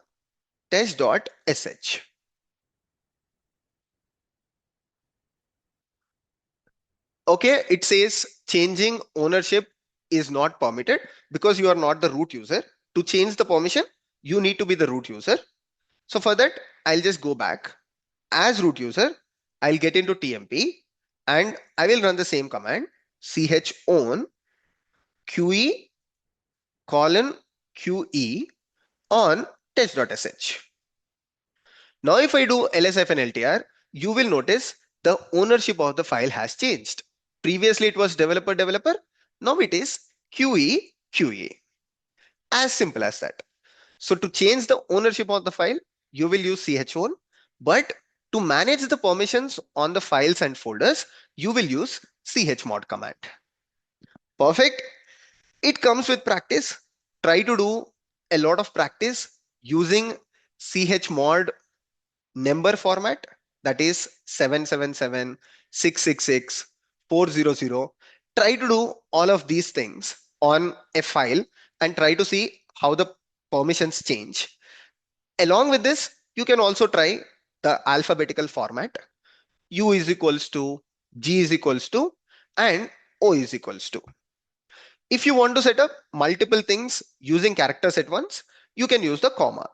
test.sh. Okay, it says changing ownership is not permitted because you are not the root user. To change the permission, you need to be the root user. So for that, I'll just go back. As root user, I'll get into TMP and I will run the same command chown QE:QE on test.sh. Now if I do ls-ltr, you will notice the ownership of the file has changed. Previously it was developer developer. Now it is QE:QE. As simple as that. So to change the ownership of the file, you will use chown, but to manage the permissions on the files and folders, you will use chmod command. Perfect. It comes with practice. Try to do a lot of practice using chmod number format, that is 777, 666, 400. Try to do all of these things on a file and try to see how the permissions change. Along with this, you can also try the alphabetical format. U is equals to, G is equals to, and O is equals to. If you want to set up multiple things using characters at once, you can use the comma.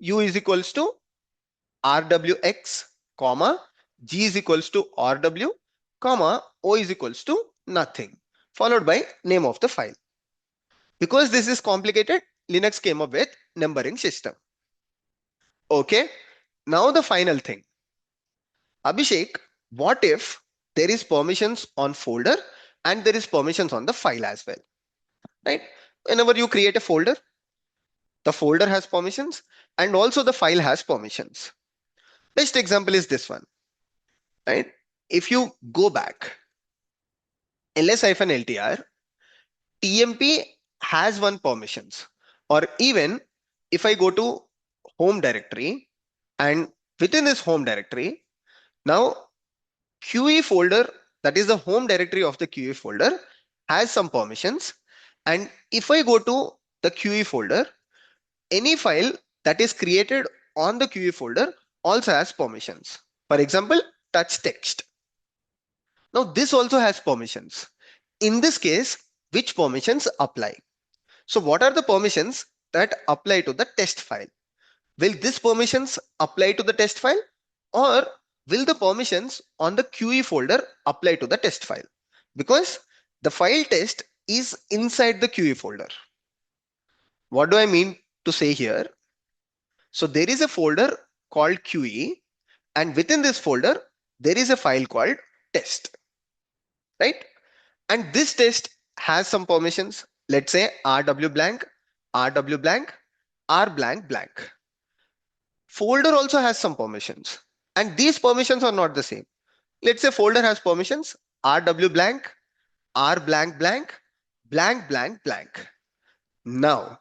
U is equals to RWX, comma, G is equals to RW, comma, O is equals to nothing, followed by name of the file. Because this is complicated, Linux came up with numbering system. Okay, now the final thing. Abhishek, what if there is permissions on folder and there is permissions on the file as well, right? Whenever you create a folder, the folder has permissions and also the file has permissions. Best example is this one, right? If you go back, ls-ltr, tmp has one permissions, or even if I go to home directory and within this home directory, now QE folder, that is the home directory of the QE folder, has some permissions. And if I go to the QE folder, any file that is created on the QE folder also has permissions. For example, touch text. Now this also has permissions. In this case, which permissions apply? So what are the permissions that apply to the test file? Will these permissions apply to the test file, or will the permissions on the QE folder apply to the test file? Because the file test is inside the QE folder. What do I mean to say here? So there is a folder called QE, and within this folder, there is a file called test, right? And this test has some permissions. Let's say rw blank, rw blank, r blank blank. Folder also has some permissions, and these permissions are not the same. Let's say folder has permissions rw blank, r blank blank, blank blank blank. Now,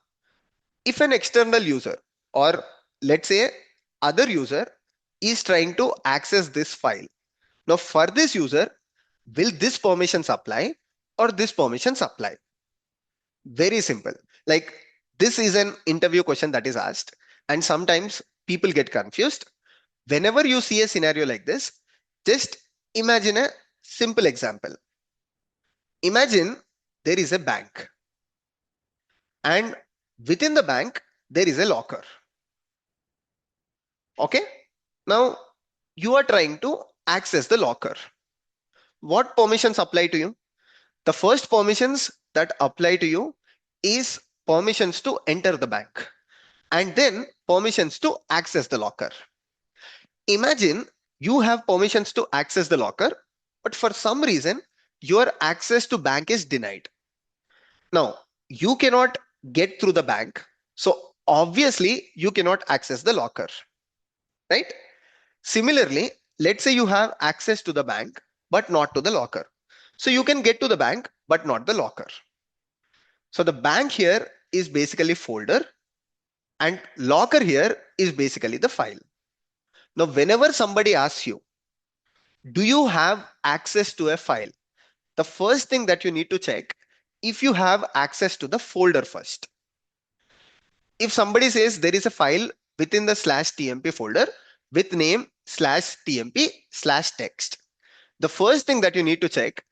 if an external user, or let's say other user, is trying to access this file, now for this user, will this permissions apply or this permissions apply? Very simple. Like, this is an interview question that is asked, and sometimes people get confused. Whenever you see a scenario like this, just imagine a simple example. Imagine there is a bank, and within the bank, there is a locker. Okay. Now you are trying to access the locker. What permissions apply to you? The first permissions that apply to you is permissions to enter the bank, and then permissions to access the locker. Imagine you have permissions to access the locker, but for some reason, your access to bank is denied. Now, you cannot get through the bank. So obviously, you cannot access the locker, right? Similarly, let's say you have access to the bank, but not to the locker. So you can get to the bank, but not the locker. So the bank here is basically folder and locker here is basically the file. Now, whenever somebody asks you, do you have access to a file? The first thing that you need to check if you have access to the folder first. If somebody says there is a file within the /tmp folder with name /tmp/text, the first thing that you need to check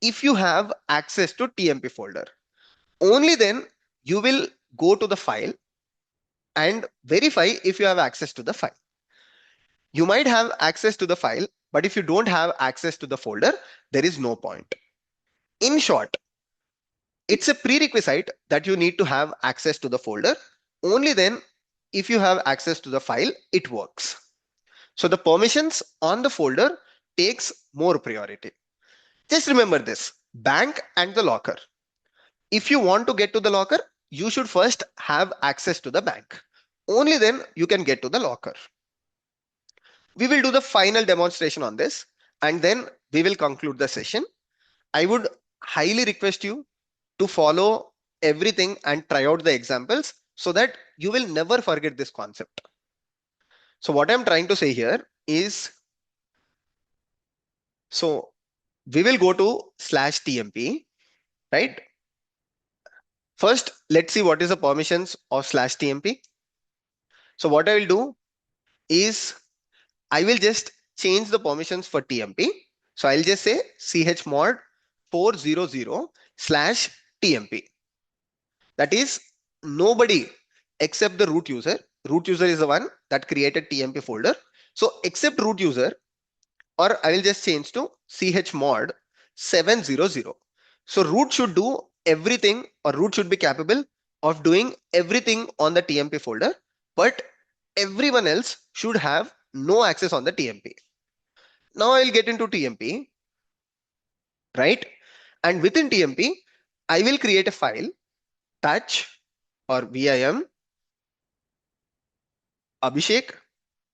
if you have access to tmp folder. Only then you will go to the file and verify if you have access to the file. You might have access to the file, but if you don't have access to the folder, there is no point. In short, it's a prerequisite that you need to have access to the folder. Only then, if you have access to the file, it works. So the permissions on the folder takes more priority. Just remember this, bank and the locker. If you want to get to the locker, you should first have access to the bank. Only then you can get to the locker. We will do the final demonstration on this and then we will conclude the session. I would highly request you to follow everything and try out the examples so that you will never forget this concept. So what I'm trying to say here is, so we will go to /tmp, right? First, let's see what is the permissions of /tmp. So what I will do is I will just change the permissions for tmp. So I'll just say chmod 400/tmp. That is nobody except the root user. Root user is the one that created tmp folder. So except root user, or I will just change to chmod 700. So root should do everything, or root should be capable of doing everything on the tmp folder, but everyone else should have no access on the tmp. Now I'll get into tmp, right? And within tmp, I will create a file touch or vim Abhishek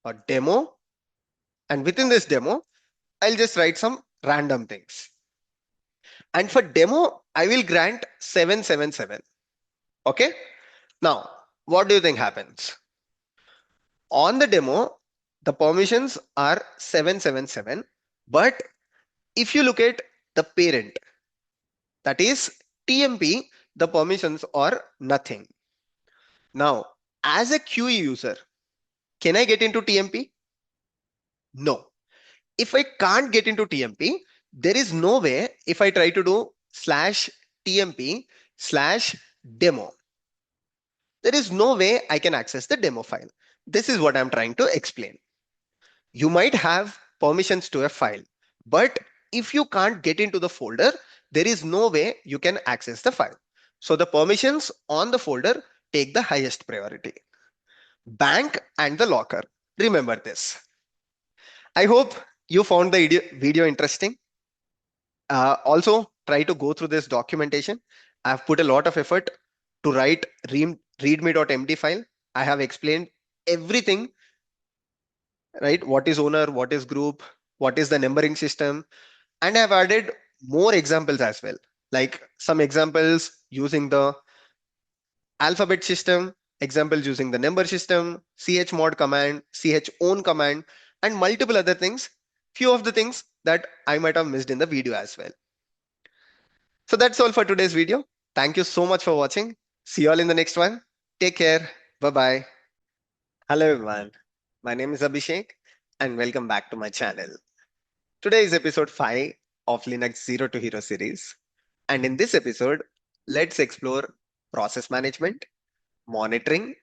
or demo, and within this demo, I'll just write some random things. And for demo, I will grant 777. Okay. Now, what do you think happens? On the demo, the permissions are 777. But if you look at the parent, that is TMP, the permissions are nothing. Now, as a QE user, can I get into TMP? No. If I can't get into TMP, there is no way if I try to do /tmp/demo. There is no way I can access the demo file. This is what I'm trying to explain. You might have permissions to a file, but if you can't get into the folder, there is no way you can access the file. So the permissions on the folder take the highest priority. Bank and the locker. Remember this. I hope you found the video interesting. Also, try to go through this documentation. I've put a lot of effort to write readme.md file. I have explained everything, right? What is owner, what is group, what is the numbering system, and I've added more examples as well, like some examples using the alphabet system, examples using the number system, chmod command, chown command, and multiple other things, few of the things that I might have missed in the video as well. So that's all for today's video. Thank you so much for watching. See you all in the next one. Take care. Bye-bye. Hello everyone. My name is Abhishek and welcome back to my channel. Today is episode 5 of Linux Zero to Hero series. And in this episode, let's explore process management, monitoring,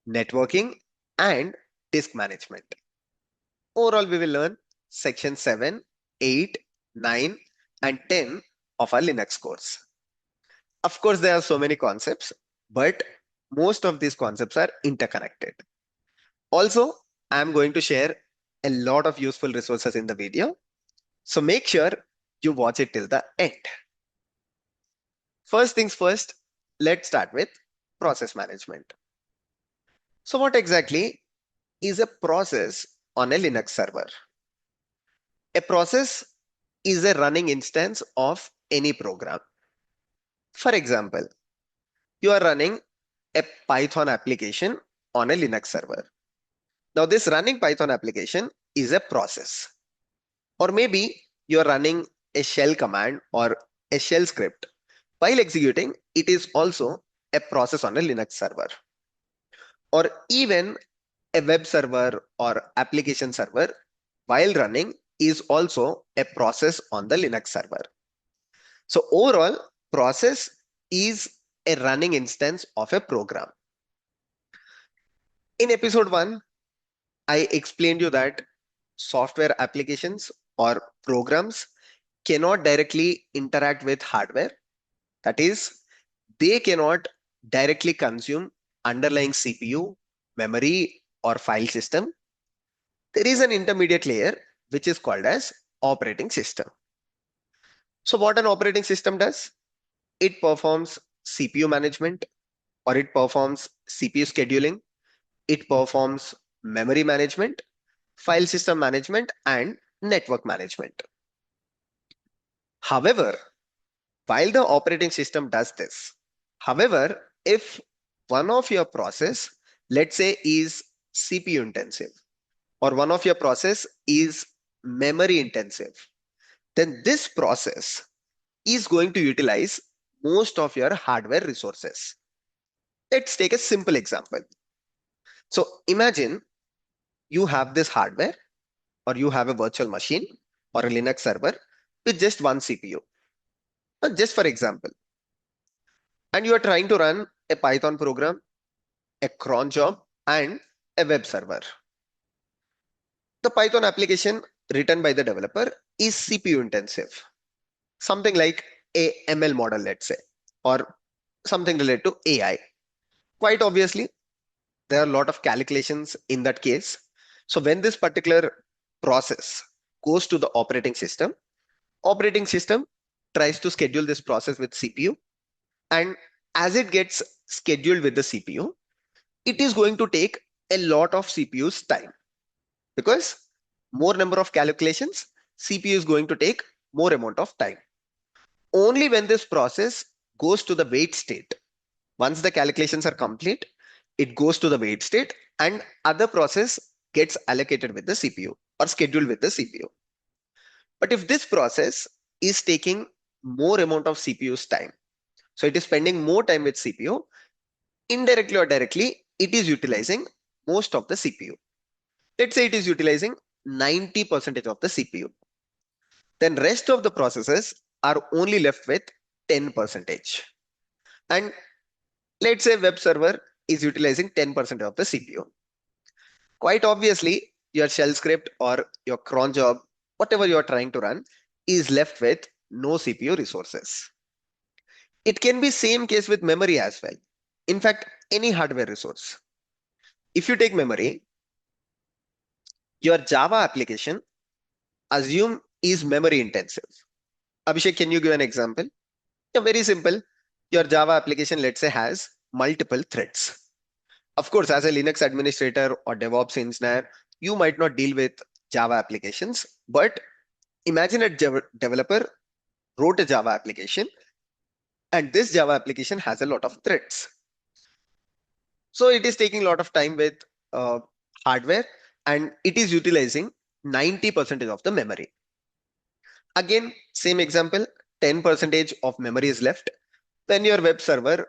networking, and disk management. Overall, we will learn section 7, 8, 9, and 10 of our Linux course. Of course, there are so many concepts, but most of these concepts are interconnected. Also, I'm going to share a lot of useful resources in the video. So make sure you watch it till the end. First things first, let's start with process management. So what exactly is a process on a Linux server? A process is a running instance of any program. For example, you are running a Python application on a Linux server. Now, this running Python application is a process. Or maybe you're running a shell command or a shell script. While executing, it is also a process on a Linux server. Or even a web server or application server, while running, is also a process on the Linux server. So overall, process is a running instance of a program. In episode 1, I explained you that software applications or programs cannot directly interact with hardware. That is, they cannot directly consume underlying CPU, memory, or file system. There is an intermediate layer which is called as operating system. So what an operating system does? It performs CPU management, or it performs CPU scheduling, it performs memory management, file system management, and network management. However, while the operating system does this, however, if one of your process, let's say, is CPU intensive, or one of your process is memory intensive, then this process is going to utilize most of your hardware resources. Let's take a simple example. So imagine you have this hardware, or you have a virtual machine or a Linux server with just one CPU. Just for example, and you are trying to run a Python program, a cron job, and a web server. The Python application written by the developer is CPU intensive, something like a ML model, let's say, or something related to AI. Quite obviously, there are a lot of calculations in that case. So when this particular process goes to the operating system tries to schedule this process with CPU, and as it gets scheduled with the CPU, it is going to take a lot of CPU's time, because more number of calculations, CPU is going to take more amount of time. Only when this process goes to the wait state, once the calculations are complete, it goes to the wait state and other process gets allocated with the CPU or scheduled with the CPU. But if this process is taking more amount of CPU's time, so it is spending more time with CPU, indirectly or directly, it is utilizing most of the CPU. Let's say it is utilizing 90% of the CPU. Then rest of the processes are only left with 10%. And let's say web server is utilizing 10% of the CPU. Quite obviously, your shell script or your cron job, whatever you are trying to run, is left with no CPU resources. It can be same case with memory as well. In fact, any hardware resource. If you take memory, your Java application, assume, is memory intensive. Abhishek, can you give an example? Yeah, very simple. Your Java application, let's say, has multiple threads. Of course, as a Linux administrator or DevOps engineer, you might not deal with Java applications, but imagine a developer wrote a Java application, and this Java application has a lot of threads. So it is taking a lot of time with hardware, and it is utilizing 90% of the memory. Again, same example, 10% of memory is left. When your web server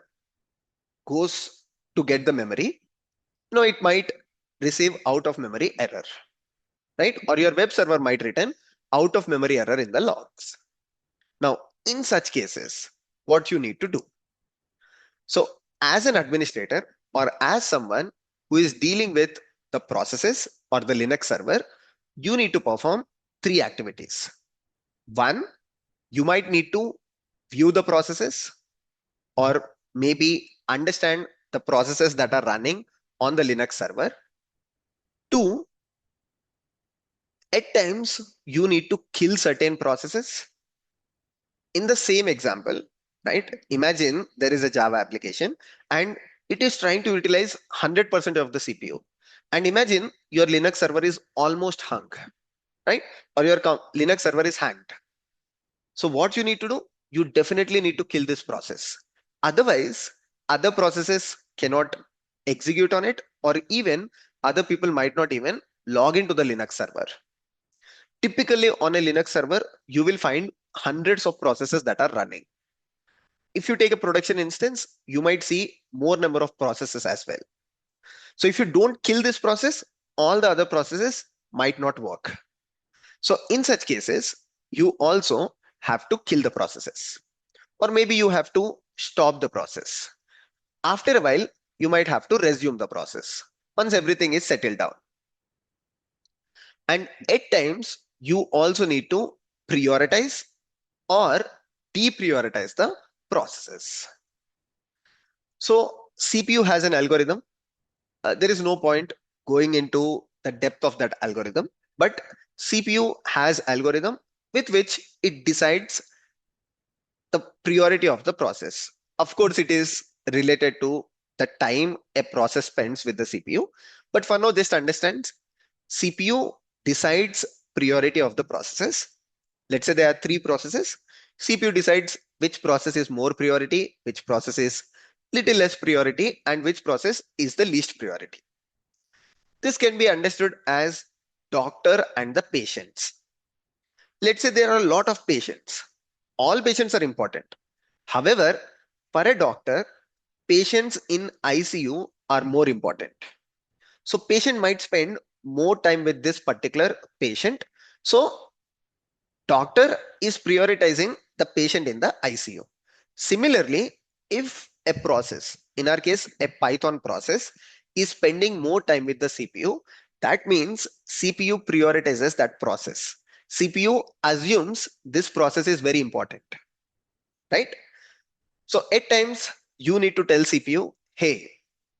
goes to get the memory, it might receive out of memory error, right? Or your web server might return out of memory error in the logs. Now, in such cases, what you need to do? So as an administrator or as someone who is dealing with the processes or the Linux server, you need to perform 3 activities. One, you might need to view the processes or maybe understand the processes that are running on the Linux server. 2, at times you need to kill certain processes. In the same example, right? Imagine there is a Java application and it is trying to utilize 100% of the CPU. And imagine your Linux server is almost hung, right? Or your Linux server is hanged. So what you need to do, you definitely need to kill this process. Otherwise, other processes cannot execute on it, or even other people might not even log into the Linux server. Typically on a Linux server, you will find hundreds of processes that are running. If you take a production instance, you might see more number of processes as well. So if you don't kill this process, all the other processes might not work. So in such cases, you also have to kill the processes, or maybe you have to stop the process. After a while, you might have to resume the process once everything is settled down. And at times, you also need to prioritize or deprioritize the processes. So CPU has an algorithm. There is no point going into the depth of that algorithm, but CPU has algorithm with which it decides the priority of the process. Of course, it is related to the time a process spends with the CPU. But for now, just understand CPU decides priority of the processes. Let's say there are three processes. CPU decides which process is more priority, which process is little less priority, and which process is the least priority. This can be understood as doctor and the patients. Let's say there are a lot of patients. All patients are important. However, for a doctor, patients in ICU are more important. So patient might spend more time with this particular patient. So doctor is prioritizing the patient in the ICU. Similarly, if a process, in our case, a Python process, is spending more time with the CPU, that means CPU prioritizes that process. CPU assumes this process is very important, right? So at times you need to tell CPU, hey,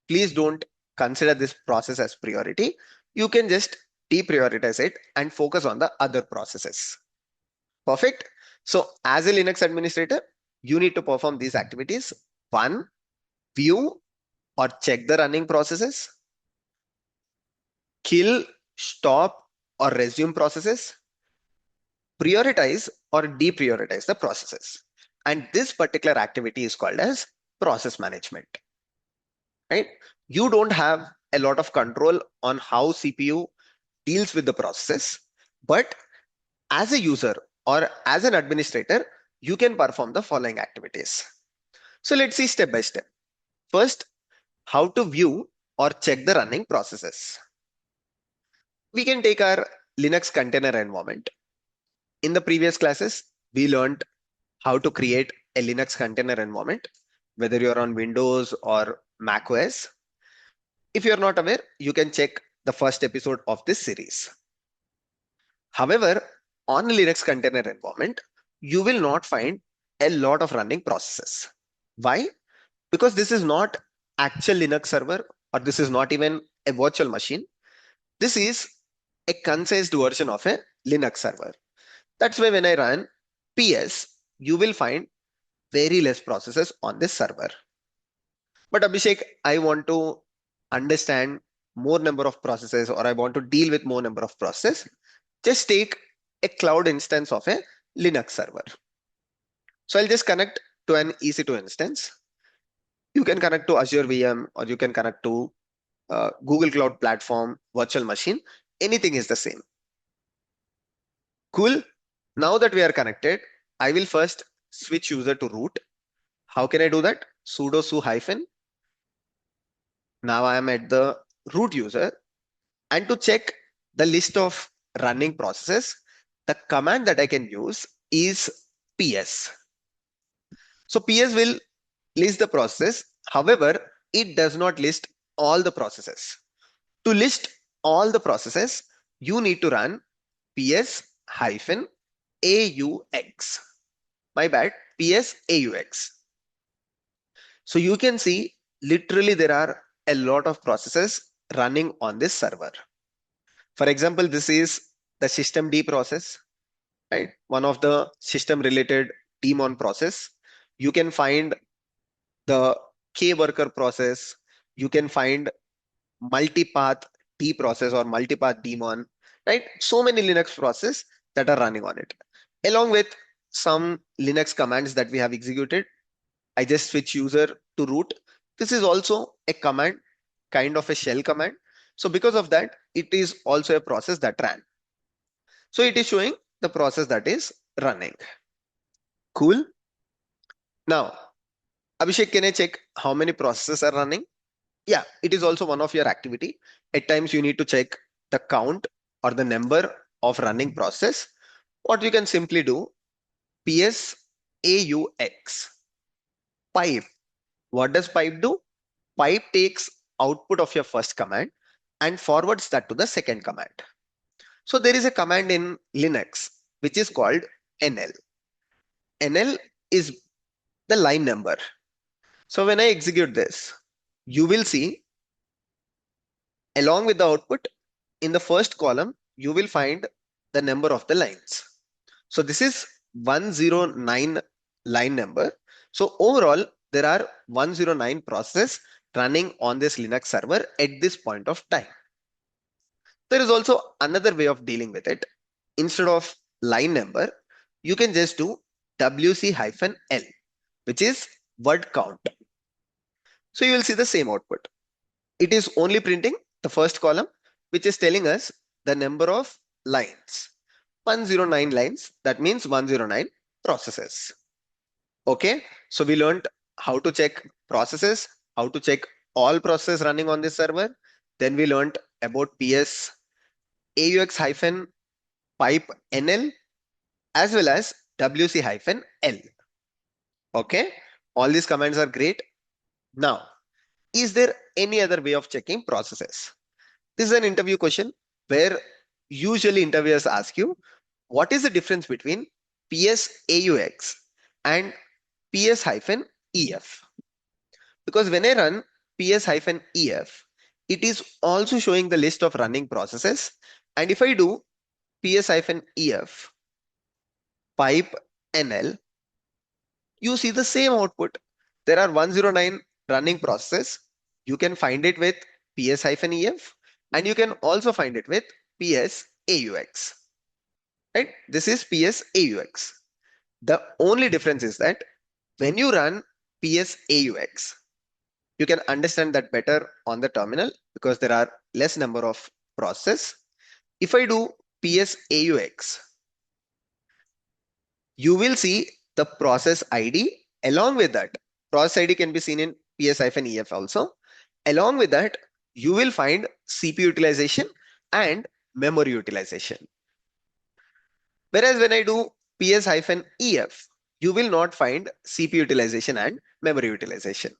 please don't consider this process as priority. You can just deprioritize it and focus on the other processes. Perfect. So as a Linux administrator, you need to perform these activities. One, view or check the running processes, kill, stop, or resume processes, prioritize or deprioritize the processes. And this particular activity is called as process management, right? You don't have a lot of control on how CPU deals with the processes, but as a user or as an administrator, you can perform the following activities. So let's see step by step. First, how to view or check the running processes. We can take our Linux container environment. In the previous classes, we learned how to create a Linux container environment, whether you're on Windows or macOS. If you're not aware, you can check the first episode of this series. However, on a Linux container environment, you will not find a lot of running processes. Why? Because this is not actual Linux server, or this is not even a virtual machine. This is a concised version of a Linux server. That's why when I run PS, you will find very less processes on this server. But Abhishek, I want to understand more number of processes, or I want to deal with more number of processes. Just take a cloud instance of a Linux server. So I'll just connect to an EC2 instance. You can connect to Azure VM, or you can connect to Google Cloud Platform, virtual machine. Anything is the same. Cool. Now that we are connected, I will first switch user to root. How can I do that? Sudo su hyphen. Now I am at the root user. And to check the list of running processes, the command that I can use is ps. So ps will list the process. However, it does not list all the processes. To list all the processes, you need to run ps hyphen aux. My bad, ps aux. So you can see literally there are a lot of processes running on this server. For example, this is the systemd process, right? One of the system related daemon process. You can find the kworker process. You can find multipath t process or multipath daemon, right? So many Linux processes that are running on it. Along with some Linux commands that we have executed. I just switch user to root. This is also a command, kind of a shell command. So because of that, it is also a process that ran. So it is showing the process that is running. Cool. Now, Abhishek, can I check how many processes are running? Yeah, it is also one of your activity. At times you need to check the count or the number of running process. What you can simply do, ps aux pipe. What does pipe do? Pipe takes output of your first command and forwards that to the second command. So there is a command in Linux which is called nl. Nl is the line number. So when I execute this, you will see along with the output in the first column, you will find the number of the lines. So this is 109 line number. So overall, there are 109 processes running on this Linux server at this point of time. There is also another way of dealing with it. Instead of line number, you can just do wc-l, which is word count. So you will see the same output. It is only printing the first column, which is telling us the number of lines. 109 lines, that means 109 processes. Okay, so we learned how to check processes, how to check all processes running on this server. Then we learned about ps aux-pipe nl as well as wc-l. Okay, all these commands are great. Now, is there any other way of checking processes? This is an interview question where usually interviewers ask you, what is the difference between ps-aux and ps-ef? Because when I run ps-ef, it is also showing the list of running processes. And if I do ps-ef pipe nl, you see the same output. There are 109 running processes. You can find it with ps-ef and you can also find it with ps-aux. Right? This is ps-aux. The only difference is that when you run ps-aux, you can understand that better on the terminal because there are less number of processes. If I do ps-aux, you will see the process ID. Along with that, process ID can be seen in ps-ef also. Along with that, you will find CPU utilization and memory utilization. Whereas when I do ps-ef, you will not find CPU utilization and memory utilization.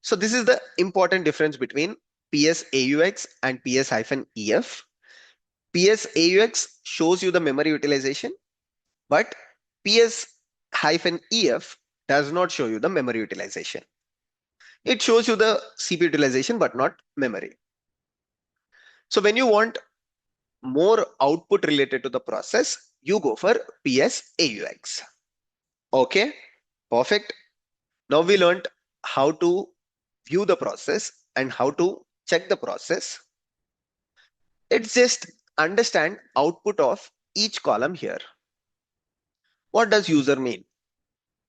So this is the important difference between ps-aux and ps-ef. ps-aux shows you the memory utilization, but ps-ef does not show you the memory utilization. It shows you the CPU utilization, but not memory. So when you want more output related to the process, you go for ps-aux. Okay, perfect. Now we learned how to view the process and how to check the process. Let's just understand output of each column here. What does user mean?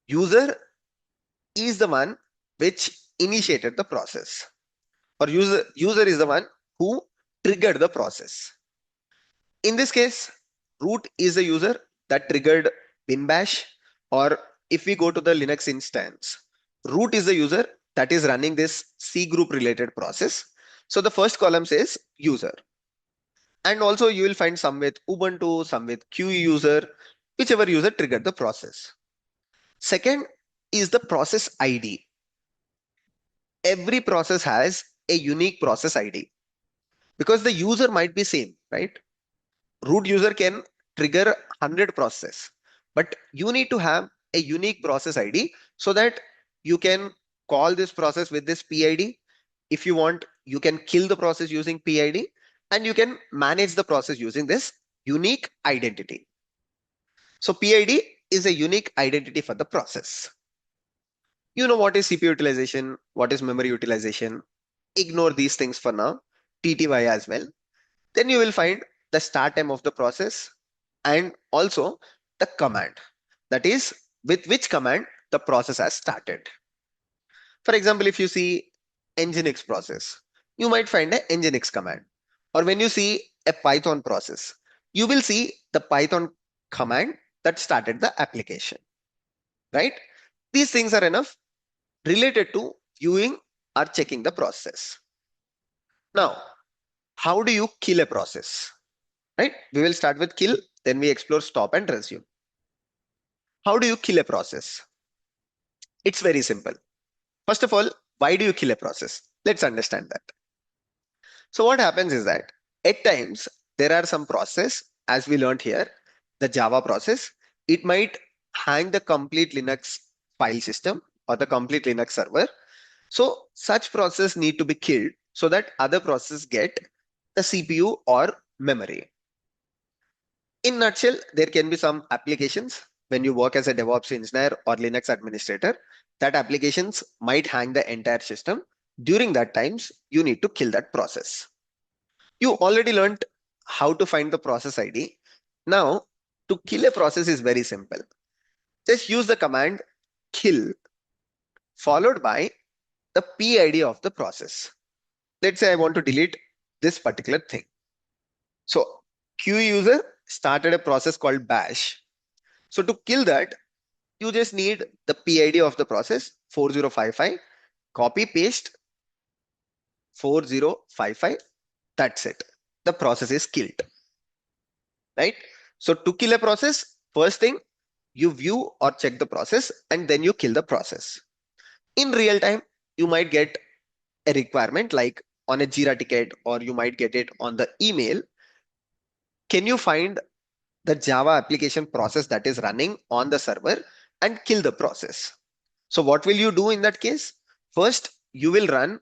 User is the one which initiated the process, or user is the one who triggered the process. In this case, root is the user that triggered bin bash, or if we go to the Linux instance, root is the user that is running this C group related process. So the first column says user. And also you will find some with Ubuntu, some with QE user, whichever user triggered the process. Second is the process ID. Every process has a unique process ID because the user might be same, right? Root user can trigger 100 process, but you need to have a unique process ID so that you can call this process with this PID. If you want, you can kill the process using PID, and you can manage the process using this unique identity. So PID is a unique identity for the process. You know what is CPU utilization, what is memory utilization. Ignore these things for now, TTY as well. Then you will find the start time of the process and also the command. That is, with which command the process has started. For example, if you see nginx process, you might find a nginx command. Or when you see a Python process, you will see the Python command that started the application, right? These things are enough related to viewing or checking the process. Now, how do you kill a process? Right? We will start with kill, then we explore stop and resume. How do you kill a process? It's very simple. First of all, why do you kill a process? Let's understand that. So what happens is that at times there are some process, as we learned here, the Java process, it might hang the complete Linux file system or the complete Linux server. So such process need to be killed so that other processes get the CPU or memory. In nutshell, there can be some applications when you work as a DevOps engineer or Linux administrator, that applications might hang the entire system. During that times, you need to kill that process. You already learned how to find the process ID. Now, to kill a process is very simple. Just use the command kill followed by the PID of the process. Let's say I want to delete this particular thing. So Q user started a process called bash. So to kill that, you just need the PID of the process 4055, copy paste 4055. That's it. The process is killed, right? So to kill a process, first thing, you view or check the process and then you kill the process. In real time, you might get a requirement like on a Jira ticket, or you might get it on the email. Can you find the Java application process that is running on the server and kill the process? So what will you do in that case? First, you will run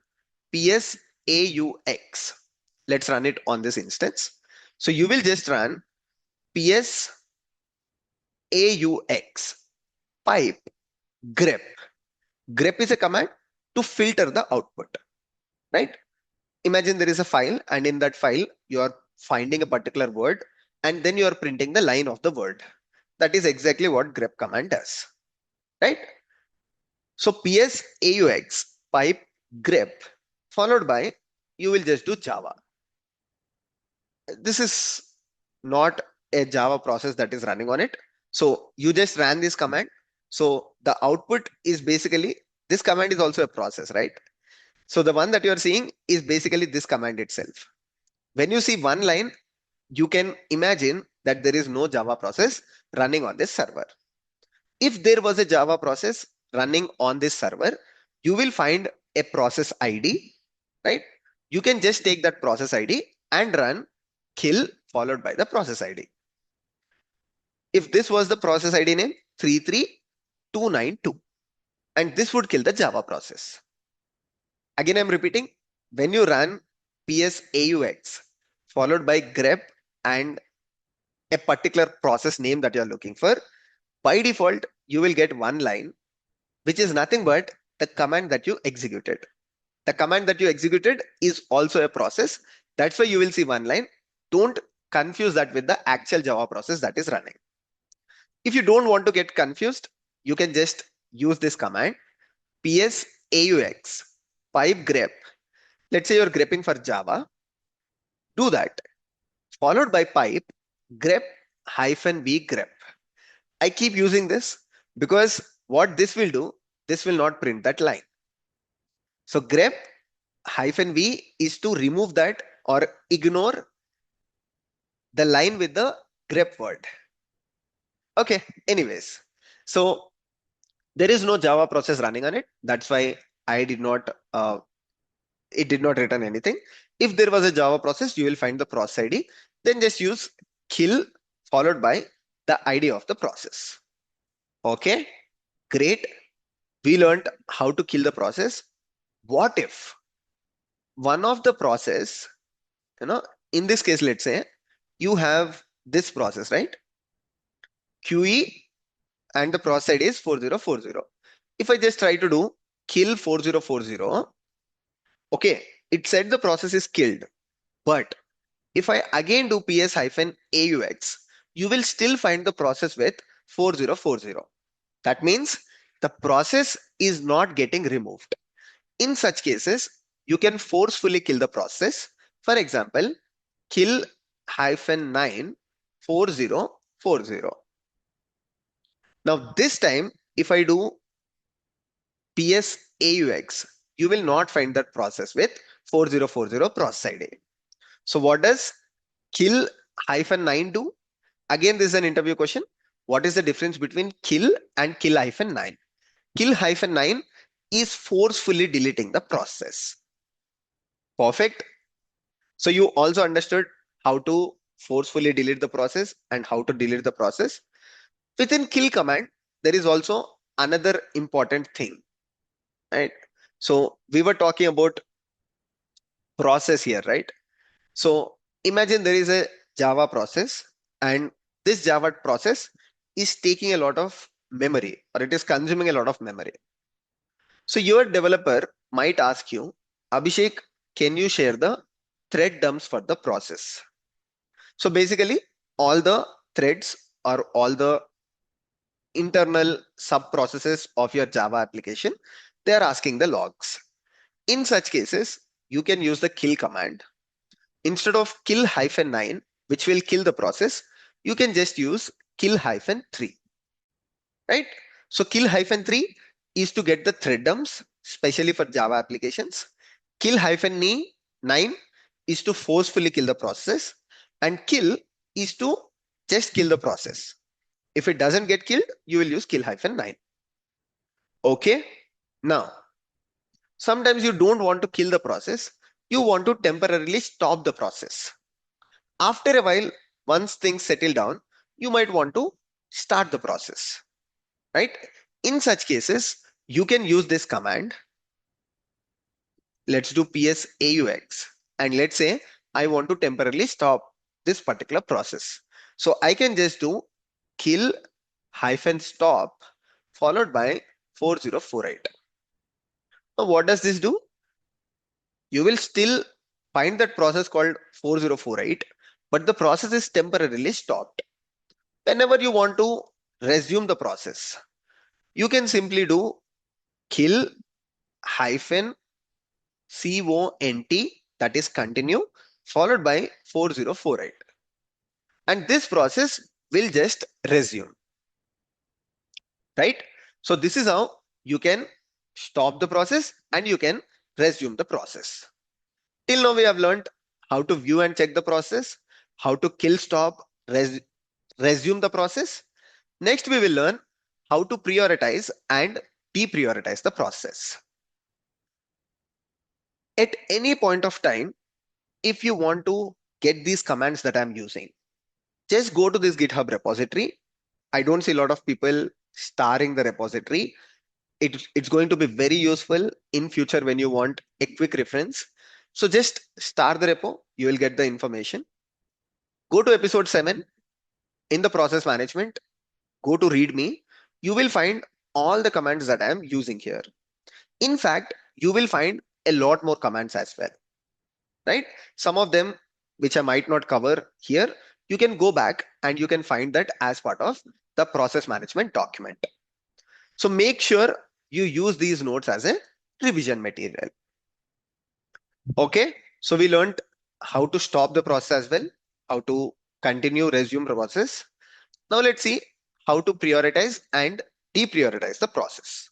psaux. Let's run it on this instance. So you will just run psaux pipe grep. Grep is a command to filter the output, right? Imagine there is a file, and in that file, you are finding a particular word, and then you are printing the line of the word. That is exactly what grep command does, right? So psaux pipe grep followed by, you will just do Java. This is not a Java process that is running on it. So you just ran this command. So the output is basically, this command is also a process, right? So the one that you are seeing is basically this command itself. When you see one line, you can imagine that there is no Java process running on this server. If there was a Java process running on this server, you will find a process ID, right? You can just take that process ID and run kill followed by the process ID. If this was the process ID name 33292, and this would kill the Java process. Again, I'm repeating, when you run psaux followed by grep and a particular process name that you're looking for, by default, you will get one line, which is nothing but the command that you executed. The command that you executed is also a process. That's why you will see one line. Don't confuse that with the actual Java process that is running. If you don't want to get confused, you can just use this command psaux pipe grep. Let's say you're grepping for Java. Do that followed by pipe grep -v grep. I keep using this because what this will do, this will not print that line. So grep -v is to remove that or ignore the line with the grep word. Okay, anyways. So there is no Java process running on it. That's why I did not, it did not return anything. If there was a Java process, you will find the process ID. Then just use kill followed by the ID of the process. Okay, great. We learned how to kill the process. What if one of the process, in this case, let's say you have this process, right? QE and the process ID is 4040. If I just try to do kill 4040, okay, it said the process is killed. But if I again do ps-aux, you will still find the process with 4040. That means the process is not getting removed. In such cases, you can forcefully kill the process. For example, kill -9 4040. Now this time, if I do PS AUX, you will not find that process with 4040 process ID. So what does kill -9 do? Again, this is an interview question. What is the difference between kill and kill -9? Kill -9 is forcefully deleting the process. Perfect. So you also understood how to forcefully delete the process and how to delete the process. Within kill command, there is also another important thing, right? So we were talking about process here, right? So imagine there is a Java process, and this Java process is taking a lot of memory, or it is consuming a lot of memory. So your developer might ask you, Abhishek, can you share the thread dumps for the process? So basically, all the threads or all the internal sub processes of your Java application, they are asking the logs. In such cases, you can use the kill command. Instead of kill -9, which will kill the process, you can just use kill -3, right? So kill -3 is to get the thread dumps, especially for Java applications. Kill -9 is to forcefully kill the process, and kill is to just kill the process. If it doesn't get killed, you will use kill -9. Okay. Now, sometimes you don't want to kill the process. You want to temporarily stop the process. After a while, once things settle down, you might want to start the process, right? In such cases, you can use this command. Let's do PS AUX. And let's say I want to temporarily stop this particular process. So I can just do kill -stop followed by 4048. Now, what does this do? You will still find that process called 4048, but the process is temporarily stopped. Whenever you want to resume the process, you can simply do kill -cont, that is continue, followed by 4048. And this process will just resume, right? So this is how you can stop the process and you can resume the process. Till now, we have learned how to view and check the process, how to kill, stop, resume the process. Next, we will learn how to prioritize and deprioritize the process. At any point of time, if you want to get these commands that I'm using, just go to this GitHub repository. I don't see a lot of people starring the repository. It's going to be very useful in future when you want a quick reference. So just star the repo, you will get the information. Go to episode 7 in the process management, go to readme, you will find all the commands that I am using here. In fact, you will find a lot more commands as well, right? Some of them, which I might not cover here, you can go back and you can find that as part of the process management document. So make sure you use these notes as a revision material. Okay, so we learned how to stop the process as well, how to continue, resume the process. Now let's see how to prioritize and deprioritize the process.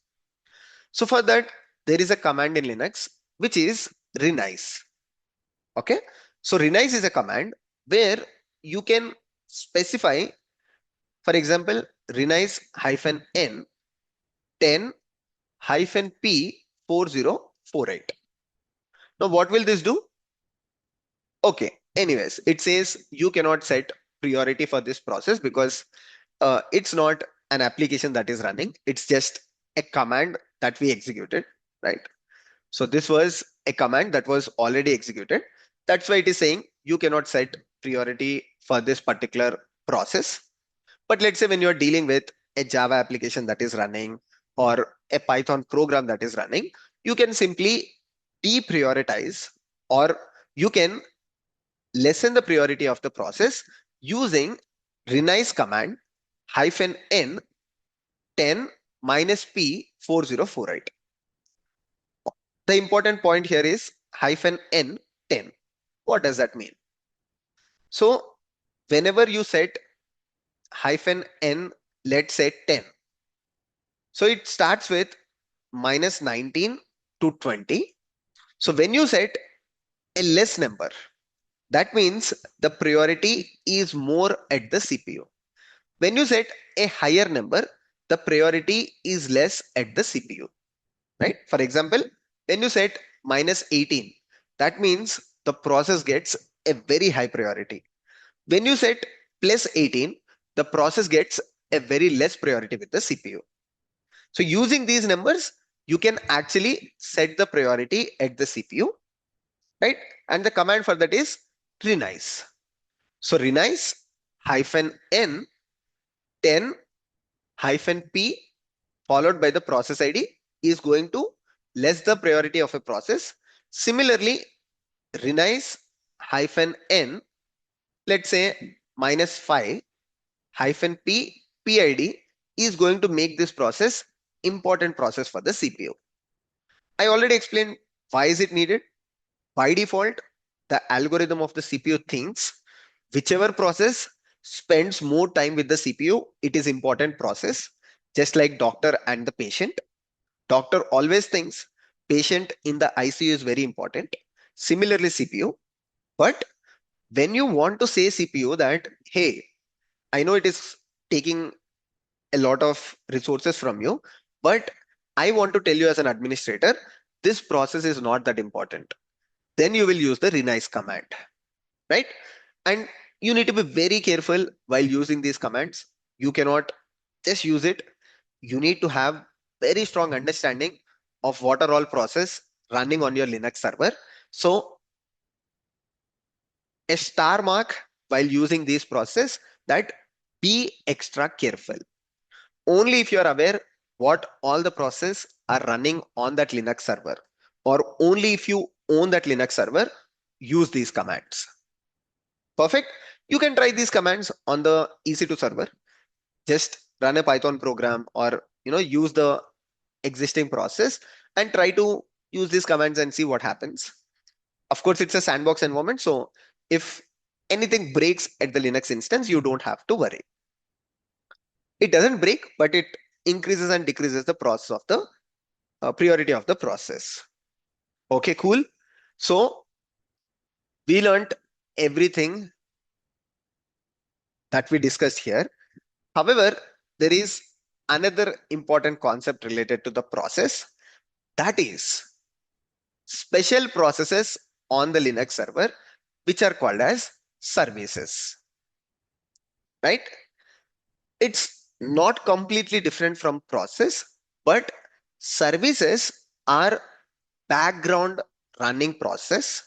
So for that, there is a command in Linux, which is renize. Okay, so renize is a command where you can specify, for example, renize -n 10-p 4048. Now, what will this do? Okay, anyways, it says you cannot set priority for this process because it's not an application that is running. It's just a command that we executed, right? So this was a command that was already executed. That's why it is saying you cannot set priority for this particular process. But let's say when you're dealing with a Java application that is running or a Python program that is running, you can simply deprioritize, or you can lessen the priority of the process using renize command hyphen n 10 minus p 4048. The important point here is hyphen n 10. What does that mean? So whenever you set hyphen n, let's say 10. So it starts with minus 19 to 20. So when you set a less number, that means the priority is more at the CPU. When you set a higher number, the priority is less at the CPU, right? For example, when you set minus 18, that means the process gets a very high priority. When you set plus 18, the process gets a very less priority with the CPU. So using these numbers, you can actually set the priority at the CPU, right? And the command for that is renice. So renice hyphen n 10 hyphen p followed by the process ID is going to less the priority of a process. Similarly, renice hyphen n, let's say minus 5 hyphen p PID is going to make this process important process for the CPU. I already explained why is it needed. By default, the algorithm of the CPU thinks whichever process spends more time with the CPU, it is important process, just like doctor and the patient. Doctor always thinks patient in the ICU is very important. Similarly, CPU. But when you want to say CPU that, hey, I know it is taking a lot of resources from you, but I want to tell you as an administrator, this process is not that important. Then you will use the renice command, right? And you need to be very careful while using these commands. You cannot just use it. You need to have very strong understanding of what are all process running on your Linux server. So a star mark while using these process, that be extra careful. Only if you are aware what all the process are running on that Linux server, or only if you own that Linux server, use these commands. Perfect. You can try these commands on the EC2 server. Just run a Python program or use the existing process and try to use these commands and see what happens. Of course, it's a sandbox environment, so if anything breaks at the Linux instance, you don't have to worry. It doesn't break, but it increases and decreases the process of the priority of the process. Okay, cool. So we learned everything that we discussed here. However, there is another important concept related to the process, that is special processes on the Linux server, which are called as services, right? It's not completely different from process, but services are background running process,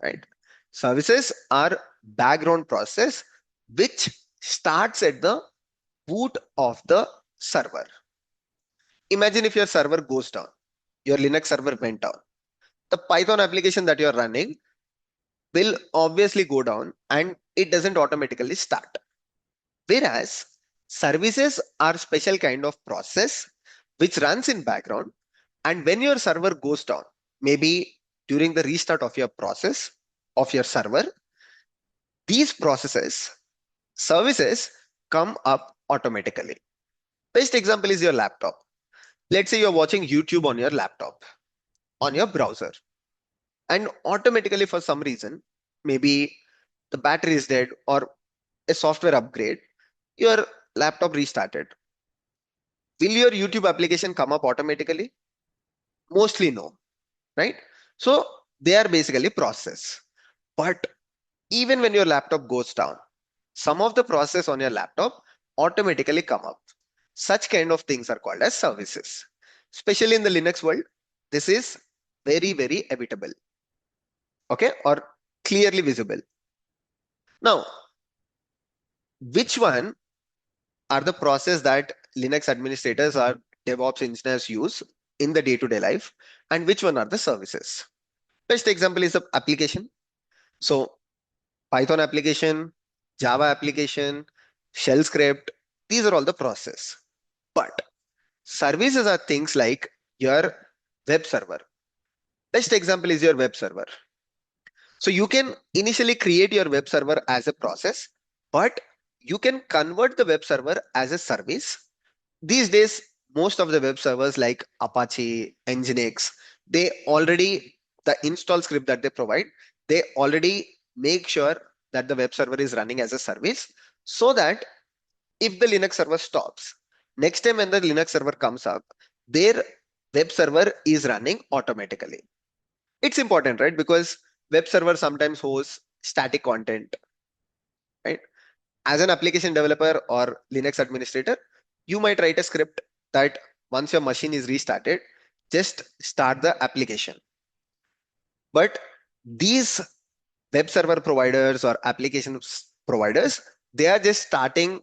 right? Services are background process which starts at the boot of the server. Imagine if your server goes down, your Linux server went down. The Python application that you're running will obviously go down and it doesn't automatically start. Whereas services are special kind of process which runs in background, and when your server goes down, maybe during the restart of your process of your server, these processes, services come up automatically. Best example is your laptop. Let's say you're watching YouTube on your laptop, on your browser, and automatically for some reason, maybe the battery is dead or a software upgrade, your laptop restarted. Will your YouTube application come up automatically? Mostly no, right? So they are basically process. But even when your laptop goes down, some of the process on your laptop automatically come up. Such kind of things are called as services. Especially in the Linux world, this is very, very evitable. Okay, or clearly visible. Now, which one are the process that Linux administrators or DevOps engineers use in the day-to-day life, and which one are the services? Best example is the application. So Python application, Java application, shell script, These are all the process. But services are things like your web server. Best example is your web server. So you can initially create your web server as a process, but you can convert the web server as a service. These days, most of the web servers like Apache, Nginx, they already, the install script that they provide, they already make sure that the web server is running as a service, so that if the Linux server stops, next time when the Linux server comes up, their web server is running automatically. It's important, right? Because web server sometimes hosts static content, right? As an application developer or Linux administrator, you might write a script that once your machine is restarted, just start the application. But these web server providers or application providers, they are just starting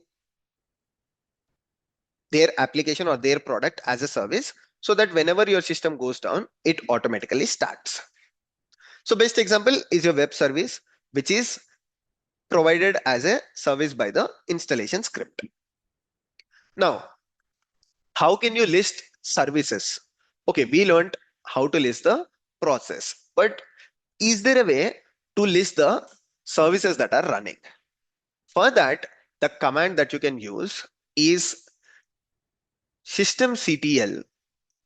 their application or their product as a service, so that whenever your system goes down, it automatically starts. So best example is your web service, which is provided as a service by the installation script. Now, how can you list services? Okay, we learned how to list the process, but is there a way to list the services that are running? For that, the command that you can use is systemctl.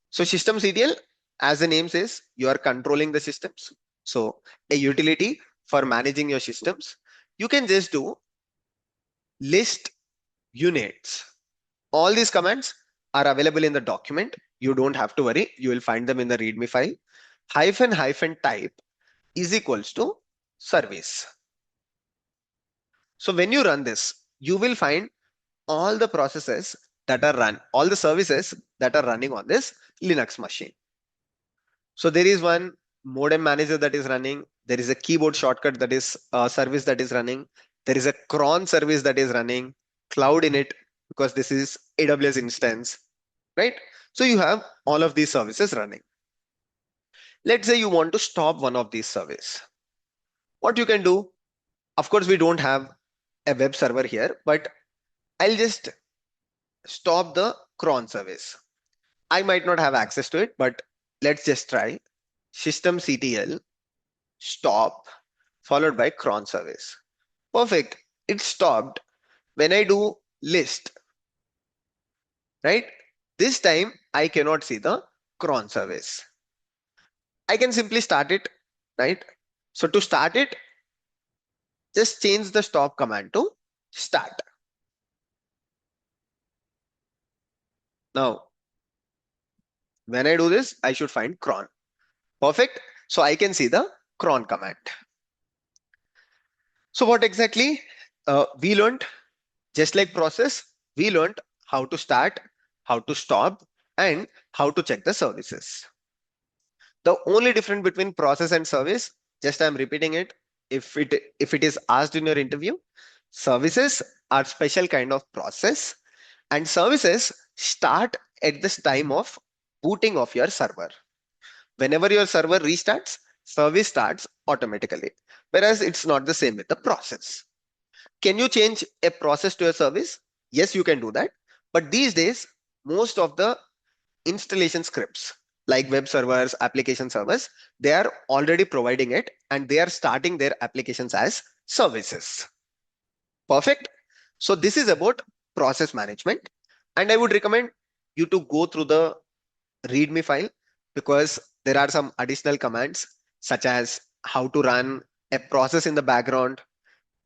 So systemctl, as the name says, you are controlling the systems. So a utility for managing your systems. You can just do list units. All these commands are available in the document. You don't have to worry. You will find them in the README file. -- type is equals to service. So when you run this, you will find all the processes that are run, all the services that are running on this Linux machine. So there is one modem manager that is running. There is a keyboard shortcut that is a service that is running. There is a cron service that is running, cloud init, because this is AWS instance, right? So you have all of these services running. Let's say you want to stop one of these services. What you can do, of course, we don't have a web server here, but I'll just stop the cron service. I might not have access to it, but let's just try systemctl stop followed by cron service. Perfect. It stopped when I do list, right? This time I cannot see the cron service. I can simply start it, right? So to start it, just change the stop command to start. Now, when I do this, I should find cron. Perfect. So I can see the cron command. So what exactly we learned? Just like process, we learned how to start, how to stop, and how to check the services. The only difference between process and service, just I'm repeating it, if it is asked in your interview, services are special kind of process, and services start at this time of booting of your server. Whenever your server restarts, service starts automatically. Whereas it's not the same with the process. Can you change a process to a service? Yes, you can do that. But these days, most of the installation scripts like web servers, application servers, they are already providing it and they are starting their applications as services. Perfect. So this is about process management. And I would recommend you to go through the README file, because there are some additional commands such as how to run a process in the background.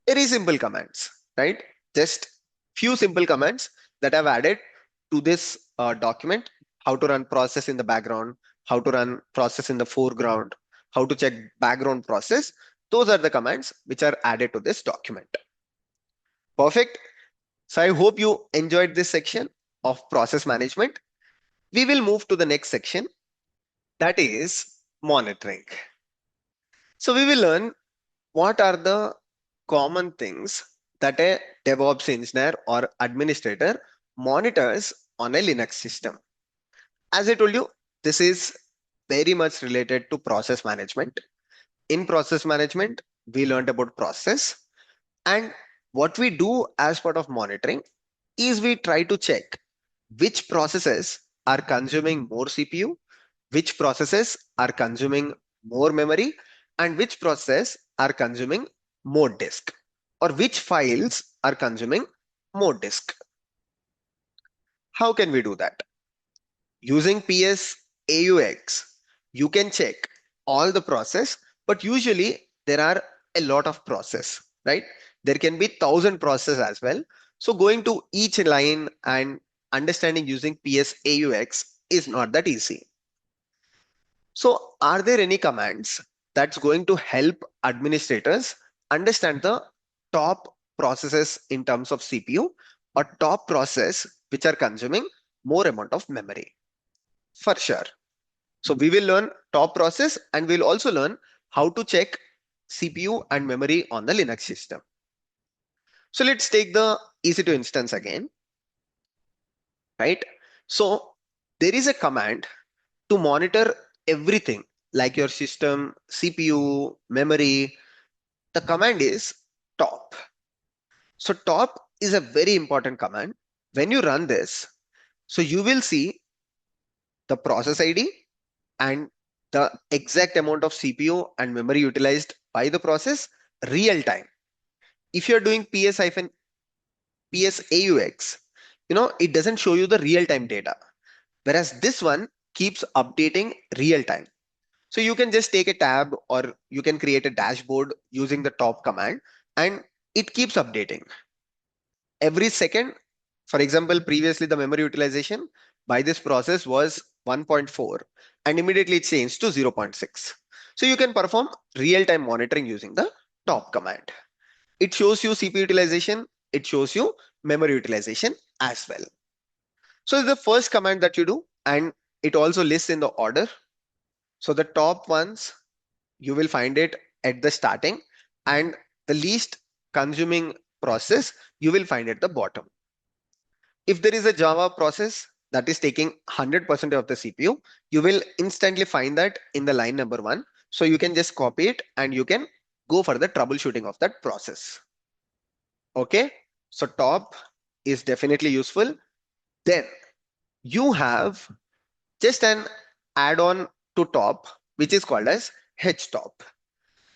Very simple commands, right? Just few simple commands that I've added to this document. How to run process in the background, how to run process in the foreground, how to check background process. Those are the commands which are added to this document. Perfect. So I hope you enjoyed this section of process management. We will move to the next section, that is monitoring. So we will learn what are the common things that a DevOps engineer or administrator monitors on a Linux system. As I told you, this is very much related to process management. In process management, we learned about process, and what we do as part of monitoring. is we try to check which processes are consuming more CPU, which processes are consuming more memory, and which process are consuming more disk, or which files are consuming more disk. How can we do that? Using PS AUX, you can check all the process, but usually there are a lot of process, right? There can be 1,000 process as well. So going to each line and understanding using PS AUX is not that easy. So are there any commands that's going to help administrators understand the top processes in terms of CPU, or top process which are consuming more amount of memory? For sure. So we will learn top process, and we'll also learn how to check CPU and memory on the Linux system. So let's take the EC2 instance again, right? So there is a command to monitor everything like your system, CPU, memory. The command is top. So top is a very important command. When you run this, so you will see the process ID and the exact amount of CPU and memory utilized by the process real time. If you're doing PS AUX, it doesn't show you the real time data. Whereas this one keeps updating real time. So you can just take a tab, or you can create a dashboard using the top command, and it keeps updating every second. For example, previously the memory utilization by this process was 1.4, and immediately it changed to 0.6. So you can perform real-time monitoring using the top command. It shows you CPU utilization, it shows you memory utilization as well. So the first command that you do, and it also lists in the order. So the top ones, you will find it at the starting, and the least consuming process, you will find at the bottom. If there is a Java process that is taking 100% of the CPU, you will instantly find that in the line number 1. So you can just copy it and you can go for the troubleshooting of that process. Okay, so top is definitely useful. Then you have just an add-on to top, which is called as htop.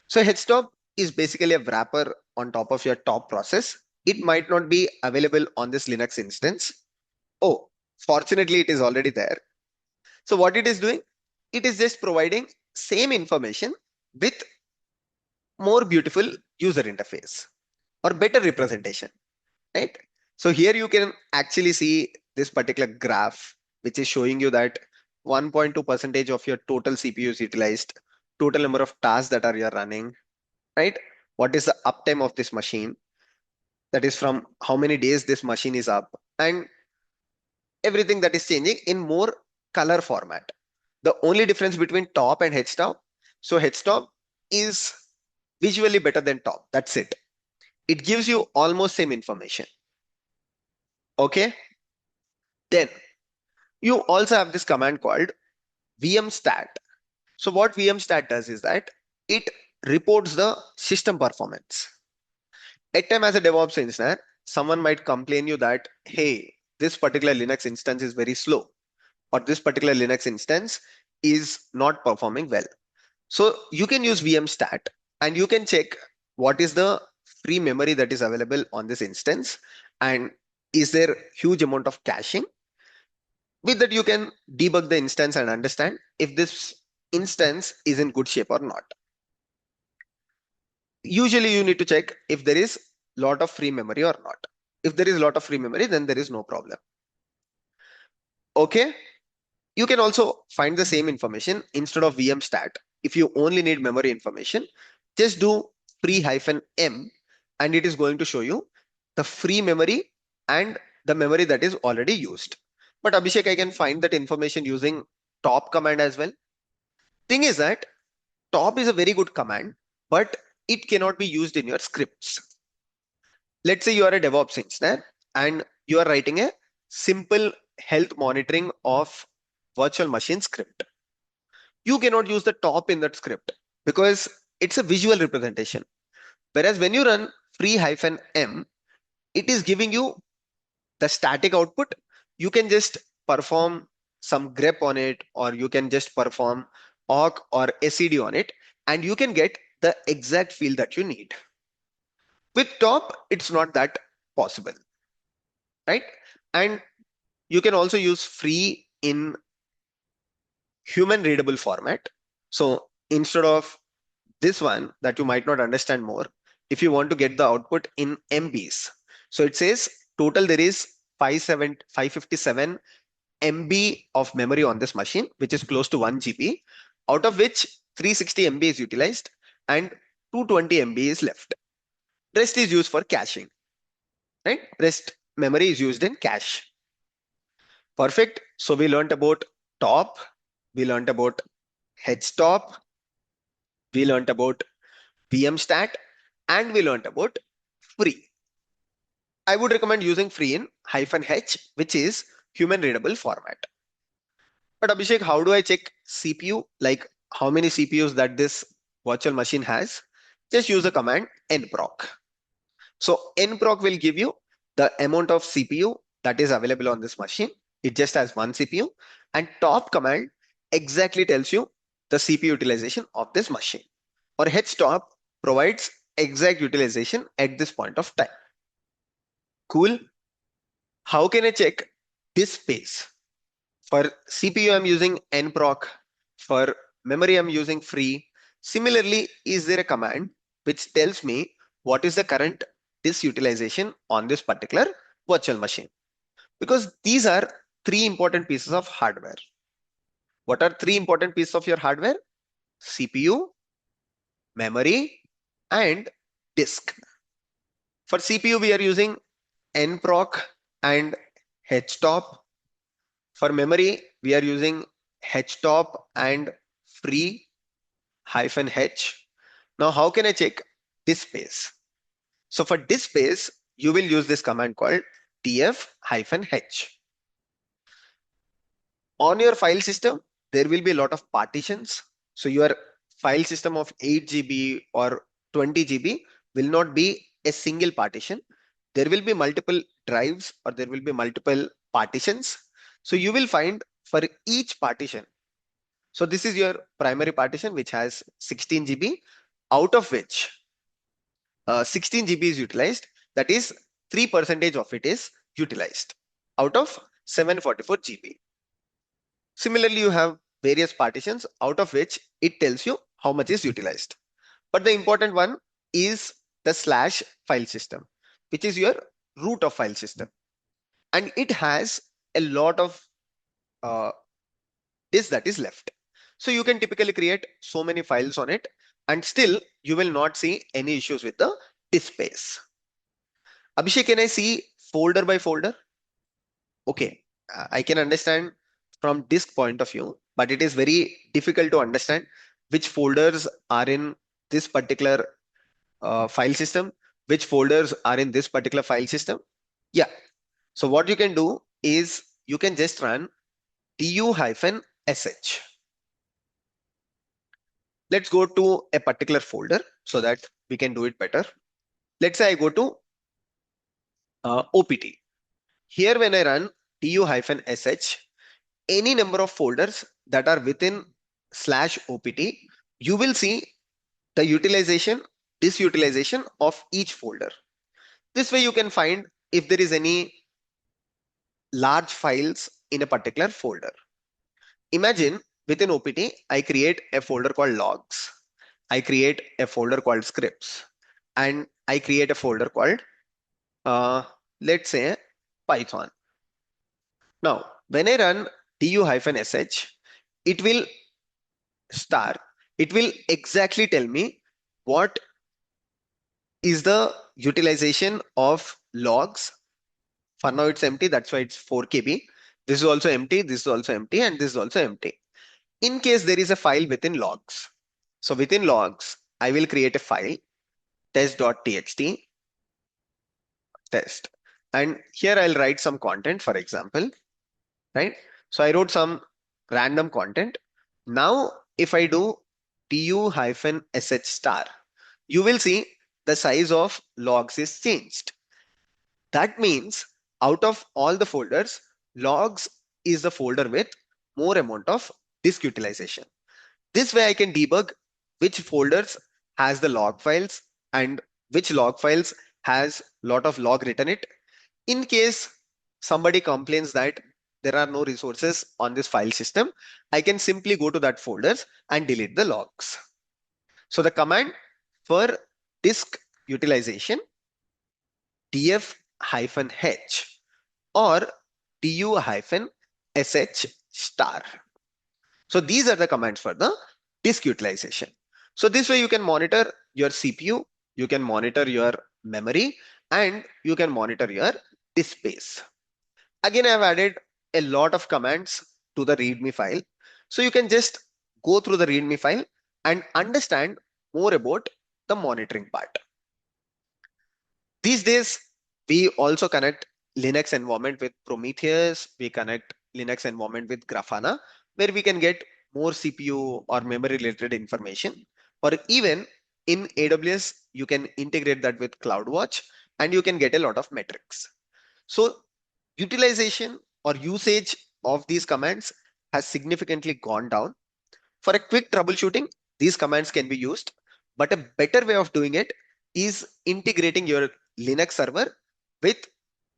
So htop is basically a wrapper on top of your top process. It might not be available on this Linux instance. Oh, fortunately, it is already there. So what it is doing, it is just providing same information with more beautiful user interface or better representation, right? So here you can actually see this particular graph, which is showing you that 1.2% of your total CPU is utilized, total number of tasks that are you're running, right? What is the uptime of this machine? That is from how many days this machine is up, and everything that is changing in more color format. The only difference between top and htop, so htop is visually better than top. That's it. It gives you almost same information. Okay. Then you also have this command called vmstat. So what vmstat does is that it reports the system performance. At time as a DevOps engineer, someone might complain you that, hey, this particular Linux instance is very slow, or this particular Linux instance is not performing well. So you can use vmstat and you can check what is the free memory that is available on this instance, and is there huge amount of caching. With that, you can debug the instance and understand if this instance is in good shape or not. Usually you need to check if there is lot of free memory or not. If there is a lot of free memory, then there is no problem. Okay. You can also find the same information instead of vmstat. If you only need memory information, just do free-m, and it is going to show you the free memory and the memory that is already used. But Abhishek, I can find that information using top command as well. Thing is that top is a very good command, but it cannot be used in your scripts. Let's say you are a DevOps engineer and you are writing a simple health monitoring of virtual machine script. You cannot use the top in that script because it's a visual representation. Whereas when you run free-m, it is giving you The static output, you can just perform some grep on it, or you can just perform awk or SED on it, and you can get the exact field that you need. With top, it's not that possible, right? And you can also use free in human readable format. So instead of this one that you might not understand more, if you want to get the output in MBs, so it says total there is 557 MB of memory on this machine, which is close to 1 GB, out of which 360 MB is utilized and 220 MB is left. Rest is used for caching, right? Rest memory is used in cache. Perfect. So we learned about top, we learned about headstop, we learned about VMstat, and we learned about free. I would recommend using free in -h, which is human readable format. But Abhishek, how do I check CPU? Like how many CPUs that this virtual machine has? Just use the command nproc. So nproc will give you the amount of CPU that is available on this machine. It just has one CPU, and top command exactly tells you the CPU utilization of this machine. Or headstop provides exact utilization at this point of time. Cool. How can I check this space? For CPU, I'm using nproc. For memory, I'm using free. Similarly, is there a command which tells me what is the current disk utilization on this particular virtual machine? Because these are three important pieces of hardware. What are three important pieces of your hardware? CPU, memory, and disk. For CPU, we are using nproc and htop. For memory, we are using htop and free -h. Now, how can I check disk space? So for disk space, you will use this command called df-h. On your file system, there will be a lot of partitions. So your file system of 8 GB or 20 GB will not be a single partition. There will be multiple drives, or there will be multiple partitions. So you will find for each partition. So this is your primary partition, which has 16 GB, out of which 16 GB is utilized. That is 3% of it is utilized out of 744 GB. Similarly, you have various partitions out of which it tells you how much is utilized. But the important one is the slash file system, which is your root of file system. And it has a lot of uh, disk that is left. So you can typically create so many files on it, and still you will not see any issues with the disk space. Abhishek, can I see folder by folder? Okay, I can understand from disk point of view, but it is very difficult to understand which folders are in this particular file system, which folders are in this particular file system. Yeah, so what you can do is you can just run du-sh. Let's go to a particular folder so that we can do it better. Let's say I go to OPT. Here, when I run du-sh, any number of folders that are within /opt, you will see the utilization, disutilization of each folder. This way you can find if there is any large files in a particular folder. Imagine within OPT, I create a folder called logs. I create a folder called scripts, and I create a folder called, let's say, Python. Now, when I run du-sh, it will star. It will exactly tell me what is the utilization of logs. For now, it's empty. That's why it's 4 KB. This is also empty. This is also empty. And this is also empty. In case there is a file within logs. So within logs, I will create a file, test.txt, test. And here I'll write some content, for example, right? So I wrote some random content. Now, if I do du-sh star, you will see the size of logs is changed. That means out of all the folders, logs is the folder with more amount of disk utilization. This way I can debug which folders has the log files and which log files has lot of log written it. In case somebody complains that there are no resources on this file system, I can simply go to that folders and delete the logs. So the command for disk utilization, df-h or du-sh star. So these are the commands for the disk utilization. So this way you can monitor your CPU, you can monitor your memory, and you can monitor your disk space. Again, I've added a lot of commands to the README file. So you can just go through the README file and understand more about the monitoring part. These days, we also connect Linux environment with Prometheus. We connect Linux environment with Grafana, where we can get more CPU or memory related information. Or even in AWS, you can integrate that with CloudWatch and you can get a lot of metrics. So utilization or usage of these commands has significantly gone down. For a quick troubleshooting, these commands can be used, but a better way of doing it is integrating your Linux server with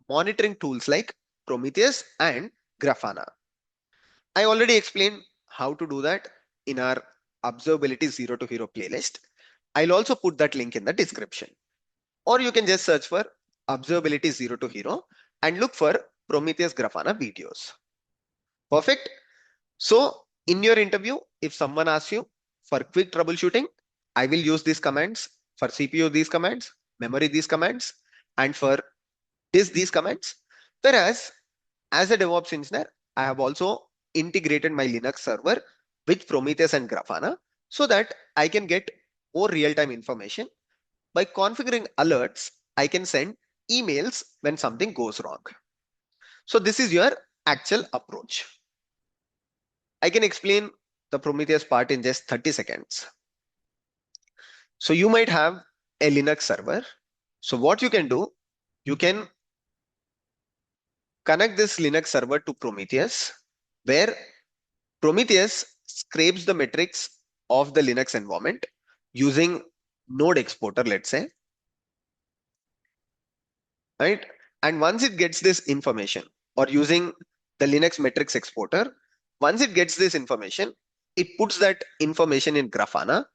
monitoring tools like Prometheus and Grafana. I already explained how to do that in our Observability Zero to Hero playlist. I'll also put that link in the description. Or you can just search for Observability Zero to Hero and look for Prometheus Grafana videos. Perfect. So in your interview, if someone asks you for quick troubleshooting, I will use these commands. For CPU, these commands, memory, these commands, and for disk, these commands. Whereas as a DevOps engineer, I have also integrated my Linux server with Prometheus and Grafana so that I can get more real-time information. By configuring alerts, I can send emails when something goes wrong. So this is your actual approach. I can explain the Prometheus part in just 30 seconds. So you might have a Linux server. So what you can do, you can connect this Linux server to Prometheus, where Prometheus scrapes the metrics of the Linux environment using node exporter, let's say, right? And once it gets this information or using the Linux metrics exporter, once it gets this information, it puts that information in Grafana.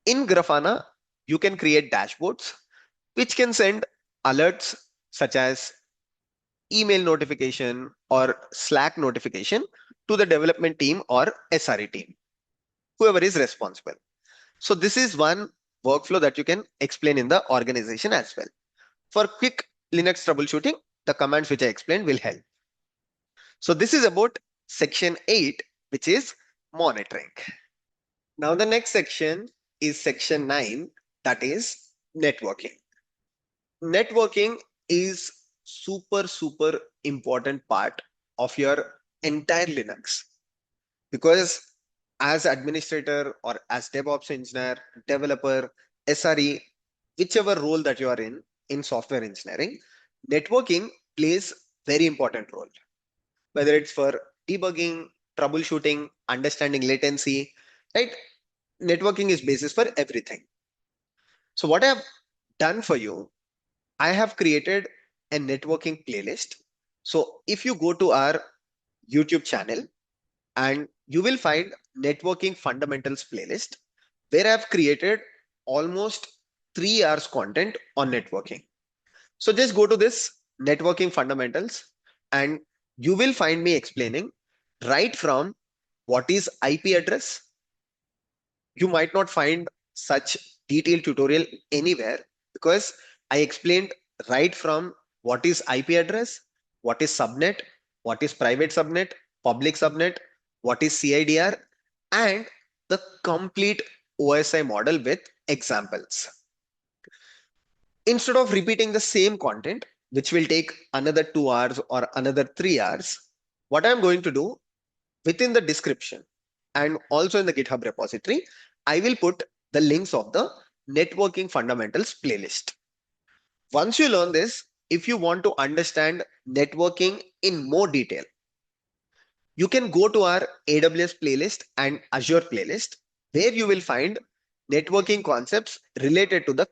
In Grafana, you can create dashboards which can send alerts such as email notification or Slack notification to the development team or SRE team, whoever is responsible. So this is one workflow that you can explain in the organization as well. For quick Linux troubleshooting, the commands which I explained will help. So this is about section 8, which is monitoring. Now the next section is section 9, that is networking. Networking is super important part of your entire Linux, because as administrator or as DevOps engineer, developer, SRE, whichever role that you are in software engineering, networking plays very important role. Whether it's for debugging, troubleshooting, understanding latency, right? Networking is basis for everything. So what I have done for you, I have created a networking playlist. So if you go to our YouTube channel and you will find networking fundamentals playlist, where I've created almost 3 hours content on networking. So just go to this networking fundamentals and you will find me explaining right from what is IP address. You might not find such detailed tutorial anywhere, because I explained right from what is IP address, what is subnet, what is private subnet, public subnet, what is CIDR, and the complete OSI model with examples. Instead of repeating the same content, which will take another 2 hours or another 3 hours, what I'm going to do, within the description and also in the GitHub repository, I will put the links of the networking fundamentals playlist. Once you learn this, if you want to understand networking in more detail, you can go to our AWS playlist and Azure playlist, where you will find networking concepts related to the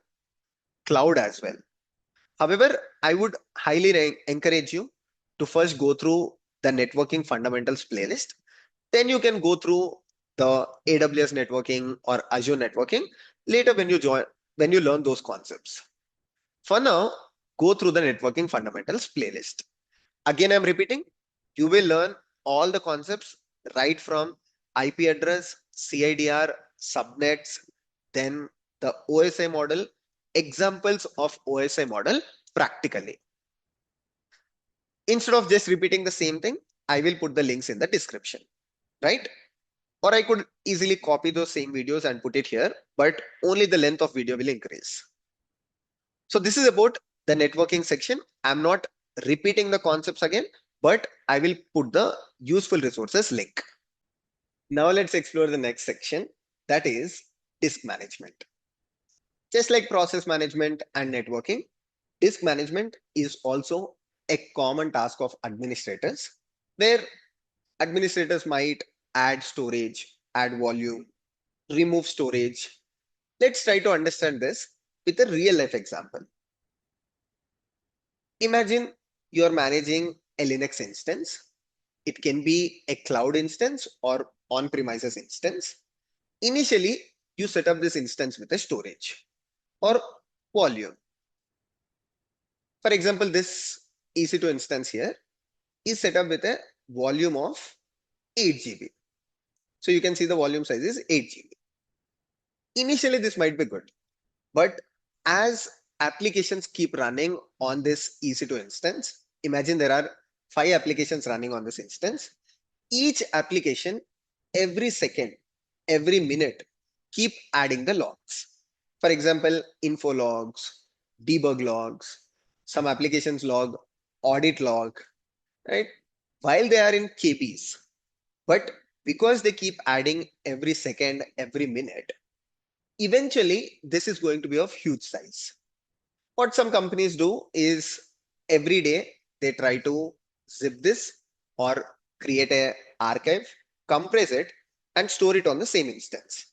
cloud as well. However, I would highly encourage you to first go through the networking fundamentals playlist. Then you can go through the AWS networking or Azure networking later when you learn those concepts. For now, go through the networking fundamentals playlist. Again, I'm repeating, you will learn all the concepts right from IP address, CIDR, subnets, then the OSI model, examples of OSI model practically. Instead of just repeating the same thing, I will put the links in the description, right? Or I could easily copy those same videos and put it here, but only the length of video will increase. So this is about the networking section. I'm not repeating the concepts again, but I will put the useful resources link. Now let's explore the next section, that is disk management. Just like process management and networking, disk management is also a common task of administrators, where administrators might add storage, add volume, remove storage. Let's try to understand this with a real life example. Imagine you're managing a Linux instance. It can be a cloud instance or on-premises instance. Initially, you set up this instance with a storage or volume. For example, this EC2 instance here is set up with a volume of 8 GB. So you can see the volume size is 8 GB. Initially, this might be good, but as applications keep running on this EC2 instance, imagine there are 5 applications running on this instance. Each application, every second, every minute, keep adding the logs. For example, info logs, debug logs, some applications log, audit log, right? While they are in KBs, but because they keep adding every second, every minute, eventually this is going to be of huge size. What some companies do is every day they try to zip this or create a archive, compress it, and store it on the same instance.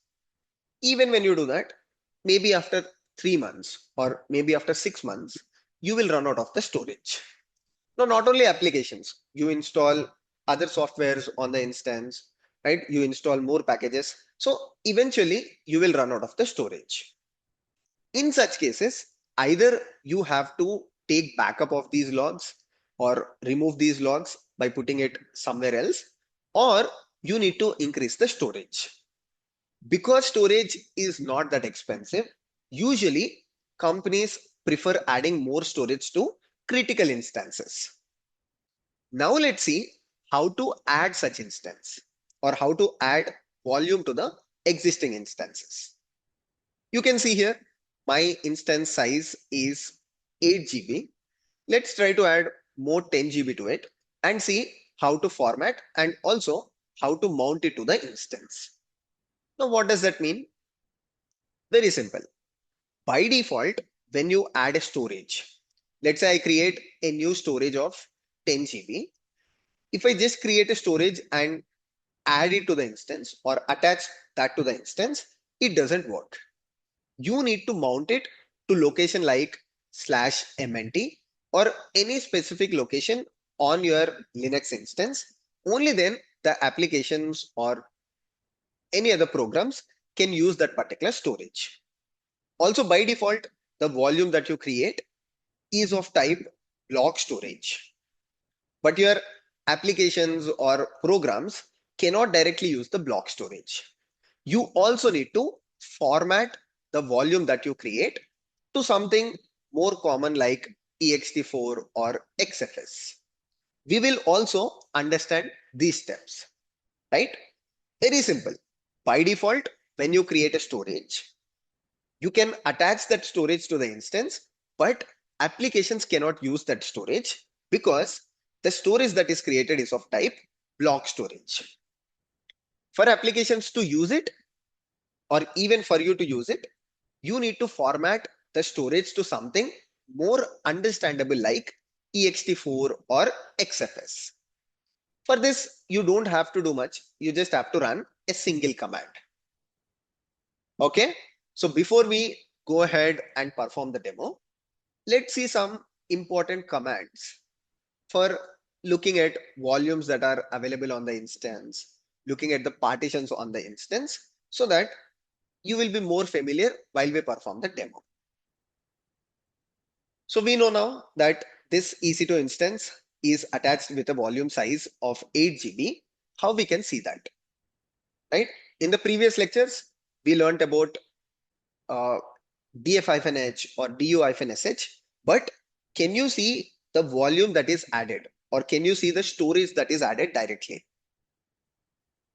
Even when you do that, maybe after 3 months or maybe after 6 months, you will run out of the storage. Now, not only applications, you install other softwares on the instance, right? You install more packages. So eventually you will run out of the storage. In such cases, either you have to take backup of these logs or remove these logs by putting it somewhere else, or you need to increase the storage. Because storage is not that expensive, usually companies prefer adding more storage to critical instances. Now let's see how to add such instance or how to add volume to the existing instances. You can see here, my instance size is 8 GB. Let's try to add more 10 GB to it and see how to format and also how to mount it to the instance. Now, what does that mean? Very simple. By default, when you add a storage, let's say I create a new storage of 10 GB. If I just create a storage and add it to the instance or attach that to the instance, it doesn't work. You need to mount it to location like /mnt or any specific location on your Linux instance. Only then the applications or any other programs can use that particular storage. Also, by default, the volume that you create is of type block storage. But your applications or programs cannot directly use the block storage. You also need to format the volume that you create to something more common like ext4 or xfs. We will also understand these steps, right? Very simple. By default, when you create a storage, you can attach that storage to the instance, but applications cannot use that storage because the storage that is created is of type block storage. For applications to use it, or even for you to use it, you need to format the storage to something more understandable like ext4 or xfs. For this, you don't have to do much. You just have to run a single command. Okay. So before we go ahead and perform the demo, let's see some important commands for looking at volumes that are available on the instance, looking at the partitions on the instance, so that you will be more familiar while we perform the demo. So we know now that this EC2 instance is attached with a volume size of 8 GB. How we can see that, right? In the previous lectures, we learned about uh, df-h or du-sh, but can you see the volume that is added, or can you see the storage that is added directly?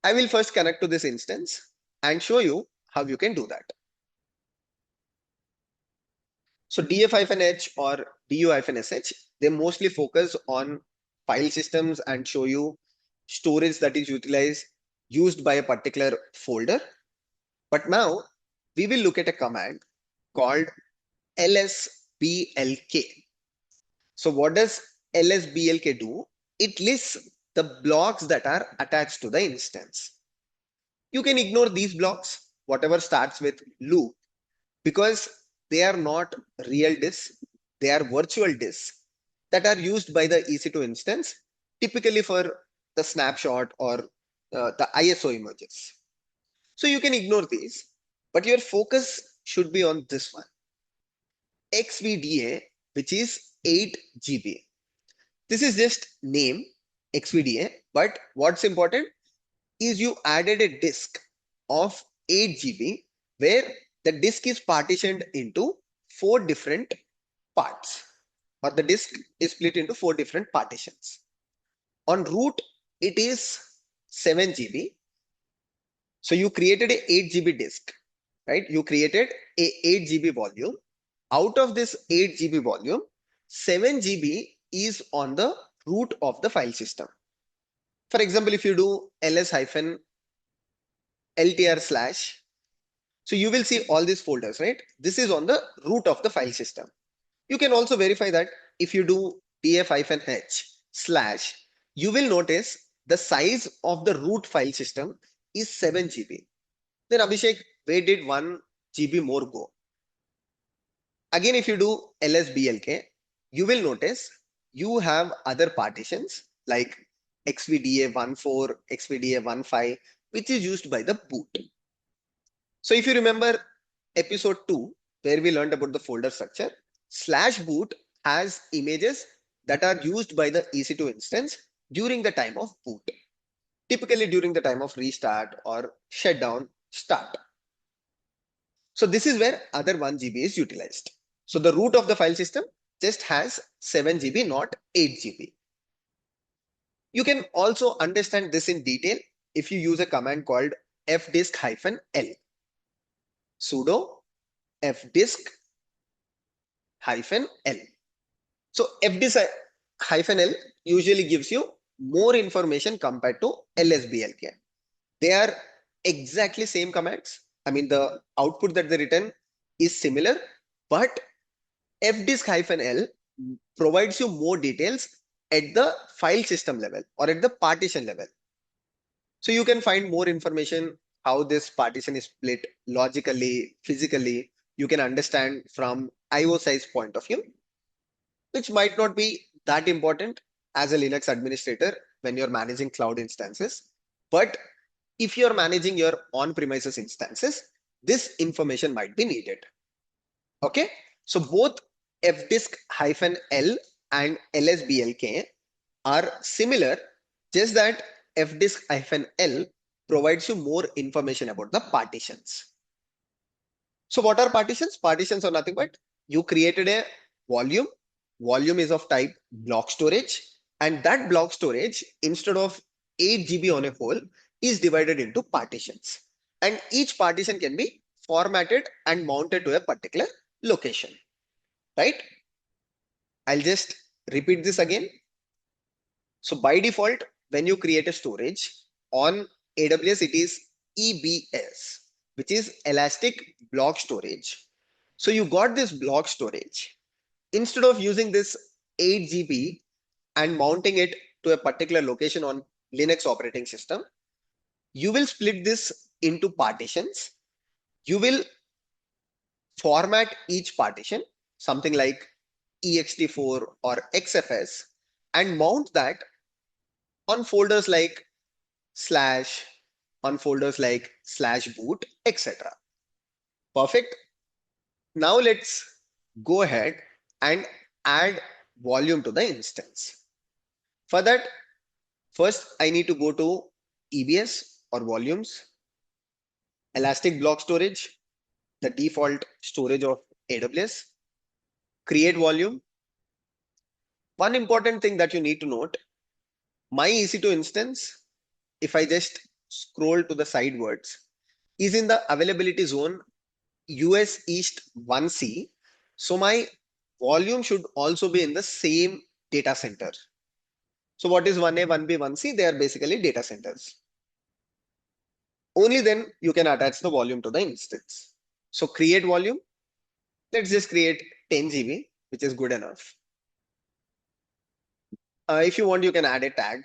I will first connect to this instance and show you how you can do that. So df-h or du-sh, they mostly focus on file systems and show you storage that is utilized, used by a particular folder. But now we will look at a command called lsblk. So what does lsblk do? It lists the blocks that are attached to the instance. You can ignore these blocks, whatever starts with loop, because they are not real disks, they are virtual disks that are used by the EC2 instance, typically for the snapshot or the ISO images. So you can ignore these, but your focus should be on this one, XVDA, which is 8 GB. This is just name XVDA, but what's important is you added a disk of 8 GB where the disk is partitioned into 4 different parts, or the disk is split into 4 different partitions. On root, it is 7 GB. So you created a 8 GB disk, right? You created a 8 GB volume. Out of this 8 GB volume, 7 GB is on the root of the file system. For example, if you do ls-ltr/, so you will see all these folders, right? This is on the root of the file system. You can also verify that if you do df-h/, you will notice the size of the root file system is 7 GB. Then Abhishek, where did 1 GB more go? Again, if you do lsblk, you will notice you have other partitions like xvda14, xvda15, which is used by the boot. So if you remember episode 2, where we learned about the folder structure, /boot has images that are used by the EC2 instance during the time of boot, typically during the time of restart or shutdown start. So this is where other 1 GB is utilized. So the root of the file system just has 7 GB, not 8 GB. You can also understand this in detail if you use a command called fdisk-l. Sudo fdisk-l. So fdisk-l usually gives you more information compared to lsblk. They are exactly same commands. I mean, the output that they return is similar, but fdisk-l provides you more details at the file system level or at the partition level. So you can find more information how this partition is split logically, physically. You can understand from IO size point of view, which might not be that important as a Linux administrator when you're managing cloud instances. But if you're managing your on-premises instances, this information might be needed. Okay, so both fdisk-l and lsblk are similar, just that fdisk-l provides you more information about the partitions. So what are partitions? Partitions are nothing but you created a volume. Volume is of type block storage, and that block storage, instead of 8 GB on a whole, is divided into partitions. And each partition can be formatted and mounted to a particular location, right? I'll just repeat this again. So by default, when you create a storage on AWS, it is EBS, which is Elastic Block Storage. So you got this block storage. Instead of using this 8 GB and mounting it to a particular location on Linux operating system, you will split this into partitions. You will format each partition, something like ext4 or xfs, and mount that on folders like slash, on folders like slash boot, etc. Perfect. Now let's go ahead and add volume to the instance. For that, first I need to go to EBS or volumes, Elastic Block Storage, the default storage of AWS, create volume. One important thing that you need to note, my EC2 instance, if I just scroll to the sidewards, is in the availability zone US East 1C. So my volume should also be in the same data center. So what is 1A, 1B, 1C? They are basically data centers. Only then you can attach the volume to the instance. So create volume. Let's just create 10 GB, which is good enough. If you want, you can add a tag.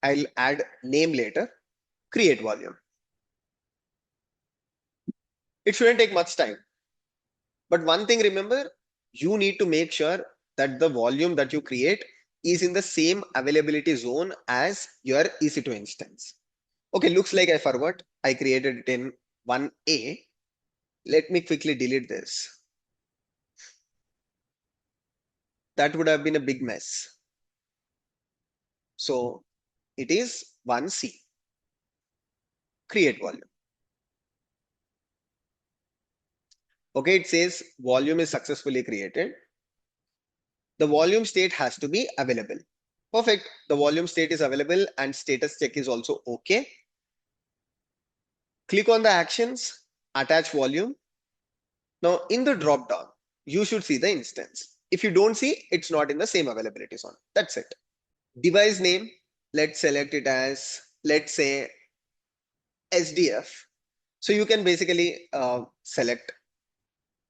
I'll add name later. Create volume. It shouldn't take much time. But one thing, remember, you need to make sure that the volume that you create is in the same availability zone as your EC2 instance. Okay, looks like I forgot. I created it in 1A. Let me quickly delete this. That would have been a big mess. So it is 1C. Create volume. Okay, it says volume is successfully created. The volume state has to be available. Perfect. The volume state is available and status check is also okay. Click on the actions, attach volume. Now in the drop down, you should see the instance. If you don't see, it's not in the same availability zone. That's it. Device name, let's select it as, let's say, SDF. So you can basically select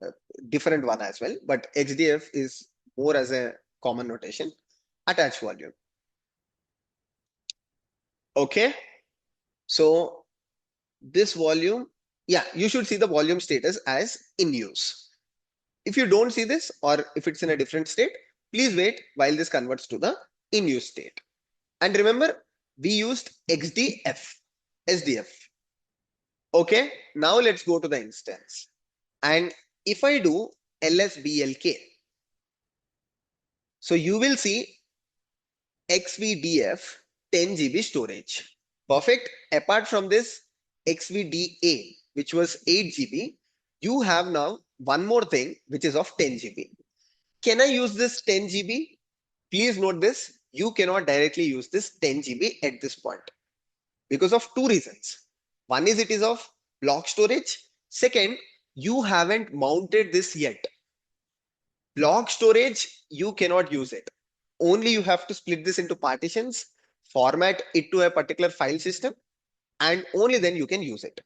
a different one as well, but HDF is more as a common notation. Attach volume. Okay. So this volume, yeah, you should see the volume status as in use. If you don't see this, or if it's in a different state, please wait while this converts to the in use state. And remember, we used XDF, SDF. Okay, now let's go to the instance. And if I do lsblk, so you will see XVDF 10 GB storage. Perfect. Apart from this XVDA, which was 8 GB, you have now one more thing, which is of 10 GB. Can I use this 10 GB? Please note this, you cannot directly use this 10 GB at this point because of two reasons. One is it is of block storage. Second, you haven't mounted this yet. Block storage, you cannot use it. Only you have to split this into partitions, format it to a particular file system, and only then you can use it.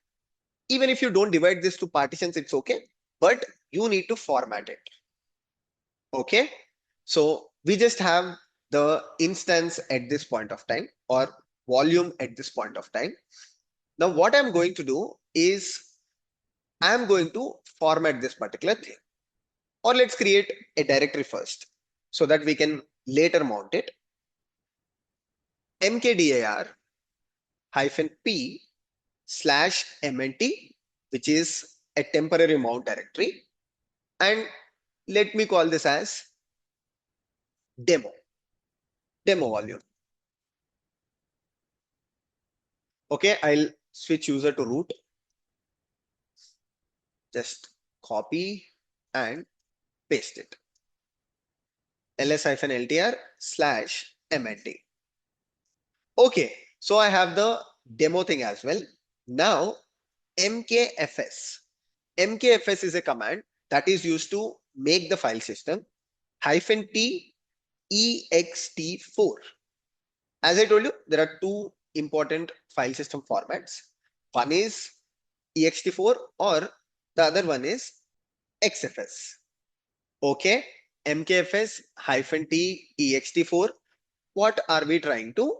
Even if you don't divide this to partitions, it's okay, but you need to format it. Okay, so we just have the instance at this point of time, or volume at this point of time. Now what I'm going to do is I'm going to format this particular thing, or let's create a directory first so that we can later mount it. mkdir -p /mnt, which is a temporary mount directory, and let me call this as demo volume. Okay, I'll switch user to root. Just copy and paste it. ls-ltr /mnt. Okay, so I have the demo thing as well. Now mkfs. Mkfs is a command that is used to make the file system -t ext4. As I told you, there are two important file system formats. One is ext4 or the other one is xfs. Okay, mkfs-t ext4. What are we trying to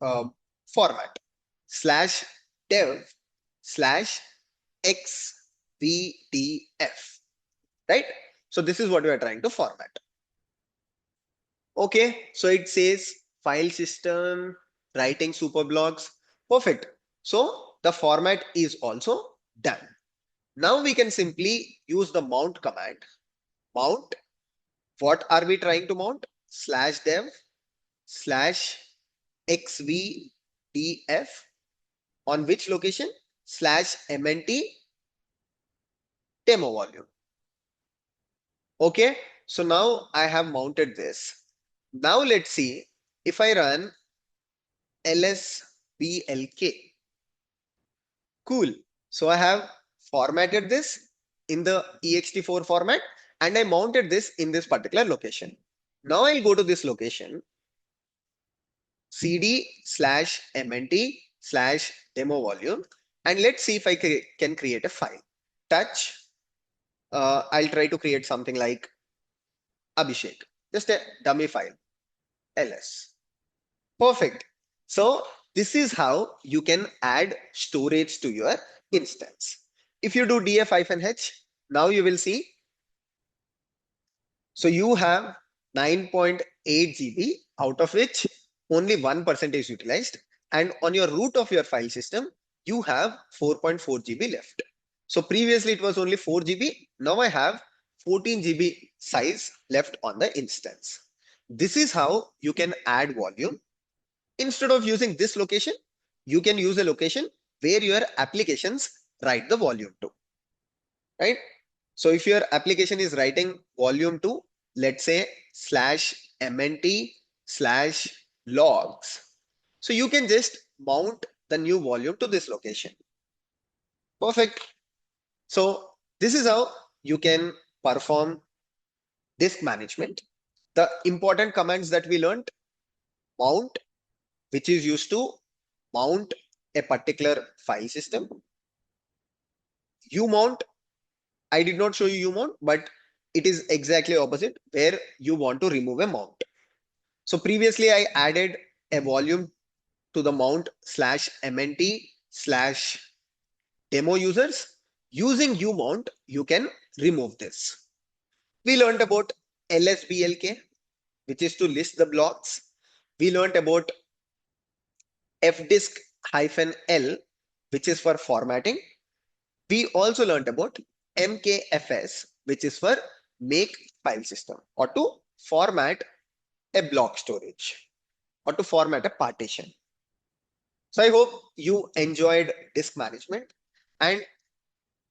uh, format? Slash dev slash xvdf, right? So this is what we are trying to format. Okay, so it says file system, writing super blocks. Perfect. So the format is also done. Now we can simply use the mount command. Mount, what are we trying to mount? Slash dev slash xvdf on which location? Slash mnt demo volume. Okay, so now I have mounted this. Now let's see if I run lsblk. Cool. So I have formatted this in the ext4 format and I mounted this in this particular location. Now I'll go to this location, cd slash mnt slash demo volume, and let's see if I can create a file. Touch. I'll try to create something like Abhishek, just a dummy file, ls. Perfect. So this is how you can add storage to your instance. If you do df-h, now you will see. So you have 9.8 GB, out of which only 1% is utilized. And on your root of your file system, you have 4.4 GB left. So previously it was only 4 GB. Now I have 14 GB size left on the instance. This is how you can add volume. Instead of using this location, you can use a location where your applications write the volume to, right? So if your application is writing volume to, let's say slash mnt slash logs, so you can just mount the new volume to this location. Perfect. So this is how you can perform disk management. The important commands that we learned: mount, which is used to mount a particular file system. Umount, I did not show you umount, but it is exactly opposite where you want to remove a mount. So previously I added a volume to the mount slash mnt slash demo users. Using umount, you can remove this. We learned about lsblk, which is to list the blocks. We learned about fdisk-l, which is for formatting. We also learned about mkfs, which is for make file system, or to format a block storage, or to format a partition. So I hope you enjoyed disk management, and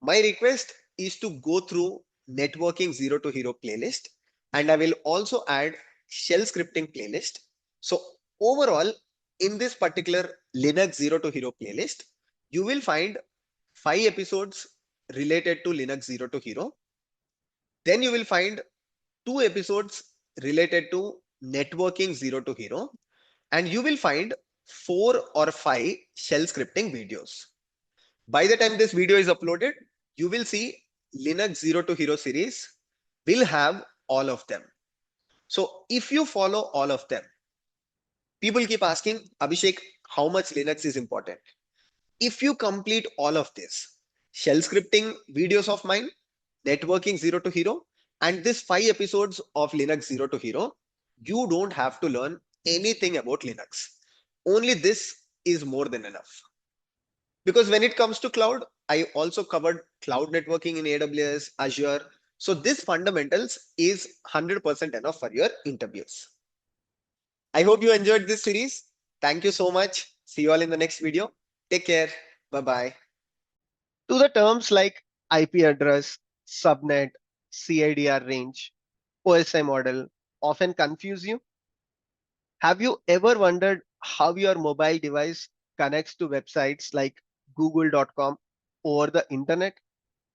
my request is to go through networking zero to hero playlist, and I will also add shell scripting playlist. So overall, in this particular Linux zero to hero playlist, you will find 5 episodes related to Linux zero to hero. Then you will find 2 episodes related to networking zero to hero, and you will find 4 or 5 shell scripting videos. By the time this video is uploaded, you will see Linux zero to hero series will have all of them. So if you follow all of them, people keep asking, Abhishek, how much Linux is important? If you complete all of this, shell scripting videos of mine, networking zero to hero, and this 5 episodes of Linux zero to hero, you don't have to learn anything about Linux. Only this is more than enough. Because when it comes to cloud, I also covered cloud networking in AWS, Azure. So this fundamentals is 100% enough for your interviews. I hope you enjoyed this series. Thank you so much. See you all in the next video. Take care. Bye-bye. To the terms like IP address, subnet, CIDR range, OSI model often confuse you. Have you ever wondered how your mobile device connects to websites like google.com over the internet?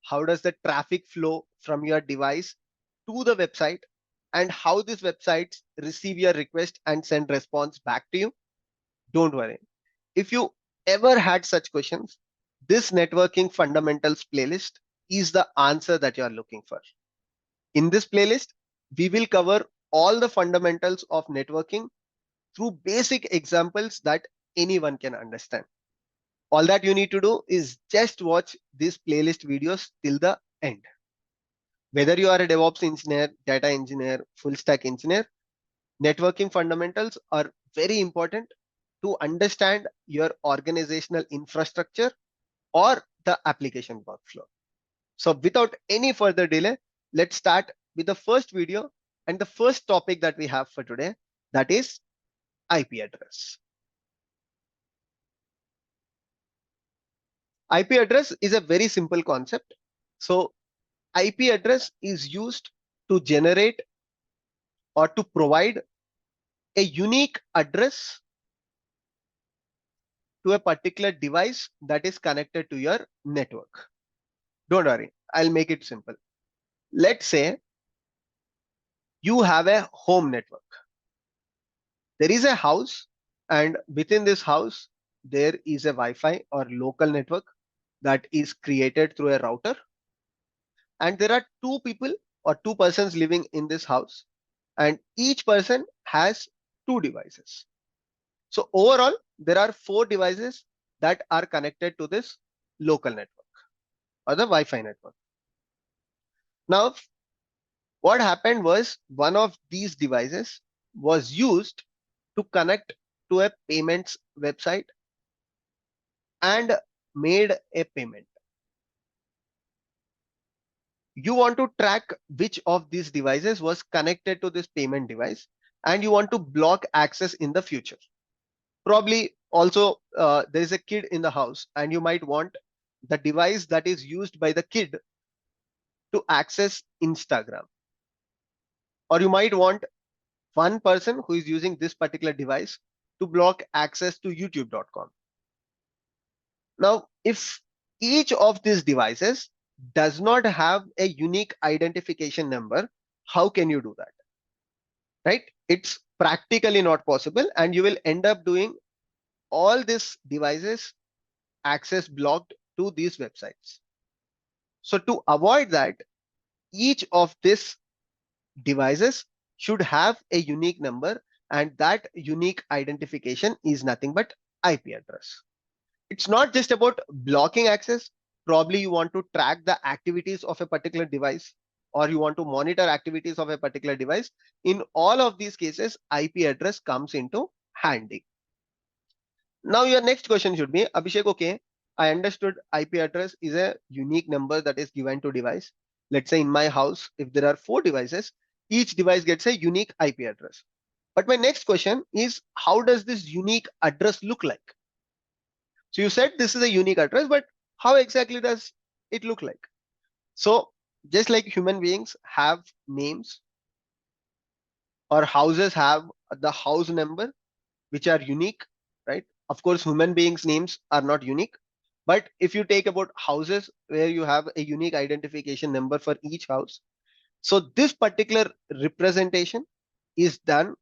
How does the traffic flow from your device to the website, and how these websites receive your request and send response back to you? Don't worry. If you ever had such questions, this networking fundamentals playlist is the answer that you are looking for. In this playlist, we will cover all the fundamentals of networking through basic examples that anyone can understand. All that you need to do is just watch these playlist videos till the end. Whether you are a DevOps engineer, data engineer, full stack engineer, networking fundamentals are very important to understand your organizational infrastructure or the application workflow. So without any further delay, let's start with the first video and the first topic that we have for today, that is IP address. IP address is a very simple concept. So IP address is used to generate or to provide a unique address to a particular device that is connected to your network. Don't worry, I'll make it simple. Let's say you have a home network. There is a house, and within this house, there is a Wi-Fi or local network that is created through a router. And there are two people or two persons living in this house, and each person has two devices. So overall, there are four devices that are connected to this local network or the Wi-Fi network. Now, what happened was one of these devices was used to connect to a payments website and made a payment. You want to track which of these devices was connected to this payment device, and you want to block access in the future. Probably also there is a kid in the house, and you might want the device that is used by the kid to access Instagram. Or you might want one person who is using this particular device to block access to youtube.com. Now, if each of these devices does not have a unique identification number, how can you do that? Right? It's practically not possible, and you will end up doing all these devices access blocked to these websites. So to avoid that, each of these devices should have a unique number, and that unique identification is nothing but IP address. It's not just about blocking access. Probably you want to track the activities of a particular device, or you want to monitor activities of a particular device. In all of these cases, IP address comes into handy. Now your next question should be, Abhishek, okay, I understood IP address is a unique number that is given to device. Let's say in my house, if there are four devices, each device gets a unique IP address. But my next question is, how does this unique address look like? So you said this is a unique address, but how exactly does it look like? So just like human beings have names, or houses have the house number, which are unique, right? Of course, human beings' names are not unique. But if you take about houses where you have a unique identification number for each house, so this particular representation is done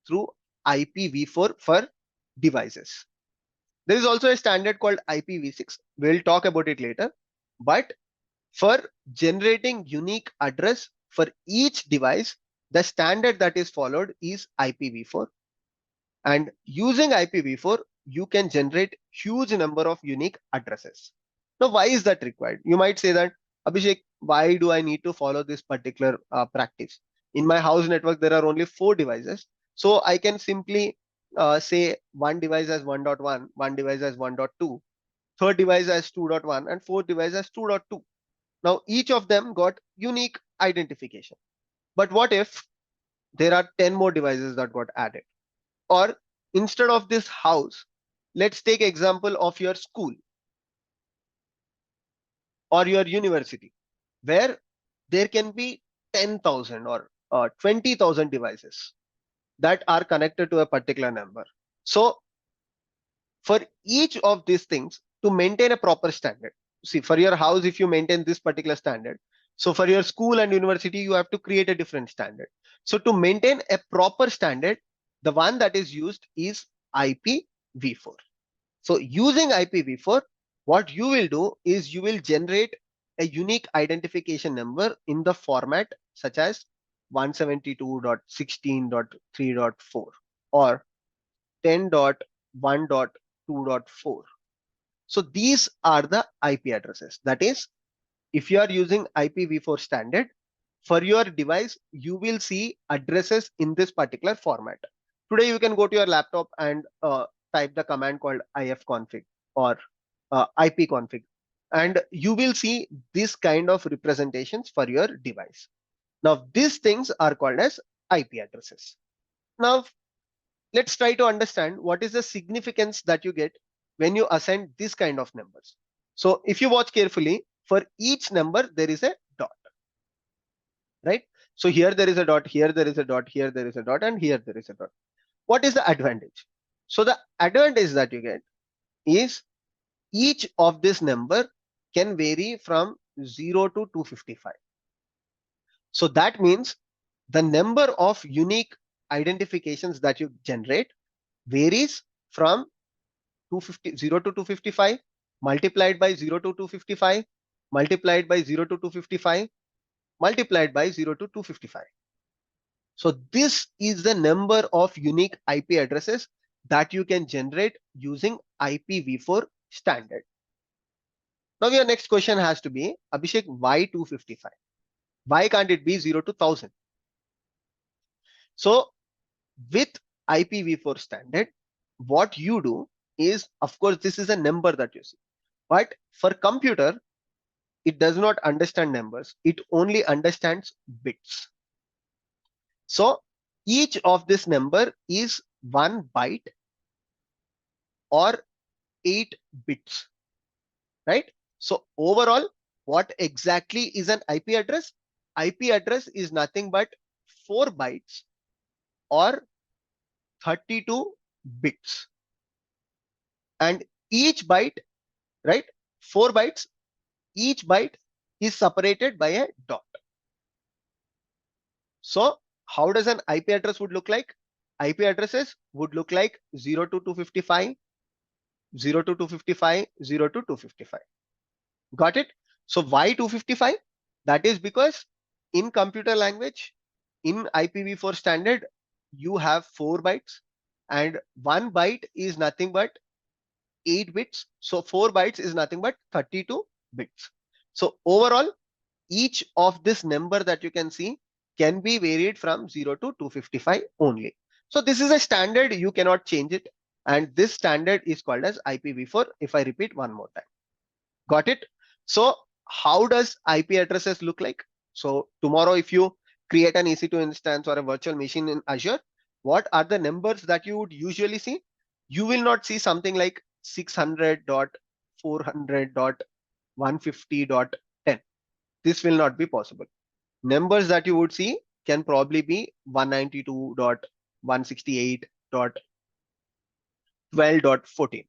through IPv4 for devices. There is also a standard called IPv6. We'll talk about it later. But for generating unique address for each device, the standard that is followed is IPv4. And using IPv4, you can generate huge number of unique addresses. Now, why is that required? You might say that, Abhishek, why do I need to follow this particular practice? In my house network, there are only four devices. So I can simply say one device as 1.1, one device as 1.2, third device as 2.1, and fourth device as 2.2. Now, each of them got unique identification. But what if there are 10 more devices that got added? Or instead of this house, let's take example of your school or your university, where there can be 10,000 or 20,000 devices that are connected to a particular number. So for each of these things, to maintain a proper standard, see, for your house, if you maintain this particular standard, so for your school and university, you have to create a different standard. So to maintain a proper standard, the one that is used is IPv4. So using IPv4, what you will do is you will generate a unique identification number in the format such as 172.16.3.4 or 10.1.2.4. So these are the IP addresses. That is, if you are using IPv4 standard for your device, you will see addresses in this particular format. Today, you can go to your laptop and type the command called ifconfig or ipconfig, and you will see this kind of representations for your device. Now, these things are called as IP addresses. Now, let's try to understand what is the significance that you get when you assign this kind of numbers. So if you watch carefully, for each number, there is a dot, right? So here there is a dot, here there is a dot, here there is a dot, and here there is a dot. What is the advantage? So the advantage that you get is each of this number can vary from 0 to 255. So that means the number of unique identifications that you generate varies from 0 to 255 multiplied by 0 to 255 multiplied by 0 to 255 multiplied by 0 to 255. So this is the number of unique IP addresses that you can generate using IPv4 standard. Now your next question has to be, Abhishek, why 255? Why can't it be 0 to 1000? So with IPv4 standard, what you do is, of course, this is a number that you see, but for computer, it does not understand numbers. It only understands bits. So each of this number is 1 byte or 8 bits, right? So overall, what exactly is an IP address? IP address is nothing but 4 bytes or 32 bits. And each byte, right? 4 bytes, each byte is separated by a dot. So how does an IP address would look like? IP addresses would look like 0 to 255, 0 to 255, 0 to 255. Got it? So why 255? That is because in computer language, in IPv4 standard, you have 4 bytes and 1 byte is nothing but 8 bits. So 4 bytes is nothing but 32 bits. So overall, each of this number that you can see can be varied from 0 to 255 only. So this is a standard, you cannot change it. And this standard is called as IPv4, if I repeat one more time. Got it? So how does IP addresses look like? So tomorrow, if you create an EC2 instance or a virtual machine in Azure, what are the numbers that you would usually see? You will not see something like 600.400.150.10. This will not be possible. Numbers that you would see can probably be 192.168.12.14.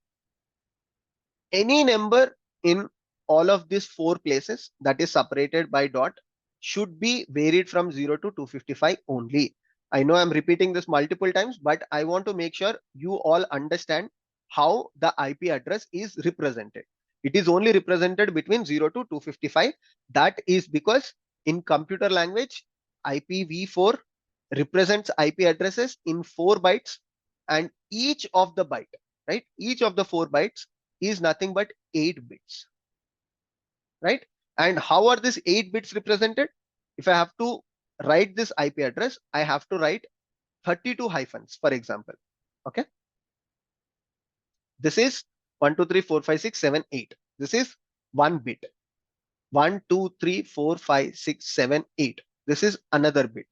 Any number in all of these 4 places that is separated by dot should be varied from 0 to 255 only. I know I'm repeating this multiple times, but I want to make sure you all understand how the IP address is represented. It is only represented between 0 to 255. That is because in computer language, IPv4 represents IP addresses in 4 bytes, and each of the byte, right? Each of the 4 bytes is nothing but 8 bits, right? And how are these 8 bits represented? If I have to write this IP address, I have to write 32 hyphens, for example. Okay. This is 1, 2, 3, 4, 5, 6, 7, 8. This is 1 bit. 1, 2, 3, 4, 5, 6, 7, 8. This is another bit.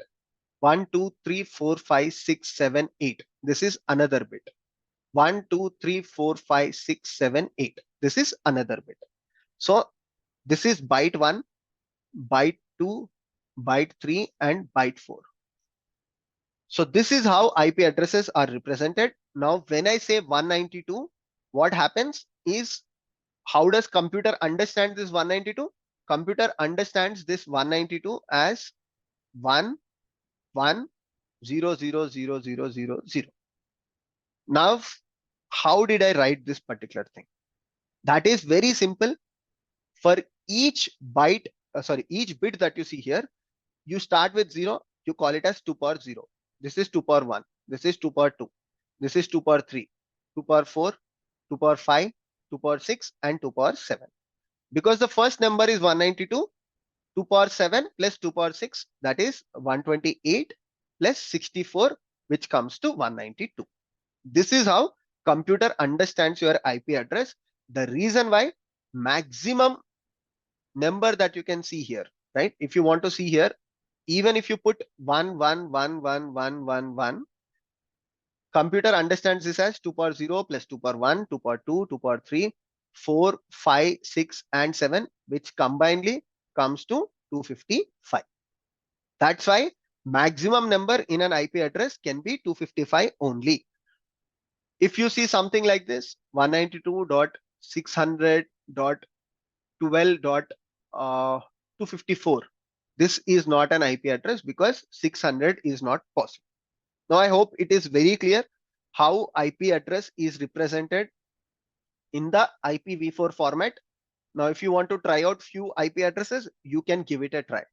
1, 2, 3, 4, 5, 6, 7, 8. This is another bit. 1, 2, 3, 4, 5, 6, 7, 8. This is another bit. So this is byte 1, byte 2, byte 3, and byte 4. So this is how IP addresses are represented. Now, when I say 192, what happens is, how does computer understand this 192? Computer understands this 192 as 1, 1, 0, 0, 0, 0, 0, 0. Now, how did I write this particular thing? That is very simple. For each byte, each bit that you see here, you start with 0, you call it as 2 power 0. This is 2 power 1. This is 2 power 2. This is 2 power 3, 2 power 4, 2 power 5, 2 power 6, and 2 power 7. Because the first number is 192, 2 power 7 plus 2 power 6, that is 128 plus 64, which comes to 192. This is how computer understands your IP address. The reason why maximum number that you can see here, right? If you want to see here, even if you put 1, 1, 1, 1, 1, 1, 1, computer understands this as 2 power 0 plus 2 power 1, 2 power 2, 2 power 3, 4, 5, 6, and 7, which combinedly comes to 255. That's why maximum number in an IP address can be 255 only. If you see something like this, 192.600.12.254, this is not an IP address because 600 is not possible. Now I hope it is very clear how IP address is represented in the IPv4 format. Now, if you want to try out few IP addresses, you can give it a try.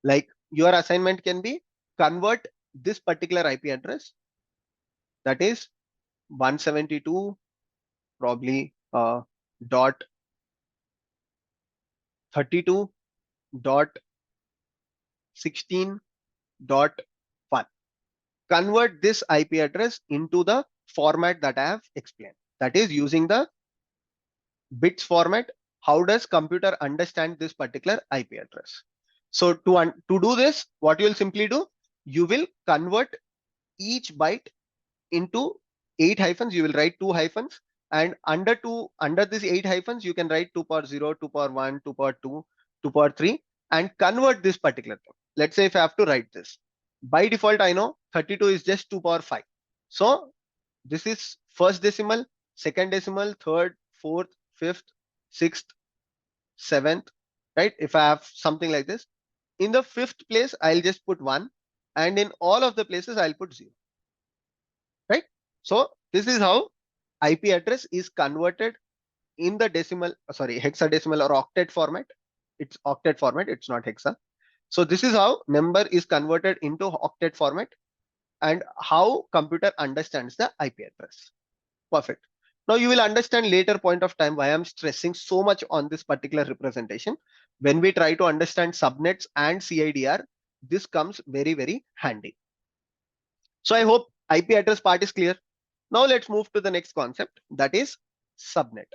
Like your assignment can be convert this particular IP address, that is 172 probably dot 32 dot 16 dot 1. Convert this IP address into the format that I have explained. That is using the bits format. How does computer understand this particular IP address? So to do this, what you will simply do, you will convert each byte into 8 hyphens. You will write 2 hyphens, and under this 8 hyphens, you can write 2 power 0, 2 power 1, 2 power 2, 2 power 3, and convert this particular thing. Let's say if I have to write this, by default, I know 32 is just 2 power 5. So this is first decimal, second decimal, third, fourth, fifth, sixth, seventh, right? If I have something like this, in the fifth place, I'll just put 1, and in all of the places, I'll put 0, right? So this is how IP address is converted in the hexadecimal or octet format. It's octet format, it's not hexa. So this is how number is converted into octet format and how computer understands the IP address. Perfect. Now you will understand later point of time why I'm stressing so much on this particular representation. When we try to understand subnets and CIDR, this comes very, very handy. So I hope IP address part is clear. Now let's move to the next concept, that is subnet.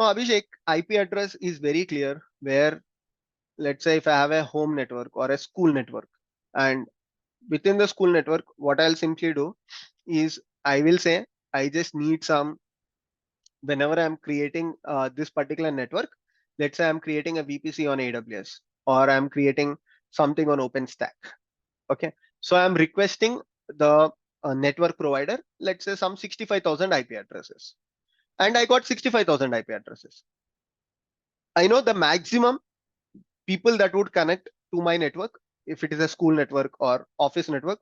Now Abhishek, IP address is very clear where, let's say if I have a home network or a school network, and within the school network, what I'll simply do is I will say I just need some, whenever I'm creating this particular network, let's say I'm creating a VPC on AWS or I'm creating something on OpenStack. Okay, so I'm requesting the network provider, let's say some 65,000 IP addresses, and I got 65,000 IP addresses. I know the maximum people that would connect to my network, if it is a school network or office network,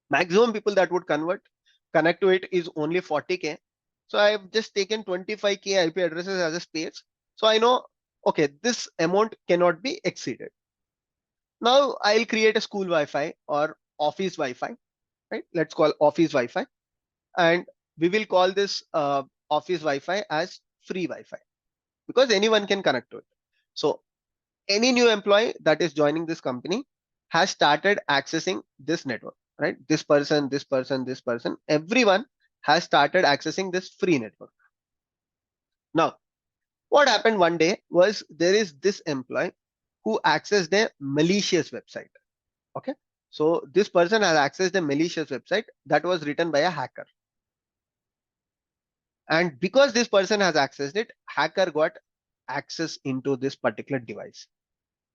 maximum people that would connect to it is only 40K. So I've just taken 25K IP addresses as a space. So I know, okay, this amount cannot be exceeded. Now I'll create a school Wi-Fi or office Wi-Fi, right? Let's call office Wi-Fi, and we will call this office Wi-Fi as free Wi-Fi because anyone can connect to it. So any new employee that is joining this company has started accessing this network, right? This person, this person, this person, everyone has started accessing this free network. Now, what happened one day was there is this employee who accessed a malicious website. Okay, so this person has accessed a malicious website that was written by a hacker. And because this person has accessed it, hacker got access into this particular device.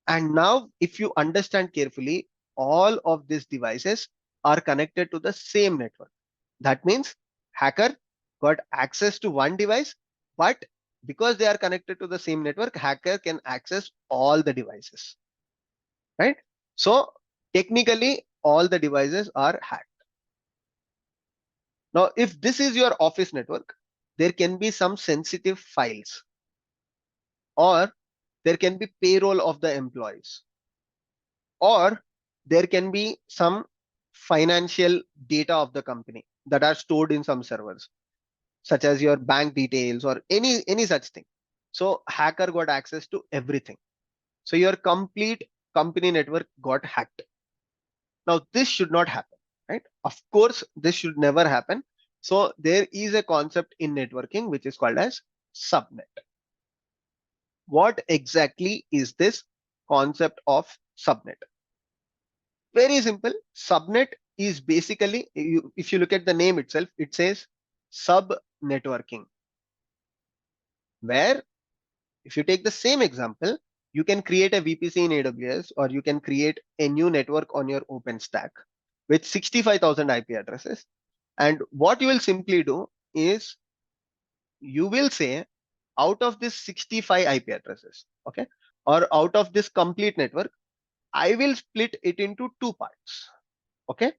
And now, if you understand carefully, all of these devices are connected to the same network. That means hacker got access to one device, but because they are connected to the same network, hacker can access all the devices, right? So technically, all the devices are hacked. Now, if this is your office network, there can be some sensitive files, or there can be payroll of the employees, or there can be some financial data of the company that are stored in some servers, such as your bank details or any such thing. So hacker got access to everything. So your complete company network got hacked. Now this should not happen, right? Of course, this should never happen. So there is a concept in networking which is called as subnet. What exactly is this concept of subnet? Very simple. Subnet is basically, if you look at the name itself, it says sub networking, where if you take the same example, you can create a VPC in AWS, or you can create a new network on your OpenStack with 65,000 IP addresses. And what you will simply do is you will say, out of this 65 IP addresses, okay, or out of this complete network, I will split it into two parts, okay,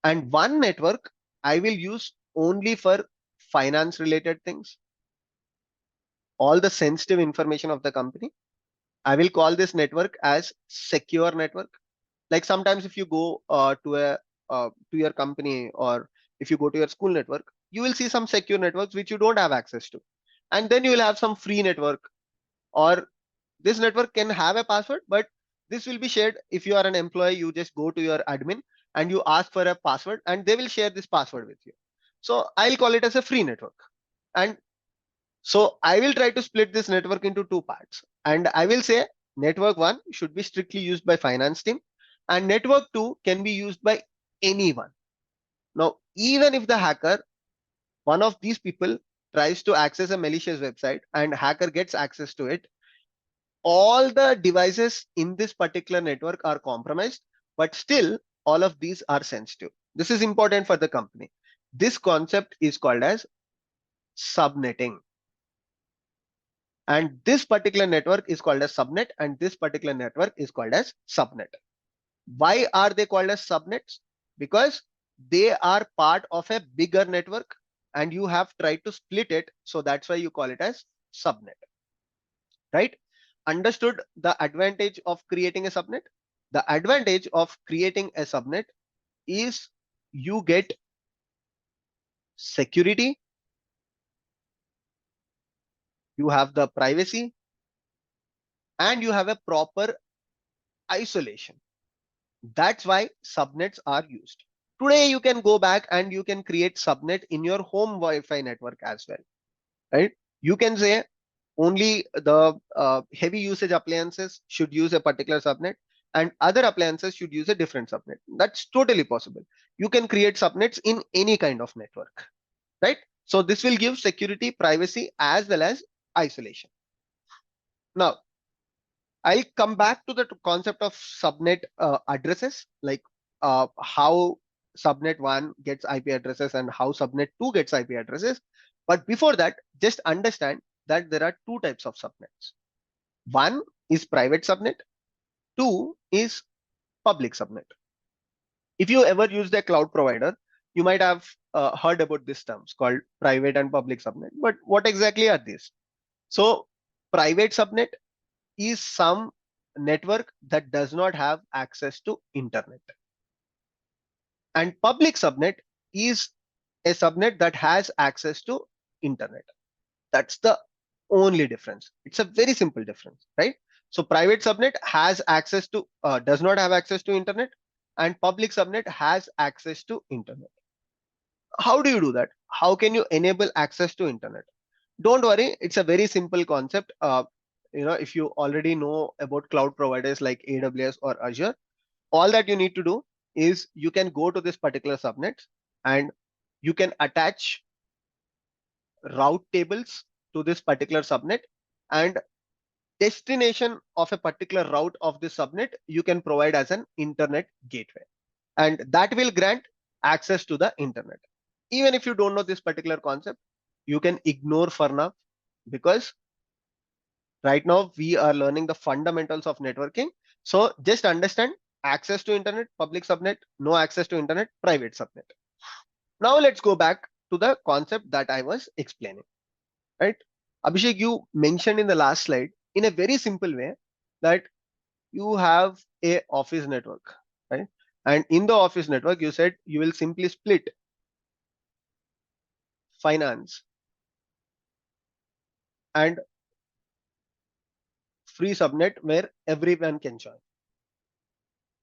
and one network I will use only for finance related things, all the sensitive information of the company. I will call this network as secure network. Like sometimes if you go to your company, or if you go to your school network, you will see some secure networks which you don't have access to, and then you will have some free network, or this network can have a password, but this will be shared. If you are an employee, you just go to your admin and you ask for a password, and they will share this password with you. So I'll call it as a free network. And so I will try to split this network into two parts, and I will say network one should be strictly used by finance team, and network two can be used by anyone. Now, even if the hacker, one of these people, tries to access a malicious website and hacker gets access to it, all the devices in this particular network are compromised, but still all of these are sensitive. This is important for the company. This concept is called as subnetting. And this particular network is called as subnet, and this particular network is called as subnet. Why are they called as subnets? Because they are part of a bigger network and you have tried to split it. So that's why you call it as subnet, right? Understood the advantage of creating a subnet? The advantage of creating a subnet is you get security, you have the privacy, and you have a proper isolation. That's why subnets are used. Today, you can go back and you can create subnet in your home Wi-Fi network as well, right? You can say only the heavy usage appliances should use a particular subnet, and other appliances should use a different subnet. That's totally possible. You can create subnets in any kind of network, right? So this will give security, privacy, as well as isolation. Now, I'll come back to the concept of subnet addresses, like how subnet 1 gets IP addresses and how subnet 2 gets IP addresses. But before that, just understand that there are two types of subnets. One is private subnet, two is public subnet. If you ever use the cloud provider, you might have heard about these terms called private and public subnet. But what exactly are these? So private subnet is some network that does not have access to internet, and public subnet is a subnet that has access to internet. That's the only difference. It's a very simple difference, right? So private subnet has access to does not have access to internet, and public subnet has access to internet. How do you do that? How can you enable access to internet? Don't worry, it's a very simple concept. If you already know about cloud providers like AWS or Azure, all that you need to do is you can go to this particular subnet and you can attach route tables to this particular subnet, and destination of a particular route of this subnet you can provide as an internet gateway, and that will grant access to the internet. Even if you don't know this particular concept, you can ignore for now, because right now we are learning the fundamentals of networking. So just understand access to internet, public subnet, no access to internet, private subnet. Now let's go back to the concept that I was explaining, right? Abhishek, you mentioned in the last slide in a very simple way, that you have a office network, right? And in the office network, you said you will simply split finance and free subnet where everyone can join.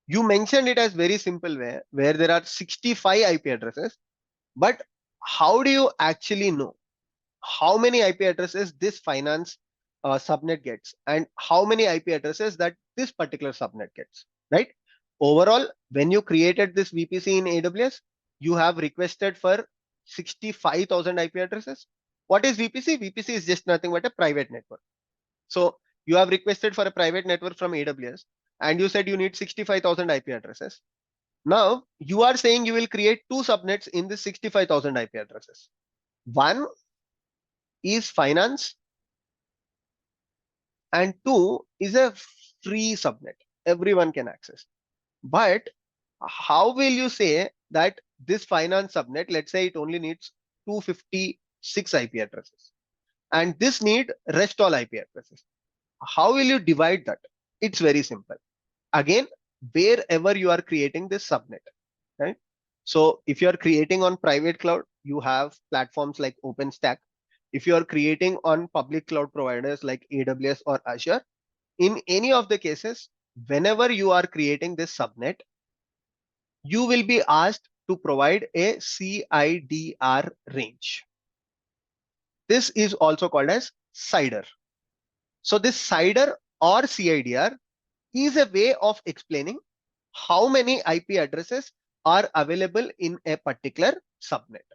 You mentioned it as very simple way where there are 65 IP addresses, but how do you actually know how many IP addresses this finance subnet gets and how many IP addresses that this particular subnet gets, right? Overall, when you created this VPC in AWS, you have requested for 65,000 IP addresses. What is VPC? VPC is just nothing but a private network. So you have requested for a private network from AWS and you said you need 65,000 IP addresses. Now you are saying you will create two subnets in this 65,000 IP addresses. One is finance and two is a free subnet. Everyone can access. But how will you say that this finance subnet, let's say it only needs 256 IP addresses and this need rest all IP addresses? How will you divide that? It's very simple. Again, wherever you are creating this subnet, right? So if you are creating on private cloud, you have platforms like OpenStack. If you are creating on public cloud providers like AWS or Azure, in any of the cases, whenever you are creating this subnet, you will be asked to provide a CIDR range. This is also called as CIDR. So this CIDR or CIDR is a way of explaining how many IP addresses are available in a particular subnet,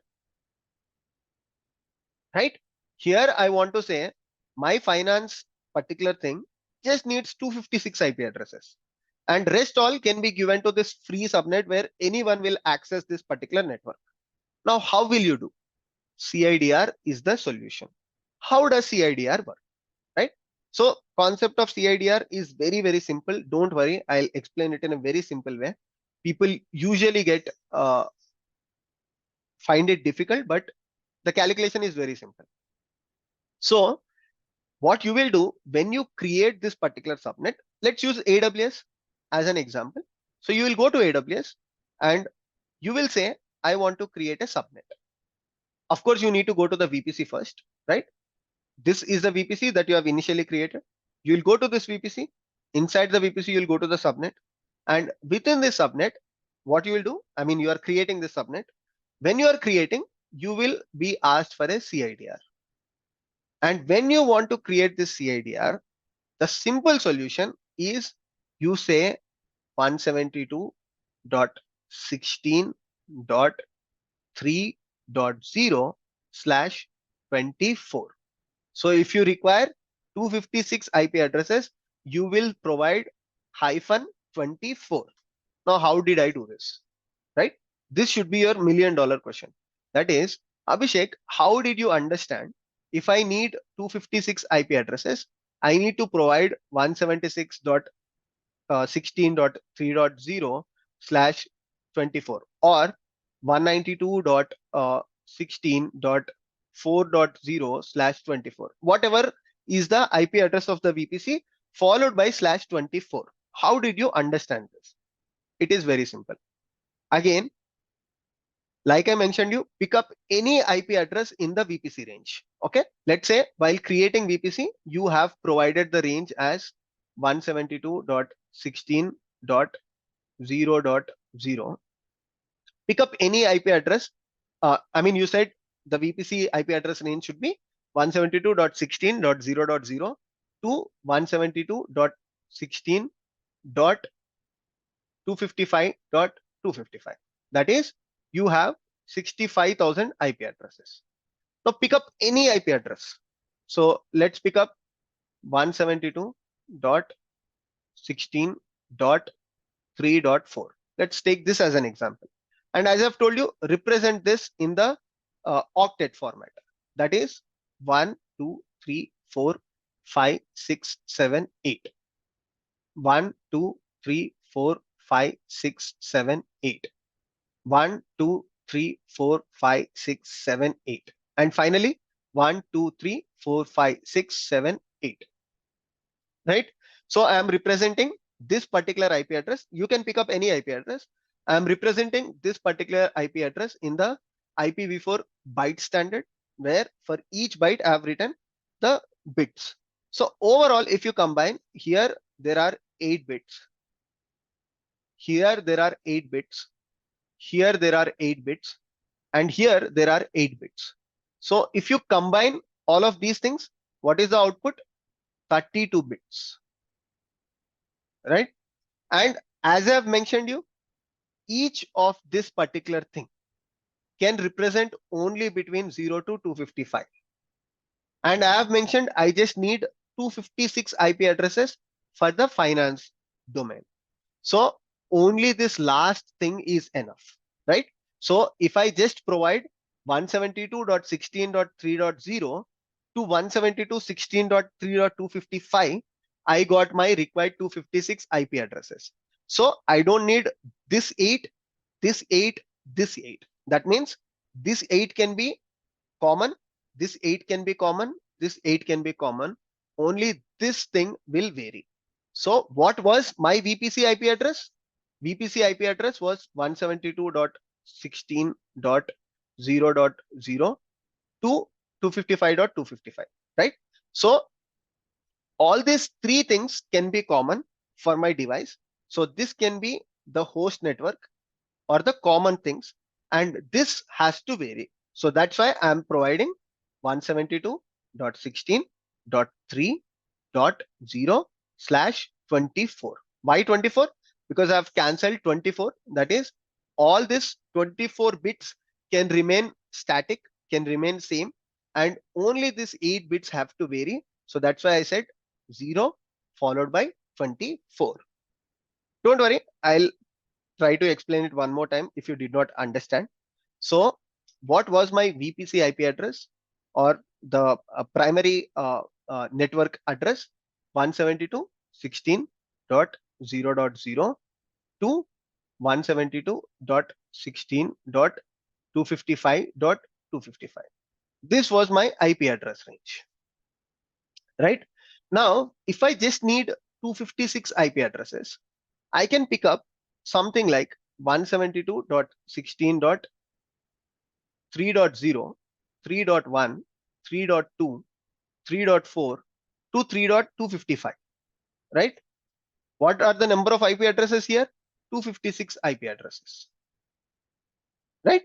right? Here I want to say my finance particular thing just needs 256 IP addresses and rest all can be given to this free subnet where anyone will access this particular network. Now, how will you do? CIDR is the solution. How does CIDR work, right? So concept of CIDR is very, very simple. Don't worry, I'll explain it in a very simple way. People usually find it difficult, but the calculation is very simple. So what you will do when you create this particular subnet, let's use AWS as an example. So you will go to AWS and you will say, I want to create a subnet. Of course, you need to go to the VPC first, right? This is the VPC that you have initially created. You will go to this VPC. Inside the VPC, you'll go to the subnet. And within this subnet, what you will do, I mean, you are creating this subnet. When you are creating, you will be asked for a CIDR. And when you want to create this CIDR, the simple solution is you say 172.16.3.0/24. So if you require 256 IP addresses, you will provide -24. Now, how did I do this? Right? This should be your $1,000,000 question. That is, Abhishek, how did you understand if I need 256 IP addresses, I need to provide 176.16.3.0/24 or 192.16.4.0/24, whatever is the IP address of the VPC followed by /24. How did you understand this? It is very simple. Again, like I mentioned, you pick up any IP address in the VPC range. Okay, let's say while creating VPC, you have provided the range as 172.16.0.0. Pick up any IP address. I mean, you said the VPC IP address range should be 172.16.0.0 to 172.16.255.255. That is, you have 65,000 IP addresses. Now pick up any IP address. So let's pick up 172.16.3.4. Let's take this as an example. And as I've told you, represent this in the octet format. That is 1, 2, 3, 4, 5, 6, 7, 8. 1, 2, 3, 4, 5, 6, 7, 8. 1, 2, 3, 4, 5, 6, 7, 8. And finally, 1, 2, 3, 4, 5, 6, 7, 8. right? So I am representing this particular IP address. You can pick up any IP address. I am representing this particular IP address in the IPv4 byte standard, where for each byte I have written the bits. So overall, if you combine, here there are 8 bits. Here there are 8 bits. Here there are 8 bits. And here there are 8 bits. So if you combine all of these things, what is the output? 32 bits, right? And as I have mentioned you, each of this particular thing can represent only between 0 to 255. And I have mentioned I just need 256 IP addresses for the finance domain. So only this last thing is enough, right? So if I just provide 172.16.3.0 to 172.16.3.255, I got my required 256 IP addresses. So I don't need this 8, this 8, this 8. That means this 8 can be common, this 8 can be common, this 8 can be common. Only this thing will vary. So what was my VPC IP address? VPC IP address was 172.16.0.0 to 255.255, right? So all these three things can be common for my device. So this can be the host network or the common things, and this has to vary. So that's why I'm providing 172.16.3.0/24. Why 24? Because I've cancelled 24. That is, all this 24 bits can remain static, can remain same, and only these 8 bits have to vary. So that's why I said 0 followed by 24. Don't worry, I'll try to explain it one more time if you did not understand. So what was my VPC IP address, or the primary network address? 172.16.0.0 to 172.16.255.255. This was my IP address range, right? Now, if I just need 256 IP addresses, I can pick up something like 172.16.3.0, 3.1, 3.2, 3.4 to 3.255, right? What are the number of IP addresses here? 256 IP addresses, right?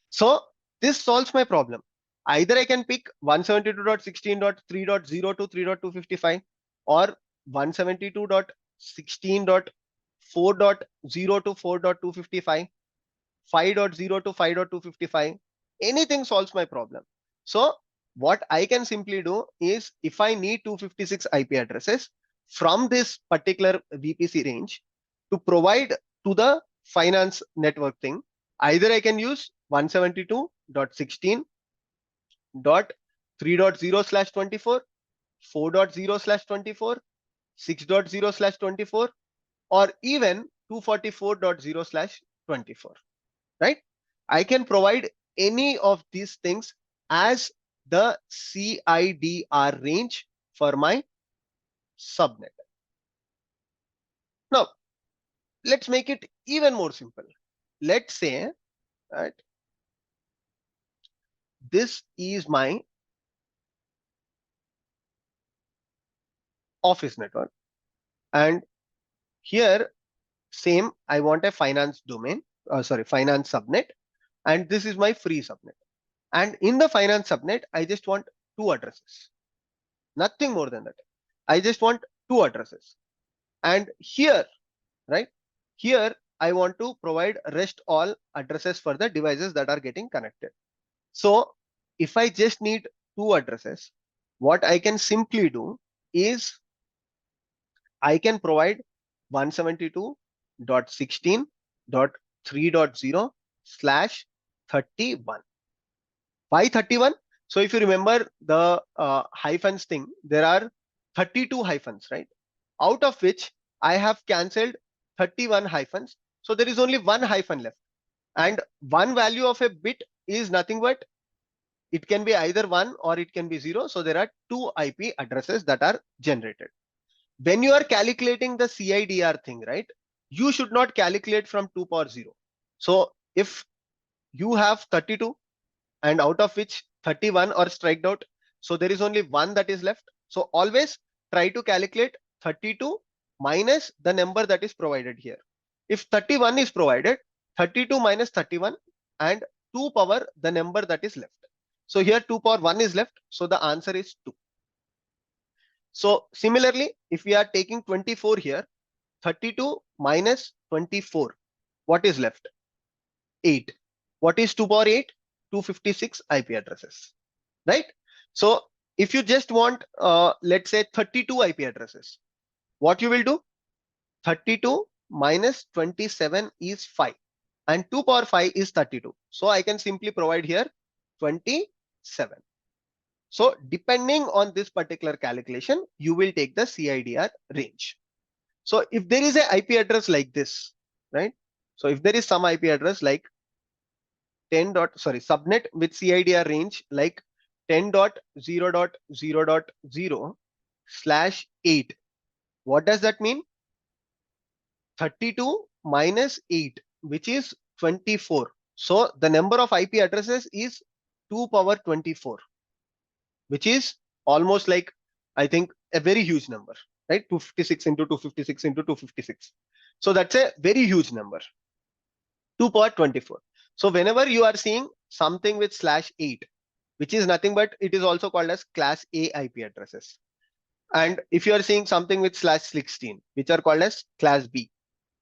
So this solves my problem. Either I can pick 172.16.3.0 to 3.255, or 172.16.4.0 to 4.255, 5.0 to 5.255. Anything solves my problem. So what I can simply do is, if I need 256 IP addresses from this particular VPC range to provide to the finance network thing, either I can use 172.16.3.0/24, 4.0/24, 6.0/24, or even 244.0/24, right? I can provide any of these things as the CIDR range for my subnet. Now, let's make it even more simple. Let's say, right, this is my office network, and here same, I want a finance domain, finance subnet, and this is my free subnet. And in the finance subnet, I just want 2 addresses, nothing more than that. I just want 2 addresses. And here, right, here I want to provide rest all addresses for the devices that are getting connected. So if I just need 2 addresses, what I can simply do is I can provide 172.16.3.0/31. Why 31? So if you remember the hyphens thing, there are 32 hyphens, right? Out of which I have cancelled 31 hyphens. So there is only 1 hyphen left. And one value of a bit is nothing but, it can be either 1 or it can be 0. So there are 2 IP addresses that are generated. When you are calculating the CIDR thing, right, you should not calculate from 2 power 0. So if you have 32 and out of which 31 are striked out, so there is only one that is left. So always try to calculate 32 minus the number that is provided here. If 31 is provided, 32 minus 31 and 2 power the number that is left. So here 2 power 1 is left, so the answer is 2. So similarly, if we are taking 24 here, 32 minus 24, what is left? 8. What is 2 power 8? 256 IP addresses, right? So if you just want, let's say 32 IP addresses, what you will do? 32 minus 27 is 5 and 2 power 5 is 32. So I can simply provide here 27. So depending on this particular calculation, you will take the CIDR range. So if there is a IP address like this, right? So if there is some IP address like subnet with CIDR range like 10.0.0.0/8. What does that mean? 32 minus 8, which is 24. So the number of IP addresses is 2 power 24, which is almost like, I think, a very huge number, right? 256 into 256 into 256. So that's a very huge number, 2 power 24. So whenever you are seeing something with /8, which is nothing but it is also called as class A IP addresses. And if you are seeing something with /16, which are called as class B.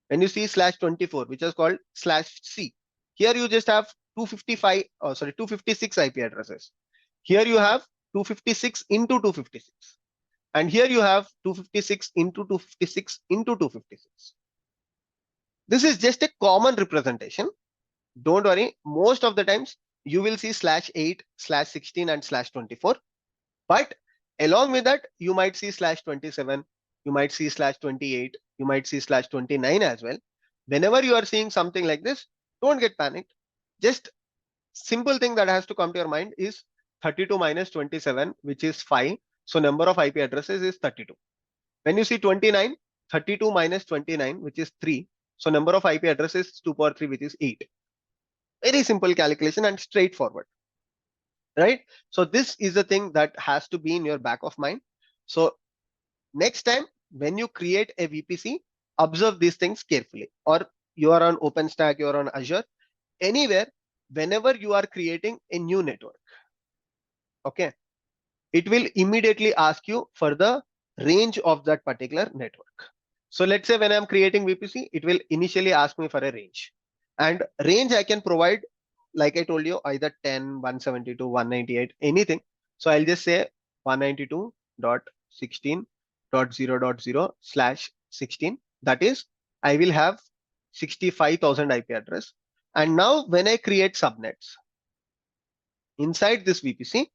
When you see /24, which is called /C, here you just have 256 IP addresses. Here you have 256 into 256. And here you have 256 into 256 into 256. This is just a common representation. Don't worry, most of the times you will see /8, /16 and /24. But along with that, you might see /27, you might see /28, you might see /29 as well. Whenever you are seeing something like this, don't get panicked. Just simple thing that has to come to your mind is 32 minus 27, which is 5. So number of IP addresses is 32. When you see 29, 32 minus 29, which is 3. So number of IP addresses is 2 power 3, which is 8. Very simple calculation and straightforward, right? So this is the thing that has to be in your back of mind. So next time when you create a VPC, observe these things carefully. Or you are on OpenStack, you are on Azure, anywhere, whenever you are creating a new network, okay, it will immediately ask you for the range of that particular network. So let's say when I'm creating VPC, it will initially ask me for a range. And range I can provide, like I told you, either 10, 172, 198, anything. So I'll just say 192.16.0.0/16. That is, I will have 65,000 IP address. And now when I create subnets inside this VPC,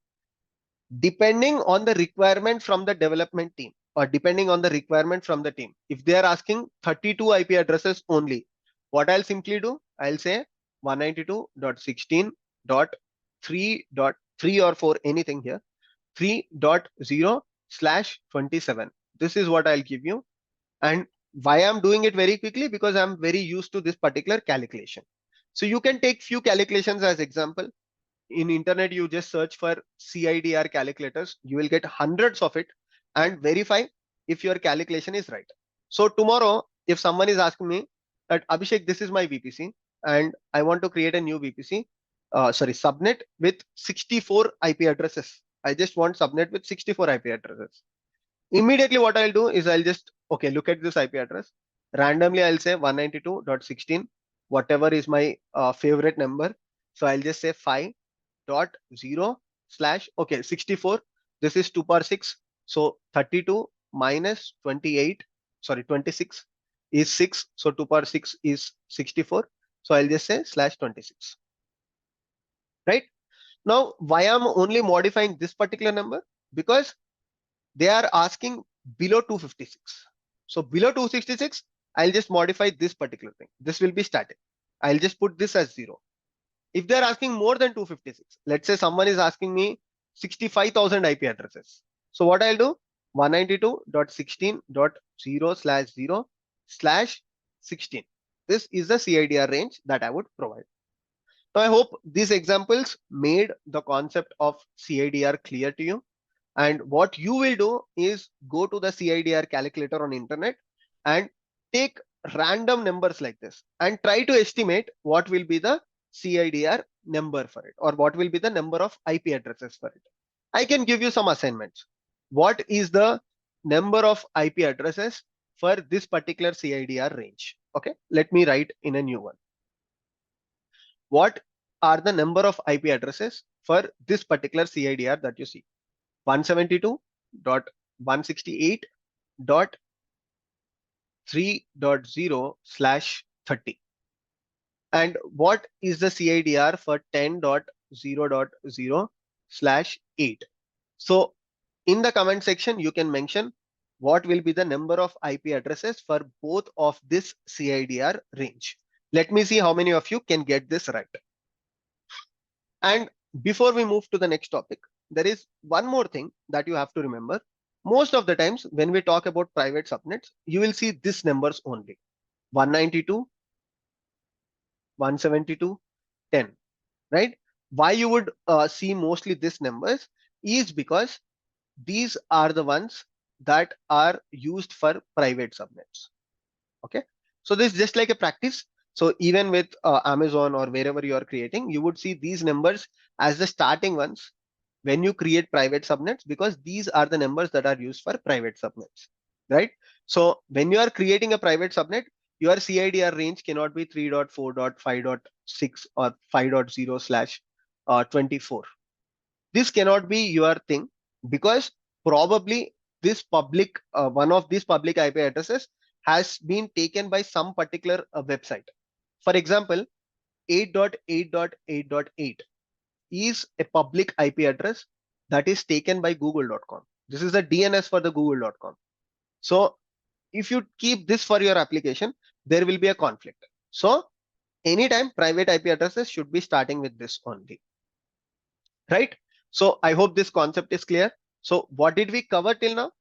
depending on the requirement from the development team or depending on the requirement from the team, if they are asking 32 IP addresses only, what I'll simply do, I'll say 192.16.3.3 or 4, anything here, 3.0/27. This is what I'll give you. And why I'm doing it very quickly, because I'm very used to this particular calculation. So you can take few calculations as example. In internet, you just search for CIDR calculators, you will get hundreds of it, and verify if your calculation is right. So tomorrow, if someone is asking me that, Abhishek, this is my VPC and I want to create a new VPC, subnet with 64 IP addresses. I just want subnet with 64 IP addresses. Immediately what I'll do is I'll just, okay, look at this IP address. Randomly, I'll say 192.16, whatever is my favorite number. So I'll just say 5.0/64. This is 2 power 6. So 32 minus 26 is 6. So 2 power 6 is 64. So I'll just say /26. Right? Now, why I'm only modifying this particular number? Because they are asking below 256. So below 266, I'll just modify this particular thing. This will be static. I'll just put this as 0. If they're asking more than 256, let's say someone is asking me 65,000 IP addresses. So what I'll do, 192.16.0/0/16. This is the CIDR range that I would provide. Now, I hope these examples made the concept of CIDR clear to you. And what you will do is go to the CIDR calculator on internet and take random numbers like this and try to estimate what will be the CIDR number for it, or what will be the number of IP addresses for it. I can give you some assignments. What is the number of IP addresses for this particular CIDR range? Okay, let me write in a new one. What are the number of IP addresses for this particular CIDR that you see? 172.168.3.0/30. And what is the CIDR for 10.0.0/8? So in the comment section, you can mention what will be the number of IP addresses for both of this CIDR range. Let me see how many of you can get this right. And before we move to the next topic, there is one more thing that you have to remember. Most of the times when we talk about private subnets, you will see these numbers only: 192, 172, 10, right? Why you would see mostly these numbers is because these are the ones that are used for private subnets. Okay, so this is just like a practice. So even with Amazon or wherever you are creating, you would see these numbers as the starting ones when you create private subnets, because these are the numbers that are used for private subnets, right? So when you are creating a private subnet, your CIDR range cannot be 3.4.5.6 or 5.0/24. This cannot be your thing, because probably this public one of these public IP addresses has been taken by some particular website. For example, 8.8.8.8 is a public IP address that is taken by google.com. This is the DNS for the google.com. So if you keep this for your application, there will be a conflict. So anytime private IP addresses should be starting with this only, right? So I hope this concept is clear. So what did we cover till now?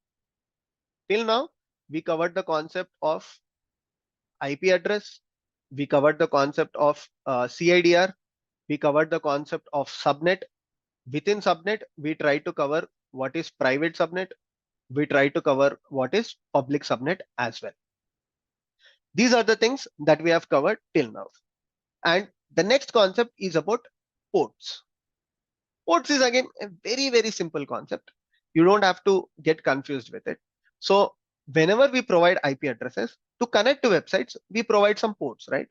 Till now, we covered the concept of IP address. We covered the concept of CIDR. We covered the concept of subnet. Within subnet, we try to cover what is private subnet. We try to cover what is public subnet as well. These are the things that we have covered till now. And the next concept is about ports. Ports is again a very, very simple concept. You don't have to get confused with it. So whenever we provide IP addresses to connect to websites, we provide some ports, right?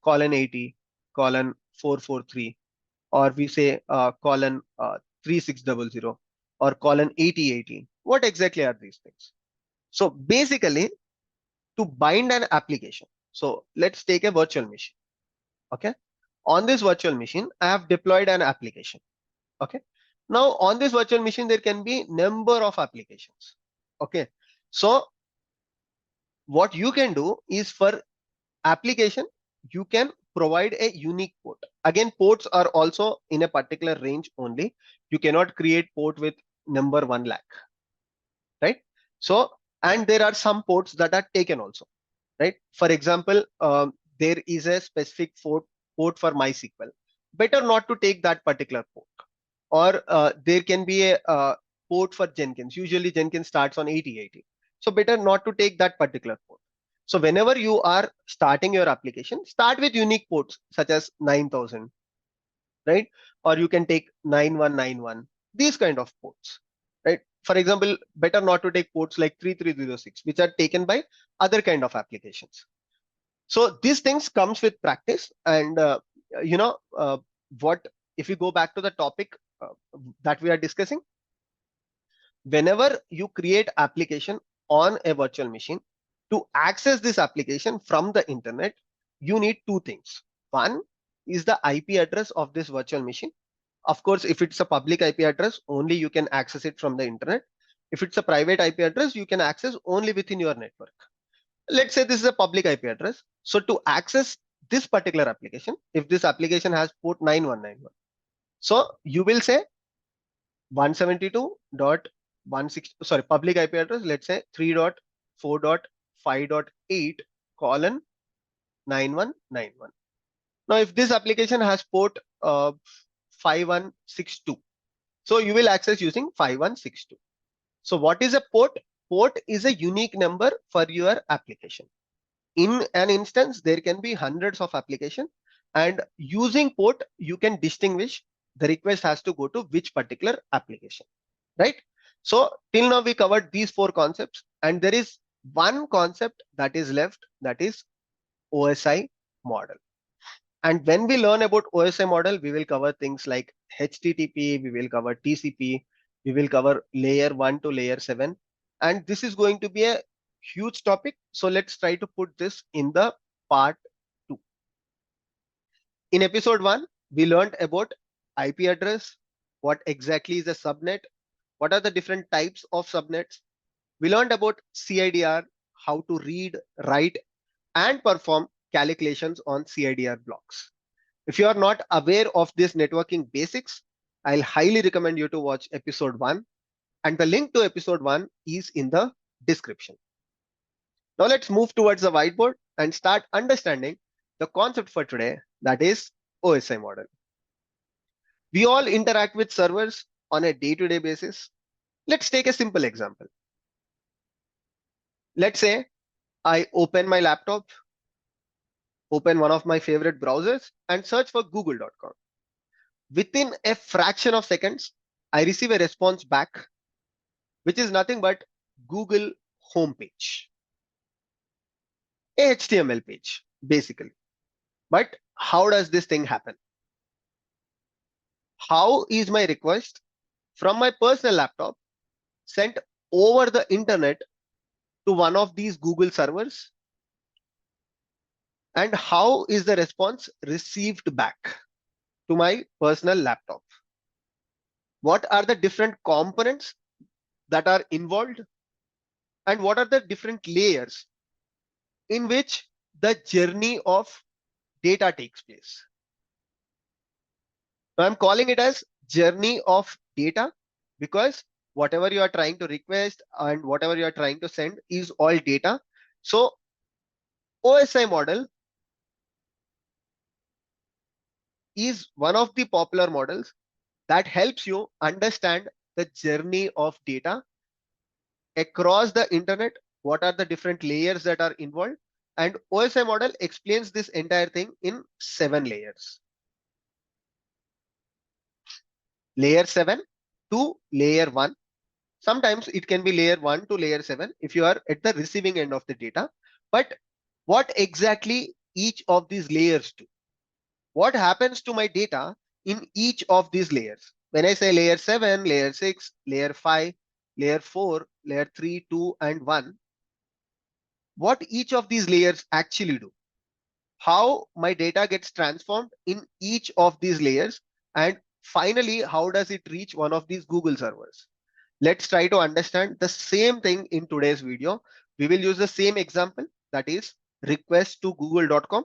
Colon 80, colon 443, or we say colon 3600, or colon 8080. What exactly are these things? So basically, to bind an application. So let's take a virtual machine. Okay. On this virtual machine, I have deployed an application. Okay. Now on this virtual machine, there can be number of applications. Okay. So what you can do is, for application, you can provide a unique port. Again, ports are also in a particular range only. You cannot create port with number 1 lakh, right? So, and there are some ports that are taken also, right? For example, there is a specific port for MySQL. Better not to take that particular port. Or there can be a port for Jenkins. Usually Jenkins starts on 8080. So better not to take that particular port. So whenever you are starting your application, start with unique ports such as 9000, right? Or you can take 9191, these kind of ports, right? For example, better not to take ports like 3306, which are taken by other kind of applications. So these things comes with practice. And what if you go back to the topic that we are discussing, whenever you create application on a virtual machine, to access this application from the internet, you need two things. One is the IP address of this virtual machine. Of course, if it's a public IP address, only you can access it from the internet. If it's a private IP address, you can access only within your network. Let's say this is a public IP address. So to access this particular application, if this application has port 9191, so you will say 172.168.3.0/30. public IP address, let's say 3.4.5.8 colon 9191. Now, if this application has port 5162, so you will access using 5162. So what is a port? Port is a unique number for your application. In an instance, there can be hundreds of applications, and using port, you can distinguish the request has to go to which particular application, right? So till now we covered these four concepts, and there is one concept that is left, that is OSI model. And when we learn about OSI model, we will cover things like HTTP, we will cover TCP, we will cover layer 1 to layer 7. And this is going to be a huge topic. So let's try to put this in the part 2. In episode 1, we learned about IP address, what exactly is a subnet, what are the different types of subnets. We learned about CIDR, how to read, write, and perform calculations on CIDR blocks. If you are not aware of these networking basics, I'll highly recommend you to watch episode 1, and the link to episode 1 is in the description. Now let's move towards the whiteboard and start understanding the concept for today, that is OSI model. We all interact with servers on a day-to-day basis. Let's take a simple example. Let's say I open my laptop, open one of my favorite browsers, and search for google.com. Within a fraction of seconds, I receive a response back, which is nothing but Google homepage, a HTML page, basically. But how does this thing happen? How is my request from my personal laptop sent over the internet to one of these Google servers? And how is the response received back to my personal laptop? What are the different components that are involved? And what are the different layers in which the journey of data takes place? So I'm calling it as journey of data because whatever you are trying to request and whatever you are trying to send is all data. So OSI model is one of the popular models that helps you understand the journey of data across the internet. What are the different layers that are involved? And OSI model explains this entire thing in 7 layers. Layer 7 to layer 1. Sometimes it can be layer 1 to layer 7 if you are at the receiving end of the data. But what exactly each of these layers do? What happens to my data in each of these layers? When I say layer 7, layer 6, layer 5, layer 4, layer 3, 2, and 1, what each of these layers actually do? How my data gets transformed in each of these layers, and finally, how does it reach one of these Google servers? Let's try to understand the same thing in today's video. We will use the same example, that is request to google.com,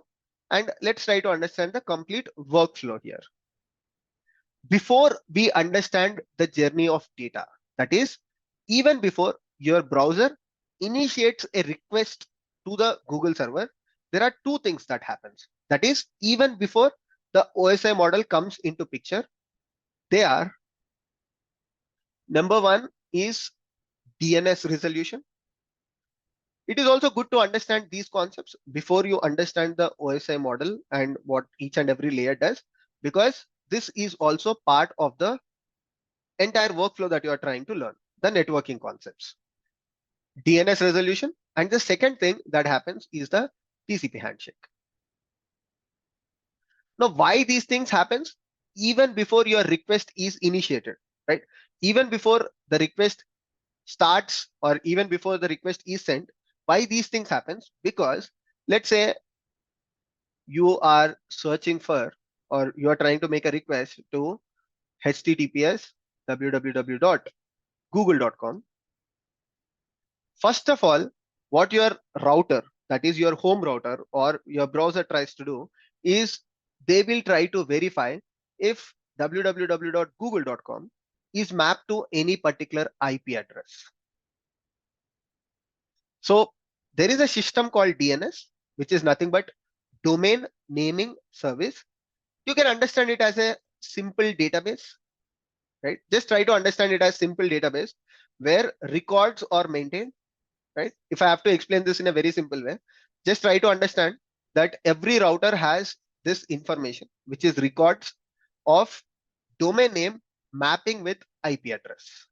and let's try to understand the complete workflow here. Before we understand the journey of data, that is, even before your browser initiates a request to the Google server, there are two things that happens. That is, even before the OSI model comes into picture, they are: number one is DNS resolution. It is also good to understand these concepts before you understand the OSI model and what each and every layer does, because this is also part of the entire workflow that you are trying to learn, the networking concepts. DNS resolution, and the second thing that happens is the TCP handshake. Now, why these things happens even before your request is initiated, right? Even before the request starts or even before the request is sent, why these things happens? Because let's say you are searching for, or you are trying to make a request to https www.google.com. First of all, what your router, that is your home router or your browser, tries to do is they will try to verify if www.google.com is mapped to any particular IP address. So there is a system called DNS, which is nothing but domain naming service. You can understand it as a simple database, right? Just try to understand it as simple database where records are maintained, right? If I have to explain this in a very simple way, just try to understand that every router has this information, which is records of domain name mapping with IP address,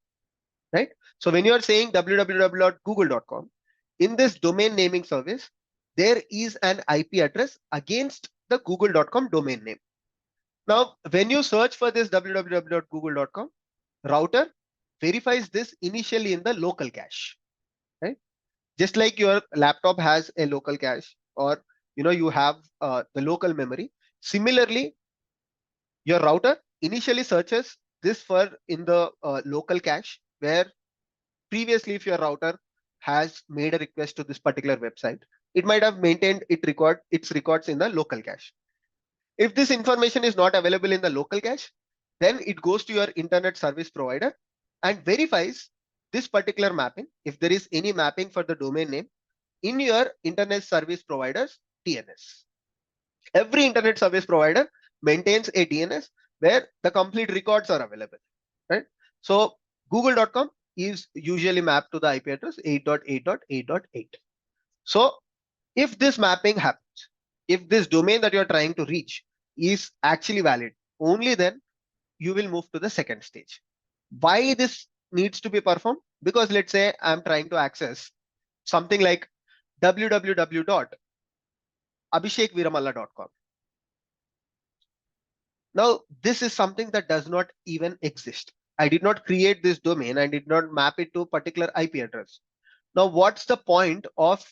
right? So when you are saying www.google.com, in this domain naming service, there is an IP address against the google.com domain name. Now, when you search for this www.google.com, router verifies this initially in the local cache, right? Just like your laptop has a local cache, or you have the local memory. Similarly, your router initially searches this for in the local cache, where previously if your router has made a request to this particular website, it might have maintained its records in the local cache. If this information is not available in the local cache, then it goes to your internet service provider and verifies this particular mapping, if there is any mapping for the domain name in your internet service provider's DNS. Every internet service provider maintains a DNS where the complete records are available, right? So google.com is usually mapped to the IP address 8.8.8.8. So if this mapping happens, if this domain that you're trying to reach is actually valid, only then you will move to the second stage. Why this needs to be performed? Because let's say I'm trying to access something like www.Abhishek.Veeramalla.com. Now, this is something that does not even exist. I did not create this domain. I did not map it to a particular IP address. Now, what's the point of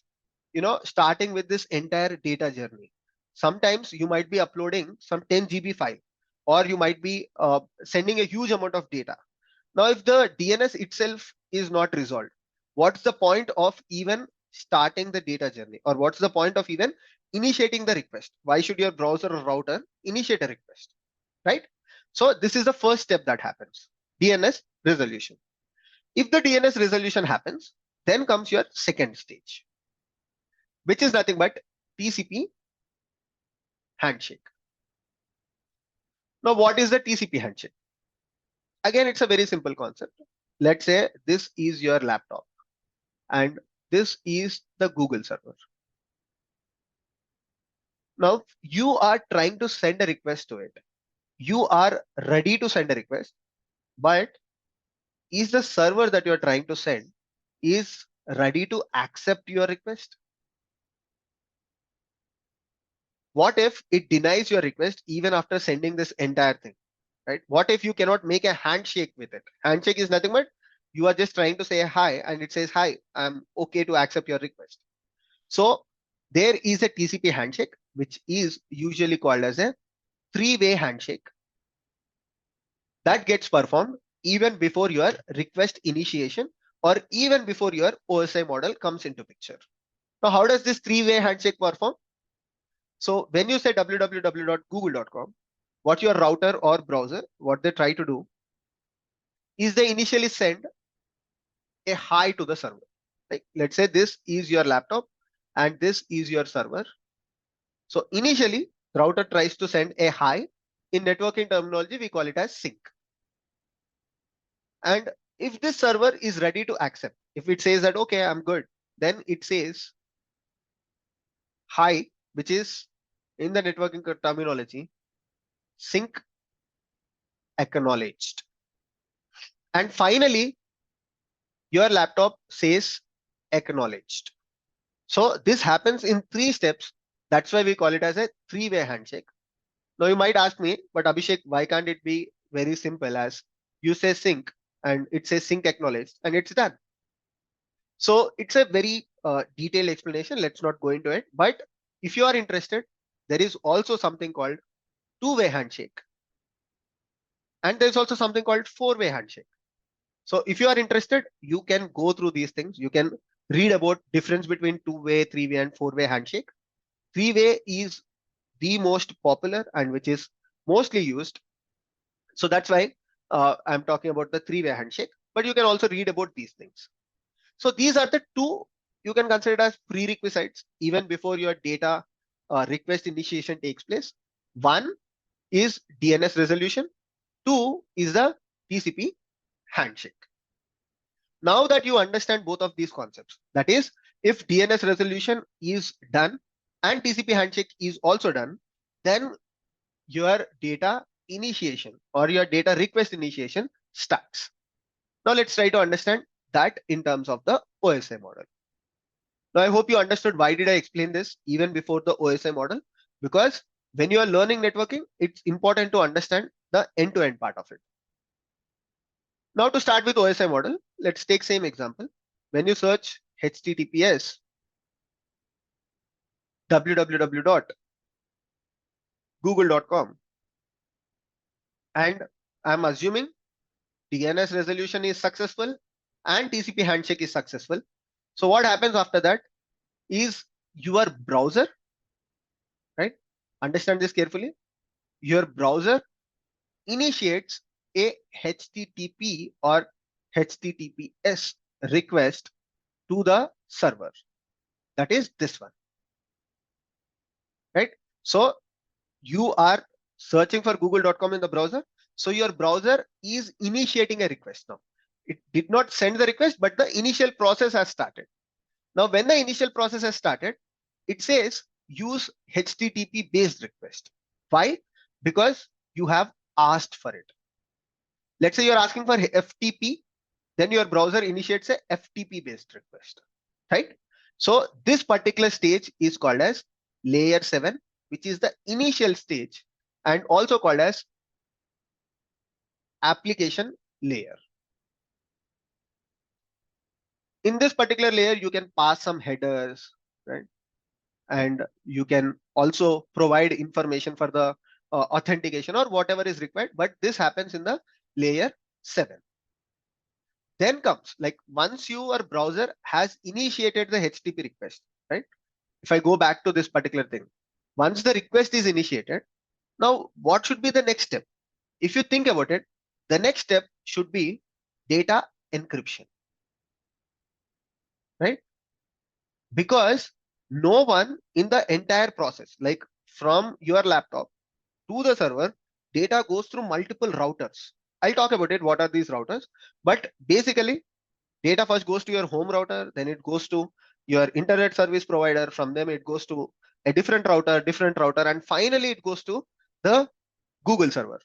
starting with this entire data journey? Sometimes you might be uploading some 10 GB file, or you might be sending a huge amount of data. Now, if the DNS itself is not resolved, what's the point of even starting the data journey, or what's the point of even initiating the request? Why should your browser or router initiate a request, right? So this is the first step that happens, DNS resolution. If the DNS resolution happens, then comes your second stage, which is nothing but TCP handshake. Now, what is the TCP handshake? Again, it's a very simple concept. Let's say this is your laptop and this is the Google server. Now, you are trying to send a request to it. You are ready to send a request, but is the server that you're trying to send is ready to accept your request? What if it denies your request even after sending this entire thing, right? What if you cannot make a handshake with it? Handshake is nothing but you are just trying to say hi and it says, hi, I'm okay to accept your request. So there is a TCP handshake, which is usually called as a three-way handshake, that gets performed even before your request initiation or even before your OSI model comes into picture. Now, how does this three-way handshake perform? So when you say www.google.com, what your router or browser, what they try to do is they initially send a hi to the server. Like, let's say this is your laptop and this is your server. So initially, the router tries to send a hi. In networking terminology, we call it as sync. And if this server is ready to accept, if it says that, okay, I'm good, then it says hi, which is in the networking terminology, sync acknowledged. And finally, your laptop says acknowledged. So this happens in 3 steps. That's why we call it as a three-way handshake. Now you might ask me, but Abhishek, why can't it be very simple as you say sync and it says sync acknowledged and it's done? So it's a very detailed explanation. Let's not go into it. But if you are interested, there is also something called two-way handshake. And there's also something called four-way handshake. So if you are interested, you can go through these things. You can read about difference between two-way, three-way, and four-way handshake. Three-way is the most popular and which is mostly used. So that's why I'm talking about the three-way handshake, but you can also read about these things. So these are the two you can consider as prerequisites even before your data request initiation takes place. One is DNS resolution. Two is the TCP handshake. Now that you understand both of these concepts, that is, if DNS resolution is done and TCP handshake is also done, then your data initiation or your data request initiation starts. Now let's try to understand that in terms of the OSI model. Now I hope you understood why did I explain this even before the OSI model, because when you are learning networking, it's important to understand the end-to-end part of it. Now to start with OSI model, let's take same example. When you search HTTPS www.google.com, and I'm assuming DNS resolution is successful and TCP handshake is successful. So what happens after that is your browser, right? Understand this carefully. Your browser initiates a HTTP or HTTPS request to the server. That is this one, right? So you are searching for google.com in the browser. So your browser is initiating a request now. It did not send the request, but the initial process has started. Now, when the initial process has started, it says use HTTP based request. Why? Because you have asked for it. Let's say you're asking for FTP, then your browser initiates a FTP based request, right? So this particular stage is called as layer 7, which is the initial stage and also called as application layer. In this particular layer, you can pass some headers, right? And you can also provide information for the authentication or whatever is required, but this happens in the layer 7. Then comes like once your browser has initiated the HTTP request, right? If I go back to this particular thing, once the request is initiated, now what should be the next step? If you think about it, the next step should be data encryption, right? Because no one in the entire process, like from your laptop to the server, data goes through multiple routers. I'll talk about it, what are these routers, but basically data first goes to your home router, then it goes to your internet service provider, from them it goes to a different router, and finally it goes to the Google server.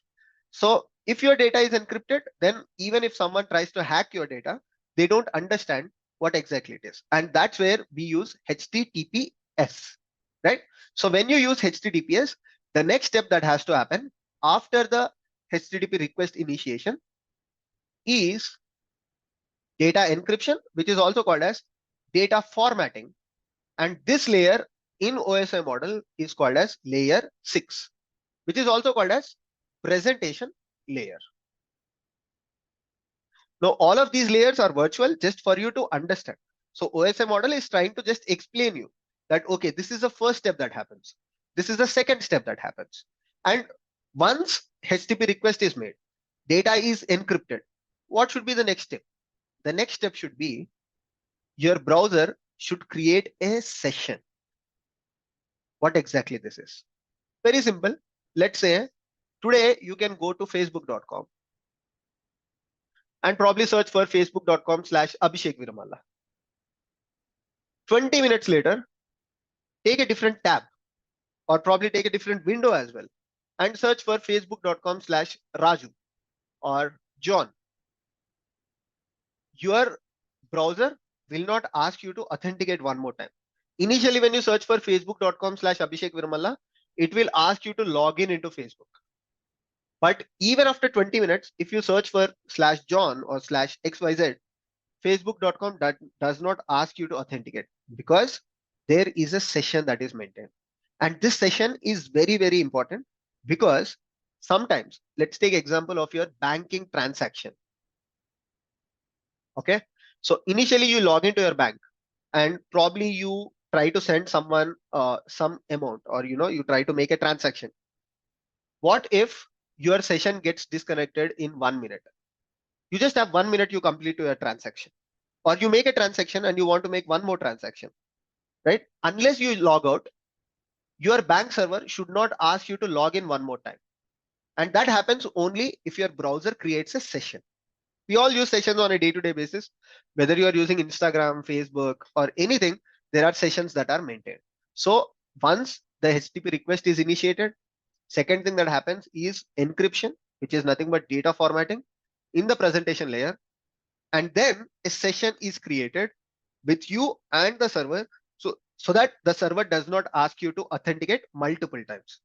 So if your data is encrypted, then even if someone tries to hack your data, they don't understand what exactly it is. And that's where we use HTTPS, right? So when you use HTTPS, the next step that has to happen after the HTTP request initiation is data encryption, which is also called as data formatting. And this layer in OSI model is called as layer 6, which is also called as presentation layer. Now, all of these layers are virtual just for you to understand. So OSI model is trying to just explain you that, okay, this is the first step that happens. This is the second step that happens. And once HTTP request is made, data is encrypted. What should be the next step? The next step should be your browser should create a session. What exactly this is? Very simple. Let's say today you can go to facebook.com and probably search for facebook.com/Abhishek.Veeramalla. 20 minutes later, take a different tab or probably take a different window as well and search for facebook.com/Raju or John. Your browser will not ask you to authenticate one more time. Initially, when you search for facebook.com/Abhishek.Veeramalla, it will ask you to log in into Facebook. But even after 20 minutes, if you search for /John or /XYZ, facebook.com does not ask you to authenticate because there is a session that is maintained. And this session is very, very important because sometimes, let's take example of your banking transaction. Okay. So initially you log into your bank and probably you try to send someone some amount or you try to make a transaction. What if your session gets disconnected in 1 minute. You just have 1 minute, you complete your transaction, or you make a transaction and you want to make one more transaction, right? Unless you log out, your bank server should not ask you to log in one more time. And that happens only if your browser creates a session. We all use sessions on a day-to-day basis. Whether you are using Instagram, Facebook, or anything, there are sessions that are maintained. So once the HTTP request is initiated, second thing that happens is encryption, which is nothing but data formatting in the presentation layer. And then a session is created with you and the server, so that the server does not ask you to authenticate multiple times.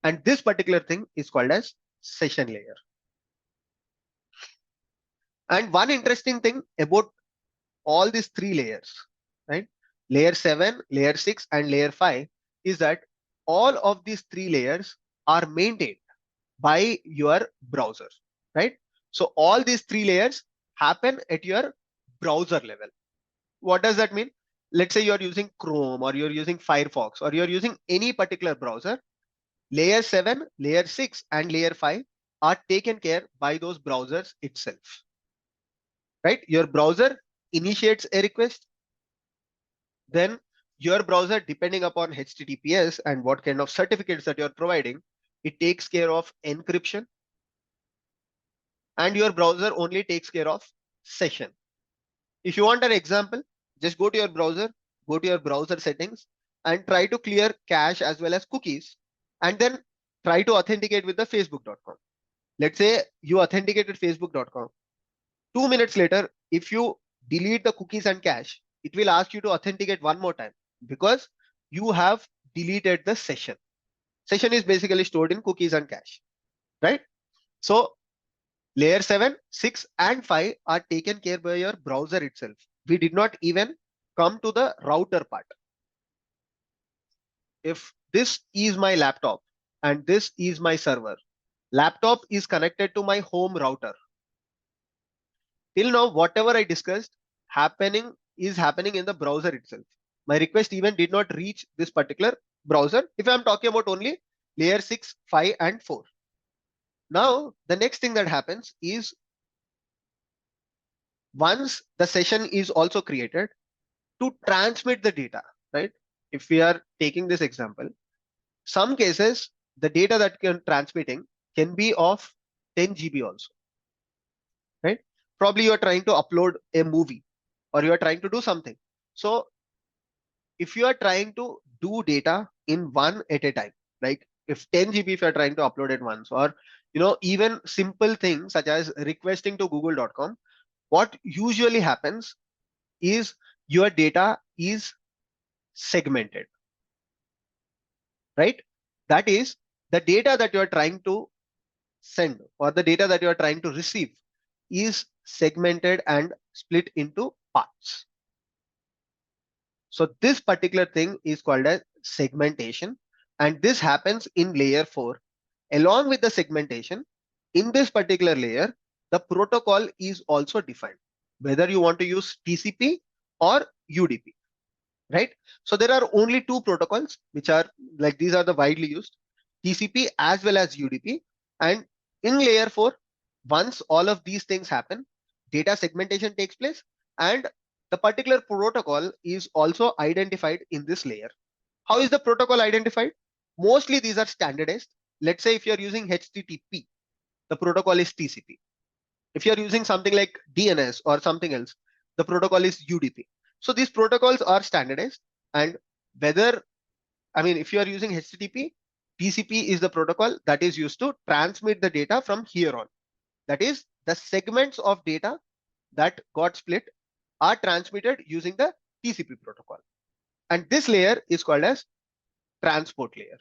And this particular thing is called as session layer. And one interesting thing about all these three layers, right? Layer 7, layer 6, and layer 5 is that all of these three layers are maintained by your browser, right? So all these three layers happen at your browser level. What does that mean? Let's say you're using Chrome, or you're using Firefox, or you're using any particular browser. Layer 7, layer 6, and layer 5 are taken care by those browsers itself, right? Your browser initiates a request, then your browser, depending upon HTTPS and what kind of certificates that you're providing, it takes care of encryption, and your browser only takes care of session. If you want an example, just go to your browser, go to your browser settings, and try to clear cache as well as cookies, and then try to authenticate with the facebook.com. Let's say you authenticated facebook.com. 2 minutes later, if you delete the cookies and cache, it will ask you to authenticate one more time because you have deleted the session. Session is basically stored in cookies and cache, right? So layer 7, 6, and 5 are taken care by your browser itself. We did not even come to the router part. If this is my laptop and this is my server, laptop is connected to my home router. Till now, whatever I discussed is happening in the browser itself. My request even did not reach this particular browser if I'm talking about only layer 6, 5, and 4. Now, the next thing that happens is once the session is also created to transmit the data, right? If we are taking this example, some cases, the data that can transmitting can be of 10 GB also, right? Probably you are trying to upload a movie or you are trying to do something. So if you are trying to do data in one at a time, like if 10 GB if you are trying to upload it once, or even simple things such as requesting to google.com, what usually happens is your data is segmented, right? That is, the data that you are trying to send or the data that you are trying to receive is segmented and split into parts. So this particular thing is called as segmentation, and this happens in layer 4. Along with the segmentation, in this particular layer, the protocol is also defined, whether you want to use TCP or UDP, right? So there are only two protocols which are like these are the widely used, TCP as well as UDP. And in layer 4, once all of these things happen, data segmentation takes place, and the particular protocol is also identified in this layer. How is the protocol identified? Mostly these are standardized. Let's say if you're using HTTP, the protocol is TCP. If you're using something like DNS or something else, the protocol is UDP. So these protocols are standardized, and whether, if you are using HTTP, TCP is the protocol that is used to transmit the data from here on. That is, the segments of data that got split are transmitted using the TCP protocol. And this layer is called as transport layer.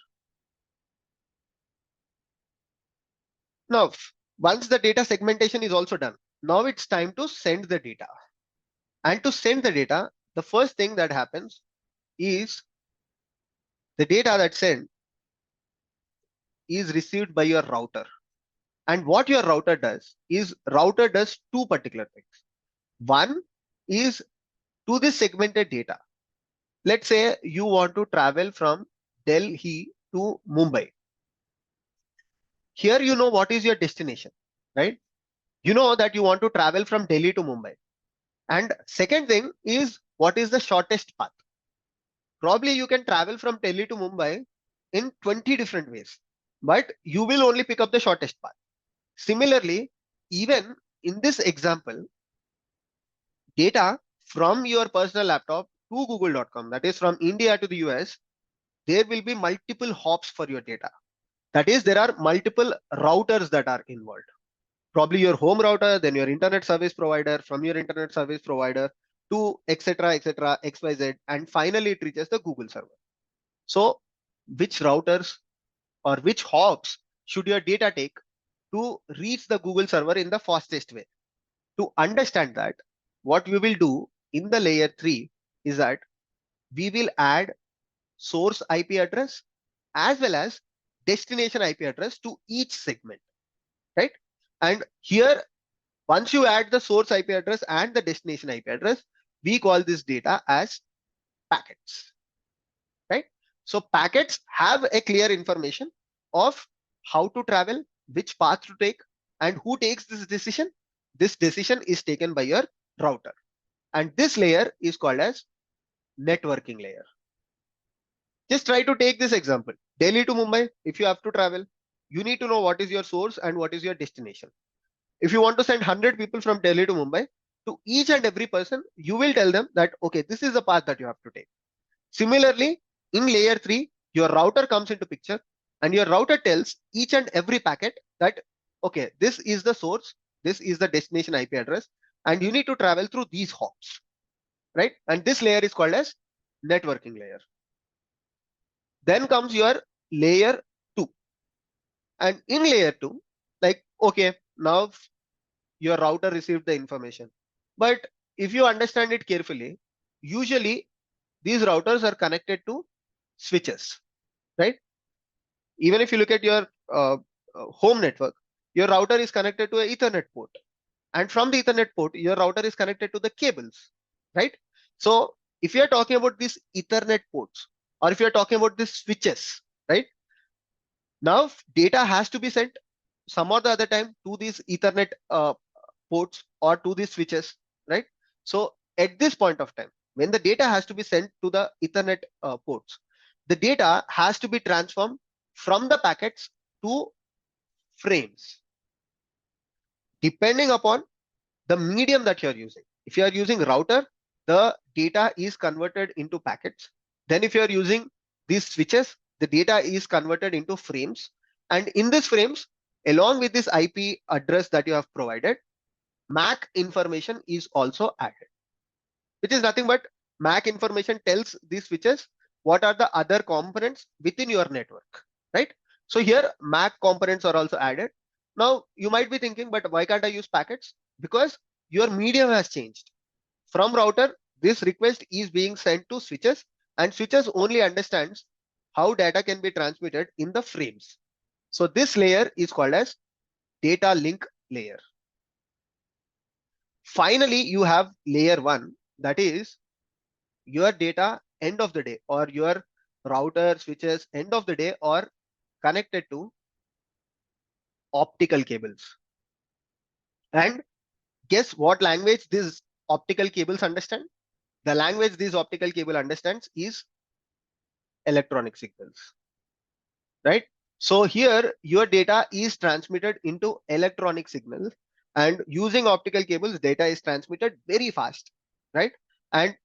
Now, once the data segmentation is also done, now it's time to send the data. And to send the data, the first thing that happens is the data that's sent is received by your router. And what your router does is router does two particular things. One is to this segmented data. Let's say you want to travel from Delhi to Mumbai. here you know what is your destination, right? You know that you want to travel from Delhi to Mumbai. And second thing is what is the shortest path? Probably you can travel from Delhi to Mumbai in 20 different ways, but you will only pick up the shortest path. Similarly, even in this example, data from your personal laptop to google.com, that is from India to the US, there will be multiple hops for your data. That is, there are multiple routers that are involved. Probably your home router, then your internet service provider, from your internet service provider to etc XYZ, and finally it reaches the Google server. So which routers or which hops should your data take to reach the Google server in the fastest way? To understand that, what we will do in the layer 3 is that we will add source IP address as well as destination IP address to each segment, right? And here, once you add the source IP address and the destination IP address, we call this data as packets, right? So packets have a clear information of how to travel, which path to take, and who takes this decision. This decision is taken by your router. And this layer is called as networking layer. Just try to take this example. Delhi to Mumbai, if you have to travel, you need to know what is your source and what is your destination. If you want to send 100 people from Delhi to Mumbai, to each and every person, you will tell them that, okay, this is the path that you have to take. Similarly, in layer 3, your router comes into picture and your router tells each and every packet that, okay, this is the source, this is the destination IP address, and you need to travel through these hops, right? And this layer is called as networking layer. Then comes your layer 2. And in layer 2, like, okay, now your router received the information. But if you understand it carefully, usually these routers are connected to switches, right? Even if you look at your home network, your router is connected to an Ethernet port. And from the Ethernet port, your router is connected to the cables, right? So if you're talking about these Ethernet ports, or if you're talking about these switches, right? Now data has to be sent some or the other time to these Ethernet ports or to these switches, right? So at this point of time, when the data has to be sent to the Ethernet ports, the data has to be transformed from the packets to frames, depending upon the medium that you're using. If you are using router, the data is converted into packets. Then if you are using these switches, the data is converted into frames. And in these frames, along with this IP address that you have provided, MAC information is also added, which is nothing but MAC information tells these switches what are the other components within your network, right? So here MAC components are also added. Now you might be thinking, but why can't I use packets? Because your medium has changed. From router, this request is being sent to switches, and switches only understands how data can be transmitted in the frames. So this layer is called as data link layer. Finally, you have layer 1, that is your data end of the day, or your router switches end of the day are connected to optical cables. And guess what language these optical cables understand? The language this optical cable understands is electronic signals, right? So here your data is transmitted into electronic signals, and using optical cables, data is transmitted very fast, right? And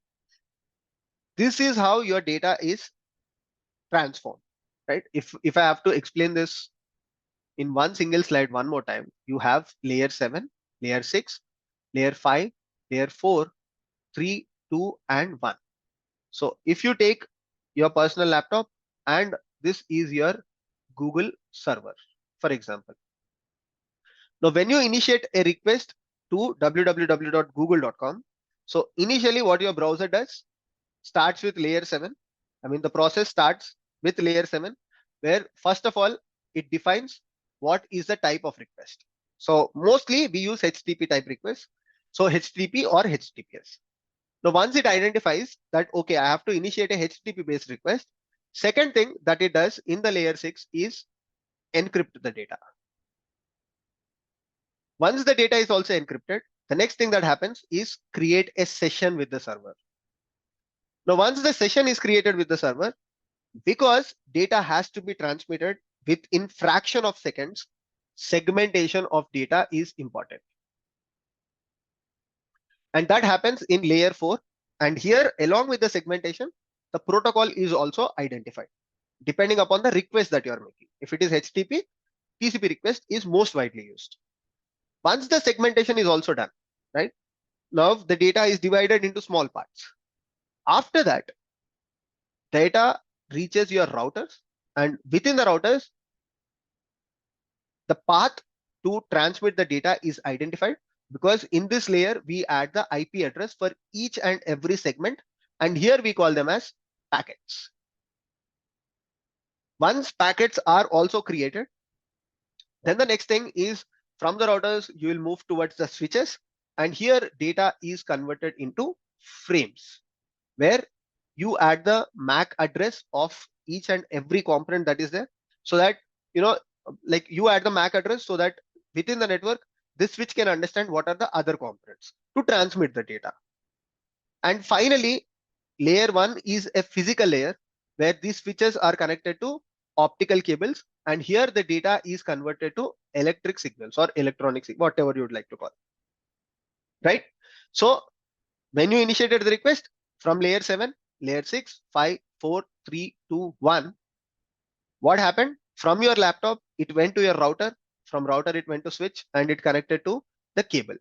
this is how your data is transformed, right? If I have to explain this in one single slide one more time, you have layer 7, layer 6, layer 5, layer 4, 3, 2, and 1. So if you take your personal laptop and this is your Google server, for example. Now, when you initiate a request to www.google.com, so initially what your browser does starts with layer 7. I mean, the process starts with layer 7, where first of all, it defines what is the type of request. So mostly we use HTTP type request. So HTTP or HTTPS. Now, once it identifies that, okay, I have to initiate a HTTP based request, second thing that it does in the layer 6 is encrypt the data. Once the data is also encrypted, the next thing that happens is create a session with the server. Now, once the session is created with the server, because data has to be transmitted within fraction of seconds, segmentation of data is important. And that happens in layer 4. And here, along with the segmentation, the protocol is also identified depending upon the request that you are making. If it is HTTP, TCP request is most widely used. Once the segmentation is also done, right? Now the data is divided into small parts. After that, data reaches your routers, and within the routers, the path to transmit the data is identified, because in this layer we add the IP address for each and every segment, and here we call them as packets. Once packets are also created, then the next thing is, from the routers you will move towards the switches, and here data is converted into frames, where you add the MAC address of each and every component that is there, so that like you add the MAC address so that within the network this switch can understand what are the other components to transmit the data. And finally, layer 1 is a physical layer where these switches are connected to optical cables, and here the data is converted to electric signals or electronic signals, whatever you would like to call, right? So when you initiated the request from layer 7, layer 6, 5, 4, 3, 2, 1, what happened? From your laptop, it went to your router. From router, it went to switch, and it connected to the cable.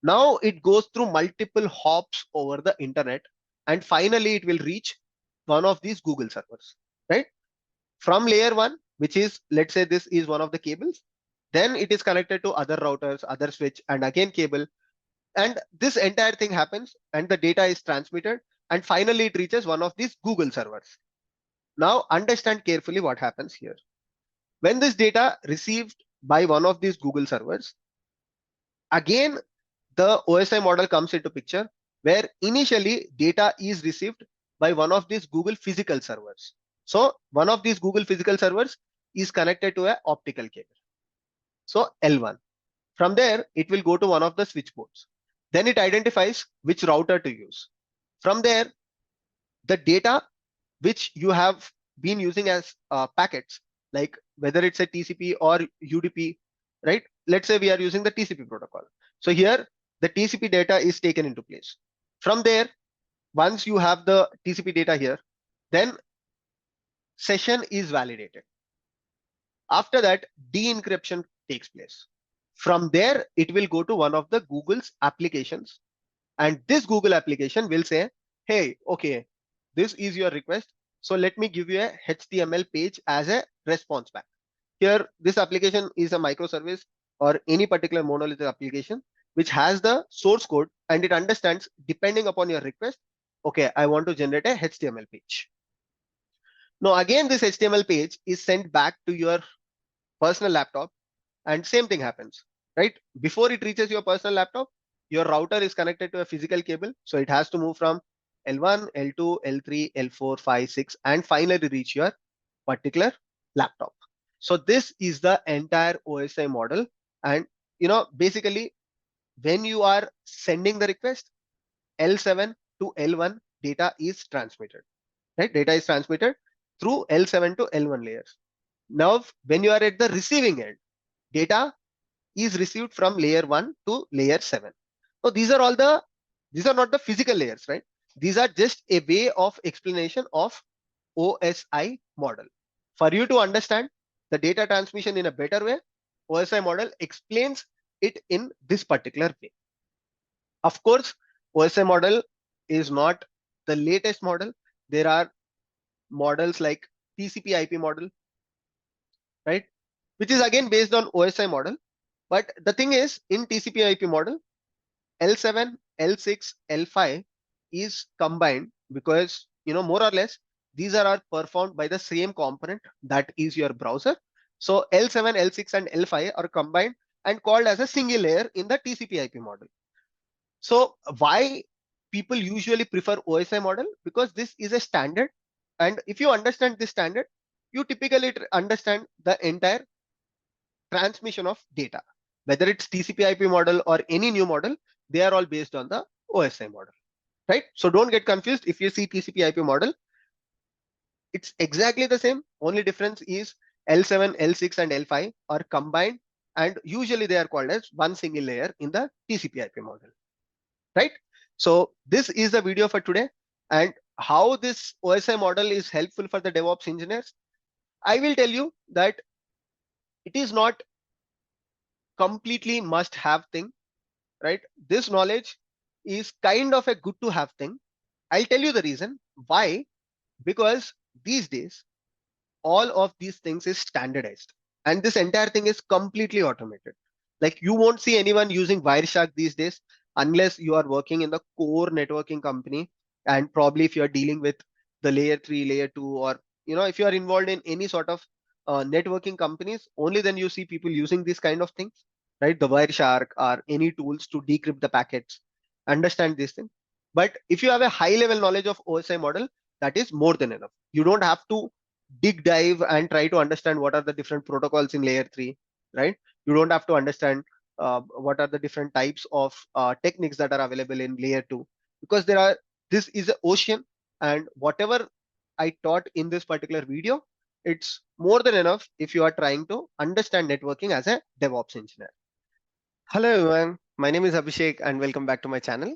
Now it goes through multiple hops over the internet, and finally it will reach one of these Google servers, right? From layer 1, which is, let's say this is one of the cables, then it is connected to other routers, other switch, and again cable. And this entire thing happens, and the data is transmitted, and finally it reaches one of these Google servers. Now understand carefully what happens here. When this data received by one of these Google servers, again the OSI model comes into picture, where initially data is received by one of these Google physical servers. So one of these Google physical servers is connected to an optical cable, so L1. From there, it will go to one of the switchboards. Then it identifies which router to use. From there, the data which you have been using as packets, like whether it's a TCP or UDP, right? Let's say we are using the TCP protocol. So here, the TCP data is taken into place. From there, once you have the TCP data here, then session is validated. After that, de-encryption takes place. From there, it will go to one of the Google's applications, and this Google application will say, hey, okay, this is your request, so let me give you a HTML page as a response back. Here, this application is a microservice or any particular monolithic application which has the source code, and it understands, depending upon your request, okay, I want to generate a HTML page. Now again, this HTML page is sent back to your personal laptop, and same thing happens, right? Before it reaches your personal laptop, your router is connected to a physical cable, so it has to move from L1, L2, L3, L4, 5, 6, and finally reach your particular laptop. So this is the entire OSI model. And basically, when you are sending the request, L7 to L1 data is transmitted, right? Data is transmitted through L7 to L1 layers. Now, when you are at the receiving end, data is received from layer 1 to layer 7. So these are not the physical layers, right? These are just a way of explanation of OSI model. For you to understand the data transmission in a better way, OSI model explains it in this particular way. Of course, OSI model is not the latest model. There are models like TCP IP model, right? Which is again based on OSI model. But the thing is, in TCP IP model, L7, L6, L5 is combined, because more or less these are performed by the same component, that is your browser. So L7, L6, and L5 are combined and called as a single layer in the TCP IP model. So why people usually prefer OSI model? Because this is a standard, and if you understand this standard, you typically understand the entire transmission of data. whether it's TCP/IP model or any new model, they are all based on the OSI model, right? So don't get confused. If you see TCP/IP model, it's exactly the same. Only difference is L7, L6, and L5 are combined, and usually they are called as one single layer in the TCP/IP model, right? So this is the video for today, and how this OSI model is helpful for the DevOps engineers. I will tell you that it is not completely must-have thing, right? This knowledge is kind of a good to have thing. I'll tell you the reason why. Because these days all of these things is standardized, and this entire thing is completely automated. Like, you won't see anyone using Wireshark these days unless you are working in the core networking company, and probably if you are dealing with the layer 3, layer 2, or if you are involved in any sort of networking companies, only then you see people using these kind of things, right? The Wireshark or any tools to decrypt the packets, understand this thing. But if you have a high level knowledge of OSI model, that is more than enough. You don't have to dig dive and try to understand what are the different protocols in layer 3, right? You don't have to understand what are the different types of techniques that are available in layer 2, because this is an ocean, and whatever I taught in this particular video, it's more than enough if you are trying to understand networking as a DevOps engineer. Hello everyone, my name is Abhishek and welcome back to my channel.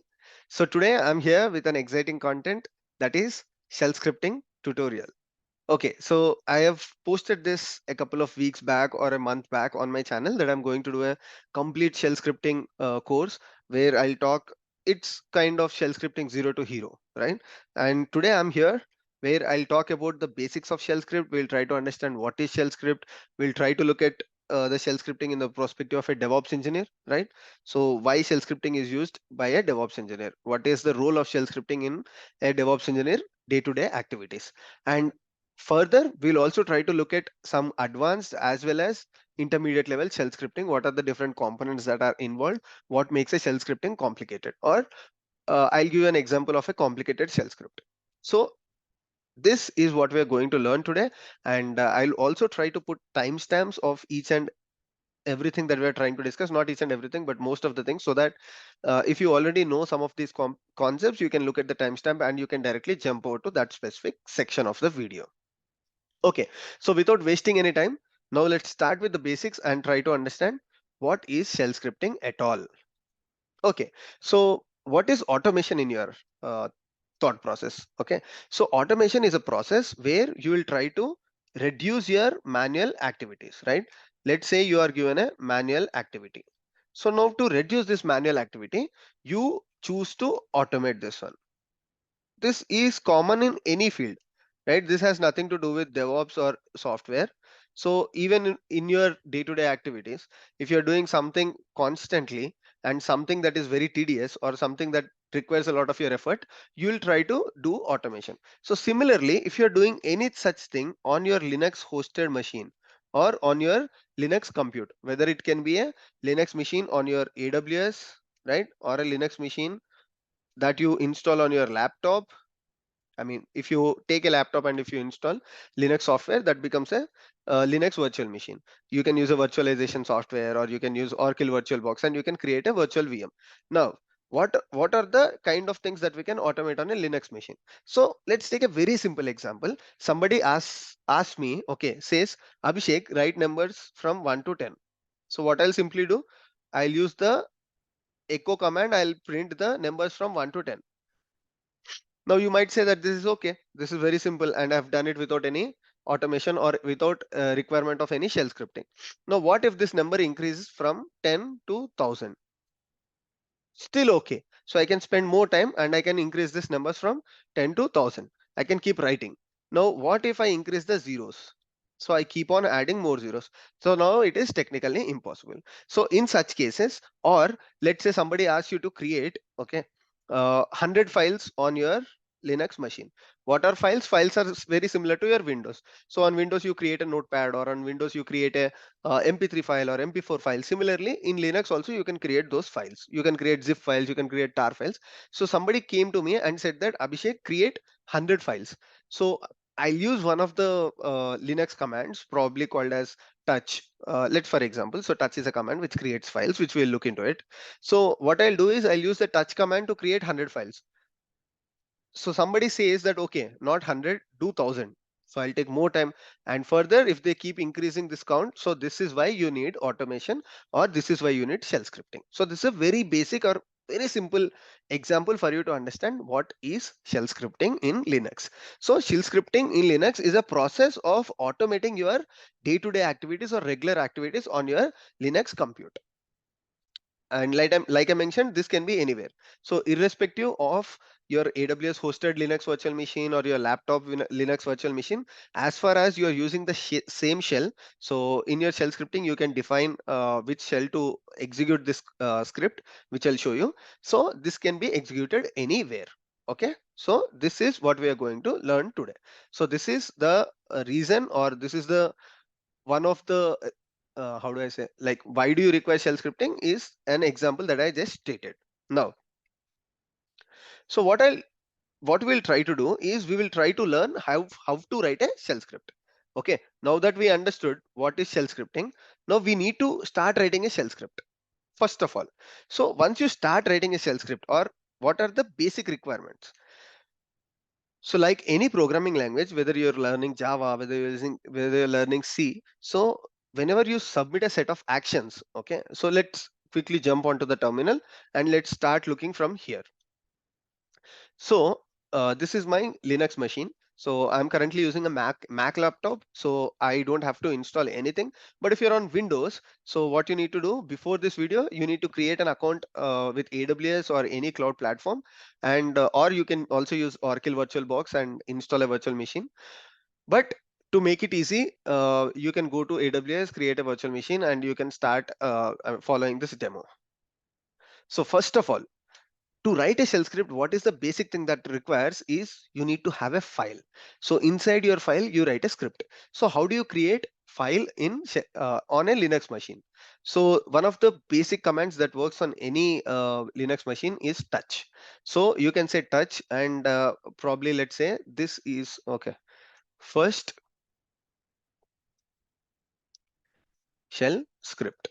So today I'm here with an exciting content, that is shell scripting tutorial. Okay, so I have posted this a couple of weeks back or a month back on my channel, that I'm going to do a complete shell scripting course where I'll talk. It's kind of shell scripting zero to hero, right? And today I'm here where I'll talk about the basics of shell script. We'll try to understand what is shell script. We'll try to look at the shell scripting in the perspective of a DevOps engineer, right? So why shell scripting is used by a DevOps engineer? What is the role of shell scripting in a DevOps engineer day-to-day activities? And further, we'll also try to look at some advanced as well as intermediate level shell scripting. What are the different components that are involved? What makes a shell scripting complicated? Or I'll give you an example of a complicated shell script. So this is what we're going to learn today. And I'll also try to put timestamps of each and everything that we're trying to discuss, not each and everything, but most of the things, so that if you already know some of these concepts, you can look at the timestamp and you can directly jump over to that specific section of the video. Okay, so without wasting any time, now let's start with the basics and try to understand what is shell scripting at all. Okay, so what is automation in your thought process? Okay, so automation is a process where you will try to reduce your manual activities, right? Let's say you are given a manual activity. So now to reduce this manual activity, you choose to automate this one. This is common in any field, right? This has nothing to do with DevOps or software. So even in your day-to-day activities, if you're doing something constantly and something that is very tedious or something that requires a lot of your effort, you'll try to do automation. So similarly, if you're doing any such thing on your Linux hosted machine or on your Linux compute, whether it can be a Linux machine on your AWS, right, or a Linux machine that you install on your laptop. I mean, if you take a laptop and if you install Linux software, that becomes a Linux virtual machine. You can use a virtualization software, or you can use Oracle VirtualBox, and you can create a virtual VM. Now, what are the kind of things that we can automate on a Linux machine? So let's take a very simple example. Somebody asks me, okay, says, Abhishek, write numbers from 1 to 10. So what I'll simply do, I'll use the echo command. I'll print the numbers from 1 to 10. Now you might say that this is okay. This is very simple and I've done it without any automation or without requirement of any shell scripting. Now what if this number increases from 10 to 1000? Still okay. So I can spend more time and I can increase this numbers from 10 to 1000. I can keep writing. Now what if I increase the zeros? So I keep on adding more zeros. So now it is technically impossible. So in such cases, or let's say somebody asks you to create, okay, 100 files on your Linux machine. What are files? Files are very similar to your Windows. So on Windows, you create a notepad, or on Windows, you create a MP3 file or MP4 file. Similarly, in Linux also, you can create those files. You can create zip files, you can create tar files. So somebody came to me and said that, Abhishek, create 100 files. So I'll use one of the Linux commands, probably called as touch. Let's for example, so touch is a command which creates files, which we'll look into it. So what I'll do is I'll use the touch command to create 100 files. So somebody says that okay, not 100, do 1000. So I'll take more time, and further if they keep increasing this count, so this is why you need automation, or this is why you need shell scripting. So this is a very basic or very simple example for you to understand what is shell scripting in Linux. So shell scripting in Linux is a process of automating your day-to-day activities or regular activities on your Linux compute. And like I mentioned, this can be anywhere. So irrespective of your AWS hosted Linux virtual machine or your laptop Linux virtual machine, as far as you are using the same shell, so in your shell scripting you can define which shell to execute this script, which I'll show you. So this can be executed anywhere. Okay, so this is what we are going to learn today. So this is the reason, or this is the one of the how do I say, like, why do you require shell scripting is an example that I just stated. Now, so what we'll try to do is we will try to learn how to write a shell script. Okay, now that we understood what is shell scripting, now we need to start writing a shell script first of all. So once you start writing a shell script, or what are the basic requirements? So like any programming language, whether you're learning Java, whether you're learning C, so whenever you submit a set of actions, okay, so let's quickly jump onto the terminal and let's start looking from here. So this is my Linux machine. So I'm currently using a Mac laptop, so I don't have to install anything. But if you're on Windows, so what you need to do before this video, you need to create an account with AWS or any cloud platform, and or you can also use Oracle VirtualBox and install a virtual machine. But to make it easy, you can go to AWS, create a virtual machine, and you can start following this demo. So first of all, to write a shell script, what is the basic thing that requires is you need to have a file. So inside your file, you write a script. So how do you create file in on a Linux machine? So one of the basic commands that works on any Linux machine is touch. So you can say touch, and probably let's say this is okay. First shell script.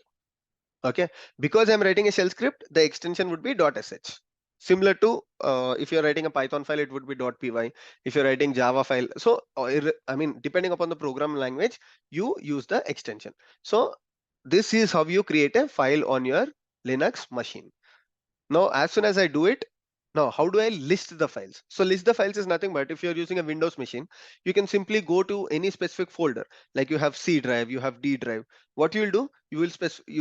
Okay, because I'm writing a shell script, the extension would be .sh. Similar to if you're writing a Python file, it would be .py. If you're writing Java file, so I mean, depending upon the program language, you use the extension. So this is how you create a file on your Linux machine. Now, as soon as I do it, now how do I list the files? So list the files is nothing but if you're using a Windows machine, you can simply go to any specific folder. Like you have C drive, you have D drive. What you will do, you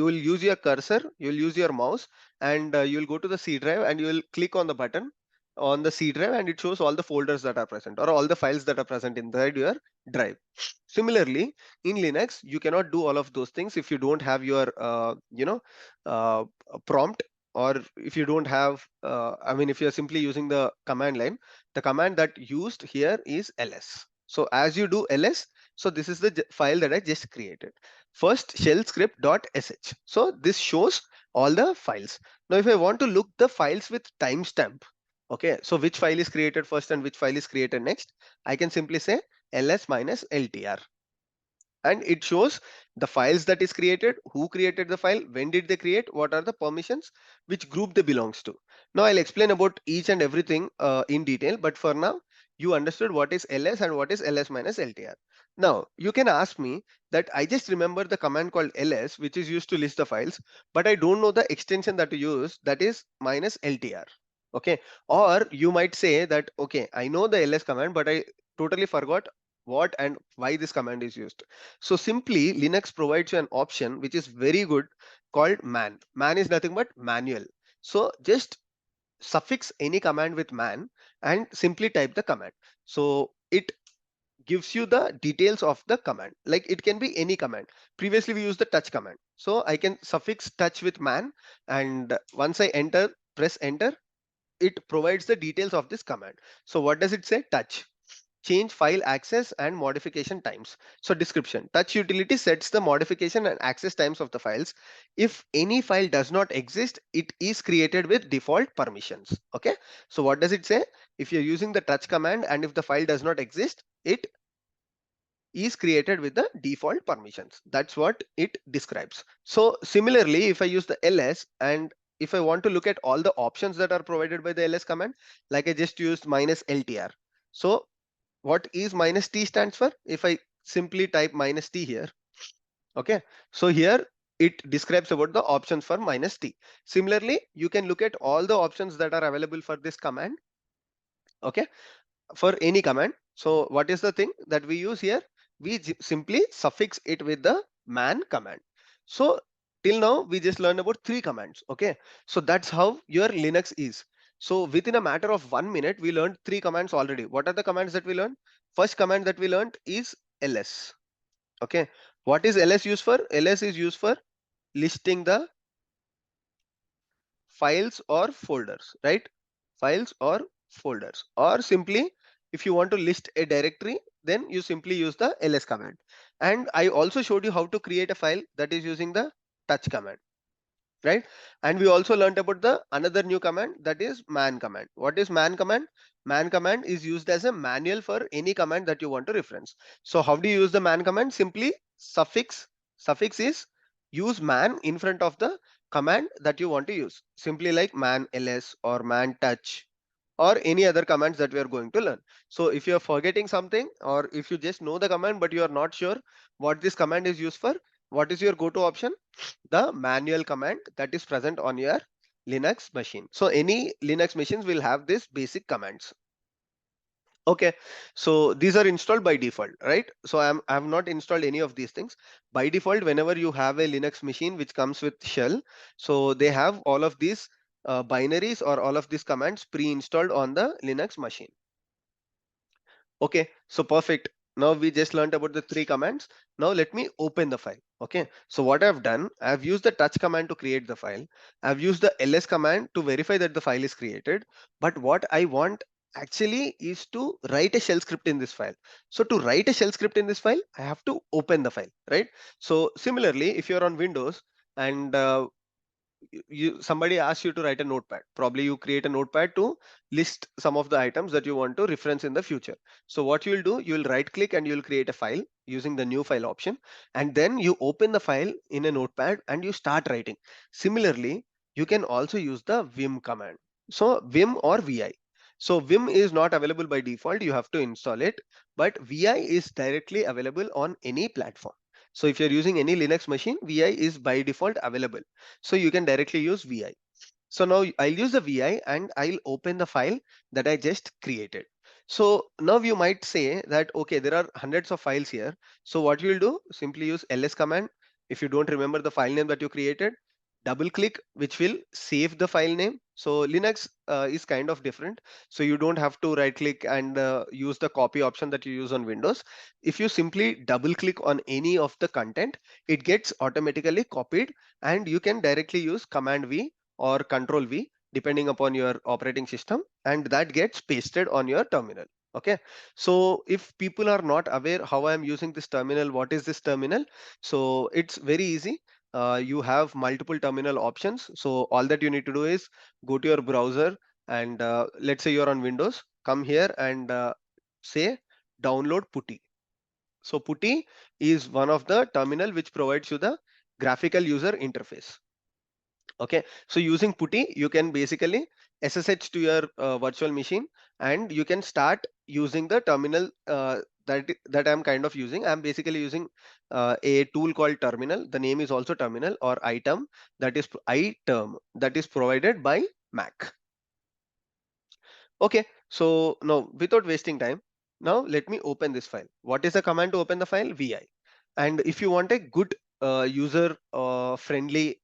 will use your cursor, you will use your mouse, and you will go to the C drive and you will click on the button on the C drive, and it shows all the folders that are present or all the files that are present inside your drive. Similarly, in Linux, you cannot do all of those things if you don't have your uh, prompt, or if you don't have I mean, if you're simply using the command line. The command that used here is ls. So as you do ls, so this is the file that I just created, first shell script.sh. So this shows all the files. Now if I want to look the files with timestamp, okay, so which file is created first and which file is created next, I can simply say ls minus ltr, and it shows the files that is created, who created the file, when did they create, what are the permissions, which group they belongs to. Now I'll explain about each and everything in detail, but for now you understood what is ls and what is ls minus ltr. Now you can ask me that I just remember the command called ls, which is used to list the files, but I don't know the extension that you use, that is minus ltr. Okay, or you might say that okay, I know the ls command, but I totally forgot what and why this command is used. So simply Linux provides you an option which is very good called man. Man is nothing but manual. So just suffix any command with man and simply type the command. So it gives you the details of the command. Like it can be any command. Previously we used the touch command. So I can suffix touch with man, and once I press enter, it provides the details of this command. So what does it say? Touch, change file access and modification times. So description, touch utility sets the modification and access times of the files. If any file does not exist, it is created with default permissions. Okay, so what does it say? If you're using the touch command and if the file does not exist, it is created with the default permissions. That's what it describes. So similarly, if I use the ls and if I want to look at all the options that are provided by the ls command, like I just used -ltr. So what is -t stands for? If I simply type -t here, okay, so here it describes about the options for -t. Similarly, you can look at all the options that are available for this command, okay, for any command. So what is the thing that we use here? We simply suffix it with the man command. So till now we just learned about 3 commands, okay. So that's how your Linux is. So within a matter of 1 minute we learned 3 commands already. What are the commands that we learned? First command that we learned is ls, okay. What is ls used for? Ls is used for listing the files or folders, right? Files or folders, or simply if you want to list a directory, then you simply use the ls command. And I also showed you how to create a file, that is using the touch command, right? And we also learned about the another new command, that is man command. What is man command? Man command is used as a manual for any command that you want to reference. So how do you use the man command? Simply suffix is use man in front of the command that you want to use, simply like man ls or man touch or any other commands that we are going to learn. So if you are forgetting something, or if you just know the command but you are not sure what this command is used for, what is your go-to option? The manual command that is present on your Linux machine. So any Linux machines will have this basic commands. Okay, so these are installed by default, right? So I have not installed any of these things. By default, whenever you have a Linux machine which comes with shell, so they have all of these binaries or all of these commands pre-installed on the Linux machine. Okay, so perfect. Now we just learned about the 3 commands. Now let me open the file. Okay, so what I've done, I've used the touch command to create the file. I've used the ls command to verify that the file is created. But what I want actually is to write a shell script in this file. So to write a shell script in this file, I have to open the file, right? So similarly, if you're on Windows and somebody asks you to write a notepad, probably you create a notepad to list some of the items that you want to reference in the future. So what you will do, you will right click and you will create a file using the new file option, and then you open the file in a notepad and you start writing. Similarly, you can also use the vim command. So vim or vi, so vim is not available by default, you have to install it, but vi is directly available on any platform. So if you're using any Linux machine, vi is by default available, so you can directly use vi. So now I'll use the vi and I'll open the file that I just created. So now you might say that, okay, there are hundreds of files here, so what you will do, simply use ls command. If you don't remember the file name that you created, double click, which will save the file name. So Linux is kind of different, so you don't have to right click and use the copy option that you use on Windows. If you simply double click on any of the content, it gets automatically copied, and you can directly use command v or control v depending upon your operating system, and that gets pasted on your terminal. Okay, so if people are not aware how I am using this terminal, what is this terminal? So it's very easy. You have multiple terminal options. So all that you need to do is go to your browser and let's say you're on Windows, come here and say download putty. So putty is one of the terminal which provides you the graphical user interface. Okay, so using putty, you can basically SSH to your virtual machine, and you can start using the terminal that I'm kind of using. I'm basically using a tool called terminal. The name is also terminal or item, that is iTerm, that is provided by Mac. Okay, so now without wasting time, now let me open this file. What is the command to open the file? Vi. And if you want a good user friendly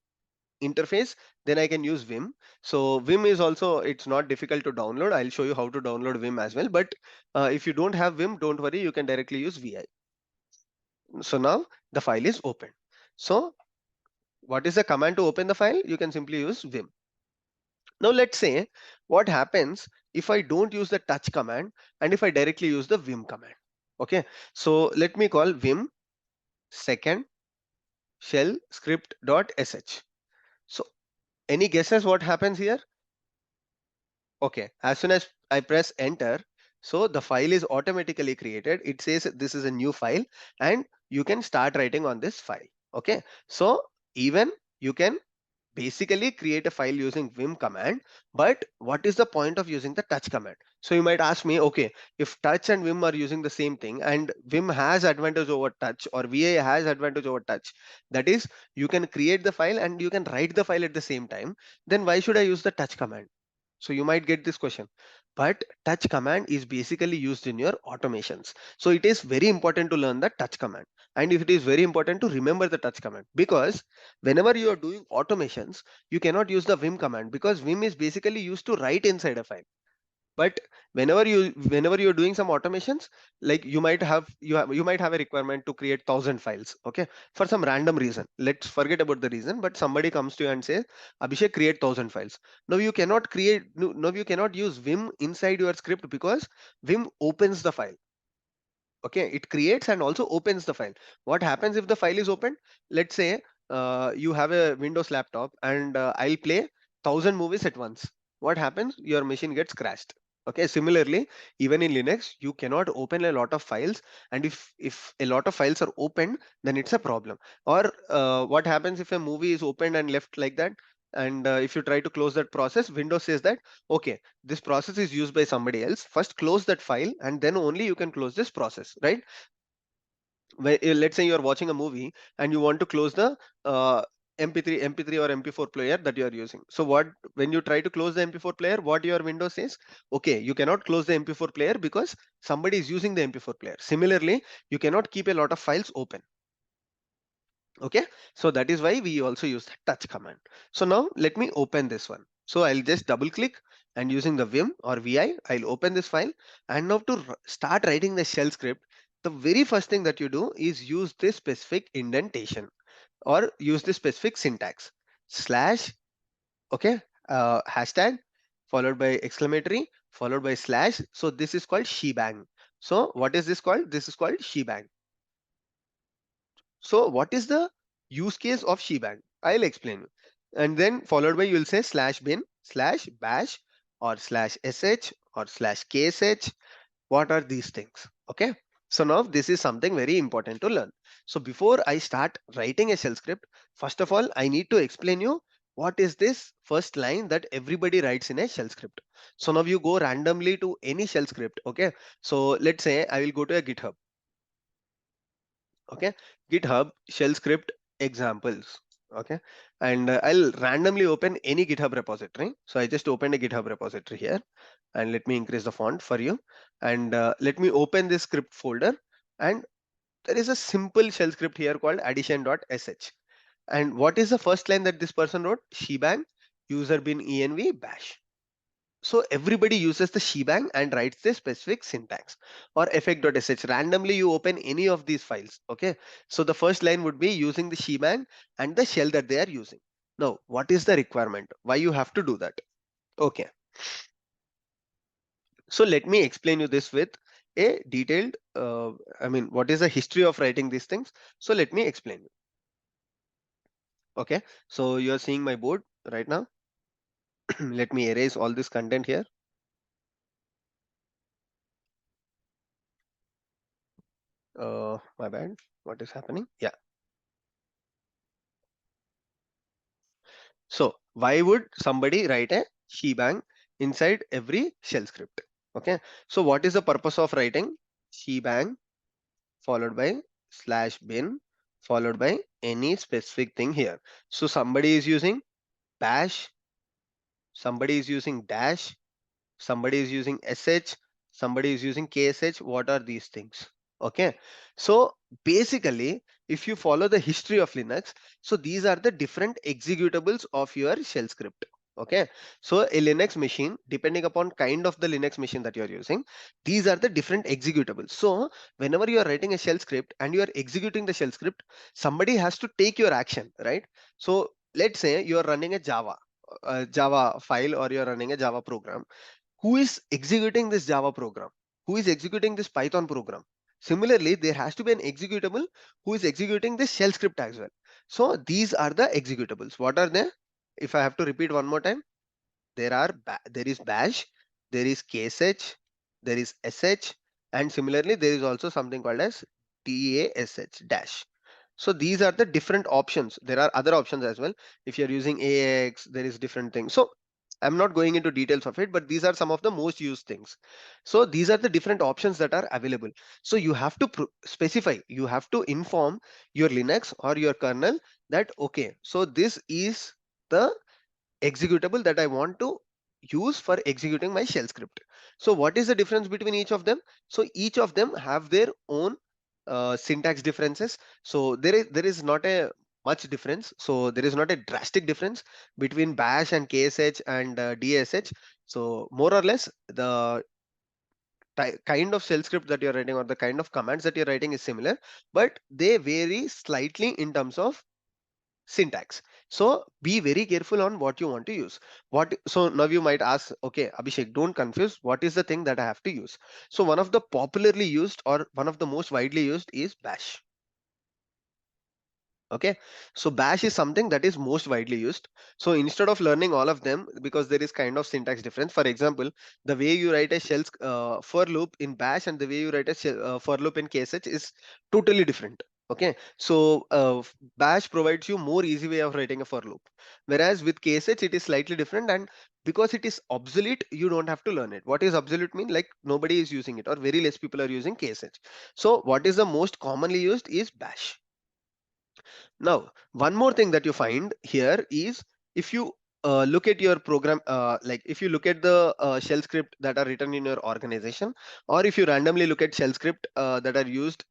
interface, then I can use vim. So vim is also, it's not difficult to download. I'll show you how to download vim as well, but if you don't have vim, don't worry, you can directly use vi. So now the file is open. So what is the command to open the file? You can simply use vim. Now let's say what happens if I don't use the touch command and if I directly use the vim command. Okay, so let me call vim second shell script.sh. So any guesses what happens here? Okay, as soon as I press enter, So the file is automatically created. It says this is a new file and you can start writing on this file. Okay. So even you can basically create a file using vim command, but what is the point of using the touch command? So you might ask me, okay, if touch and vim are using the same thing and vim has advantage over touch or va has advantage over touch, that is you can create the file and you can write the file at the same time, then why should I use the touch command? So you might get this question, but touch command is basically used in your automations. So it is very important to learn the touch command. And if it is very important to remember the touch command, because whenever you are doing automations, you cannot use the vim command because vim is basically used to write inside a file. But whenever you're doing some automations, like you might have a requirement to create 1,000 files, okay, for some random reason. Let's forget about the reason, but somebody comes to you and says, Abhishek, create 1,000 files. Now you cannot create no, now you cannot use vim inside your script because vim opens the file. Okay, it creates and also opens the file. What happens if the file is opened? Let's say you have a windows laptop and I'll play 1,000 movies at once. What happens? Your machine gets crashed. Okay, similarly, even in linux you cannot open a lot of files, and if a lot of files are opened, then it's a problem. Or what happens if a movie is opened and left like that, and if you try to close that process, windows says that, okay, this process is used by somebody else, first close that file and then only you can close this process, right? Let's say you're watching a movie and you want to close the mp3 or mp4 player that you are using. So what, when you try to close the mp4 player, what your window says, okay, you cannot close the mp4 player because somebody is using the mp4 player. Similarly, you cannot keep a lot of files open. Okay, so that is why we also use the touch command. So now let me open this one. So I'll just double click and using the vim or vi, I'll open this file. And now to start writing the shell script, the very first thing that you do is use this specific indentation or use this specific syntax slash, okay, hashtag followed by exclamatory followed by slash. So this is called shebang. So what is this called? This is called shebang. So what is the use case of shebang? I'll explain you. And then followed by, you will say slash bin slash bash or slash sh or slash ksh. What are these things? Okay. So now this is something very important to learn. So before I start writing a shell script, first of all, I need to explain you what is this first line that everybody writes in a shell script. So now you go randomly to any shell script. Okay. So let's say I will go to a GitHub. Okay, GitHub shell script examples. Okay, and I'll randomly open any GitHub repository. So I just opened a GitHub repository here, and let me increase the font for you, and let me open this script folder. And there is a simple shell script here called addition.sh. And what is the first line that this person wrote? Shebang user bin env bash. So everybody uses the shebang and writes the specific syntax. Or effect.sh, randomly you open any of these files. Okay, so the first line would be using the shebang and the shell that they are using. Now what is the requirement, why you have to do that? Okay, so let me explain you this with a detailed I mean, what is the history of writing these things? So let me explain you. Okay, so you are seeing my board right now. Let me erase all this content here. My bad, what is happening? Yeah. So why would somebody write a shebang inside every shell script? Okay. So what is the purpose of writing shebang followed by slash bin followed by any specific thing here? So somebody is using bash, somebody is using dash, somebody is using sh, somebody is using ksh. What are these things? Okay, so basically if you follow the history of linux, so these are the different executables of your shell script. Okay, so a linux machine, depending upon kind of the linux machine that you are using, these are the different executables. So whenever you are writing a shell script and you are executing the shell script, somebody has to take your action, right? So let's say you are running a java file or you are running a java program. Who is executing this java program? Who is executing this python program? Similarly, there has to be an executable who is executing this shell script as well. So these are the executables. What are they? If I have to repeat one more time, there is bash, there is ksh, there is sh, and similarly there is also something called as dash dash. So these are the different options. There are other options as well. If you're using AX, there is different things. So I'm not going into details of it, but these are some of the most used things. So these are the different options that are available. So you have to specify, you have to inform your Linux or your kernel that, okay, so this is the executable that I want to use for executing my shell script. So what is the difference between each of them? So each of them have their own syntax differences. So there is not a much difference. So there is not a drastic difference between bash and ksh and dsh. So more or less the kind of shell script that you're writing or the kind of commands that you're writing is similar, but they vary slightly in terms of syntax. So be very careful on what you want to use. So now you might ask, okay, Abhishek, don't confuse, what is the thing that I have to use? So one of the popularly used or one of the most widely used is bash. Okay, so bash is something that is most widely used. So instead of learning all of them, because there is kind of syntax difference, for example, the way you write a for loop in bash and the way you write a for loop in ksh is totally different. Okay, so bash provides you more easy way of writing a for loop, whereas with ksh it is slightly different, and because it is obsolete, you don't have to learn it. What is obsolete mean? Like nobody is using it or very less people are using ksh. So what is the most commonly used is bash. Now, one more thing that you find here is, if you look at your program, like if you look at the shell script that are written in your organization, or if you randomly look at shell script that are used,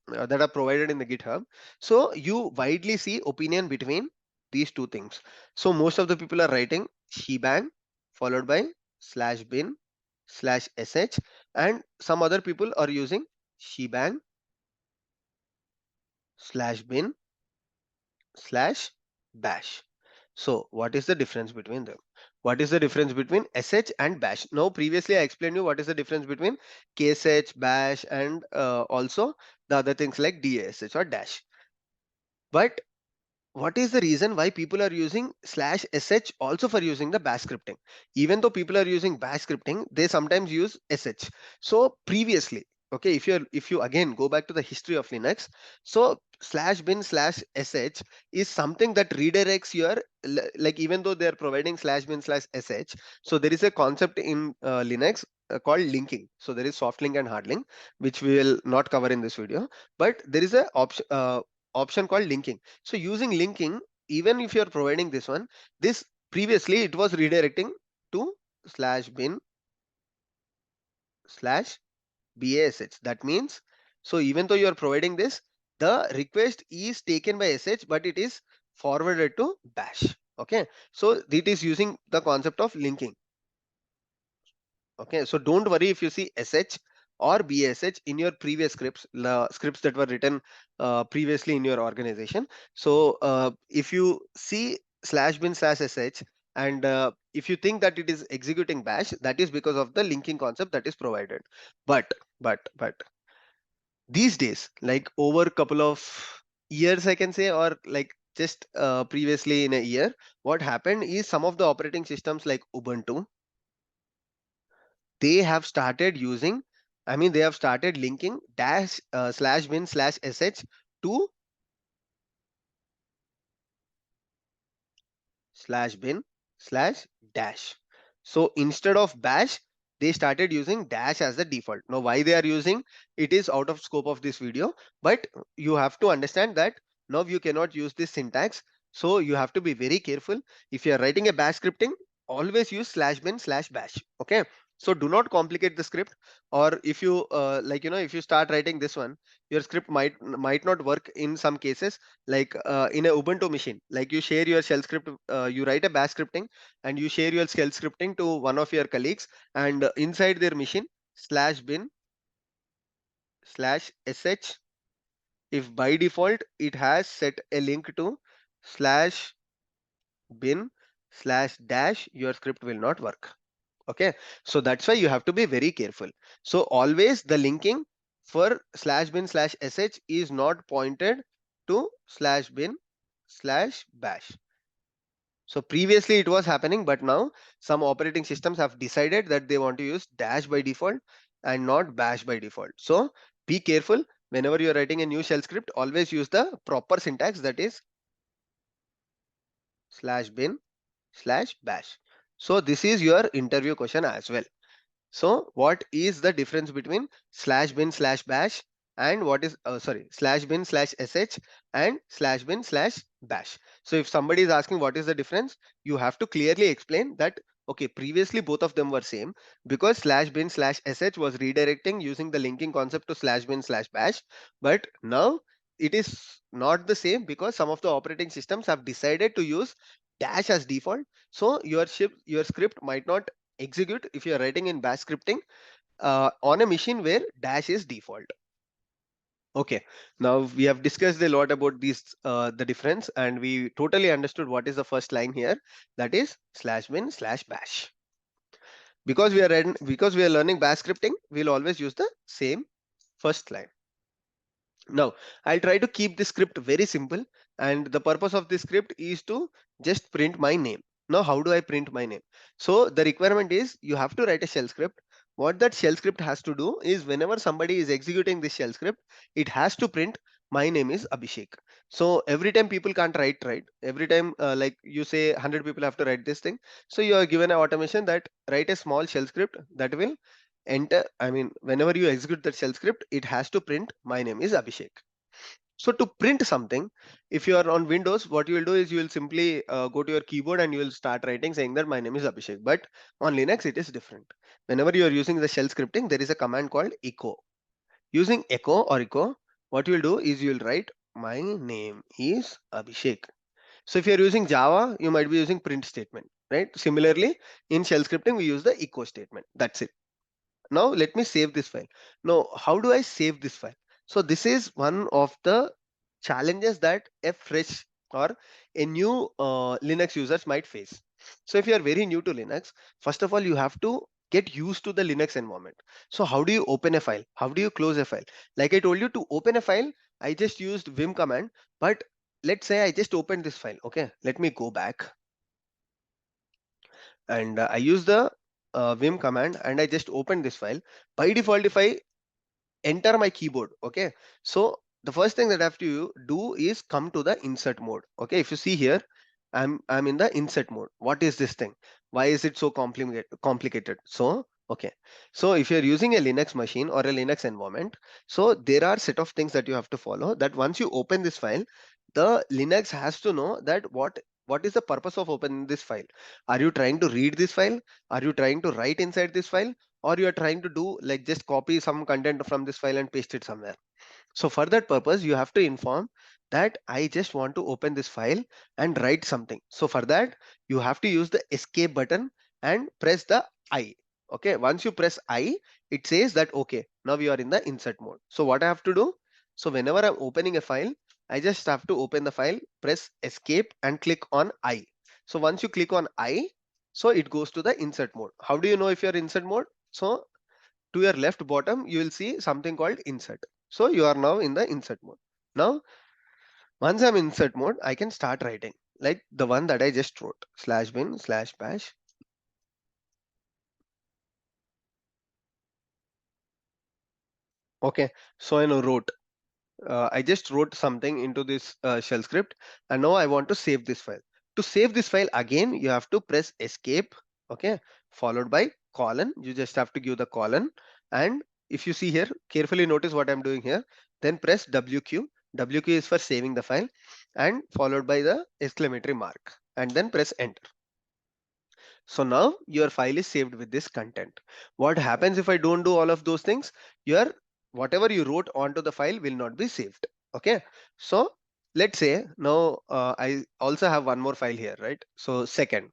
that are provided in the GitHub, so you widely see opinion between these two things. So most of the people are writing shebang followed by slash bin slash sh, and some other people are using shebang slash bin slash bash. So what is the difference between them? What is the difference between sh and bash? Now previously I explained you what is the difference between ksh, bash, and also the other things like dash or dash. But what is the reason why people are using slash sh also for using the bash scripting? Even though people are using bash scripting, they sometimes use sh. So previously, okay, if you again go back to the history of Linux, so slash bin slash sh is something that redirects your like, even though they are providing slash bin slash sh, so there is a concept in Linux called linking. So there is soft link and hard link, which we will not cover in this video, but there is a option called linking. So using linking, even if you're providing this one, this previously it was redirecting to slash bin slash bash. That means, so even though you're providing this, the request is taken by sh, but it is forwarded to bash. Okay, so it is using the concept of linking. Okay, so don't worry if you see sh or bash in your previous scripts, scripts that were written previously in your organization. So if you see slash bin slash sh, and if you think that it is executing bash, that is because of the linking concept that is provided. But these days, like over a couple of years, I can say, or like just previously in a year, what happened is some of the operating systems like Ubuntu, they have started using, I mean, they have started linking dash slash bin slash sh to slash bin slash dash. So instead of bash, they started using dash as the default. Now why they are using it is out of scope of this video, but you have to understand that now you cannot use this syntax. So you have to be very careful. If you are writing a bash scripting, always use slash bin slash bash. Okay, so do not complicate the script. Or if you like, if you start writing this one, your script might not work in some cases. Like in a Ubuntu machine, like you share your shell script, you write a bash scripting and you share your shell scripting to one of your colleagues, and inside their machine slash bin slash sh, if by default it has set a link to slash bin slash dash, your script will not work. Okay, so that's why you have to be very careful. So always the linking for slash bin slash sh is not pointed to slash bin slash bash. So previously it was happening, but now some operating systems have decided that they want to use dash by default and not bash by default. So be careful whenever you're writing a new shell script, always use the proper syntax, that is /bin/bash. So this is your interview question as well. So what is the difference between /bin/bash and what is sorry /bin/sh and /bin/bash? So if somebody is asking what is the difference, you have to clearly explain that okay, previously both of them were same because /bin/sh was redirecting using the linking concept to /bin/bash, but now it is not the same because some of the operating systems have decided to use dash as default. So your script might not execute if you are writing in bash scripting on a machine where dash is default. Okay, now we have discussed a lot about these the difference, and we totally understood what is the first line here, that is /bin/bash. Because we are learning bash scripting, we'll always use the same first line. Now, I'll try to keep the script very simple, and the purpose of this script is to just print my name. Now, how do I print my name? So the requirement is you have to write a shell script. What that shell script has to do is whenever somebody is executing this shell script, it has to print my name is Abhishek. So every time people can't write, right? Every time, like you say, 100 people have to write this thing. So you are given an automation that write a small shell script that will enter. I mean, whenever you execute that shell script, it has to print my name is Abhishek. So to print something, if you are on Windows, what you will do is you will simply go to your keyboard and you will start writing saying that my name is Abhishek. But on Linux, it is different. Whenever you are using the shell scripting, there is a command called echo. Using echo, what you will do is you will write my name is Abhishek. So if you are using Java, you might be using print statement, right? Similarly, in shell scripting, we use the echo statement. That's it. Now let me save this file. Now, how do I save this file? So this is one of the challenges that a fresh or a new Linux users might face. So if you are very new to Linux, first of all, you have to get used to the Linux environment. So how do you open a file? How do you close a file? Like I told you, to open a file, I just used vim command, but let's say I just opened this file. Okay, let me go back, and I use the vim command and I just opened this file. By default, if I enter my keyboard, okay, so the first thing that I have to do is come to the insert mode. Okay, if you see here, I'm in the insert mode. What is this thing? Why is it so complicated? So okay, so if you're using a Linux machine or a Linux environment, so there are set of things that you have to follow, that once you open this file, the Linux has to know that what is the purpose of opening this file. Are you trying to read this file? Are you trying to write inside this file? Or you are trying to do like just copy some content from this file and paste it somewhere? So for that purpose, you have to inform that I just want to open this file and write something. So for that, you have to use the escape button and press the I. Okay, once you press I, it says that okay, now you are in the insert mode. So what I have to do? So whenever I'm opening a file, I just have to open the file, press escape and click on I. So once you click on I, so it goes to the insert mode. How do you know if you're insert mode? So to your left bottom, you will see something called insert. So you are now in the insert mode. Now, once I'm in insert mode, I can start writing like the one that I just wrote, /bin/bash. Okay, so I now wrote, I just wrote something into this shell script, and now I want to save this file. To save this file again, you have to press escape, okay, followed by colon. You just have to give the colon, and if you see here, carefully notice what I'm doing here. Then press WQ. WQ is for saving the file, and followed by the exclamatory mark, and then press enter. So now your file is saved with this content. What happens if I don't do all of those things? Your whatever you wrote onto the file will not be saved. Okay. So let's say now I also have one more file here, right? So second.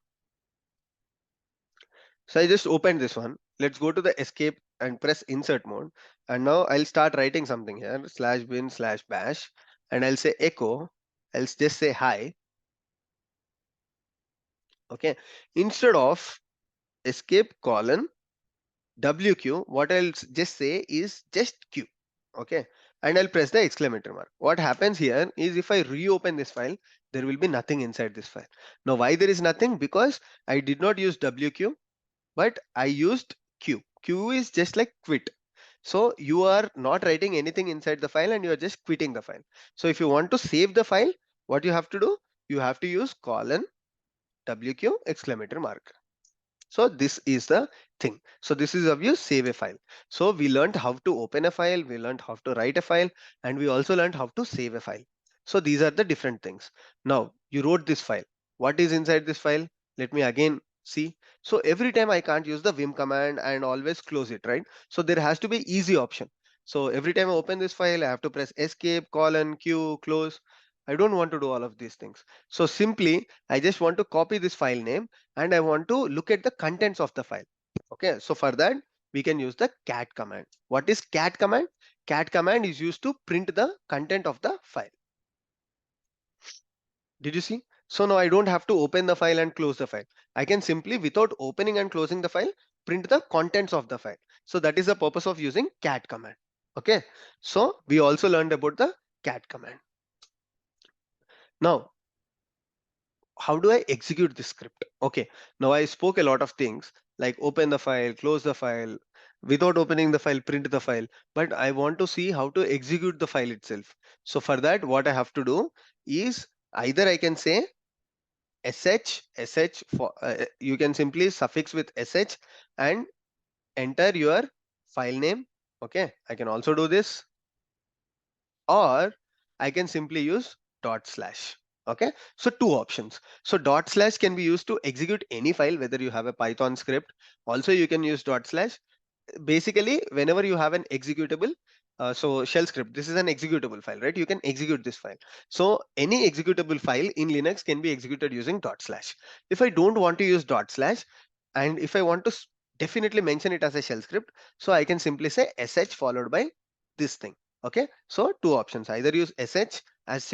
So I just opened this one. Let's go to the escape and press insert mode. And now I'll start writing something here, /bin/bash, and I'll say echo. I'll just say hi. Okay. Instead of escape colon WQ, what I'll just say is just Q. Okay. And I'll press the exclamatory mark. What happens here is if I reopen this file, There will be nothing inside this file. Now why there is nothing? Because I did not use wq, but I used q. Q is just like quit. So you are not writing anything inside the file and you are just quitting the file. So if you want to save the file, what you have to do? You have to use colon wq exclamatory mark. So this is the thing. So this is how you save a file. So we learned how to open a file, we learned how to write a file, and we also learned how to save a file. So these are the different things. Now you wrote this file. What is inside this file? Let me again see. So every time I can't use the vim command and always close it, right? So there has to be easy option. So every time I open this file, I have to press escape, colon, q, close. I don't want to do all of these things. So simply, I just want to copy this file name and I want to look at the contents of the file. Okay, so for that we can use the cat command. What is cat command? Cat command is used to print the content of the file. Did you see? So now I don't have to open the file and close the file. I can simply, without opening and closing the file, print the contents of the file. So that is the purpose of using cat command. Okay, so we also learned about the cat command. Now how do I execute this script? Okay, now I spoke a lot of things like open the file, close the file, without opening the file, print the file. But I want to see how to execute the file itself. So for that, what I have to do is either I can say sh for you can simply suffix with sh and enter your file name. Okay, I can also do this, or I can simply use dot slash. Okay, so two options. So dot slash can be used to execute any file, whether you have a Python script. Also, you can use dot slash. Basically, whenever you have an executable, so shell script, this is an executable file, right? You can execute this file. So any executable file in Linux can be executed using dot slash. If I don't want to use dot slash, and if I want to definitely mention it as a shell script, so I can simply say sh followed by this thing. Okay, so two options, either use sh as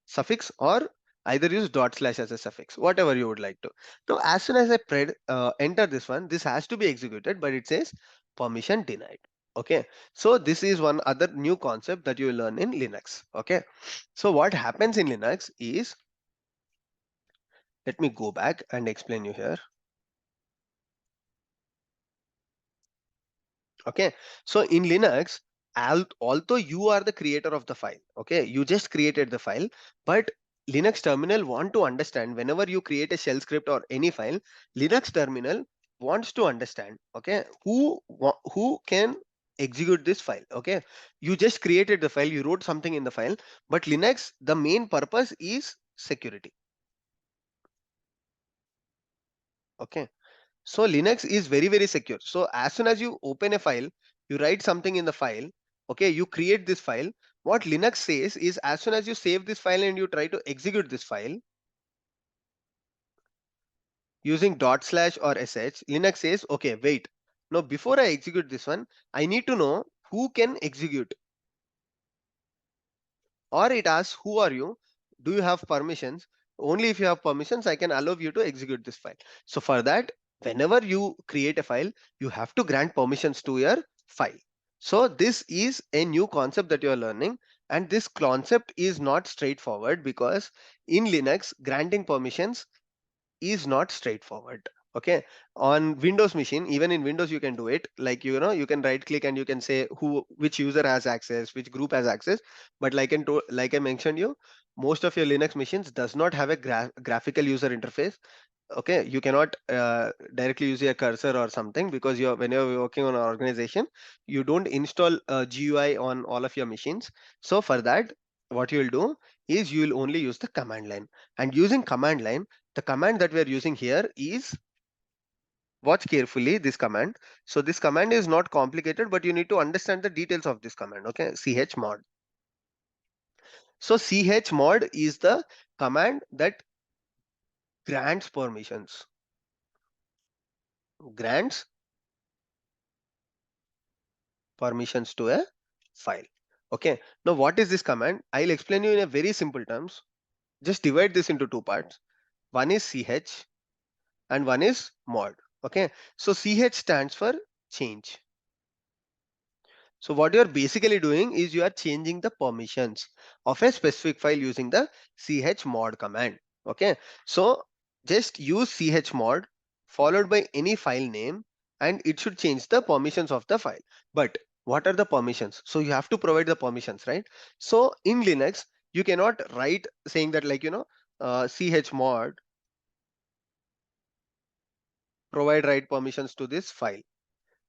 suffix, or either use dot slash as a suffix, whatever you would like to. So as soon as I enter this one, this has to be executed, but it says permission denied. Okay, so this is one other new concept that you will learn in Linux. Okay, so what happens in Linux is, let me go back and explain you here. Okay, so in Linux, although you are the creator of the file, okay, you just created the file, but Linux terminal want to understand whenever you create a shell script or any file, Linux terminal wants to understand, okay, who can execute this file. Okay, you just created the file, you wrote something in the file, but Linux, the main purpose is security. Okay, so Linux is very, very secure. So as soon as you open a file, you write something in the file, okay, you create this file. What Linux says is, as soon as you save this file and you try to execute this file using dot slash or sh, Linux says, okay, wait. Now, before I execute this one, I need to know who can execute. Or it asks, who are you? Do you have permissions? Only if you have permissions, I can allow you to execute this file. So for that, whenever you create a file, you have to grant permissions to your file. So this is a new concept that you are learning, and this concept is not straightforward because in Linux, granting permissions is not straightforward. Okay, on Windows machine, even in Windows you can do it, like, you know, you can right click and you can say which user has access, which group has access. But like I mentioned you, most of your Linux machines does not have a graphical user interface. Okay, you cannot directly use a cursor or something, because when you're working on an organization, you don't install GUI on all of your machines. So for that, what you will do is you will only use the command line. And using command line, the command that we are using here is, watch carefully this command. So this command is not complicated, but you need to understand the details of this command. Okay, chmod. So chmod is the command that grants permissions, grants permissions to a file. Okay, now what is this command? I'll explain you in a very simple terms. Just divide this into two parts. One is ch and one is mod. Okay, so ch stands for change. So what you are basically doing is you are changing the permissions of a specific file using the chmod command. Okay, so just use chmod followed by any file name and it should change the permissions of the file. But what are the permissions? So you have to provide the permissions, right? So in Linux, you cannot write saying that like, chmod provide write permissions to this file.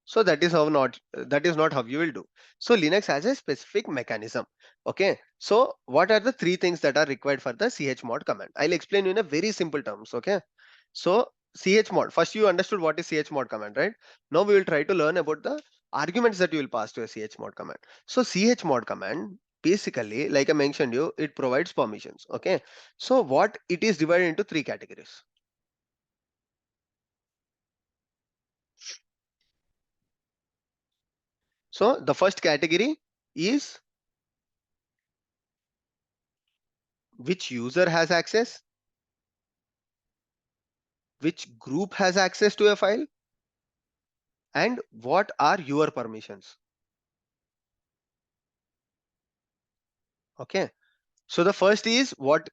So that is not how you will do. So Linux has a specific mechanism. Okay. So what are the three things that are required for the chmod command? I'll explain you in a very simple terms. Okay. So chmod, first you understood what is chmod command, right? Now we will try to learn about the arguments that you will pass to a chmod command. So chmod command basically, like I mentioned you, it provides permissions. Okay. So what it is divided into three categories. So the first category is which user has access, which group has access to a file, and what are your permissions. Okay. So the first is what,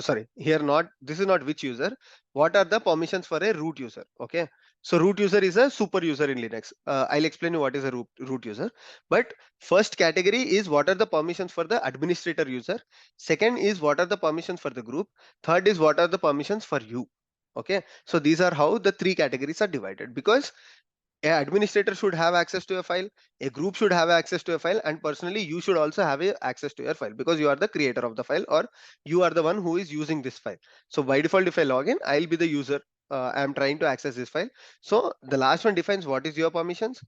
sorry, here not, this is not which user, what are the permissions for a root user. Okay. So root user is a super user in Linux. I'll explain you what is a root user. But first category is what are the permissions for the administrator user. Second is what are the permissions for the group. Third is what are the permissions for you. Okay. So these are how the three categories are divided, because a administrator should have access to a file, a group should have access to a file, and personally you should also have access to your file because you are the creator of the file or you are the one who is using this file. So by default, if I log in, I'll be the user. I am trying to access this file. So the last one defines what is your permissions,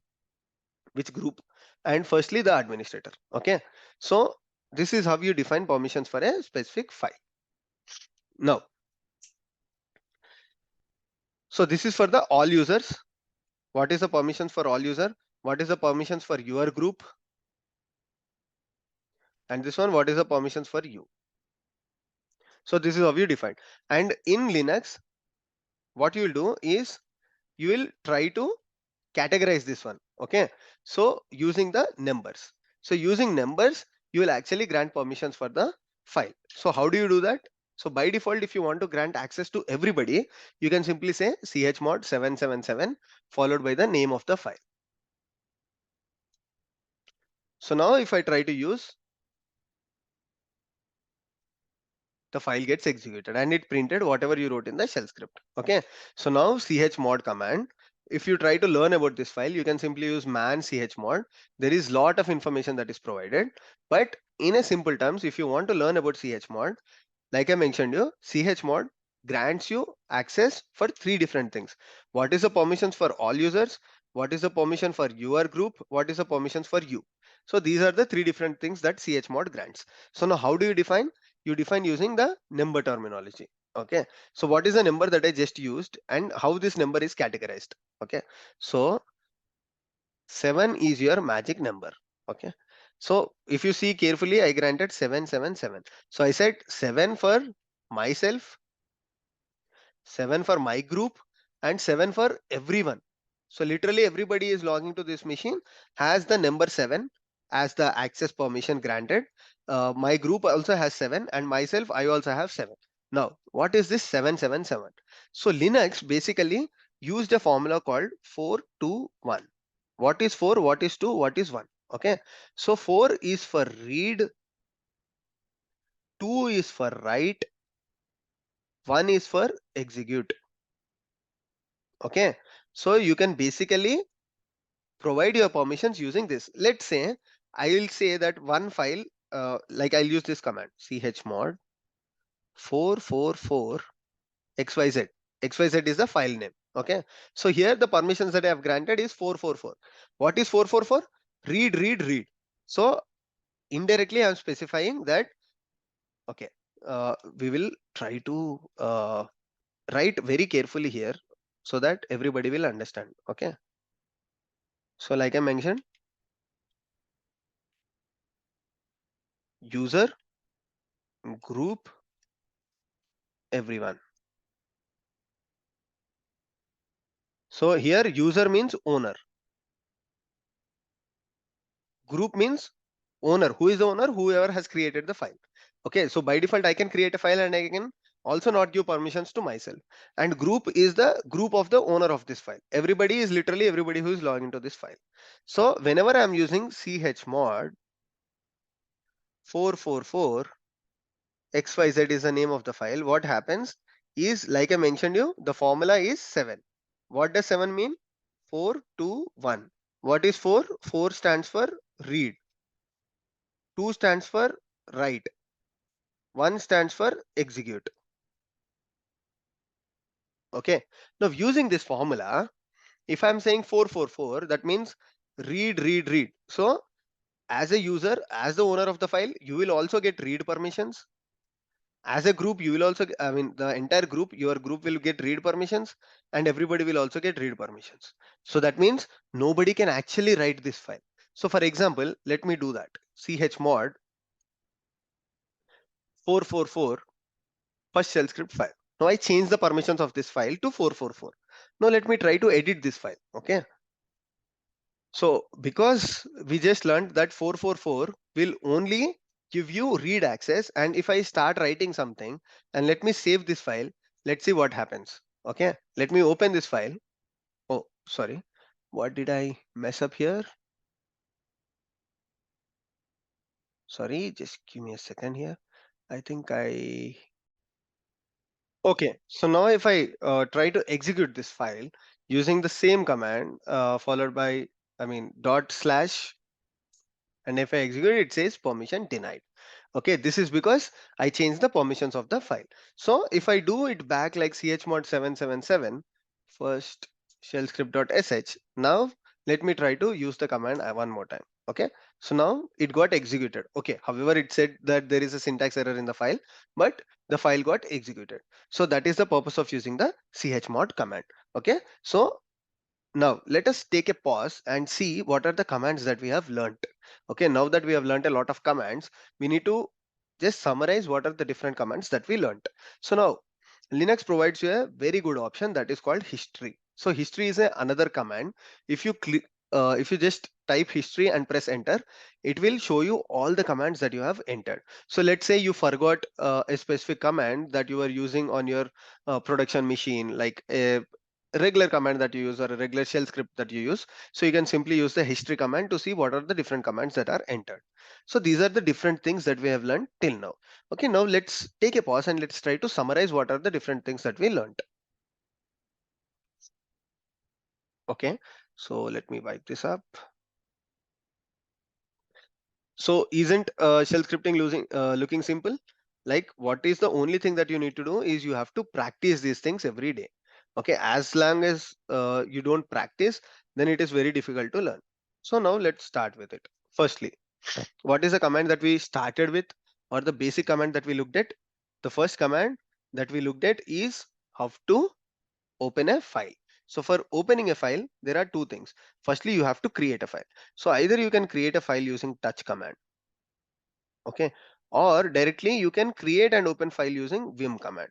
which group, and firstly the administrator. Okay. So this is how you define permissions for a specific file. Now, so this is for the all users. What is the permissions for all user? What is the permissions for your group? And this one, what is the permissions for you? So this is how you define. And in Linux, what you will do is you will try to categorize this one. Okay. So using the numbers. So using numbers, you will actually grant permissions for the file. So how do you do that? So by default, if you want to grant access to everybody, you can simply say chmod 777 followed by the name of the file. So now if I try to use, the file gets executed and it printed whatever you wrote in the shell script. Okay. So now chmod command, if you try to learn about this file, you can simply use man chmod. There is lot of information that is provided, but in a simple terms, if you want to learn about chmod, like I mentioned you, chmod grants you access for three different things. What is the permissions for all users? What is the permission for your group? What is the permissions for you? So these are the three different things that chmod grants. So now how do you define? You define using the number terminology. Okay. So what is the number that I just used and how this number is categorized? Okay. So 7 is your magic number. Okay. So if you see carefully, I granted 777. So I said 7 for myself, 7 for my group, and 7 for everyone. So literally everybody is logging to this machine has the number 7 as the access permission granted. My group also has 7 and myself, I also have 7. Now, what is this 777? So Linux basically used a formula called 421. What is 4? What is 2? What is 1? Okay. So 4 is for read, 2 is for write, 1 is for execute. Okay. So you can basically provide your permissions using this. Let's say I will say that one file, like I'll use this command chmod 444 xyz. Xyz is the file name. Okay. So here the permissions that I have granted is 444. What is 444? Read, read, read. So indirectly I'm specifying that, okay, we will try to write very carefully here so that everybody will understand. Okay. So like I mentioned, user, group, everyone. So here user means owner, Group means owner. Who is the owner? Whoever has created the file. Okay, so by default I can create a file and I can also not give permissions to myself. And group is the group of the owner of this file. Everybody is literally everybody who is logged into this file. So whenever I'm using chmod 444 xyz is the name of the file, what happens is, like I mentioned you, the formula is 7. What does 7 mean? 4 2 1. What is 4? 4 stands for read, 2 stands for write, 1 stands for execute. Okay, now using this formula, if I'm saying 444, that means read. So as a user, as the owner of the file, you will also get read permissions. As a group, you will also, I mean, the entire group, your group will get read permissions, and everybody will also get read permissions. So that means nobody can actually write this file. So for example, let me do that. Chmod 444 first shell script file. Now I change the permissions of this file to 444. Now let me try to edit this file. Okay. So because we just learned that 444 will only give you read access, and if I start writing something and let me save this file, let's see what happens. Okay, let me open this file. Oh, sorry. What did I mess up here? Sorry, just give me a second here. I think I Okay, so now if I try to execute this file using the same command followed by, I mean, dot slash, and if I execute it, it says permission denied. Okay, this is because I changed the permissions of the file. So if I do it back like chmod 777 first shell script.sh, now let me try to use the command one more time. Okay, so now it got executed. Okay, however, it said that there is a syntax error in the file, but the file got executed. So that is the purpose of using the chmod command. Okay, so now let us take a pause and see what are the commands that we have learnt. Okay, now that we have learnt a lot of commands, we need to just summarize what are the different commands that we learnt. So now Linux provides you a very good option that is called history. So history is another command. If you if you just type history and press enter, it will show you all the commands that you have entered. So let's say you forgot a specific command that you are using on your production machine, like a regular command that you use or a regular shell script that you use. So you can simply use the history command to see what are the different commands that are entered. So these are the different things that we have learned till now. Okay, now let's take a pause and let's try to summarize what are the different things that we learned. Okay, so let me wipe this up. So isn't shell scripting looking simple? Like, what is the only thing that you need to do is you have to practice these things every day. Okay, as long as you don't practice, then it is very difficult to learn. So now let's start with it. Firstly, what is the command that we started with, or the basic command that we looked at? The first command that we looked at is how to open a file. So for opening a file, there are two things. Firstly, you have to create a file. So either you can create a file using touch command, okay, or directly you can create and open file using vim command.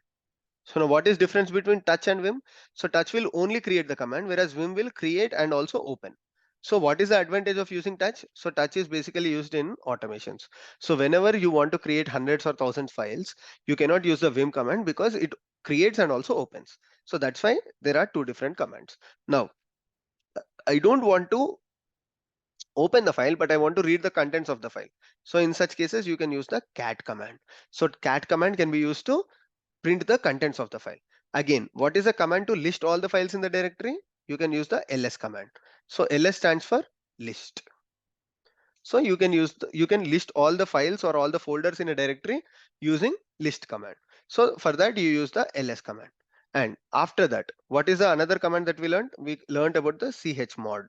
So now what is difference between touch and vim? So touch will only create the command, whereas vim will create and also open. So what is the advantage of using touch? So touch is basically used in automations. So whenever you want to create hundreds or thousands files, you cannot use the vim command because it creates and also opens. So that's why there are two different commands. Now I don't want to open the file, but I want to read the contents of the file. So in such cases, you can use the cat command. So cat command can be used to print the contents of the file. Again, what is the command to list all the files in the directory? You can use the ls command. So ls stands for list. So you can you can list all the files or all the folders in a directory using list command. So for that you use the ls command. And after that, what is the another command that we learned? We learned about the chmod.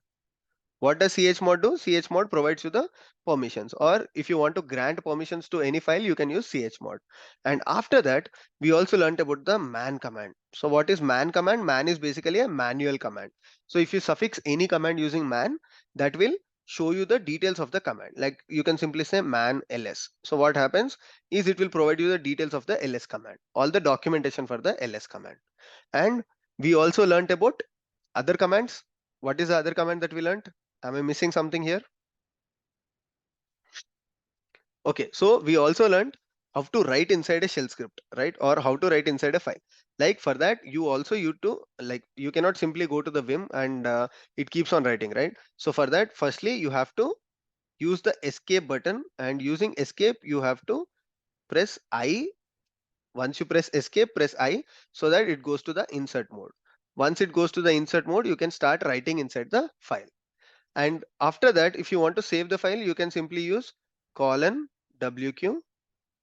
What does chmod do? Chmod provides you the permissions, or if you want to grant permissions to any file, you can use chmod. And after that, we also learned about the man command. So what is man command? Man is basically a manual command. So if you suffix any command using man, that will show you the details of the command. Like you can simply say man ls. So what happens is it will provide you the details of the ls command, all the documentation for the ls command. And we also learnt about other commands. What is the other command that we learned? Am I missing something here? Okay, so we also learned how to write inside a shell script, right? Or how to write inside a file. Like for that, you also you to like you cannot simply go to the Vim and it keeps on writing, right? So for that, firstly, you have to use the escape button, and using escape, you have to press I. Once you press escape, press I so that it goes to the insert mode. Once it goes to the insert mode, you can start writing inside the file. And after that, if you want to save the file, you can simply use colon WQ,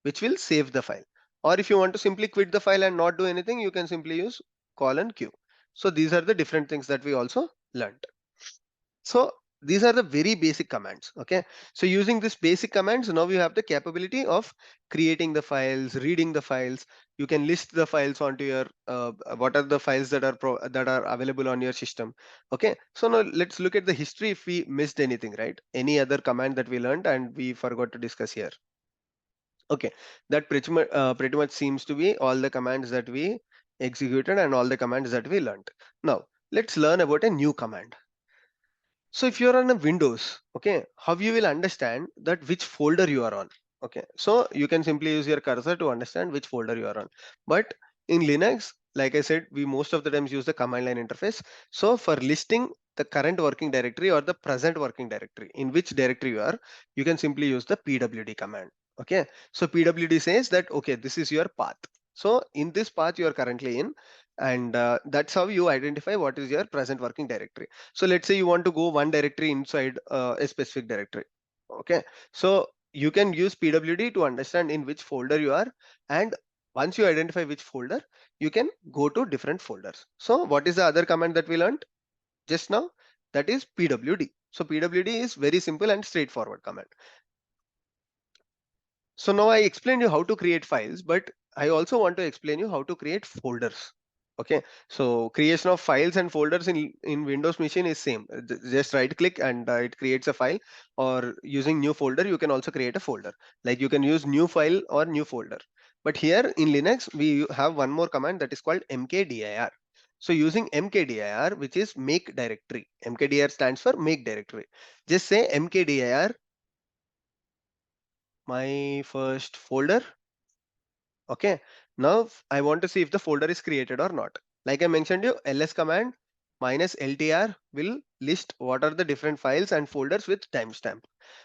which will save the file. Or if you want to simply quit the file and not do anything, you can simply use colon Q. So these are the different things that we also learned. So these are the very basic commands. Okay, so using this basic commands, now you have the capability of creating the files, reading the files. You can list the files onto your what are the files that are that are available on your system. Okay, so now let's look at the history if we missed anything, right? Any other command that we learned and we forgot to discuss here. Okay, that pretty much seems to be all the commands that we executed and all the commands that we learned. Now let's learn about a new command. So if you're on a Windows, okay, how you will understand that which folder you are on. Okay, so you can simply use your cursor to understand which folder you are on. But in Linux, like I said, we most of the times use the command line interface. So for listing the current working directory or the present working directory, in which directory you are, you can simply use the pwd command. Okay, so pwd says that, okay, this is your path. So in this path you are currently in, and that's how you identify what is your present working directory. So let's say you want to go one directory inside a specific directory. Okay, so you can use pwd to understand in which folder you are, and once you identify which folder, you can go to different folders. So what is the other command that we learned just now? That is pwd. So pwd is very simple and straightforward command. So now I explained you how to create files, but I also want to explain you how to create folders. Okay, so creation of files and folders in Windows machine is same. Just right click and it creates a file, or using new folder, you can also create a folder. Like you can use new file or new folder. But here in Linux, we have one more command that is called mkdir. So using mkdir, which is make directory. Mkdir stands for make directory. Just say mkdir my first folder. Okay, now I want to see if the folder is created or not. Like I mentioned you, ls command minus ltr will list what are the different files and folders with timestamp.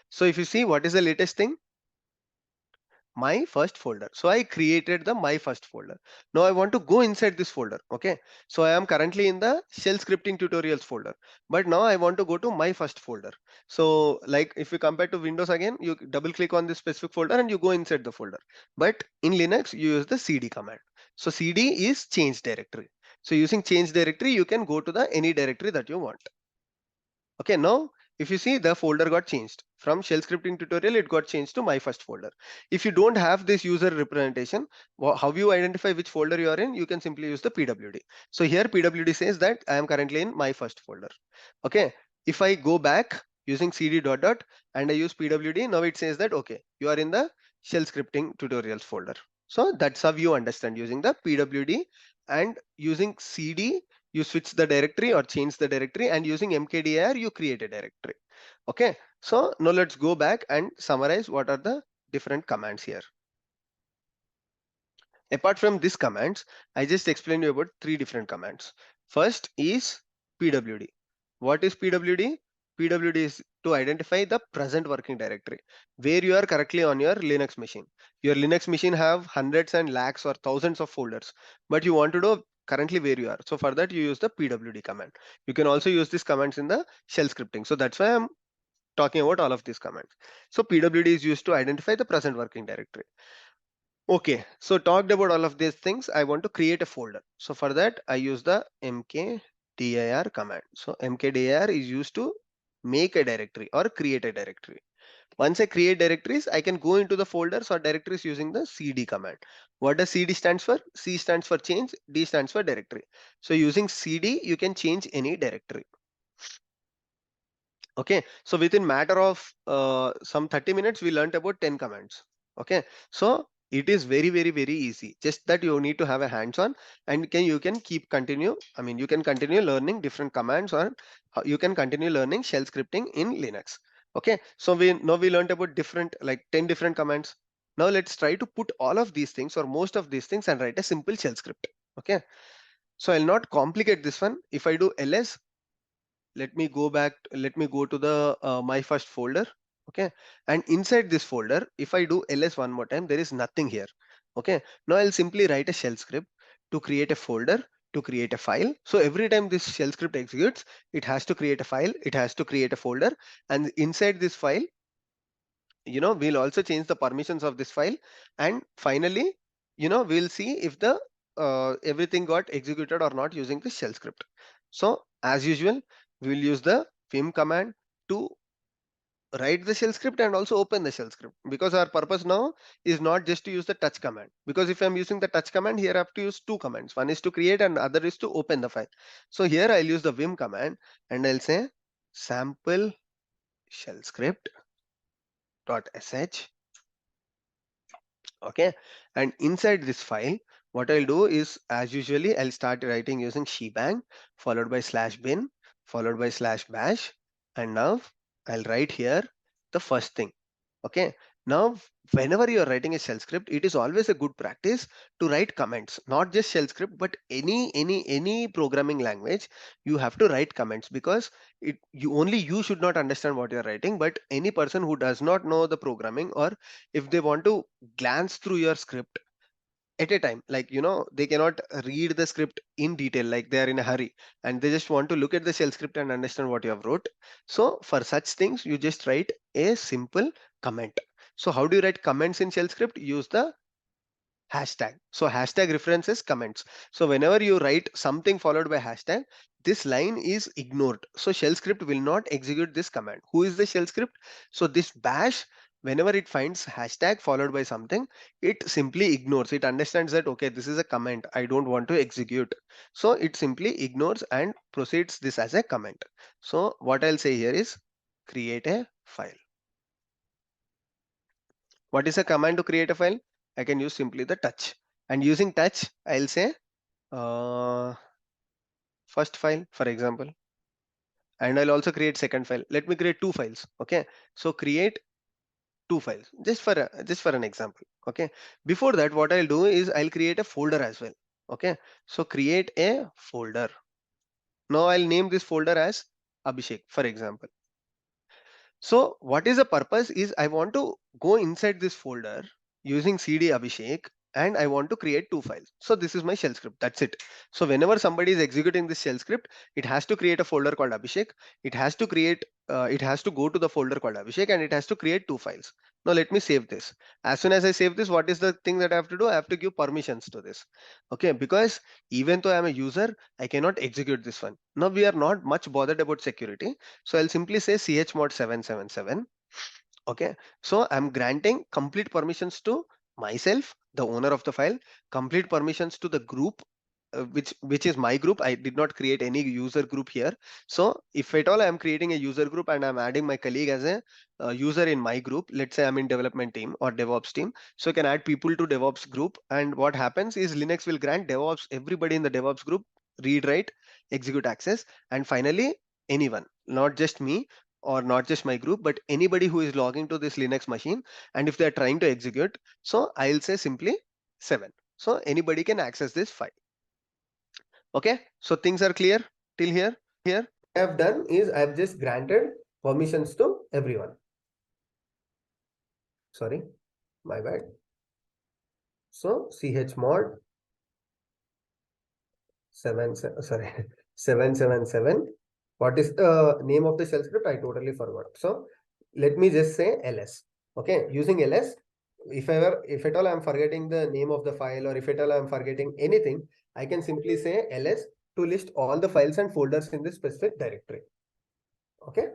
So if you see what is the latest thing, my first folder. So I created the my first folder. Now I want to go inside this folder. Okay, so I am currently in the shell scripting tutorials folder, but now I want to go to my first folder. So like if you compare to Windows, again you double click on this specific folder and you go inside the folder. But in Linux you use the cd command. So cd is change directory. So using change directory, you can go to the any directory that you want. Okay, now if you see, the folder got changed from shell scripting tutorial, it got changed to my first folder. If you don't have this user representation, how you identify which folder you are in, you can simply use the pwd. So here pwd says that I am currently in my first folder. Okay, if I go back using cd dot dot and I use pwd, now it says that, okay, you are in the shell scripting tutorials folder. So that's how you understand using the pwd, and using cd you switch the directory or change the directory, and using mkdir you create a directory. Okay, so now let's go back and summarize what are the different commands here. Apart from these commands, I just explained you about three different commands. First is pwd. What is pwd? Pwd is to identify the present working directory where you are currently on your Linux machine. Your Linux machine have hundreds and lakhs or thousands of folders, but you want to know currently where you are. So for that you use the pwd command. You can also use these commands in the shell scripting. So that's why I'm talking about all of these commands. So pwd is used to identify the present working directory. Okay, so talked about all of these things, I want to create a folder. So for that, I use the mkdir command. So mkdir is used to make a directory or create a directory. Once I create directories, I can go into the folders or directories using the cd command. What does cd stands for? C stands for change, D stands for directory. So using cd, you can change any directory. Okay, so within matter of some 30 minutes, we learned about 10 commands. Okay, so it is very easy. Just that you need to have a hands-on, and you can keep continue. I mean, you can continue learning different commands, or you can continue learning shell scripting in Linux. Okay, so we learned about different, like 10 different commands. Now let's try to put all of these things or most of these things and write a simple shell script. Okay, so I'll not complicate this one. If I do ls, let me go to the my first folder. Okay, and inside this folder, if I do ls one more time, there is nothing here. Okay, now I'll simply write a shell script to create a folder, to create a file. So every time this shell script executes, it has to create a file, it has to create a folder, and inside this file, we'll also change the permissions of this file. And finally, we'll see if the everything got executed or not using this shell script. So as usual, we'll use the vim command to write the shell script and also open the shell script, because our purpose now is not just to use the touch command, because if I'm using the touch command here, I have to use two commands. One is to create and other is to open the file. So here I'll use the vim command and I'll say sample shell script dot sh. Okay, and inside this file, what I'll do is, as usually, I'll start writing using shebang followed by slash bin followed by slash bash, and now I'll write here the first thing. Okay, now whenever you are writing a shell script, it is always a good practice to write comments, not just shell script, but any programming language. You have to write comments, because you should not understand what you're writing, but any person who does not know the programming, or if they want to glance through your script at a time, like they cannot read the script in detail, like they are in a hurry and they just want to look at the shell script and understand what you have wrote. So for such things, you just write a simple comment. So how do you write comments in shell script? Use the hashtag. So hashtag references comments. So whenever you write something followed by hashtag, this line is ignored. So shell script will not execute this command. Who is the shell script? So this bash, whenever it finds hashtag followed by something, it simply ignores. It understands that, okay, this is a comment, I don't want to execute. So it simply ignores and proceeds this as a comment. So what I'll say here is create a file. What is a command to create a file? I can use simply the touch. And using touch, I'll say uh, first file, for example. And I'll also create second file. Let me create two files. Okay. So create two files just for an example. Okay. Before that, what I'll do is I'll create a folder as well. Okay. So create a folder. Now I'll name this folder as Abhishek, for example. So what is the purpose is I want to go inside this folder using cd Abhishek, and I want to create two files. So this is my shell script. That's it. So whenever somebody is executing this shell script, it has to create a folder called Abhishek. It has to go to the folder called Abhishek, and it has to create two files. Now let me save this. As soon as I save this, what is the thing that I have to do? I have to give permissions to this. Okay, because even though I'm a user, I cannot execute this one. Now we are not much bothered about security. So I'll simply say chmod 777. Okay, so I'm granting complete permissions to myself, the owner of the file, complete permissions to the group, which is my group. I did not create any user group here. So if at all I'm creating a user group and I'm adding my colleague as a user in my group, let's say I'm in development team or DevOps team, so I can add people to DevOps group. And what happens is Linux will grant DevOps, everybody in the DevOps group, read, write, execute access, and finally anyone, not just me or not just my group, but anybody who is logging to this Linux machine, and if they're trying to execute, so I'll say simply 7. So anybody can access this file. Okay, so things are clear till here. What I've done is I've just granted permissions to everyone. Sorry, my bad. So chmod 777. What is the name of the shell script? I totally forgot. So let me just say ls. Okay, using ls, if at all I'm forgetting the name of the file, or if at all I'm forgetting anything, I can simply say ls to list all the files and folders in this specific directory. Okay.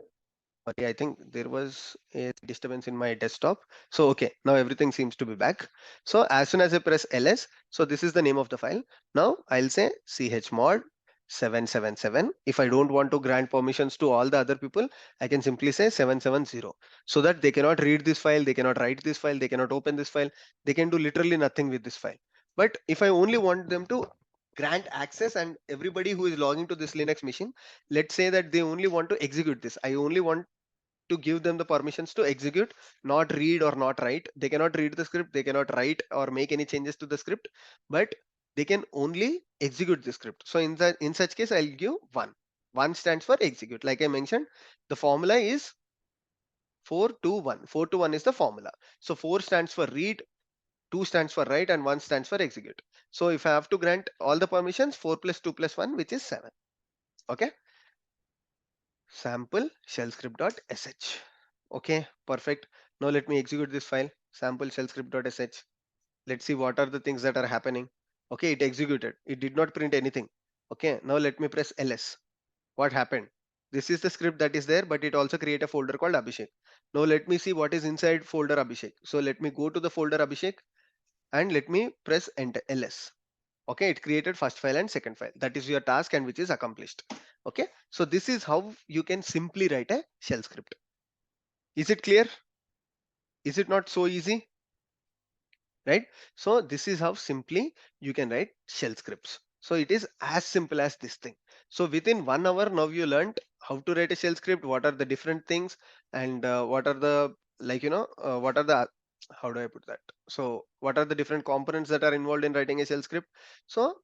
Okay, I think there was a disturbance in my desktop. So okay, now everything seems to be back. So as soon as I press ls, so this is the name of the file. Now I'll say chmod 777. If I don't want to grant permissions to all the other people, I can simply say 770, so that they cannot read this file, they cannot write this file, they cannot open this file, they can do literally nothing with this file. But if I only want them to grant access, and everybody who is logging to this Linux machine, let's say that they only want to execute this, I only want to give them the permissions to execute, not read or not write. They cannot read the script, they cannot write or make any changes to the script, but they can only execute the script. So in such case, I'll give one. One stands for execute. Like I mentioned, the formula is 4 to 1. 4 to 1 is the formula. So 4 stands for read, 2 stands for write, and 1 stands for execute. So if I have to grant all the permissions, 4 plus 2 plus 1, which is 7. Okay. Sample shell script.sh. Okay, perfect. Now let me execute this file, sample shell script.sh. Let's see what are the things that are happening. Okay, it executed. It did not print anything. Okay, now let me press ls. What happened? This is the script that is there, but it also create a folder called Abhishek. Now let me see what is inside folder Abhishek. So let me go to the folder Abhishek and let me press enter ls. Okay, it created first file and second file. That is your task and which is accomplished. Okay, so this is how you can simply write a shell script. Is it clear? Is it not so easy? Right? So this is how simply you can write shell scripts. So it is as simple as this thing. So within 1 hour now you learned how to write a shell script, what are the different things, and what are the, like, what are the, how do I put that? So what are the different components that are involved in writing a shell script? So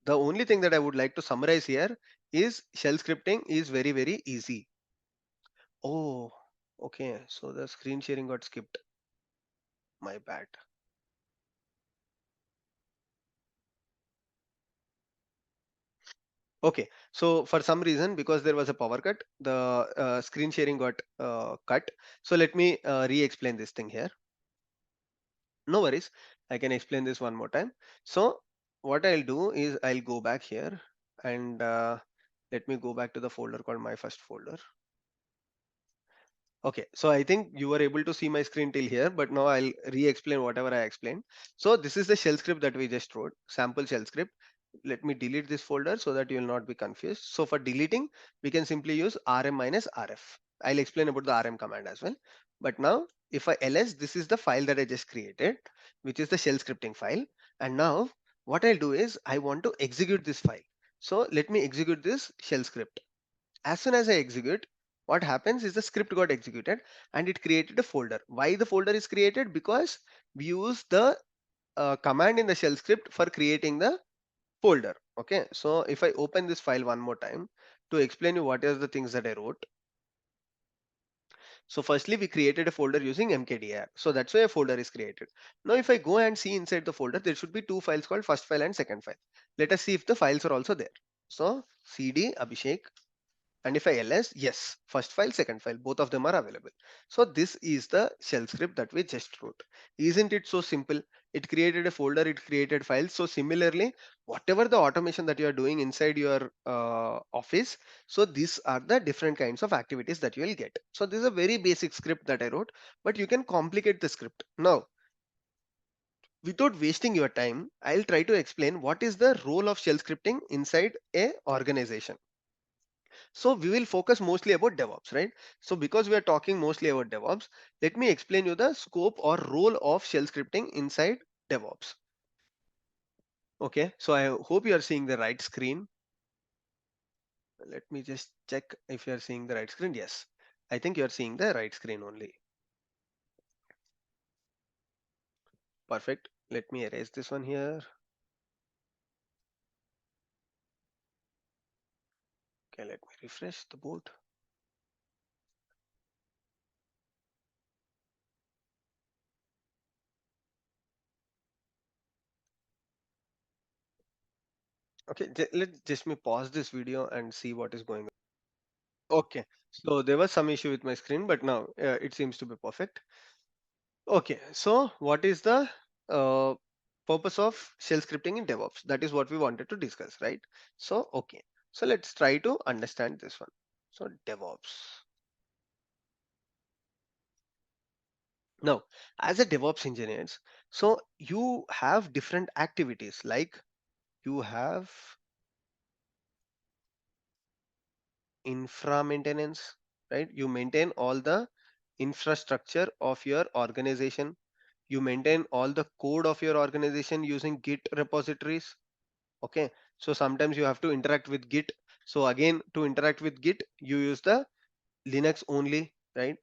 the only thing that I would like to summarize here is shell scripting is very, very easy. Oh, okay. So the screen sharing got skipped. My bad. Okay, so for some reason, because there was a power cut, the screen sharing got cut. So let me re-explain this thing here. No worries, I can explain this one more time. So what I'll do is I'll go back here and let me go back to the folder called my first folder. Okay, so I think you were able to see my screen till here, but now I'll re-explain whatever I explained. So this is the shell script that we just wrote, sample shell script. Let me delete this folder so that you will not be confused. So for deleting, we can simply use rm minus rf. I'll explain about the rm command as well. But now if I ls, this is the file that I just created, which is the shell scripting file. And now what I'll do is I want to execute this file. So let me execute this shell script. As soon as I execute, what happens is the script got executed and it created a folder. Why the folder is created? Because we use the command in the shell script for creating the folder. Okay, so if I open this file one more time to explain you what are the things that I wrote. So firstly, we created a folder using mkdir. So that's why a folder is created. Now, if I go and see inside the folder, there should be two files called first file and second file. Let us see if the files are also there. So cd Abhishek. And if I ls, yes, first file, second file, both of them are available. So this is the shell script that we just wrote. Isn't it so simple? It created a folder, it created files. So similarly, whatever the automation that you are doing inside your office, so these are the different kinds of activities that you will get. So this is a very basic script that I wrote, but you can complicate the script. Now, without wasting your time, I'll try to explain what is the role of shell scripting inside a organization. So we will focus mostly about DevOps, right? So because we are talking mostly about DevOps, let me explain you the scope or role of shell scripting inside DevOps. Okay, so I hope you are seeing the right screen. Let me just check if you are seeing the right screen. Yes, I think you are seeing the right screen only. Perfect. Let me erase this one here. Okay, let me refresh the board. Okay, let just me pause this video and see what is going on. Okay, so there was some issue with my screen, but now it seems to be perfect. Okay, so what is the uh, purpose of shell scripting in DevOps? That is what we wanted to discuss, right? So, okay, so let's try to understand this one. So, DevOps. Now, as a DevOps engineers, so you have different activities like you have infra maintenance, right? You maintain all the infrastructure of your organization. You maintain all the code of your organization using Git repositories. Okay, so sometimes you have to interact with git. So again, to interact with git, you use the linux only. right?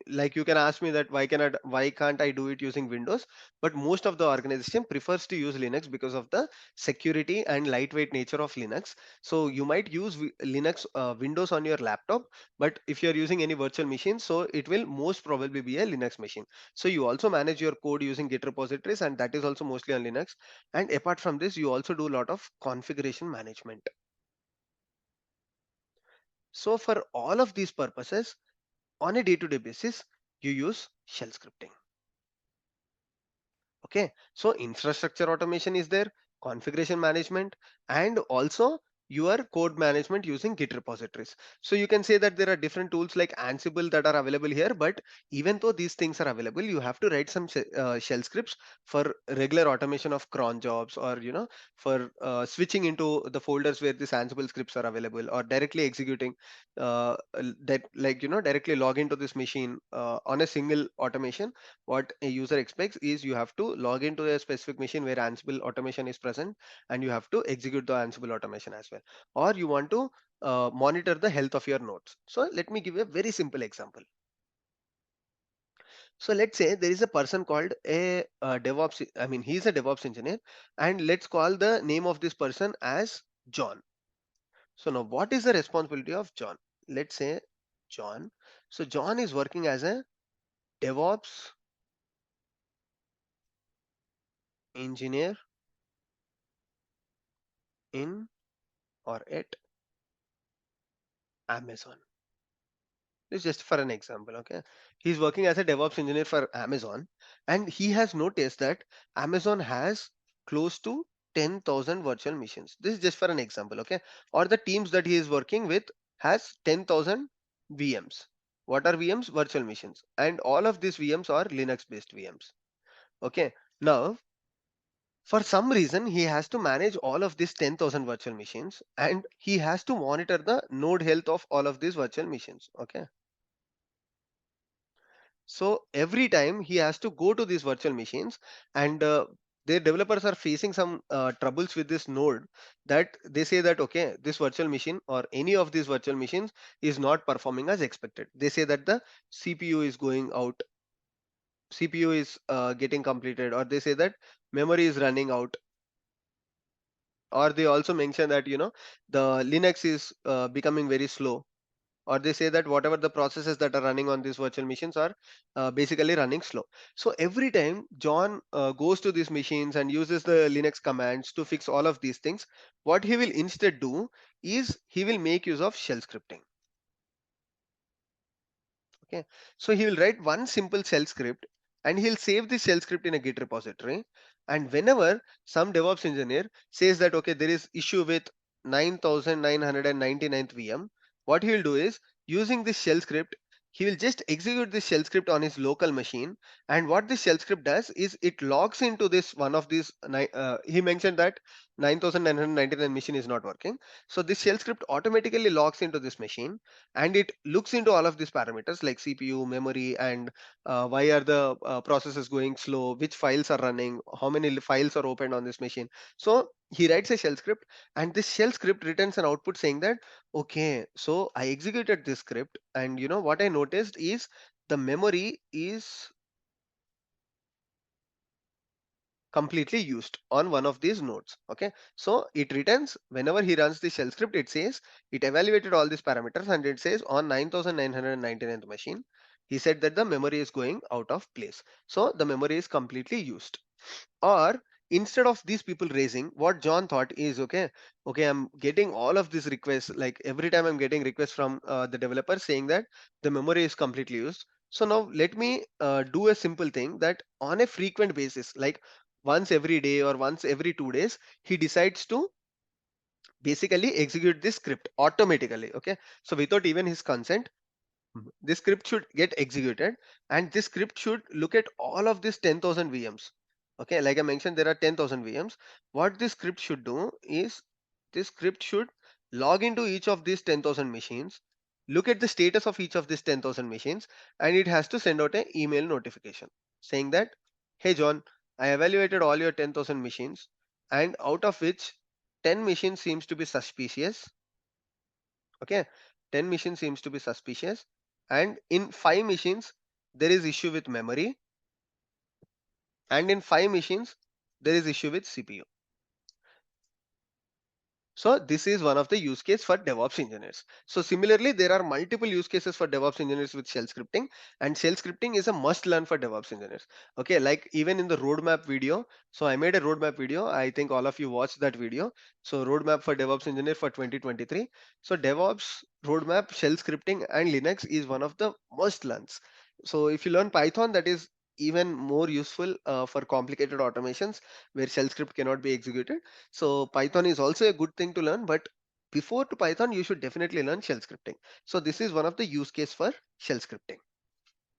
Like you can ask me that why can't I do it using Windows? But most of the organization prefers to use Linux because of the security and lightweight nature of Linux. So you might use Linux Windows on your laptop, but if you're using any virtual machine, so it will most probably be a Linux machine. So you also manage your code using Git repositories, and that is also mostly on Linux. And apart from this, you also do a lot of configuration management. So for all of these purposes, on a day-to-day basis, you use shell scripting. Okay, so infrastructure automation is there, configuration management, and also your code management using Git repositories. So you can say that there are different tools like Ansible that are available here, but even though these things are available, you have to write some shell scripts for regular automation of cron jobs, or for switching into the folders where these Ansible scripts are available, or directly executing that, like directly log into this machine on a single automation. What a user expects is you have to log into a specific machine where Ansible automation is present, and you have to execute the Ansible automation as well. Or you want to monitor the health of your nodes. So let me give you a very simple example. So let's say there is a person called a DevOps. I mean, he's a DevOps engineer, and let's call the name of this person as John. So now, what is the responsibility of John? Let's say John. So John is working as a DevOps engineer in or at Amazon. This is just for an example, okay? He's working as a DevOps engineer for Amazon, and he has noticed that Amazon has close to 10,000 virtual machines. This is just for an example, okay? Or the teams that he is working with has 10,000 VMs. What are VMs? Virtual machines. And all of these VMs are Linux-based VMs. Okay. Now, for some reason, he has to manage all of these 10,000 virtual machines, and he has to monitor the node health of all of these virtual machines. Okay. So every time he has to go to these virtual machines, and their developers are facing some troubles with this node, that they say that, okay, this virtual machine or any of these virtual machines is not performing as expected. They say that the CPU is going out, CPU is getting completed, or they say that memory is running out, or they also mention that the Linux is becoming very slow, or they say that whatever the processes that are running on these virtual machines are basically running slow. So every time John goes to these machines and uses the Linux commands to fix all of these things, what he will instead do is he will make use of shell scripting. Okay, so he will write one simple shell script, and he'll save the shell script in a Git repository. And whenever some DevOps engineer says that, okay, there is issue with 9999th VM, what he will do is, using this shell script, he will just execute this shell script on his local machine. And what this shell script does is it logs into this one of these. He mentioned that 9999 machine is not working. So this shell script automatically logs into this machine, and it looks into all of these parameters like CPU, memory, and why are the processes going slow, which files are running, how many files are opened on this machine. So he writes a shell script, and this shell script returns an output saying that, okay, so I executed this script, and what I noticed is the memory is completely used on one of these nodes. Okay, so it returns, whenever he runs the shell script, it says it evaluated all these parameters, and it says on 9999th machine, he said that the memory is going out of place, so the memory is completely used. Or instead of these people raising, what John thought is, okay, I'm getting all of these requests, like every time I'm getting requests from the developer saying that the memory is completely used. So now let me do a simple thing, that on a frequent basis, like once every day or once every 2 days, he decides to basically execute this script automatically. Okay, so without even his consent, this script should get executed, and this script should look at all of these 10,000 VMs. Okay, like I mentioned, there are 10,000 VMs. What this script should do is, this script should log into each of these 10,000 machines, look at the status of each of these 10,000 machines, and it has to send out an email notification saying that, hey John, I evaluated all your 10,000 machines, and out of which 10 machines seems to be suspicious. Okay, 10 machines seems to be suspicious, and in 5 machines there is issue with memory, and in 5 machines there is issue with CPU. So this is one of the use case for DevOps engineers. So similarly, there are multiple use cases for DevOps engineers with shell scripting, and shell scripting is a must learn for DevOps engineers. Okay, like even in the roadmap video. So I made a roadmap video. I think all of you watched that video. So roadmap for DevOps engineer for 2023. So DevOps roadmap, shell scripting, and Linux is one of the must learns. So if you learn Python, that is even more useful for complicated automations where shell script cannot be executed. So Python is also a good thing to learn, but before to Python, you should definitely learn shell scripting. So this is one of the use case for shell scripting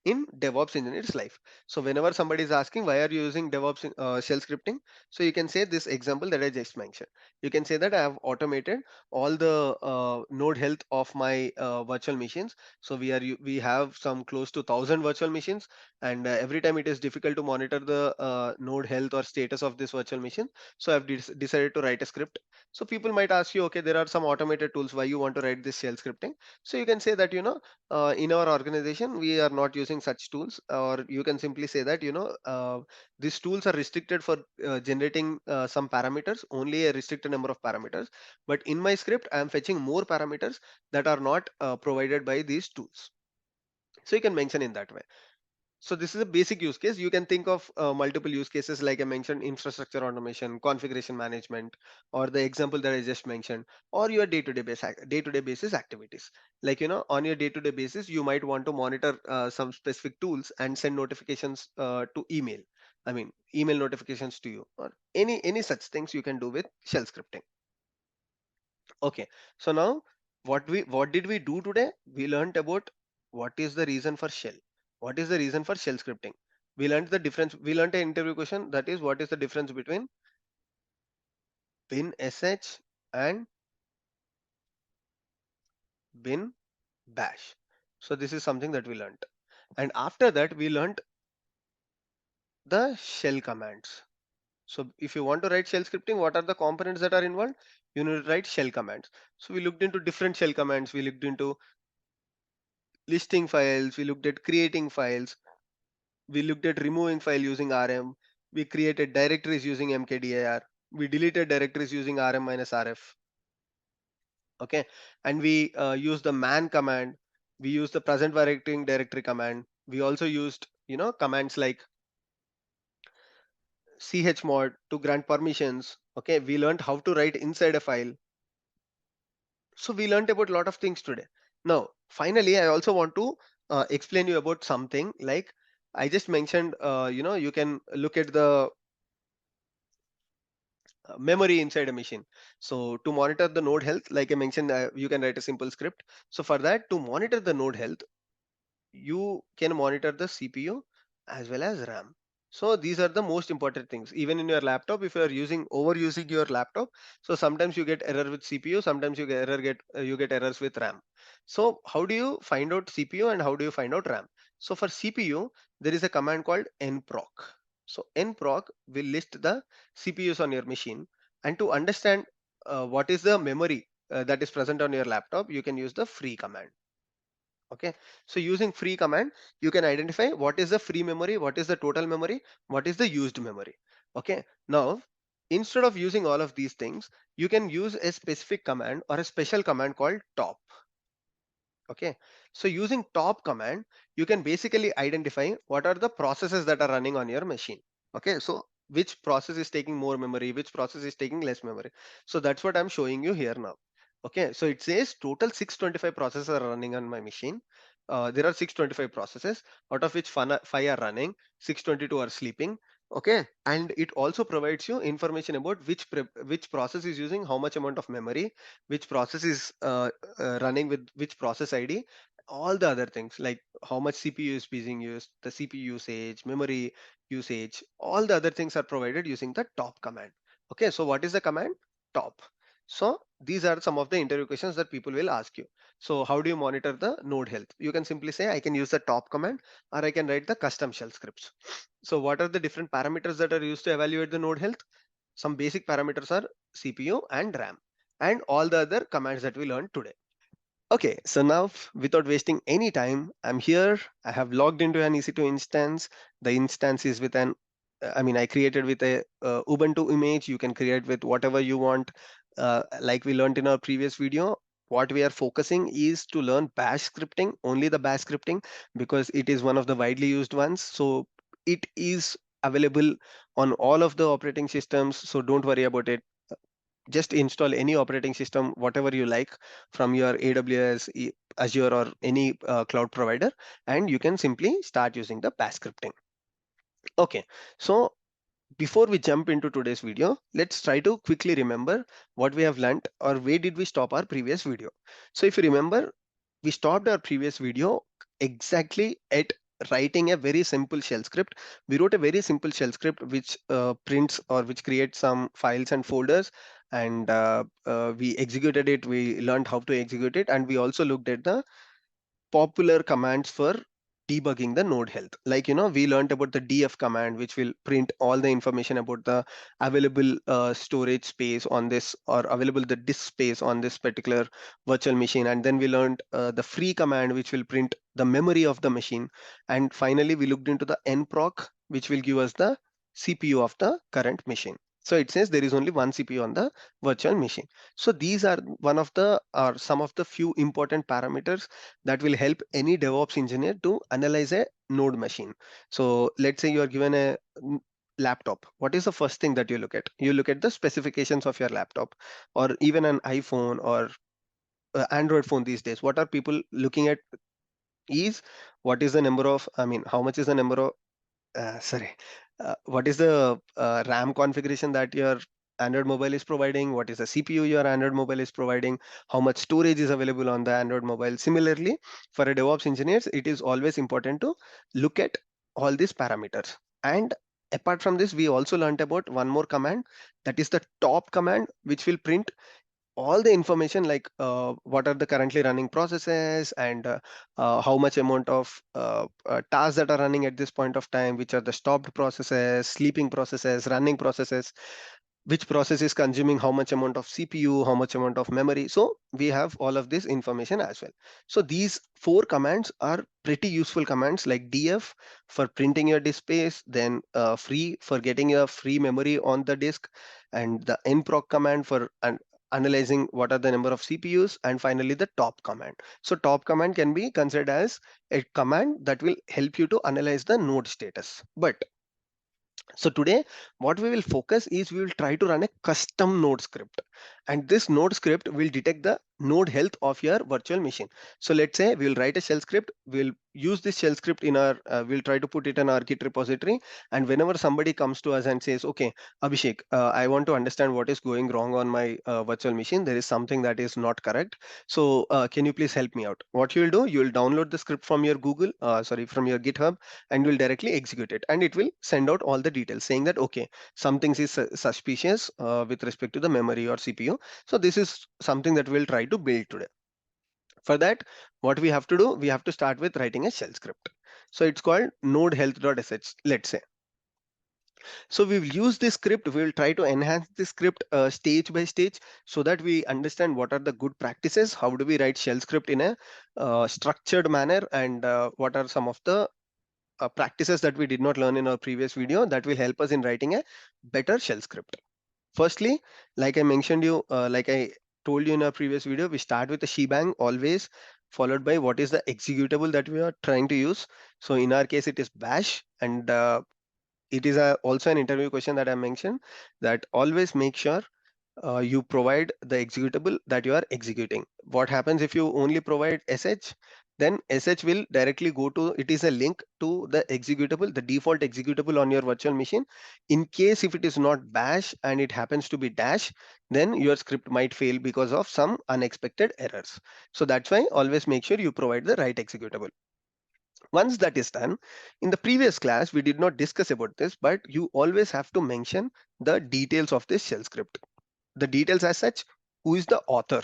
in DevOps engineer's life. So whenever somebody is asking why are you using DevOps shell scripting, so you can say this example that I just mentioned. You can say that I have automated all the node health of my virtual machines. So we have some close to 1,000 virtual machines, and every time it is difficult to monitor the node health or status of this virtual machine. So I've decided to write a script. So people might ask you, okay, there are some automated tools. Why you want to write this shell scripting? So you can say that in our organization we are not using such tools, or you can simply say that these tools are restricted for generating some parameters, only a restricted number of parameters, but in my script I am fetching more parameters that are not provided by these tools. So you can mention in that way. So this is a basic use case. You can think of multiple use cases, like I mentioned, infrastructure automation, configuration management, or the example that I just mentioned, or your day-to-day basis activities. Like on your day-to-day basis, you might want to monitor some specific tools and send notifications to email. I mean, email notifications to you, or any such things you can do with shell scripting. Okay, so now what did we do today? We learned about what is the reason for shell. What is the reason for shell scripting? We learned the difference. We learned an interview question, that is what is the difference between bin sh and bin bash. So this is something that we learned. And after that we learned the shell commands. So if you want to write shell scripting, what are the components that are involved? You need to write shell commands. So we looked into different shell commands. We looked into listing files, we looked at creating files, we looked at removing file using rm, we created directories using mkdir, we deleted directories using rm-rf. Okay, and we use the man command, we use the present directory command, we also used commands like chmod to grant permissions. Okay, we learned how to write inside a file. So we learned about a lot of things today. Now, finally, I also want to explain you about something like I just mentioned. You can look at the memory inside a machine. So to monitor the node health, like I mentioned, you can write a simple script. So for that, to monitor the node health, you can monitor the CPU as well as RAM. So these are the most important things. Even in your laptop, if you are overusing your laptop, so sometimes you get error with CPU, sometimes you get errors with RAM. So how do you find out CPU and how do you find out RAM? So for CPU, there is a command called nproc. So nproc will list the CPUs on your machine, and to understand what is the memory that is present on your laptop, you can use the free command. Okay, so using free command, you can identify what is the free memory, what is the total memory, what is the used memory. Okay, now instead of using all of these things, you can use a specific command or a special command called top. Okay, so using top command, you can basically identify what are the processes that are running on your machine. Okay, so which process is taking more memory, which process is taking less memory. So that's what I'm showing you here now. Okay, so it says total 625 processes are running on my machine. There are 625 processes, out of which 5 are running, 622 are sleeping. Okay, and it also provides you information about which process is using how much amount of memory, which process is running with which process ID, all the other things like how much CPU is being used, the CPU usage, memory usage, all the other things are provided using the top command. Okay, so what is the command? Top. So these are some of the interview questions that people will ask you. So how do you monitor the node health? You can simply say I can use the top command, or I can write the custom shell scripts. So what are the different parameters that are used to evaluate the node health? Some basic parameters are CPU and RAM, and all the other commands that we learned today. Okay, so now without wasting any time, I'm here. I have logged into an EC2 instance. The instance is with an, I created with a Ubuntu image. You can create with whatever you want. Like we learned in our previous video, what we are focusing is to learn bash scripting, only the bash scripting, because it is one of the widely used ones. So it is available on all of the operating systems. So don't worry about it. Just install any operating system whatever you like from your AWS, Azure, or any cloud provider, and you can simply start using the bash scripting. Okay, so before we jump into today's video, let's try to quickly remember what we have learned or where did we stop our previous video. So if you remember, we stopped our previous video exactly at writing a very simple shell script. We wrote a very simple shell script which prints or which creates some files and folders, and we executed it. We learned how to execute it, and we also looked at the popular commands for debugging the node health. Like, we learned about the df command, which will print all the information about the available storage space on this, or available the disk space on this particular virtual machine. And then we learned the free command, which will print the memory of the machine. And finally, we looked into the nproc, which will give us the CPU of the current machine. So it says there is only one CPU on the virtual machine. So these are one of the, or some of the few important parameters that will help any DevOps engineer to analyze a node machine. So let's say you are given a laptop. What is the first thing that you look at? You look at the specifications of your laptop, or even an iPhone or Android phone these days. What are people looking at is what is the number of, how much is the number of, sorry, what is the RAM configuration that your Android mobile is providing? What is the CPU your Android mobile is providing? How much storage is available on the Android mobile? Similarly, for a DevOps engineers, it is always important to look at all these parameters. And apart from this, we also learned about one more command, that is the top command, which will print all the information, like what are the currently running processes, and how much amount of tasks that are running at this point of time, which are the stopped processes, sleeping processes, running processes, which process is consuming how much amount of CPU, how much amount of memory. So we have all of this information as well. So these four commands are pretty useful commands, like df for printing your disk space, then free for getting a free memory on the disk, and the nproc command for analyzing what are the number of CPUs, and finally the top command. So top command can be considered as a command that will help you to analyze the node status. But so today, what we will focus is we will try to run a custom node script, and this node script will detect the node health of your virtual machine. So let's say we will write a shell script. We'll use this shell script in our, we'll try to put it in our Git repository. And whenever somebody comes to us and says, okay, Abhishek, I want to understand what is going wrong on my virtual machine. There is something that is not correct. So can you please help me out? What you will do, you will download the script from your from your GitHub, and will directly execute it, and it will send out all the details saying that okay, something is suspicious with respect to the memory or CPU. So this is something that we'll try to build today. For that, what we have to do, we have to start with writing a shell script. So it's called node health.sh, let's say. So we will use this script. We will try to enhance the script stage by stage, so that we understand what are the good practices, how do we write shell script in a structured manner, and what are some of the practices that we did not learn in our previous video that will help us in writing a better shell script. Firstly, like I mentioned you, like I told you in our previous video, we start with a shebang always, followed by what is the executable that we are trying to use. So in our case, it is bash, and it is also an interview question that I mentioned, that always make sure you provide the executable that you are executing. What happens if you only provide sh? Then sh will directly go to, it is a link to the executable, the default executable on your virtual machine. In case if it is not bash and it happens to be dash, then your script might fail because of some unexpected errors. So that's why always make sure you provide the right executable. Once that is done, in the previous class, we did not discuss about this, but you always have to mention the details of this shell script. The details as such, who is the author.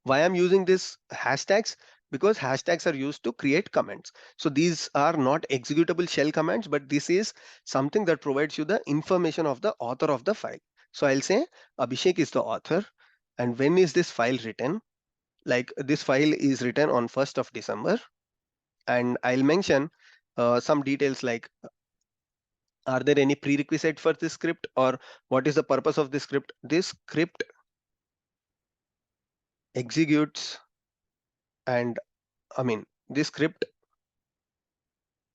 Why I'm using this hashtags? Because hashtags are used to create comments. So these are not executable shell commands, but this is something that provides you the information of the author of the file. So I'll say Abhishek is the author. And when is this file written? like this file is written on 1st of December, and I'll mention some details like are there any prerequisite for this script, or what is the purpose of this script. This script executes, and I mean this script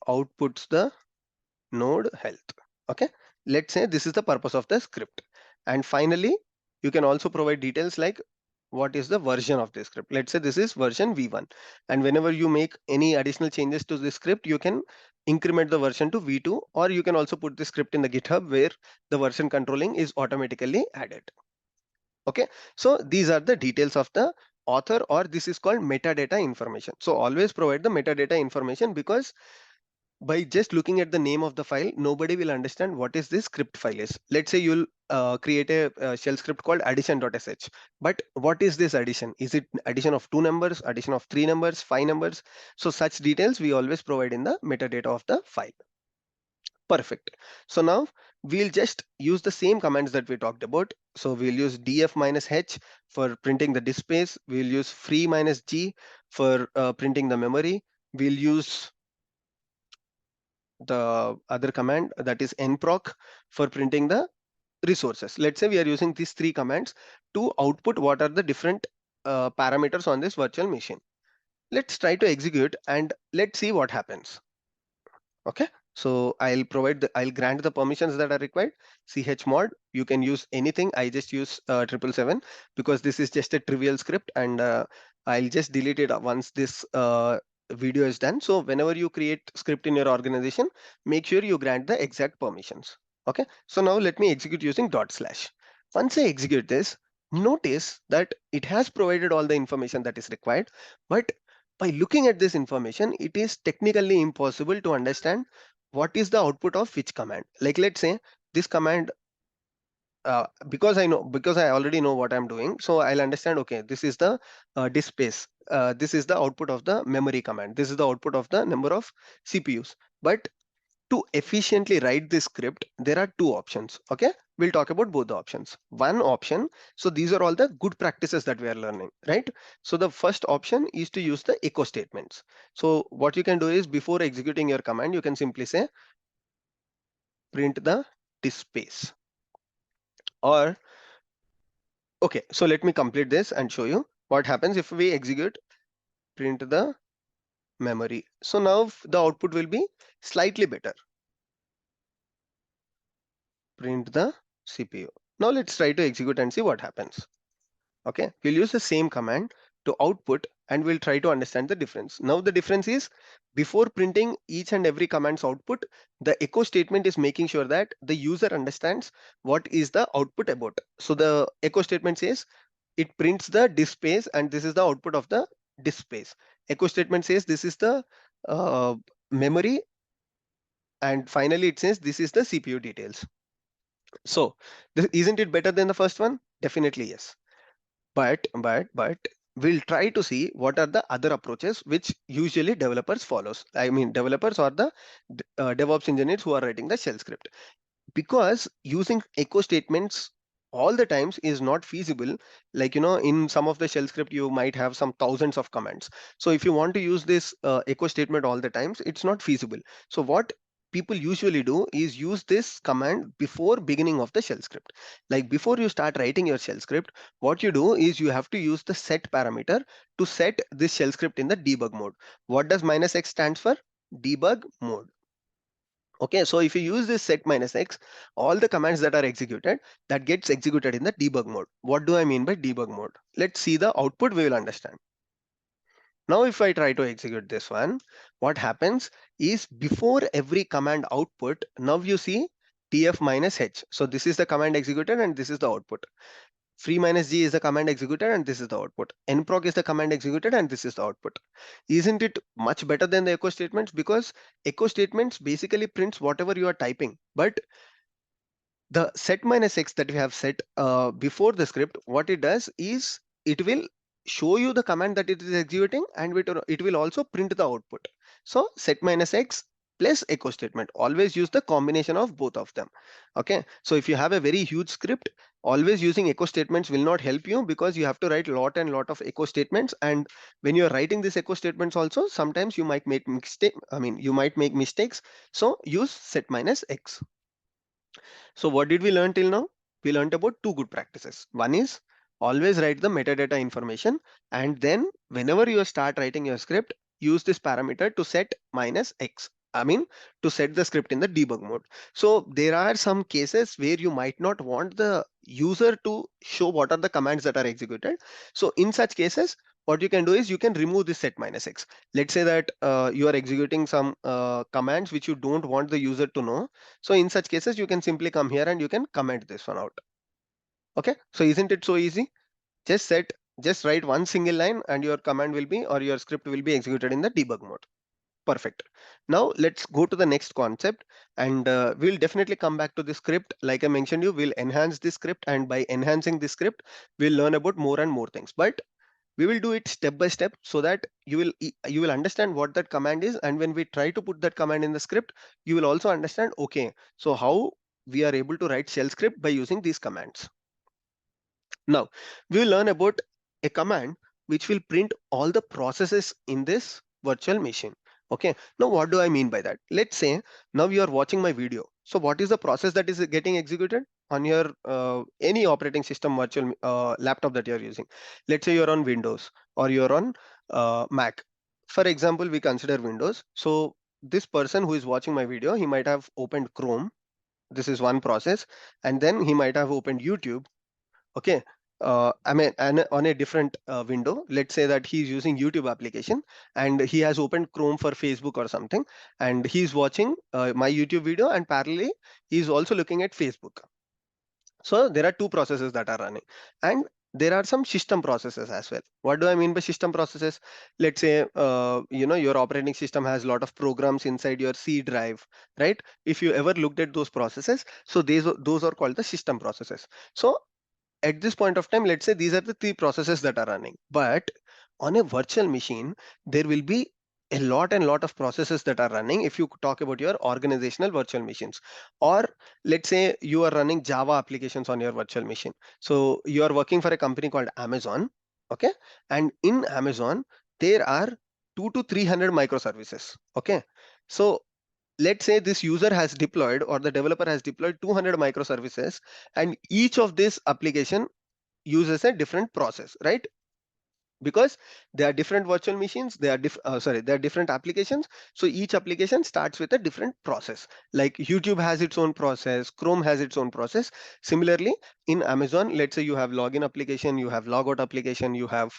outputs the node health. Okay, let's say this is the purpose of the script. And finally, you can also provide details like what is the version of this script. Let's say this is version v1, and whenever you make any additional changes to this script, you can increment the version to v2, or you can also put the script in the GitHub where the version controlling is automatically added. Okay, so these are the details of the author, or this is called metadata information. So always provide the metadata information, because by just looking at the name of the file, nobody will understand what is this script file is. Let's say you'll create a shell script called addition.sh, but what is this addition? Is it addition of 2 numbers, addition of 3 numbers, 5 numbers? So such details we always provide in the metadata of the file. Perfect. So now we'll just use the same commands that we talked about. So we'll use df minus h for printing the disk space. We'll use free minus g for printing the memory. We'll use the other command, that is nproc, for printing the resources. Let's say we are using these 3 commands to output what are the different parameters on this virtual machine. Let's try to execute and let's see what happens. Okay, so I'll grant the permissions that are required. Chmod, you can use anything. I just use 777 because this is just a trivial script, and I'll just delete it once this video is done. So whenever you create script in your organization, make sure you grant the exact permissions. Okay, so now let me execute using /. Once I execute this, notice that it has provided all the information that is required, but by looking at this information, it is technically impossible to understand what is the output of which command. Like let's say this command, because I already know what I'm doing, so I'll understand, okay, this is the disk space. This is the output of the memory command. This is the output of the number of CPUs. But to efficiently write this script, there are 2 options. Okay, we'll talk about both the options. One option, so these are all the good practices that we are learning, right? So the first option is to use the echo statements. So what you can do is, before executing your command, you can simply say print the disk space. Or okay, so let me complete this and show you what happens if we execute print the memory. So now the output will be slightly better. Print the CPU. Now let's try to execute and see what happens. Okay, we'll use the same command to output, and we'll try to understand the difference. Now the difference is, before printing each and every command's output, the echo statement is making sure that the user understands what is the output about. So the echo statement says it prints the disk space, and this is the output of the disk space. Echo statement says this is the memory, and finally it says this is the CPU details. So isn't it better than the first one? Definitely yes. But we'll try to see what are the other approaches which usually developers follows. I mean, developers or the DevOps engineers who are writing the shell script. Because using echo statements all the times is not feasible. Like, in some of the shell script, you might have some thousands of commands. So if you want to use this echo statement all the times, it's not feasible. So what people usually do is use this command before beginning of the shell script. Like, before you start writing your shell script, what you do is you have to use the set parameter to set this shell script in the debug mode. What does -x stands for? Debug mode. Okay, so if you use this set -x, all the commands that are executed, that gets executed in the debug mode. What do I mean by debug mode? Let's see the output, we will understand. Now if I try to execute this one, what happens is, before every command output, now you see df -h. So this is the command executed and this is the output. Free -g is the command executed and this is the output. nproc is the command executed and this is the output. Isn't it much better than the echo statements? Because echo statements basically prints whatever you are typing, but the set -x that we have set before the script, what it does is it will show you the command that it is executing, and it will also print the output. So set -x plus echo statement, always use the combination of both of them. Okay, so if you have a very huge script, always using echo statements will not help you, because you have to write lot of echo statements, and when you're writing these echo statements also, sometimes you might make you might make mistakes. So use set minus x. So what did we learn till now? We learned about two good practices. One is always write the metadata information, and then whenever you start writing your script, use this parameter to set minus x. To set the script in the debug mode. So there are some cases where you might not want the user to show what are the commands that are executed. So in such cases, what you can do is you can remove this set minus x. Let's say that you are executing some commands which you don't want the user to know. So in such cases, you can simply come here and you can comment this one out. Okay, so isn't it so easy? Just set, just write one single line and your command will be, or your script will be executed in the debug mode. Perfect. Now let's go to the next concept, and we'll definitely come back to the script. Like I mentioned you, we'll enhance this script, and by enhancing this script, we'll learn about more and more things. But we will do it step by step so that you will understand what that command is, and when we try to put that command in the script, you will also understand, okay, so how we are able to write shell script by using these commands. Now we will learn about a command which will print all the processes in this virtual machine. Okay, now what do I mean by that? Let's say now you are watching my video. So what is the process that is getting executed on your any operating system virtual laptop that you're using? Let's say you're on Windows or you're on Mac. For example, we consider Windows. So this person who is watching my video, he might have opened Chrome. This is one process, and then he might have opened YouTube. Okay, and on a different window, let's say that he's using YouTube application and he has opened Chrome for Facebook or something, and he's watching my YouTube video, and parallelly he's also looking at Facebook. So there are two processes that are running, and there are some system processes as well. What do I mean by system processes? Let's say your operating system has a lot of programs inside your C drive, right? If you ever looked at those processes, so those are called the system processes. So at this point of time, let's say these are the three processes that are running. But on a virtual machine, there will be a lot and lot of processes that are running if you talk about your organizational virtual machines. Or let's say you are running Java applications on your virtual machine. So you are working for a company called Amazon. Okay. And in Amazon, there are 2 to 300 microservices. Okay. So let's say this user has deployed, or the developer has deployed 200 microservices, and each of this application uses a different process, right? Because there are different virtual machines, there are different applications. So each application starts with a different process. Like YouTube has its own process, Chrome has its own process. Similarly, in Amazon, let's say you have login application, you have logout application, you have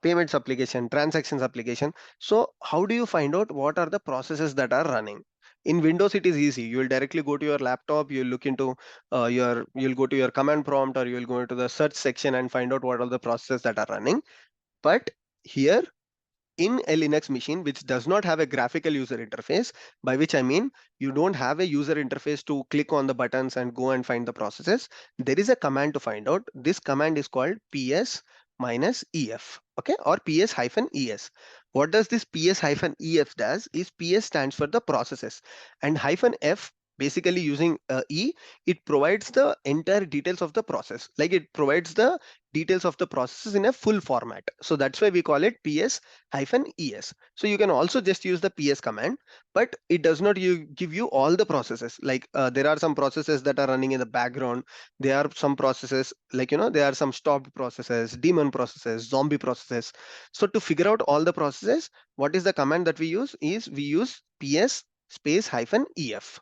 payments application, transactions application. So how do you find out what are the processes that are running? In Windows, it is easy. You will directly go to your laptop, you'll look into you'll go to your command prompt, or you'll go into the search section and find out what are the processes that are running. But here, in a Linux machine which does not have a graphical user interface, by which I mean you don't have a user interface to click on the buttons and go and find the processes, there is a command to find out. This command is called ps minus ef, okay, or ps hyphen es. What does this ps hyphen ef does is, ps stands for the processes, and hyphen f, basically using it provides the entire details of the process. Like, it provides the details of the processes in a full format. So that's why we call it ps hyphen es. So you can also just use the ps command, but it does not give you all the processes. Like there are some processes that are running in the background. There are some processes, like there are some stopped processes, daemon processes, zombie processes. So to figure out all the processes, what is the command that we use is, we use ps space hyphen ef.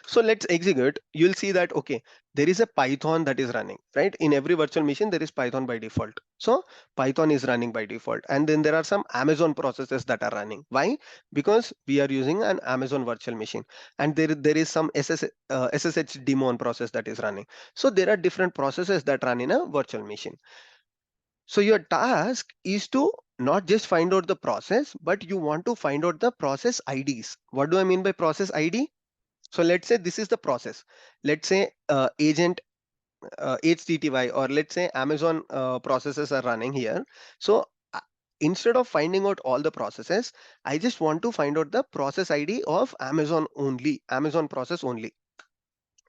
So let's execute. You'll see that, okay, there is a Python that is running, right? In every virtual machine, there is Python by default. So Python is running by default. And then there are some Amazon processes that are running. Why? Because we are using an Amazon virtual machine. And there is some SSH daemon process that is running. So there are different processes that run in a virtual machine. So your task is to not just find out the process, but you want to find out the process IDs. What do I mean by process ID? So let's say this is the process. Let's say agent HTTY, or let's say Amazon processes are running here. So instead of finding out all the processes, I just want to find out the process ID of Amazon only, Amazon process only.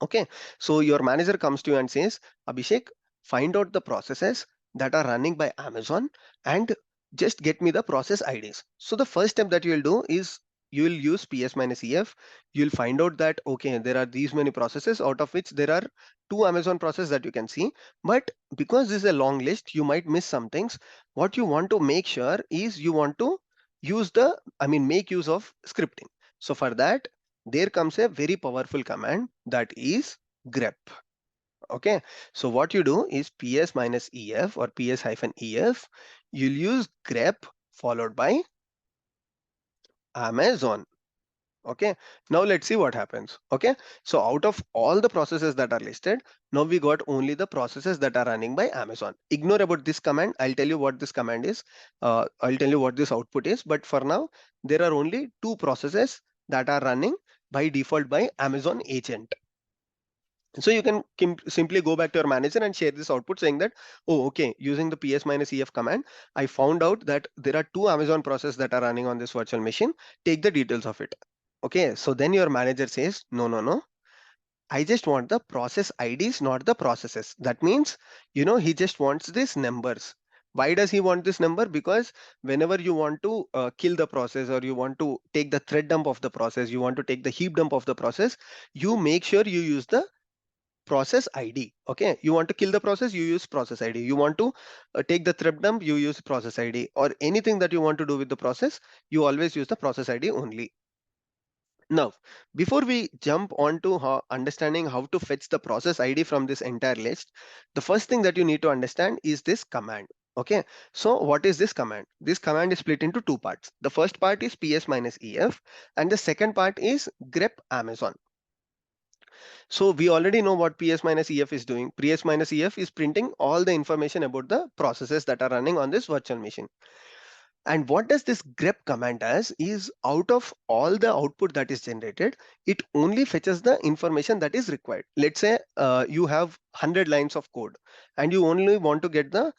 Okay, so your manager comes to you and says, Abhishek, find out the processes that are running by Amazon and just get me the process IDs. So the first step that you will do is you will use PS minus EF. You'll find out that, okay, there are these many processes, out of which there are two Amazon processes that you can see. But because this is a long list, you might miss some things. What you want to make sure is you want to make use of scripting. So for that, there comes a very powerful command that is grep. Okay, so what you do is ps minus ef or ps hyphen ef. You'll use grep followed by Amazon. Okay, now let's see what happens. Okay, so out of all the processes that are listed, now we got only the processes that are running by Amazon. Ignore about this command. I'll tell you what this command is. I'll tell you what this output is, but for now there are only two processes that are running by default by Amazon agent. So you can simply go back to your manager and share this output saying that, oh, okay, using the ps minus ef command, I found out that there are two Amazon processes that are running on this virtual machine. Take the details of it. Okay, so then your manager says, no, no, no. I just want the process IDs, not the processes. That means, he just wants these numbers. Why does he want this number? Because whenever you want to kill the process, or you want to take the thread dump of the process, you want to take the heap dump of the process, you make sure you use the process ID. Okay, you want to kill the process, you use process ID. You want to take the thread dump, you use process ID. Or anything that you want to do with the process, you always use the process ID only. Now, before we jump on to understanding how to fetch the process ID from this entire list, the first thing that you need to understand is this command. Okay, so what is this command? This command is split into two parts. The first part is ps minus ef, and the second part is grep Amazon. So we already know what ps minus ef is doing. ps minus ef is printing all the information about the processes that are running on this virtual machine. And what does this grep command does is, out of all the output that is generated, it only fetches the information that is required. Let's say you have 100 lines of code and you only want to get the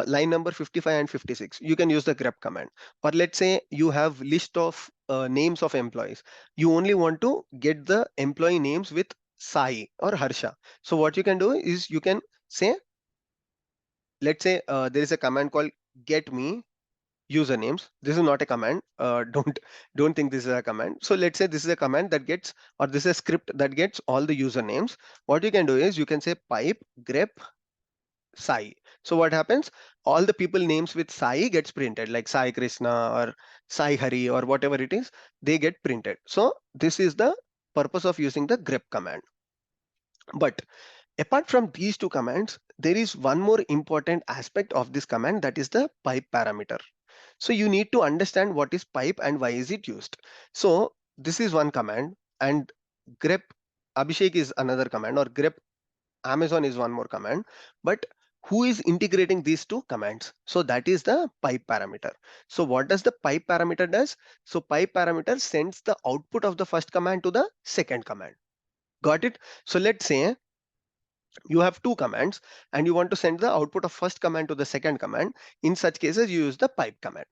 line number 55 and 56. You can use the grep command. Or let's say you have list of names of employees. You only want to get the employee names with Sai or Harsha. So what you can do is you can say, let's say there is a command called get me usernames. This is not a command. Don't think this is a command. So let's say this is a command that gets, or this is a script that gets all the usernames. What you can do is you can say pipe grep Sai. So what happens? All the people names with Sai gets printed, like Sai Krishna or Sai Hari or whatever it is, they get printed. So this is the purpose of using the grep command. But apart from these two commands, there is one more important aspect of this command, that is the pipe parameter. So you need to understand what is pipe and why is it used. So this is one command, and grep Abhishek is another command, or grep Amazon is one more command. But who is integrating these two commands? So that is the pipe parameter. So what does the pipe parameter does? So pipe parameter sends the output of the first command to the second command. Got it? So let's say you have two commands and you want to send the output of first command to the second command. In such cases, you use the pipe command.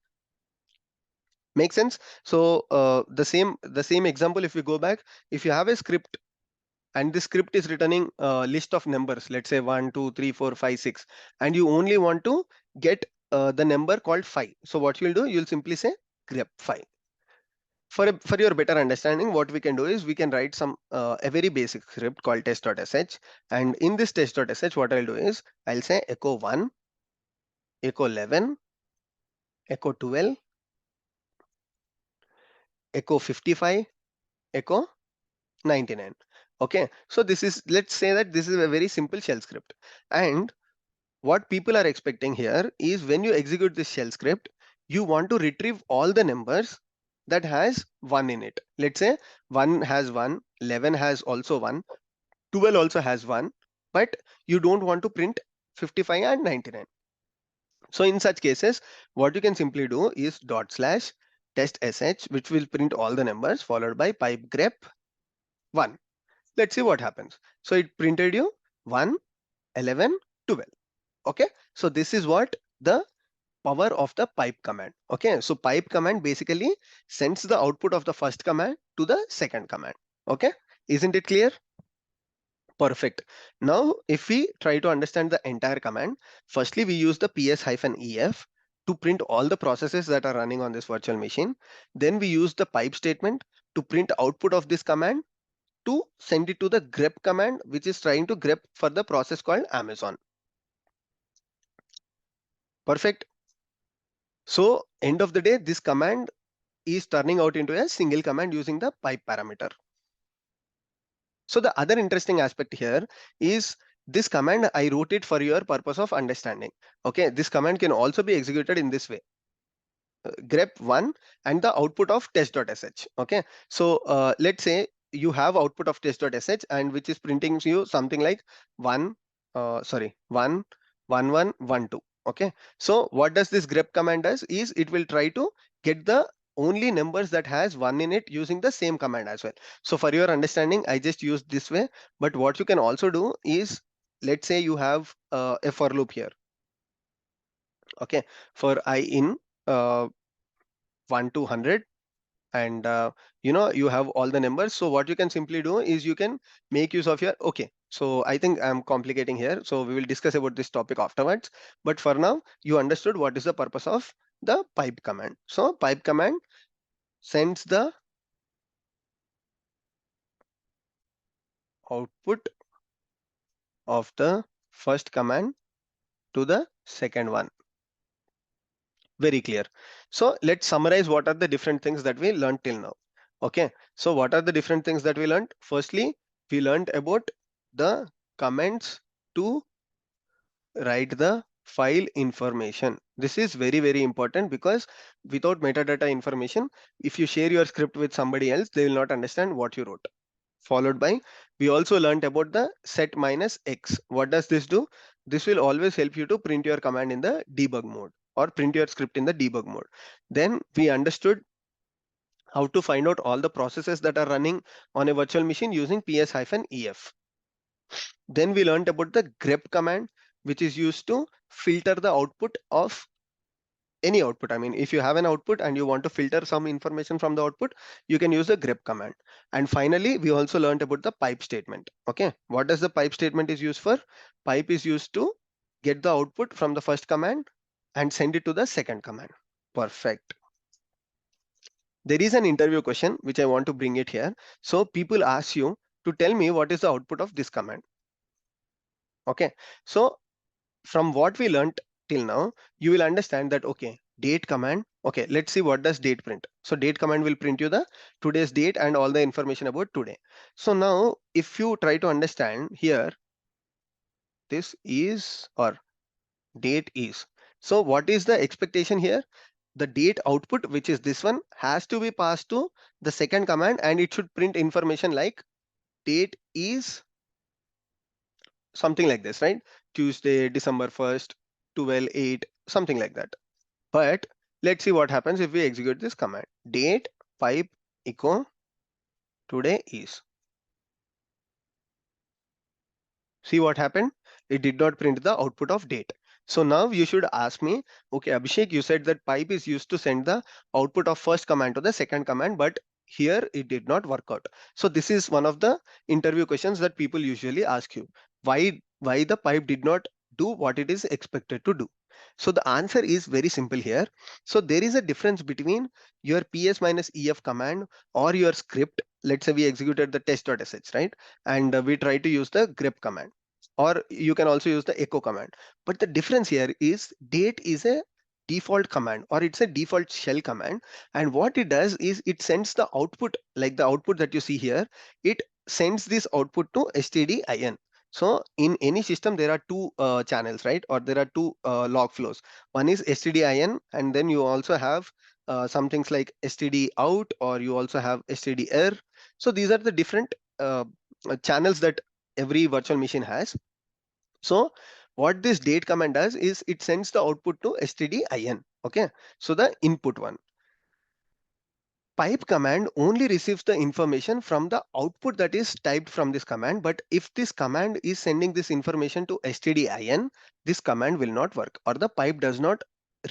Make sense? So the same example, if we go back, if you have a script and this script is returning a list of numbers, let's say 1 2 3 4 5 6, and you only want to get the number called 5. So what you'll do, you'll simply say grep 5. For your better understanding, what we can do is we can write some a very basic script called test.sh, and in this test.sh, what I'll do is I'll say echo 1, echo 11, echo 12, echo 55, echo 99. Okay, so this is, let's say that this is a very simple shell script. And what people are expecting here is, when you execute this shell script, you want to retrieve all the numbers that has 1 in it. Let's say 1 has 1, 11 has also 1, 12 also has 1, but you don't want to print 55 and 99. So in such cases, what you can simply do is dot slash test sh, which will print all the numbers, followed by pipe grep 1. Let's see what happens. So it printed you 1, 11, 12. Okay, so this is what the power of the pipe command. Okay, so pipe command basically sends the output of the first command to the second command. Okay, isn't it clear? Perfect. Now, if we try to understand the entire command, firstly, we use the ps-ef to print all the processes that are running on this virtual machine. Then we use the pipe statement to print output of this command to send it to the grep command, which is trying to grep for the process called Amazon. Perfect. So end of the day, this command is turning out into a single command using the pipe parameter. So the other interesting aspect here is this command, I wrote it for your purpose of understanding. Okay, this command can also be executed in this way. Grep1 and the output of test.sh. Okay, so let's say you have output of test.sh and which is printing you something like 1 1 1 1 2. Okay, so what does this grep command does is it will try to get the only numbers that has 1 in it using the same command as well. So for your understanding, I just used this way, but what you can also do is, let's say you have a for loop here. Okay, for I in 1 to 100, and you have all the numbers. So what you can simply do is you can make use of your, okay, so I think I'm complicating here, so we will discuss about this topic afterwards, but for now you understood what is the purpose of the pipe command. So pipe command sends the output of the first command to the second one. Very clear. So let's summarize what are the different things that we learned till now. Okay, so what are the different things that we learned? Firstly, we learned about the comments to write the file information. This is very, very important because without metadata information, if you share your script with somebody else, they will not understand what you wrote. Followed by, we also learned about the set minus x. What does this do? This will always help you to print your command in the debug mode or print your script in the debug mode. Then we understood how to find out all the processes that are running on a virtual machine using ps-ef. Then we learned about the grep command, which is used to filter the output of any output. I mean, if you have an output and you want to filter some information from the output, you can use the grep command. And finally, we also learned about the pipe statement. Okay, what does the pipe statement is used for? Pipe is used to get the output from the first command and send it to the second command. Perfect. There is an interview question which I want to bring it here. So people ask you to tell me what is the output of this command. Okay, so from what we learned till now, you will understand that, okay, date command. Okay, let's see what does date print. So date command will print you the today's date and all the information about today. So now if you try to understand here, this is or date is. So what is the expectation here? The date output, which is this one, has to be passed to the second command and it should print information like date is something like this, right? Tuesday, December 1st, 12/8, something like that. But let's see what happens if we execute this command. Date pipe echo today is. See what happened? It did not print the output of date. So now you should ask me, okay, Abhishek, you said that pipe is used to send the output of first command to the second command, but here it did not work out. So this is one of the interview questions that people usually ask you. Why the pipe did not do what it is expected to do? So the answer is very simple here. So there is a difference between your ps-ef command or your script. Let's say we executed the test.sh, right? And we try to use the grep command, or you can also use the echo command. But the difference here is date is a default command or it's a default shell command, and what it does is it sends the output, like the output that you see here. It sends this output to stdin. So in any system there are two channels, right? Or there are two log flows. One is stdin, and then you also have some things like std out, or you also have stdr. So these are the different channels that every virtual machine has. So what this date command does is it sends the output to stdin. Okay, so the input one. Pipe command only receives the information from the output that is typed from this command, but if this command is sending this information to stdin, this command will not work, or the pipe does not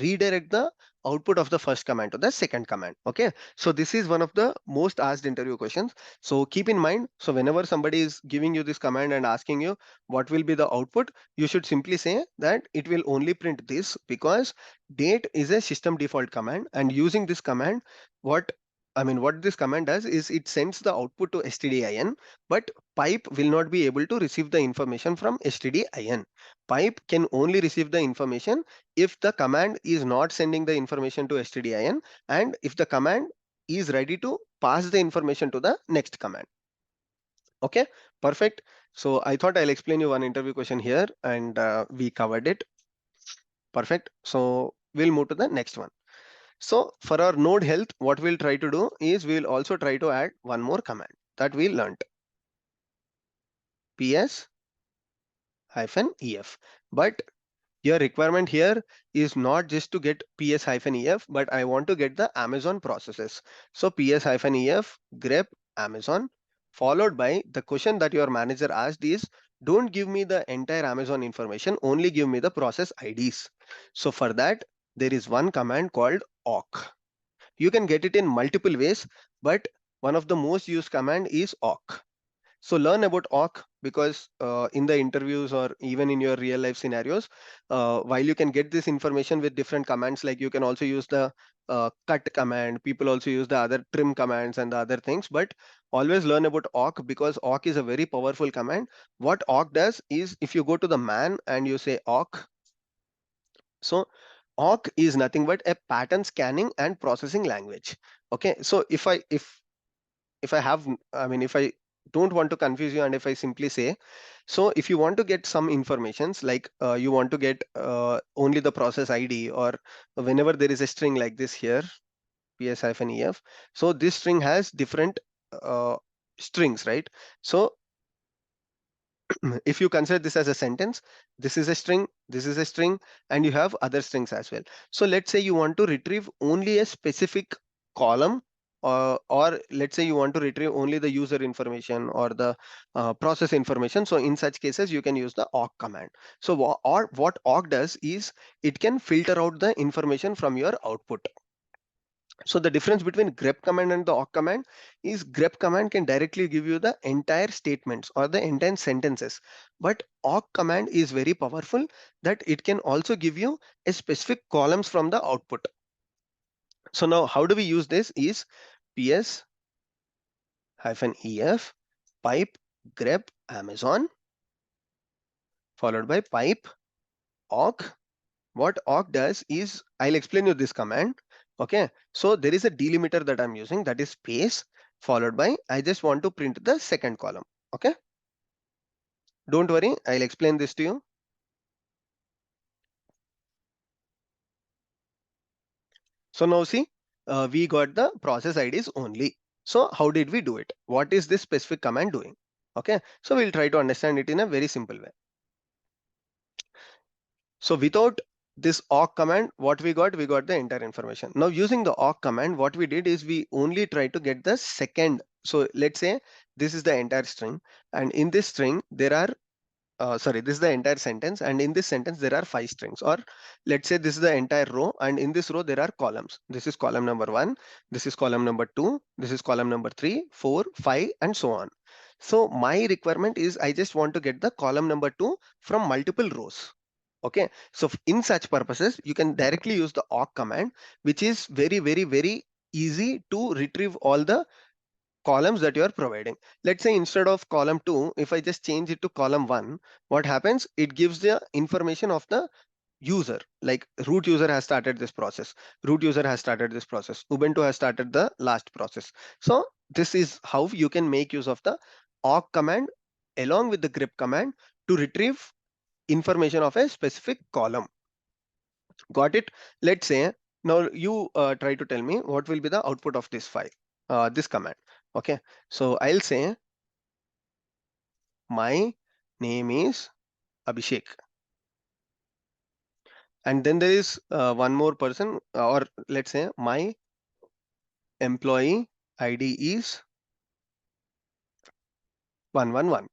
redirect the output of the first command to the second command. Okay, so this is one of the most asked interview questions. So keep in mind, so whenever somebody is giving you this command and asking you what will be the output, you should simply say that it will only print this, because date is a system default command, and using this command, what what this command does is it sends the output to stdin, but pipe will not be able to receive the information from stdin. Pipe can only receive the information if the command is not sending the information to stdin, and if the command is ready to pass the information to the next command. Okay, perfect. So I thought I'll explain you one interview question here, and we covered it. Perfect. So we'll move to the next one. So for our node health, what we'll try to do is we'll also try to add one more command that we learned, ps-ef. But your requirement here is not just to get ps-ef, but I want to get the Amazon processes. So ps-ef grep Amazon, followed by the question that your manager asked is, don't give me the entire Amazon information, only give me the process IDs. So for that, there is one command called awk. You can get it in multiple ways, but one of the most used command is awk. So learn about awk, because in the interviews or even in your real life scenarios, while you can get this information with different commands, like you can also use the cut command, people also use the other trim commands and the other things, but always learn about awk, because awk is a very powerful command. What awk does is, if you go to the man and you say awk, so awk is nothing but a pattern scanning and processing language. Okay, so if I have, if I don't want to confuse you, and if I simply say, so if you want to get some informations, like you want to get only the process ID, or whenever there is a string like this here, ps-ef, so this string has different uh, strings, right? So if you consider this as a sentence, this is a string, this is a string, and you have other strings as well. So let's say you want to retrieve only a specific column, or let's say you want to retrieve only the user information or the process information. So in such cases, you can use the awk command. So what awk does is it can filter out the information from your output. So the difference between grep command and the awk command is, grep command can directly give you the entire statements or the entire sentences, but awk command is very powerful, that it can also give you a specific columns from the output. So now how do we use this is, ps-ef pipe grep Amazon, followed by pipe awk. What awk does is, I'll explain you this command. Okay, so there is a delimiter that I'm using, that is space, followed by, I just want to print the second column. Okay, don't worry, I'll explain this to you. So now see, we got the process IDs only. So how did we do it? What is this specific command doing? Okay, so we'll try to understand it in a very simple way. So without this awk command, what we got the entire information. Now using the awk command, what we did is we only try to get the second. So let's say this is the entire string, and in this string there are this is the entire sentence, and in this sentence there are 5 strings. Or let's say this is the entire row, and in this row there are columns. This is column number 1, this is column number 2, this is column number 3, 4, 5, and so on. So my requirement is, I just want to get the column number 2 from multiple rows. Okay, so in such purposes, you can directly use the awk command, which is very, very, very easy to retrieve all the columns that you are providing. Let's say instead of column 2, if I just change it to column 1, what happens? It gives the information of the user, like root user has started this process, root user has started this process, Ubuntu has started the last process. So this is how you can make use of the awk command along with the grep command to retrieve information of a specific column. Got it? Let's say now you try to tell me what will be the output of this file, this command. Okay, so I'll say my name is Abhishek, and then there is one more person, or let's say my employee ID is 111.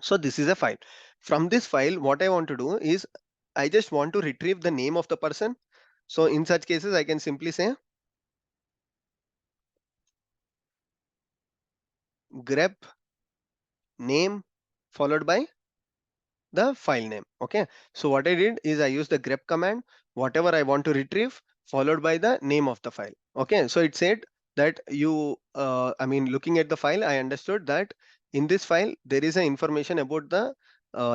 So this is a file. From this file, what I want to do is I just want to retrieve the name of the person. So in such cases, I can simply say grep name followed by the file name. Okay, so what I did is I used the grep command, whatever I want to retrieve, followed by the name of the file. Okay, so it said that looking at the file, I understood that in this file there is an information about the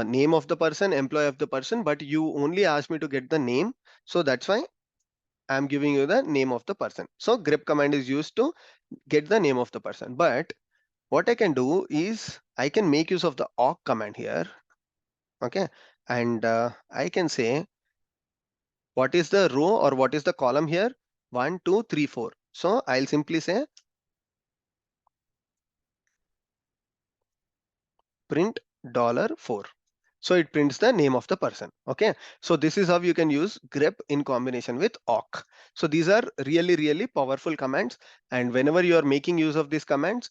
name of the person, employee of the person, but you only asked me to get the name, so that's why I'm giving you the name of the person. So grep command is used to get the name of the person. But what I can do is I can make use of the awk command here. Okay, and I can say what is the row or what is the column here, 1 2 3 4. So I'll simply say print $4. So it prints the name of the person. Okay, so this is how you can use grep in combination with awk. So these are really powerful commands, and whenever you are making use of these commands,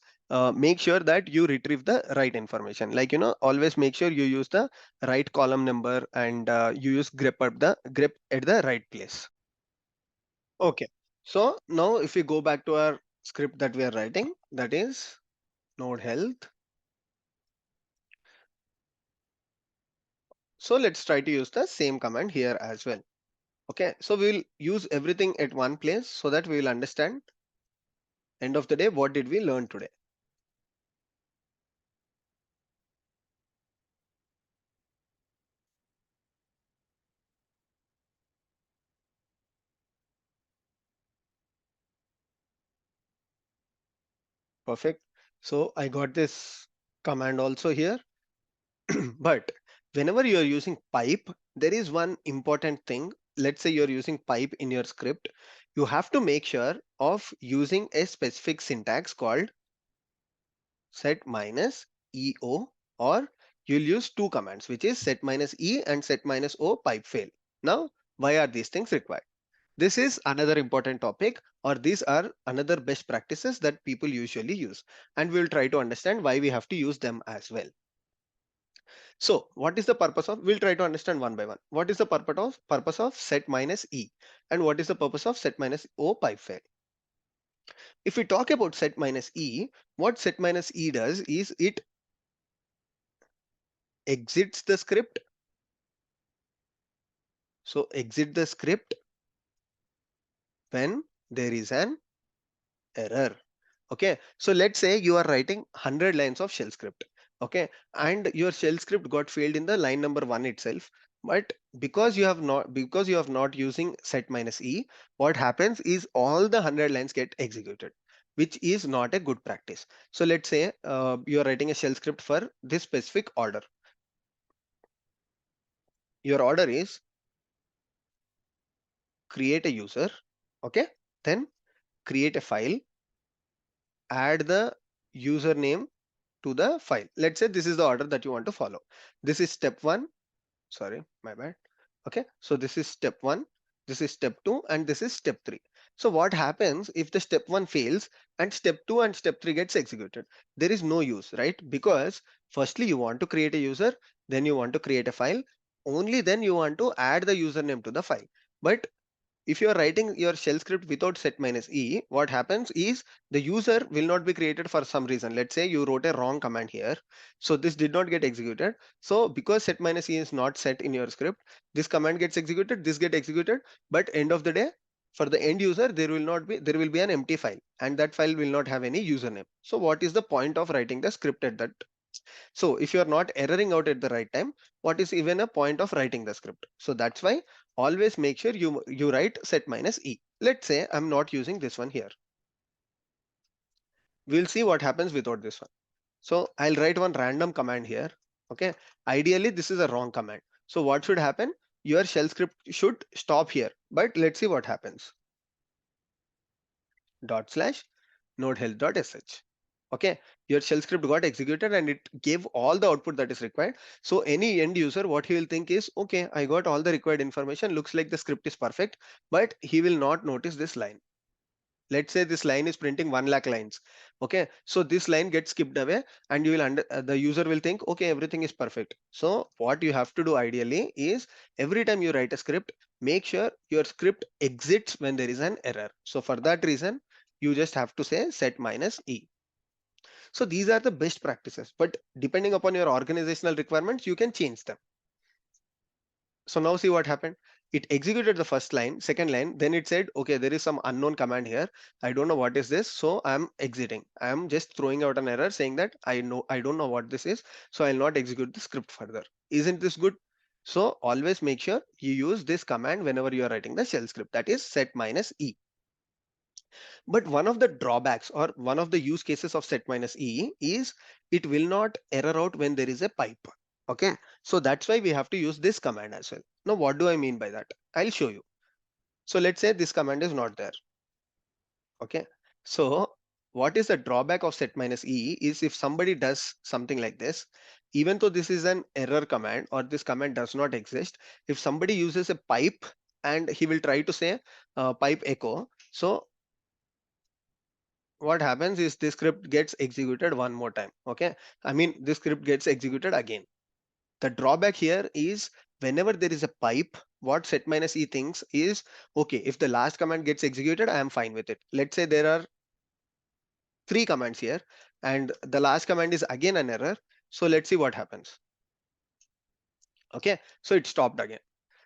make sure that you retrieve the right information. Like, always make sure you use the right column number, and you use grep at the right place. Okay, so now if we go back to our script that we are writing, that is node health. So let's try to use the same command here as well. Okay, so we'll use everything at one place so that we will understand end of the day what did we learn today. Perfect. So I got this command also here. But whenever you are using pipe, there is one important thing. Let's say you're using pipe in your script. You have to make sure of using a specific syntax called set minus EO, or you'll use two commands, which is set minus E and set minus O pipe fail. Now, why are these things required? This is another important topic, or these are another best practices that people usually use, and we'll try to understand why we have to use them as well. So what is the purpose of, we'll try to understand one by one. What is the purpose of set minus E, and what is the purpose of set minus O pipe fail? If we talk about set minus E, what set minus E does is it exits the script. So exit the script when there is an error. Okay, so let's say you are writing 100 lines of shell script. Okay, and your shell script got failed in the line number 1 itself. But because you have not using set minus E, what happens is all the 100 lines get executed, which is not a good practice. So let's say you are writing a shell script for this specific order. Your order is create a user. Okay, then create a file, add the username to the file. Let's say this is the order that you want to follow. This is step 1. Sorry, my bad. Okay, so this is step 1, this is step 2, and this is step 3. So what happens if the step 1 fails and step 2 and step 3 gets executed? There is no use, right? Because firstly you want to create a user, then you want to create a file, only then you want to add the username to the file. But if you are writing your shell script without set minus E, what happens is the user will not be created for some reason. Let's say you wrote a wrong command here. So this did not get executed. So because set minus E is not set in your script, this command gets executed, this get executed, but end of the day, for the end user, there will be an empty file, and that file will not have any username. So what is the point of writing the script at that? So if you're not erroring out at the right time, what is even a point of writing the script? So that's why always make sure you write set minus E. Let's say I'm not using this one here. We'll see what happens without this one. So I'll write one random command here. Okay. Ideally, this is a wrong command. So what should happen? Your shell script should stop here. But let's see what happens. /nodehealth.sh. Okay, your shell script got executed and it gave all the output that is required. So any end user, what he will think is, okay, I got all the required information, looks like the script is perfect, but he will not notice this line. Let's say this line is printing 1 lakh lines. Okay, so this line gets skipped away, and you will the user will think, okay, everything is perfect. So what you have to do ideally is every time you write a script, make sure your script exits when there is an error. So for that reason, you just have to say set minus e. So these are the best practices, but depending upon your organizational requirements, you can change them. So now see what happened. It executed the first line, second line, then it said, okay, there is some unknown command here. I don't know what is this. So I'm exiting. I'm just throwing out an error saying that I don't know what this is. So I'll not execute the script further. Isn't this good? So always make sure you use this command whenever you are writing the shell script, that is set minus e. But one of the drawbacks or one of the use cases of set minus e is it will not error out when there is a pipe. Okay, so that's why we have to use this command as well. Now, what do I mean by that? I'll show you. So let's say this command is not there. Okay, so what is the drawback of set minus e is if somebody does something like this, even though this is an error command or this command does not exist, if somebody uses a pipe and he will try to say pipe echo, so what happens is this script gets executed one more time. Okay, I mean this script gets executed again. The drawback here is whenever there is a pipe, what set minus e thinks is, okay, if the last command gets executed, I am fine with it. Let's say there are 3 commands here and the last command is again an error. So let's see what happens. Okay, so it stopped again.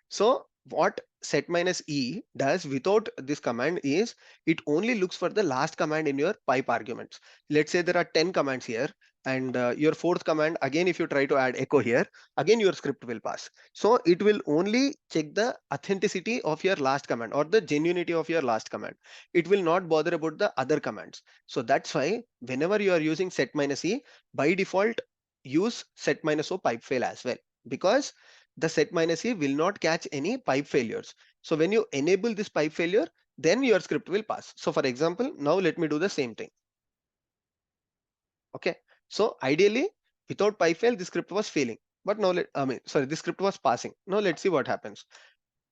So what set minus e does without this command is it only looks for the last command in your pipe arguments. Let's say there are 10 commands here, and your fourth command, again if you try to add echo here, again your script will pass. So it will only check the authenticity of your last command or the genuinity of your last command. It will not bother about the other commands. So that's why whenever you are using set minus e, by default use set minus o pipe fail as well, because the set minus e will not catch any pipe failures. So when you enable this pipe failure, then your script will pass. So for example, now let me do the same thing. Okay, so ideally without pipe fail, the script was failing, but now the script was passing. Now let's see what happens.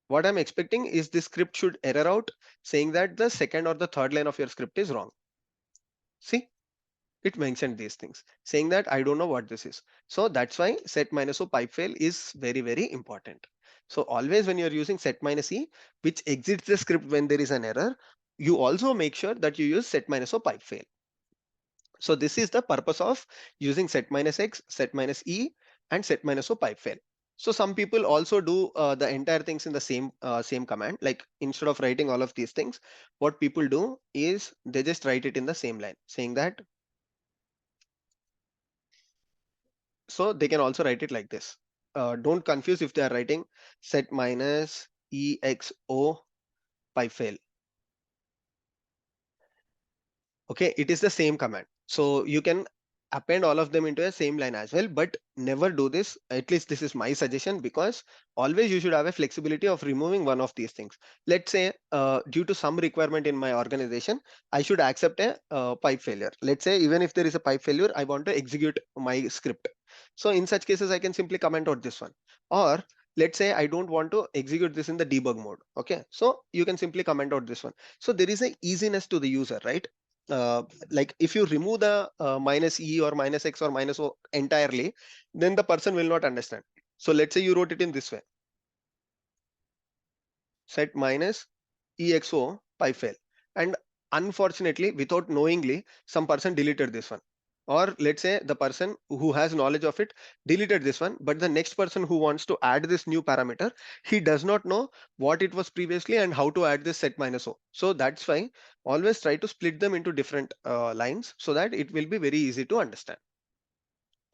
What I'm expecting is this script should error out saying that the second or the third line of your script is wrong. See, it mentioned these things saying that I don't know what this is. So that's why set minus o pipe fail is very, very important. So always when you're using set minus e, which exits the script when there is an error, you also make sure that you use set minus o pipe fail. So this is the purpose of using set minus x, set minus e, and set minus o pipe fail. So some people also do the entire things in the same command. Like instead of writing all of these things, what people do is they just write it in the same line, saying that. So they can also write it like this. Don't confuse if they are writing set minus exo pipe fail. Okay, it is the same command. So you can append all of them into a same line as well, but never do this. At least this is my suggestion, because always you should have a flexibility of removing one of these things. Let's say due to some requirement in my organization, I should accept a pipe failure. Let's say even if there is a pipe failure, I want to execute my script. So in such cases, I can simply comment out this one. Or let's say I don't want to execute this in the debug mode. Okay, so you can simply comment out this one. So there is a easiness to the user, right? uh, like if you remove the minus e or minus x or minus o entirely, then the person will not understand. So let's say you wrote it in this way, set minus exo pipe fail, and unfortunately without knowingly some person deleted this one. Or let's say the person who has knowledge of it deleted this one, but the next person who wants to add this new parameter, he does not know what it was previously and how to add this set minus o. So that's why always try to split them into different lines so that it will be very easy to understand.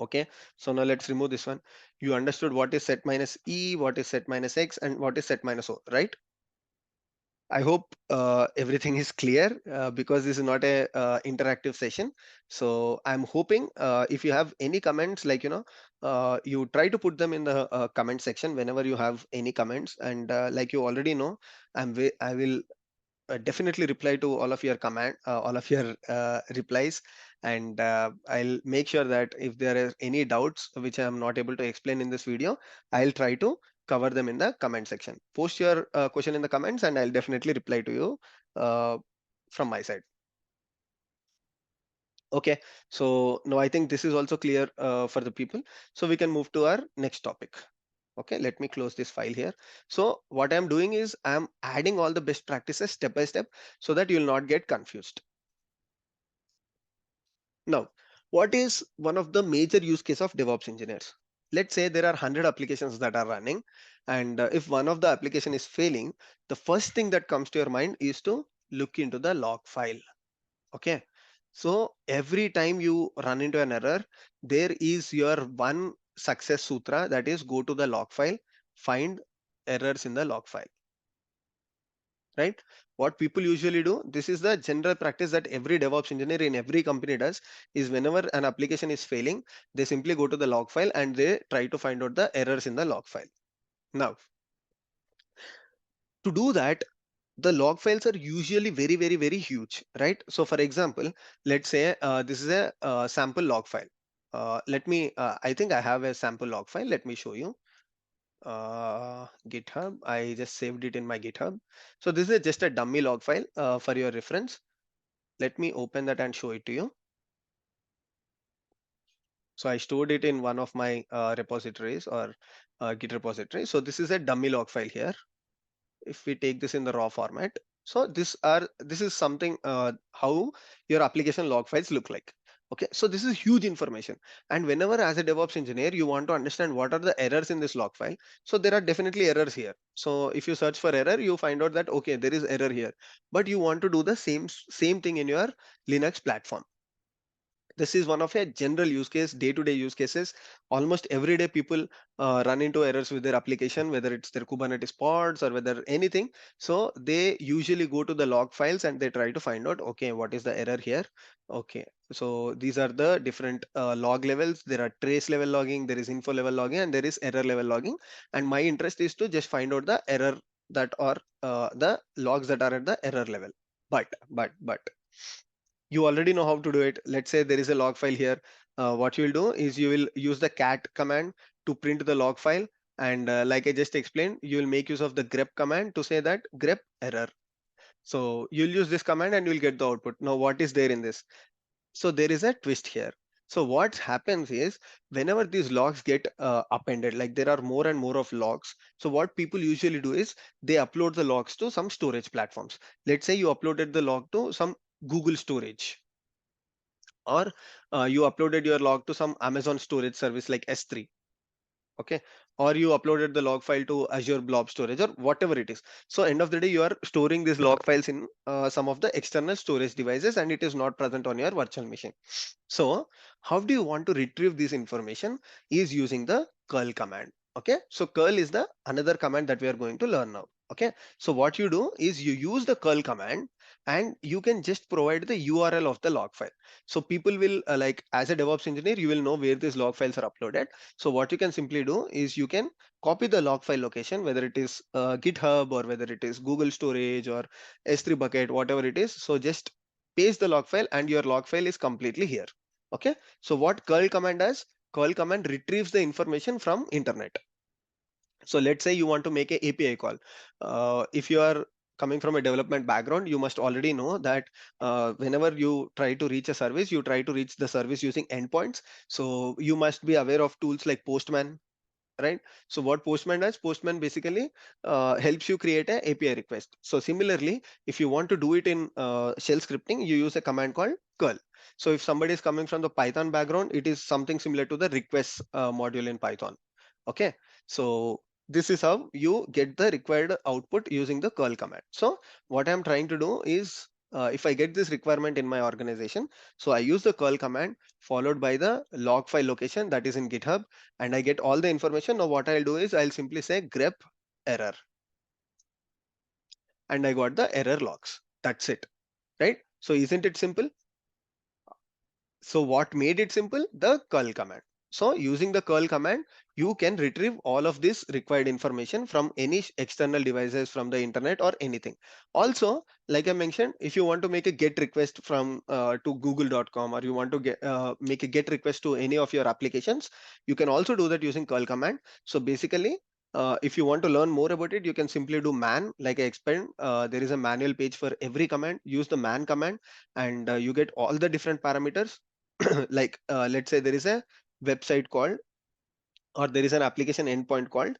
Okay, so now let's remove this one. You understood what is set minus e, what is set minus x, and what is set minus o, right? I hope everything is clear, because this is not a interactive session. So I'm hoping if you have any comments, like you try to put them in the comment section whenever you have any comments. And like you already know, I will definitely reply to all of your all of your replies, and I'll make sure that if there are any doubts which I am not able to explain in this video, I'll try to cover them in the comment section. Post your question in the comments and I'll definitely reply to you uh, from my side. Okay, so now I think this is also clear for the people. So we can move to our next topic. Okay, let me close this file here. So what I'm doing is I'm adding all the best practices step by step so that you'll not get confused. Now, what is one of the major use case of DevOps engineers? Let's say there are 100 applications that are running, and if one of the application is failing, the first thing that comes to your mind is to look into the log file. Okay, so every time you run into an error, there is your one success sutra, that is go to the log file, find errors in the log file, right? What people usually do, this is the general practice that every DevOps engineer in every company does, is whenever an application is failing, they simply go to the log file and they try to find out the errors in the log file. Now, to do that, the log files are usually very huge, right? So for example, let's say this is a sample log file. Let me I think I have a sample log file. Let me show you. GitHub, I just saved it in my GitHub. So this is just a dummy log file for your reference. Let me open that and show it to you. So I stored it in one of my repositories or Git repository. So this is a dummy log file here. If we take this in the raw format, so this is something how your application log files look like. Okay, so this is huge information, and whenever as a DevOps engineer you want to understand what are the errors in this log file, so there are definitely errors here. So if you search for error, you find out that okay, there is error here, but you want to do the same thing in your Linux platform. This is one of a general use case, day-to-day use cases. Almost every day people run into errors with their application, whether it's their Kubernetes pods or whether anything. So they usually go to the log files and they try to find out, okay, what is the error here? Okay, so these are the different log levels. There are trace level logging, there is info level logging, and there is error level logging. And my interest is to just find out the error that are the logs that are at the error level. But you already know how to do it. Let's say there is a log file here. What you will do is you will use the cat command to print the log file. And like I just explained, you will make use of the grep command to say that grep error. So you'll use this command and you'll get the output. Now, what is there in this? So there is a twist here. So what happens is whenever these logs get appended, like there are more and more of logs. So what people usually do is they upload the logs to some storage platforms. Let's say you uploaded the log to some Google storage, or you uploaded your log to some Amazon storage service like S3. Okay, or you uploaded the log file to Azure Blob Storage or whatever it is. So end of the day, you are storing these log files in some of the external storage devices and it is not present on your virtual machine. So how do you want to retrieve this information is using the curl command. Okay, so curl is the another command that we are going to learn now. Okay, so what you do is you use the curl command and you can just provide the URL of the log file. So people will like as a DevOps engineer, you will know where these log files are uploaded. So what you can simply do is you can copy the log file location, whether it is GitHub or whether it is Google Storage or S3 bucket, whatever it is. So just paste the log file and your log file is completely here. Okay, so what curl command does? Curl command retrieves the information from internet. So let's say you want to make a API call. If you are coming from a development background, you must already know that whenever you try to reach a service, you try to reach the service using endpoints. So you must be aware of tools like Postman, right? So what Postman does, Postman basically helps you create a API request. So similarly, if you want to do it in shell scripting, you use a command called curl. So if somebody is coming from the Python background, it is something similar to the request module in Python. Okay, so this is how you get the required output using the curl command. So what I'm trying to do is if I get this requirement in my organization, so I use the curl command followed by the log file location that is in GitHub, and I get all the information. Now what I'll do is I'll simply say grep error and I got the error logs. That's it, right? So isn't it simple? So what made it simple? The curl command. So using the curl command, you can retrieve all of this required information from any external devices, from the internet or anything. Also, like I mentioned, if you want to make a GET request from to google.com, or you want to make a GET request to any of your applications, you can also do that using curl command. So basically, If you want to learn more about it, you can simply do man, like I explained. There is a manual page for every command. Use the man command, and you get all the different parameters. Like let's say there is a website called, or there is an application endpoint called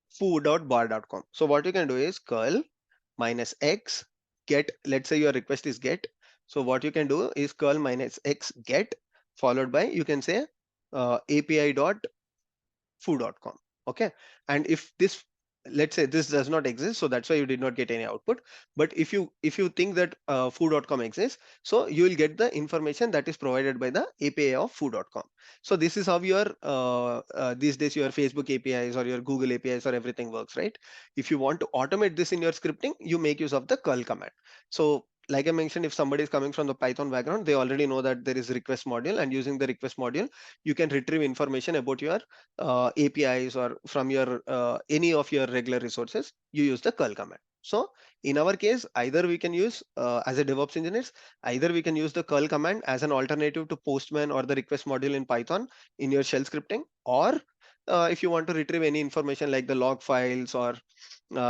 foo.bar.com. So what you can do is curl minus x get. Let's say your request is get. So what you can do is curl minus x get, followed by, you can say API dot foo.com. Okay, and if this, let's say this does not exist, so that's why you did not get any output. But if you think that foo.com exists, so you will get the information that is provided by the API of foo.com. So this is how your these days your Facebook APIs or your Google APIs or everything works, right? If you want to automate this in your scripting, you make use of the curl command. So like I mentioned, if somebody is coming from the Python background, they already know that there is request module, and using the request module, you can retrieve information about your APIs or from your any of your regular resources. You use the curl command. So in our case, either we can use as a DevOps engineers, either we can use the curl command as an alternative to Postman or the request module in Python in your shell scripting, or if you want to retrieve any information like the log files, or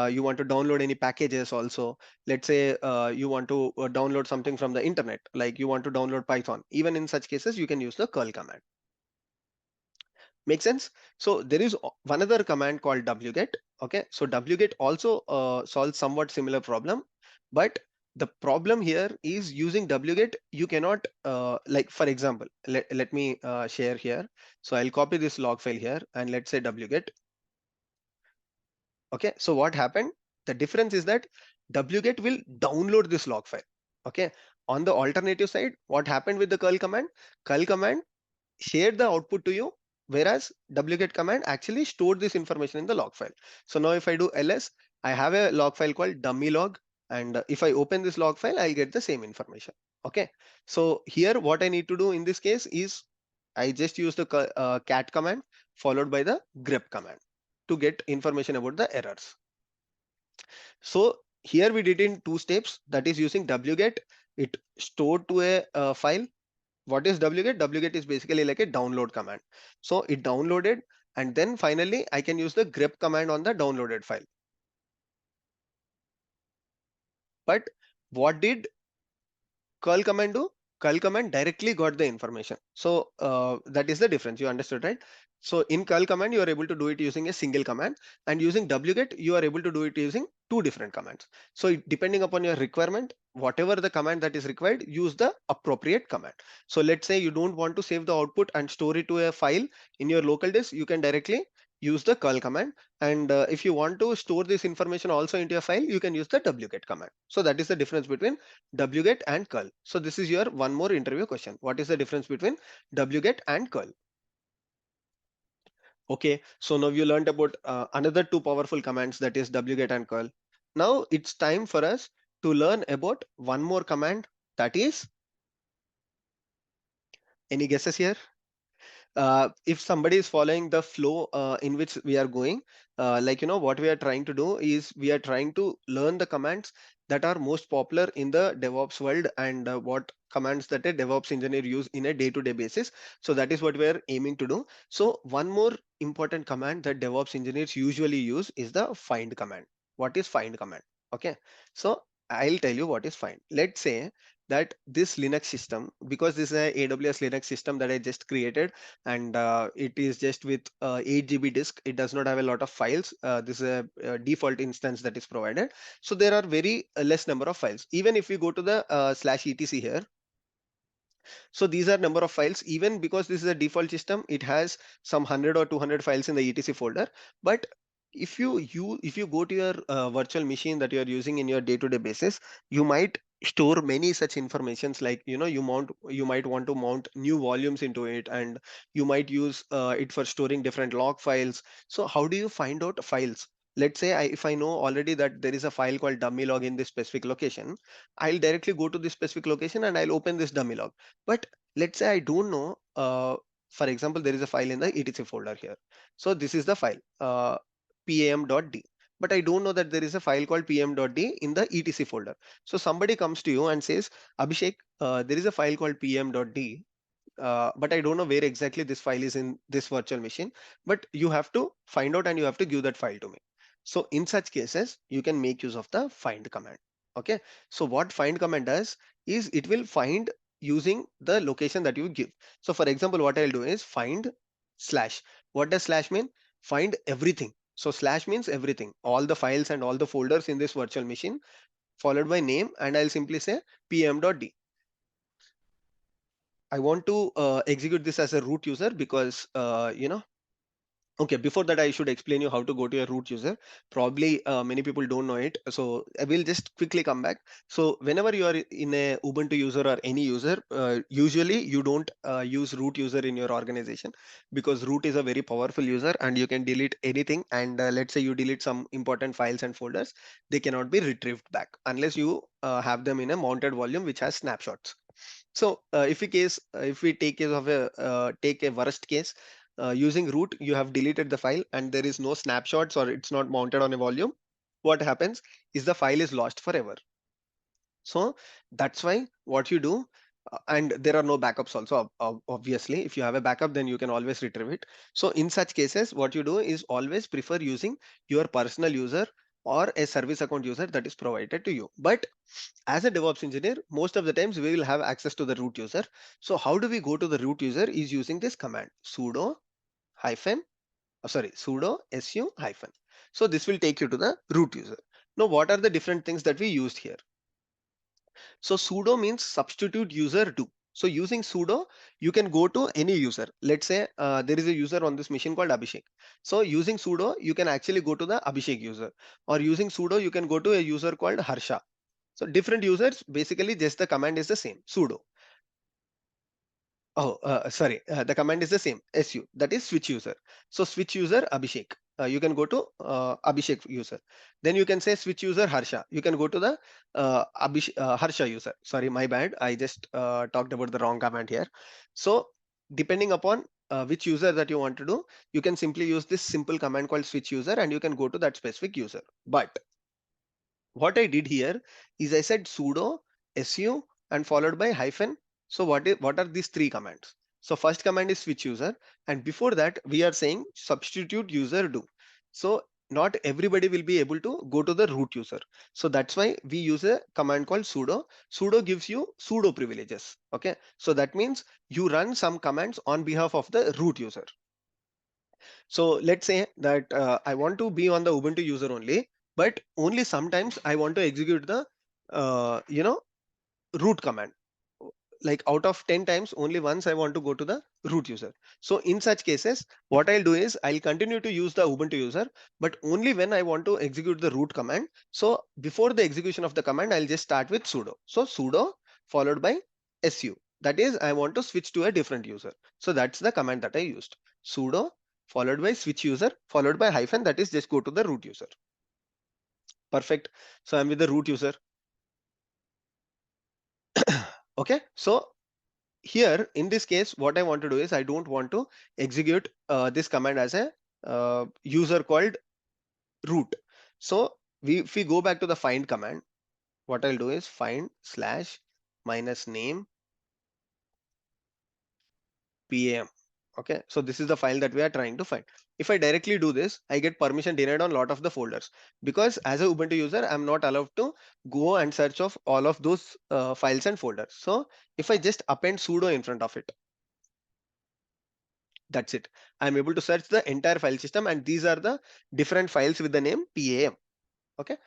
you want to download any packages also. Let's say you want to download something from the internet, like you want to download Python. Even in such cases, you can use the curl command. Make sense? So there is one other command called wget. Okay, so wget also solves somewhat similar problem, but the problem here is using wget you cannot like, for example, let me share here. So I'll copy this log file here, and let's say wget. Okay, so what happened? The difference is that wget will download this log file. Okay, on the alternative side, what happened with the curl command? Curl command shared the output to you, whereas wget command actually stored this information in the log file. So now if I do ls, I have a log file called dummy log, and if I open this log file, I'll get the same information. Okay, so here what I need to do in this case is I just use the cat command followed by the grep command to get information about the errors. So here we did in two steps, that is using wget. It stored to a file. What is wget? Wget is basically like a download command. So it downloaded, and then finally I can use the grep command on the downloaded file. But what did curl command do? Curl command directly got the information. So that is the difference. You understood, right? So in curl command, you are able to do it using a single command, and using wget, you are able to do it using two different commands. So depending upon your requirement, whatever the command that is required, use the appropriate command. So let's say you don't want to save the output and store it to a file in your local disk, you can directly use the curl command. And if you want to store this information also into a file, you can use the wget command. So that is the difference between wget and curl. So this is your one more interview question. What is the difference between wget and curl? Okay, so now you learned about another two powerful commands, that is wget and curl. Now it's time for us to learn about one more command, that is, any guesses here? If somebody is following the flow in which we are going, like, what we are trying to do is we are trying to learn the commands that are most popular in the DevOps world, and what commands that a DevOps engineer use in a day-to-day basis. So that is what we are aiming to do. So one more important command that DevOps engineers usually use is the find command. What is find command? Okay, so I'll tell you what is find. Let's say that this Linux system, because this is a AWS Linux system that I just created, and it is just with 8 GB disk. It does not have a lot of files. This is a default instance that is provided. So there are very less number of files. Even if we go to the /etc here, so these are number of files. Even because this is a default system, it has some 100 or 200 files in the etc folder. But if you go to your virtual machine that you are using in your day-to-day basis, you might store many such informations, like, you might want to mount new volumes into it, and you might use it for storing different log files. So how do you find out files? Let's say if I know already that there is a file called dummy log in this specific location, I'll directly go to this specific location and I'll open this dummy log. But let's say I don't know, for example, there is a file in the etc folder here. So this is the file pam.d, but I don't know that there is a file called pm.d in the etc folder. So somebody comes to you and says, Abhishek, there is a file called pm.d. but I don't know where exactly this file is in this virtual machine, but you have to find out and you have to give that file to me. So in such cases, you can make use of the find command. Okay. So what find command does is it will find using the location that you give. So for example, what I'll do is find slash. What does slash mean? Find everything. So slash means everything, all the files and all the folders in this virtual machine, followed by name, and I'll simply say pm.d. I want to execute this as a root user because okay, before that, I should explain you how to go to your root user. Probably many people don't know it. So I will just quickly come back. So whenever you are in a Ubuntu user or any user, usually you don't use root user in your organization because root is a very powerful user and you can delete anything. And let's say you delete some important files and folders, they cannot be retrieved back unless you have them in a mounted volume which has snapshots. So if we take case of a take a worst case, using root, you have deleted the file and there is no snapshots or it's not mounted on a volume. What happens is the file is lost forever. So that's why what you do, and there are no backups also. Obviously, if you have a backup, then you can always retrieve it. So in such cases, what you do is always prefer using your personal user or a service account user that is provided to you. But as a DevOps engineer, most of the times we will have access to the root user. So how do we go to the root user is using this command sudo hyphen, sudo su hyphen. So this will take you to the root user. Now, what are the different things that we used here? So sudo means substitute user do. So using sudo, you can go to any user. Let's say there is a user on this machine called Abhishek. So using sudo, you can actually go to the Abhishek user, or using sudo, you can go to a user called Harsha. So different users, basically just the command is the same, sudo. Oh, sorry, the command is the same, su, that is switch user. So switch user Abhishek. You can go to Abhishek user. Then you can say switch user Harsha. You can go to the Harsha user. Sorry, my bad. I just talked about the wrong command here. So depending upon which user that you want to do, you can simply use this simple command called switch user and you can go to that specific user. But what I did here is I said sudo su and followed by hyphen. So what are these three commands? So first command is switch user, and before that we are saying substitute user do. So not everybody will be able to go to the root user. So that's why we use a command called sudo. Sudo gives you sudo privileges. Okay. So that means you run some commands on behalf of the root user. So let's say that I want to be on the Ubuntu user only, but only sometimes I want to execute the uh, you know root command. Like out of 10 times, only once I want to go to the root user. So in such cases, what I'll do is I'll continue to use the Ubuntu user, but only when I want to execute the root command. So before the execution of the command, I'll just start with sudo. So sudo followed by su. That is, I want to switch to a different user. So that's the command that I used. Sudo followed by switch user followed by hyphen. That is just go to the root user. Perfect. So I'm with the root user. Okay. So here in this case, what I want to do is I don't want to execute this command as a user called root. So if we go back to the find command, what I'll do is find slash minus name pam. Okay, so this is the file that we are trying to find. If I directly do this, I get permission denied on a lot of the folders because as a Ubuntu user, I'm not allowed to go and search of all of those files and folders. So if I just append sudo in front of it, that's it. I'm able to search the entire file system and these are the different files with the name PAM. Okay.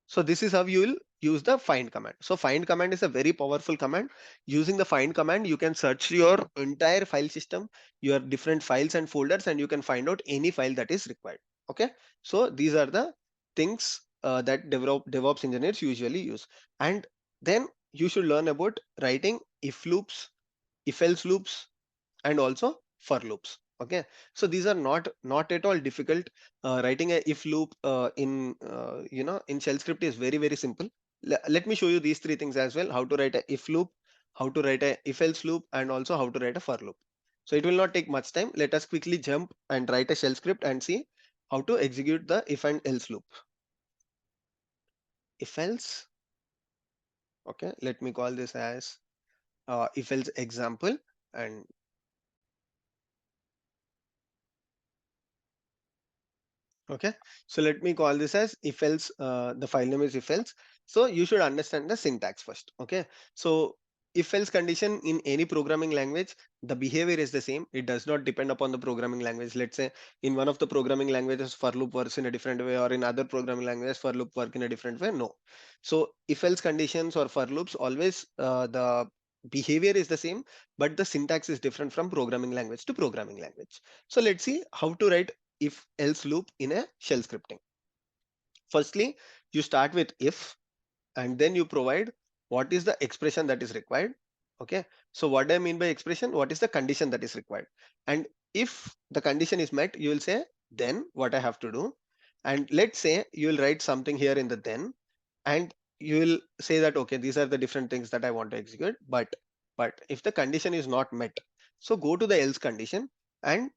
So this is how you will use the find command. So find command is a very powerful command. Using the find command, you can search your entire file system, your different files and folders, and you can find out any file that is required. Okay. So these are the things that DevOps engineers usually use. And then you should learn about writing if loops, if else loops, and also for loops. Okay, so these are not at all difficult. Writing a if loop in in shell script is very simple. Let me show you these three things as well: how to write a if loop, how to write a if else loop, and also how to write a for loop. So it will not take much time. Let us quickly jump and write a shell script and see how to execute the if and else loop. If else, okay, let me call this as if else example. And okay, so let me call this as if else, the file name is if else. So you should understand the syntax first. Okay, so if else condition in any programming language, the behavior is the same. It does not depend upon the programming language. Let's say in one of the programming languages, for loop works in a different way, or in other programming languages, for loop work in a different way. No. So if else conditions or for loops, always the behavior is the same, but the syntax is different from programming language to programming language. So let's see how to write if else loop in a shell scripting. Firstly, you start with if, and then you provide what is the expression that is required. Okay, so what I mean by expression, what is the condition that is required? And if the condition is met, you will say then what I have to do. And let's say you will write something here in the then, and you will say that okay, these are the different things that I want to execute. But if the condition is not met, so go to the else condition and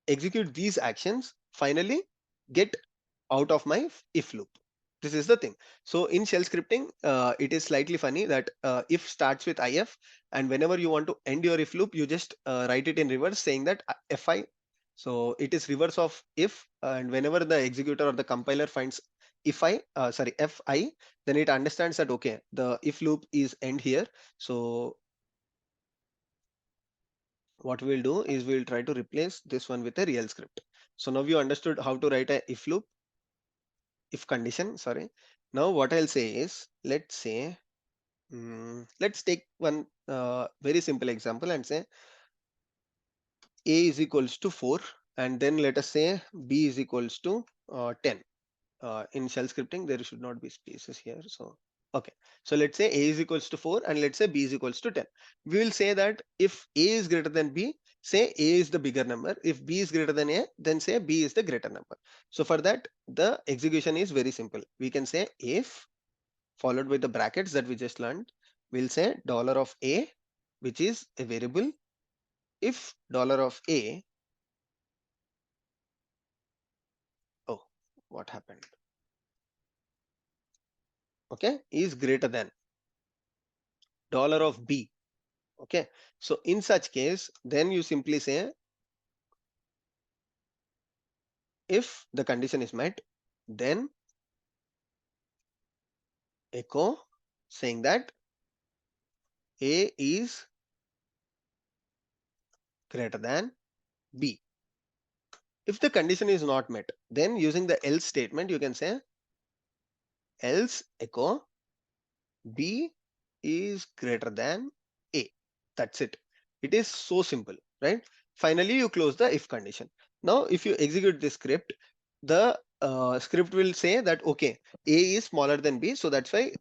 execute these actions, finally get out of my if loop. This is the thing. So in shell scripting, it is slightly funny that if starts with if, and whenever you want to end your if loop, you just write it in reverse saying that fi. So it is reverse of if, and whenever the executor or the compiler finds fi, then it understands that okay, the if loop is end here. So what we'll do is we'll try to replace this one with a real script. So now you understood how to write a if loop, if condition, sorry. Now what I'll say is, let's say, let's take one very simple example and say a is equals to 4, and then let us say b is equals to 10. In shell scripting, there should not be spaces here. So, okay. So let's say a is equals to 4 and let's say b is equals to 10. We will say that if a is greater than b, say a is the bigger number. If b is greater than a, then say b is the greater number. So for that, the execution is very simple. We can say if followed by the brackets that we just learned. We'll say dollar of a, which is a variable. If dollar of a, oh, what happened? Okay, is greater than dollar of b. Okay, so in such case, then you simply say if the condition is met, then echo saying that a is greater than b. If the condition is not met, then using the else statement, you can say else echo b is greater than a. That's it. It is so simple, right? Finally, you close the if condition. Now, if you execute this script, the script will say that okay, a is smaller than b, so that's why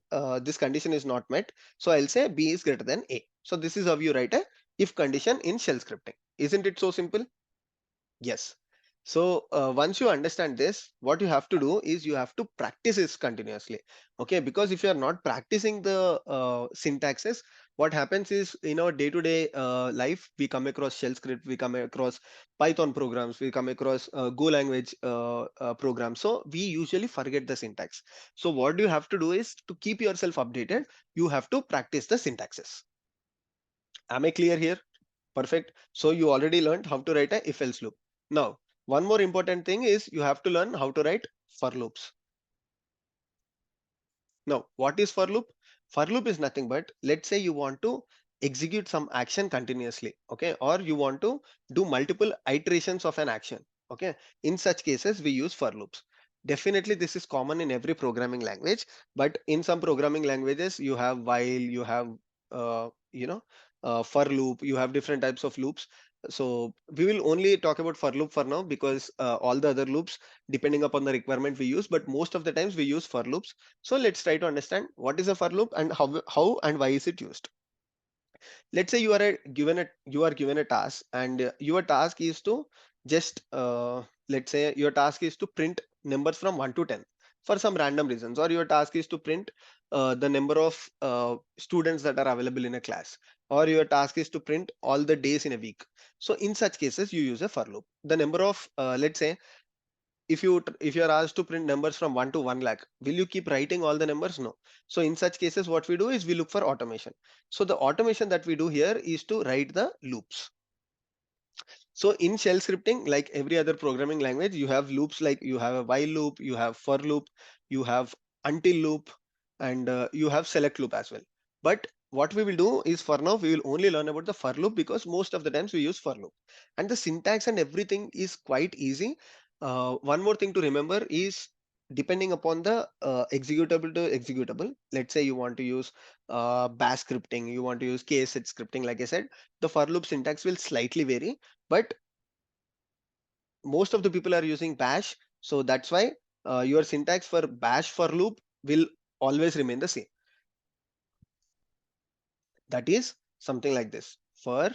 this condition is not met. So I'll say b is greater than a. So this is how you write a if condition in shell scripting. Isn't it so simple? Yes. So once you understand this, what you have to do is you have to practice this continuously. Okay, because if you are not practicing the syntaxes, what happens is in our day-to-day life, we come across shell script, we come across Python programs, we come across Go language programs. So we usually forget the syntax. So what you have to do is to keep yourself updated, you have to practice the syntaxes. Am I clear here? Perfect. So you already learned how to write a if else loop. Now, one more important thing is you have to learn how to write for loops. Now, what is for loop? For loop is nothing but, let's say you want to execute some action continuously, okay? Or you want to do multiple iterations of an action, okay? In such cases, we use for loops. Definitely, this is common in every programming language, but in some programming languages, you have while, you have, for loop, you have different types of loops. So we will only talk about for loop for now because all the other loops, depending upon the requirement we use, but most of the times we use for loops. So let's try to understand what is a for loop and how and why is it used. Let's say you are given a task, and your task is to just let's say your task is to print numbers from 1 to 10 for some random reasons, or your task is to print the number of students that are available in a class, or your task is to print all the days in a week. So in such cases you use a for loop. The number of let's say if you are asked to print numbers from 1 to 1 lakh, will you keep writing all the numbers? No. So in such cases, what we do is we look for automation. So the automation that we do here is to write the loops. So in shell scripting, like every other programming language, you have loops, like you have a while loop, you have for loop, you have until loop, and you have select loop as well. But what we will do is, for now, we will only learn about the for loop, because most of the times we use for loop. And the syntax and everything is quite easy. One more thing to remember is, depending upon the executable to executable, let's say you want to use bash scripting, you want to use case scripting, like I said, the for loop syntax will slightly vary, but most of the people are using bash. So that's why your syntax for bash for loop will always remain the same. That is something like this: for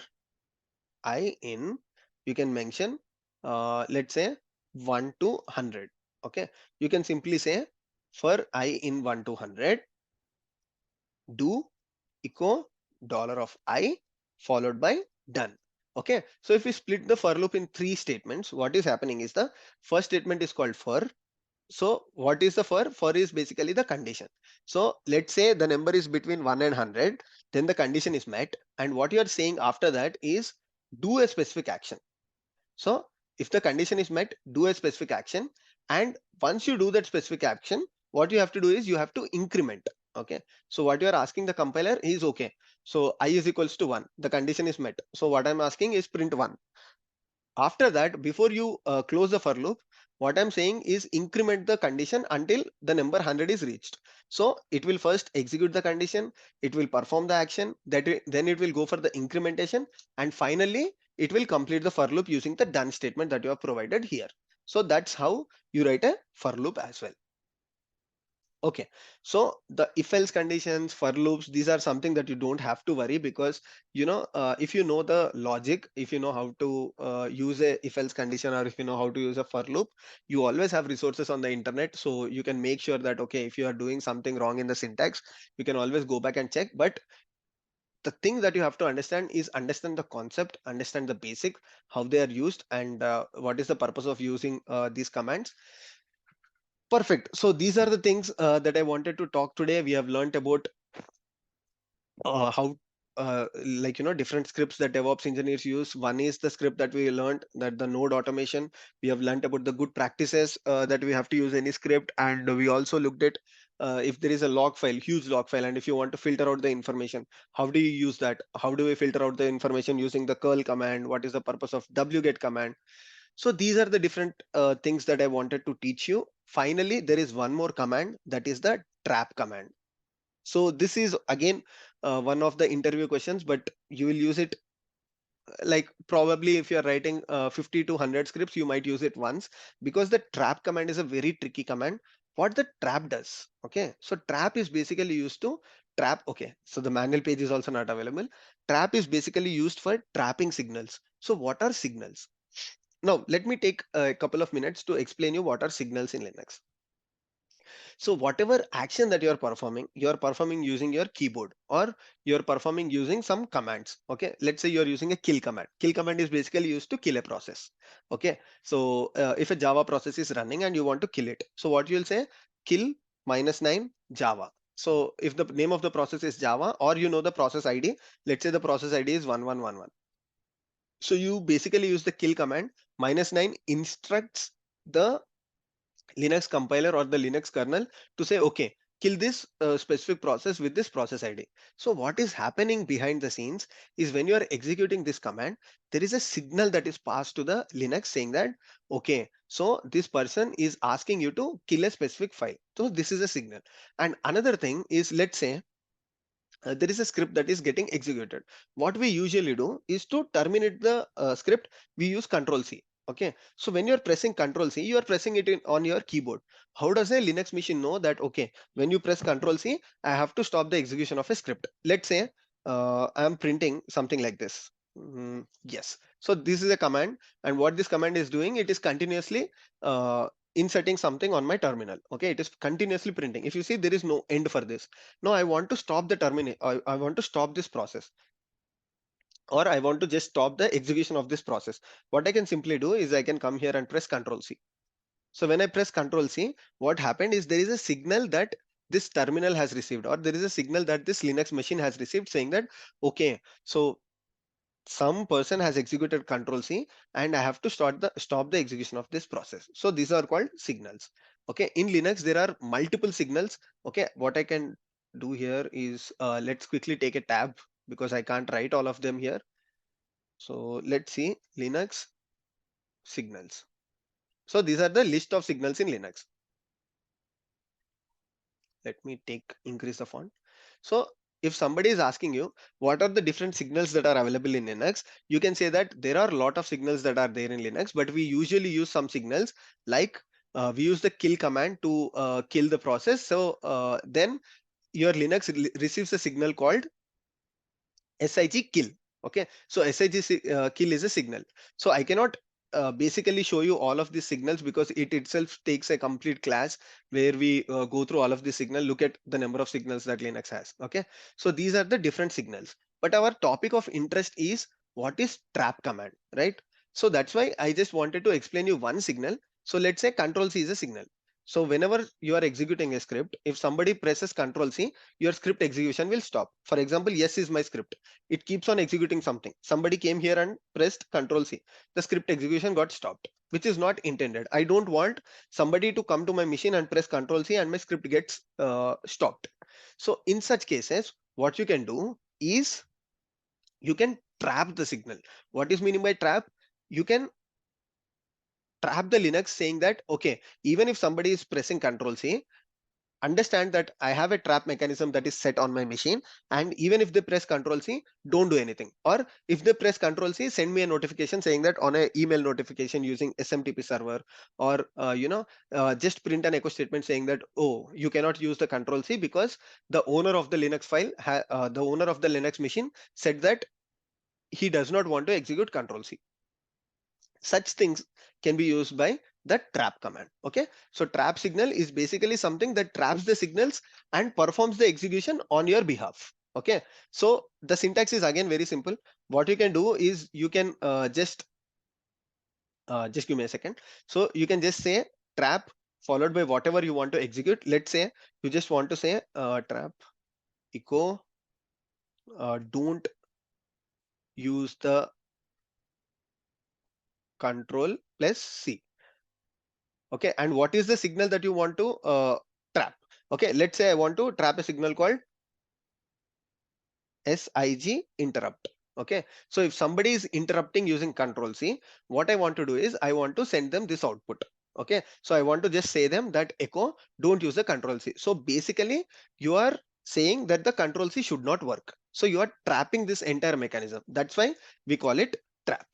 I in, you can mention let's say 1 to 100. Okay, you can simply say for I in 1 to 100, do echo dollar of I followed by done. Okay, so if we split the for loop in three statements, what is happening is, the first statement is called for. So what is the for? For is basically the condition. So let's say the number is between 1 and 100, then the condition is met. And what you are saying after that is, do a specific action. So if the condition is met, do a specific action. And once you do that specific action, what you have to do is you have to increment. Okay. So what you are asking the compiler is, okay, so I is equals to 1. The condition is met. So what I'm asking is print 1. After that, before you close the for loop, what I'm saying is increment the condition until the number 100 is reached. So it will first execute the condition, it will perform the action, then it will go for the incrementation, and finally it will complete the for loop using the done statement that you have provided here. So that's how you write a for loop as well. Okay, so the if else conditions, for loops, these are something that you don't have to worry, because if you know the logic, if you know how to use a if else condition, or if you know how to use a for loop, you always have resources on the internet, so you can make sure that, okay, if you are doing something wrong in the syntax, you can always go back and check. But the thing that you have to understand is, understand the concept, understand the basic, how they are used, and what is the purpose of using these commands. Perfect. So these are the things that I wanted to talk today. We have learned about how different scripts that DevOps engineers use. One is the script that we learned, that the node automation. We have learned about the good practices that we have to use any script, and we also looked at if there is a log file, huge log file, and if you want to filter out the information, how do you use that? How do we filter out the information using the curl command? What is the purpose of wget command? So these are the different things that I wanted to teach you. Finally, there is one more command, that is the trap command. So this is again one of the interview questions, but you will use it like, probably if you're writing 50 to 100 scripts, you might use it once, because the trap command is a very tricky command. What the trap does? Okay, so trap is basically used to trap. Okay, so the manual page is also not available. Trap is basically used for trapping signals. So what are signals? Now, let me take a couple of minutes to explain you what are signals in Linux. So whatever action that you're performing using your keyboard, or you're performing using some commands. Okay, let's say you're using a kill command. Kill command is basically used to kill a process. Okay, so if a Java process is running and you want to kill it, so what you'll say, kill -9 Java. So if the name of the process is Java, or the process ID, let's say the process ID is 1111. So you basically use the kill command. -9 instructs the Linux compiler or the Linux kernel to say, okay, kill this specific process with this process ID. So what is happening behind the scenes is, when you are executing this command, there is a signal that is passed to the Linux saying that, okay, so this person is asking you to kill a specific file. So this is a signal. And another thing is, let's say there is a script that is getting executed. What we usually do is, to terminate the script, we use Control C. Okay, so when you're pressing Control C, you are pressing it on your keyboard. How does a Linux machine know that, okay, when you press Control C, I have to stop the execution of a script? Let's say I'm printing something like this. Yes. So this is a command, and what this command is doing, it is continuously inserting something on my terminal. Okay, it is continuously printing. If you see, there is no end for this. Now I want to stop the terminate. I want to stop this process, or I want to just stop the execution of this process. What I can simply do is, I can come here and press Control C. So when I press Control C, what happened is there is a signal that this terminal has received, or there is a signal that this Linux machine has received saying that, okay, so some person has executed Control C and I have to stop the execution of this process. So these are called signals. Okay, in Linux there are multiple signals. Okay, what I can do here is let's quickly take a tab because I can't write all of them here. So let's see Linux signals. So these are the list of signals in Linux. Let me increase the font. So if somebody is asking you what are the different signals that are available in Linux, you can say that there are a lot of signals that are there in Linux, but we usually use some signals like we use the kill command to kill the process. So then your Linux receives a signal called SIG kill. Okay, so kill is a signal. So I cannot basically show you all of these signals because it itself takes a complete class where we go through all of the signal, look at the number of signals that Linux has. Okay, so these are the different signals. But our topic of interest is what is trap command, right? So that's why I just wanted to explain you one signal. So let's say Control C is a signal. So whenever you are executing a script, if somebody presses Control C, your script execution will stop. For example, yes is my script. It keeps on executing something. Somebody came here and pressed Control C. The script execution got stopped, which is not intended. I don't want somebody to come to my machine and press Control C and my script gets stopped. So in such cases, what you can do is you can trap the signal. What is meaning by trap? You can trap the Linux saying that, okay, even if somebody is pressing Control C, understand that I have a trap mechanism that is set on my machine, and even if they press Control C, don't do anything. Or if they press Control C, send me a notification saying that on a email notification using SMTP server, or just print an echo statement saying that, oh, you cannot use the Control C because the owner of the Linux the owner of the Linux machine said that he does not want to execute Control C. Such things can be used by the trap command. Okay, so trap signal is basically something that traps the signals and performs the execution on your behalf. Okay, so the syntax is again very simple. What you can do is you can just give me a second. So you can just say trap followed by whatever you want to execute. Let's say you just want to say trap echo don't use the control plus C. Okay, and what is the signal that you want to trap? Okay, let's say I want to trap a signal called SIG interrupt. Okay, so if somebody is interrupting using Control C, what I want to do is I want to send them this output. Okay, so I want to just say them that echo don't use the Control C. So basically you are saying that the Control C should not work, so you are trapping this entire mechanism. That's why we call it trap.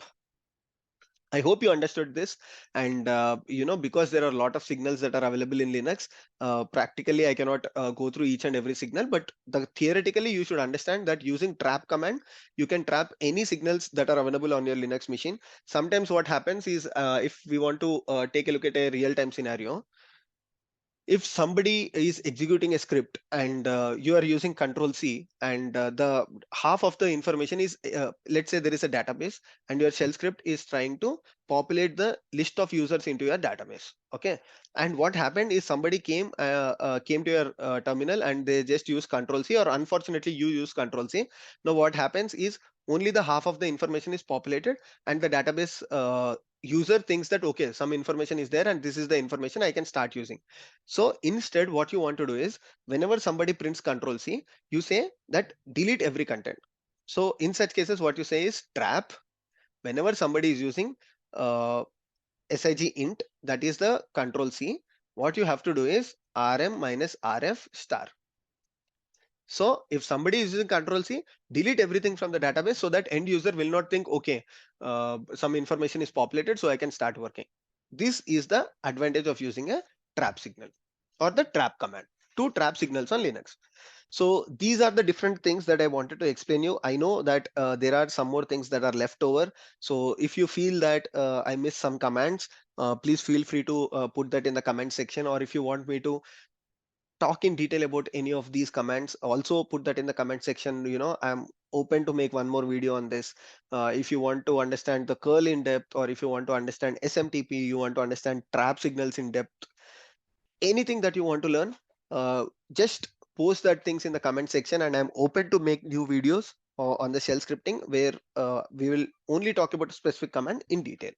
I hope you understood this. And because there are a lot of signals that are available in Linux, practically I cannot go through each and every signal, but theoretically you should understand that using trap command, you can trap any signals that are available on your Linux machine. Sometimes what happens is if we want to take a look at a real-time scenario, if somebody is executing a script and you are using Control C, and the half of the information is let's say there is a database and your shell script is trying to populate the list of users into your database. Okay, and what happened is somebody came to your terminal and they just use Control C, or unfortunately you use Control C. Now what happens is only the half of the information is populated, and the database user thinks that, okay, some information is there and this is the information I can start using. So instead, what you want to do is whenever somebody prints Control C, you say that delete every content. So in such cases, what you say is trap. Whenever somebody is using SIG int, that is the Control C, what you have to do is rm minus rf star. So if somebody is using Control C, delete everything from the database so that end user will not think, okay, some information is populated, so I can start working. This is the advantage of using a trap signal or the trap command. Two trap signals on Linux. So these are the different things that I wanted to explain you. I know that there are some more things that are left over. So if you feel that I missed some commands, please feel free to put that in the comment section. Or if you want me to talk in detail about any of these commands, also put that in the comment section. I'm open to make one more video on this. If you want to understand the curl in depth, or if you want to understand SMTP, you want to understand trap signals in depth, anything that you want to learn, just post that things in the comment section, and I'm open to make new videos on the shell scripting where we will only talk about a specific command in detail.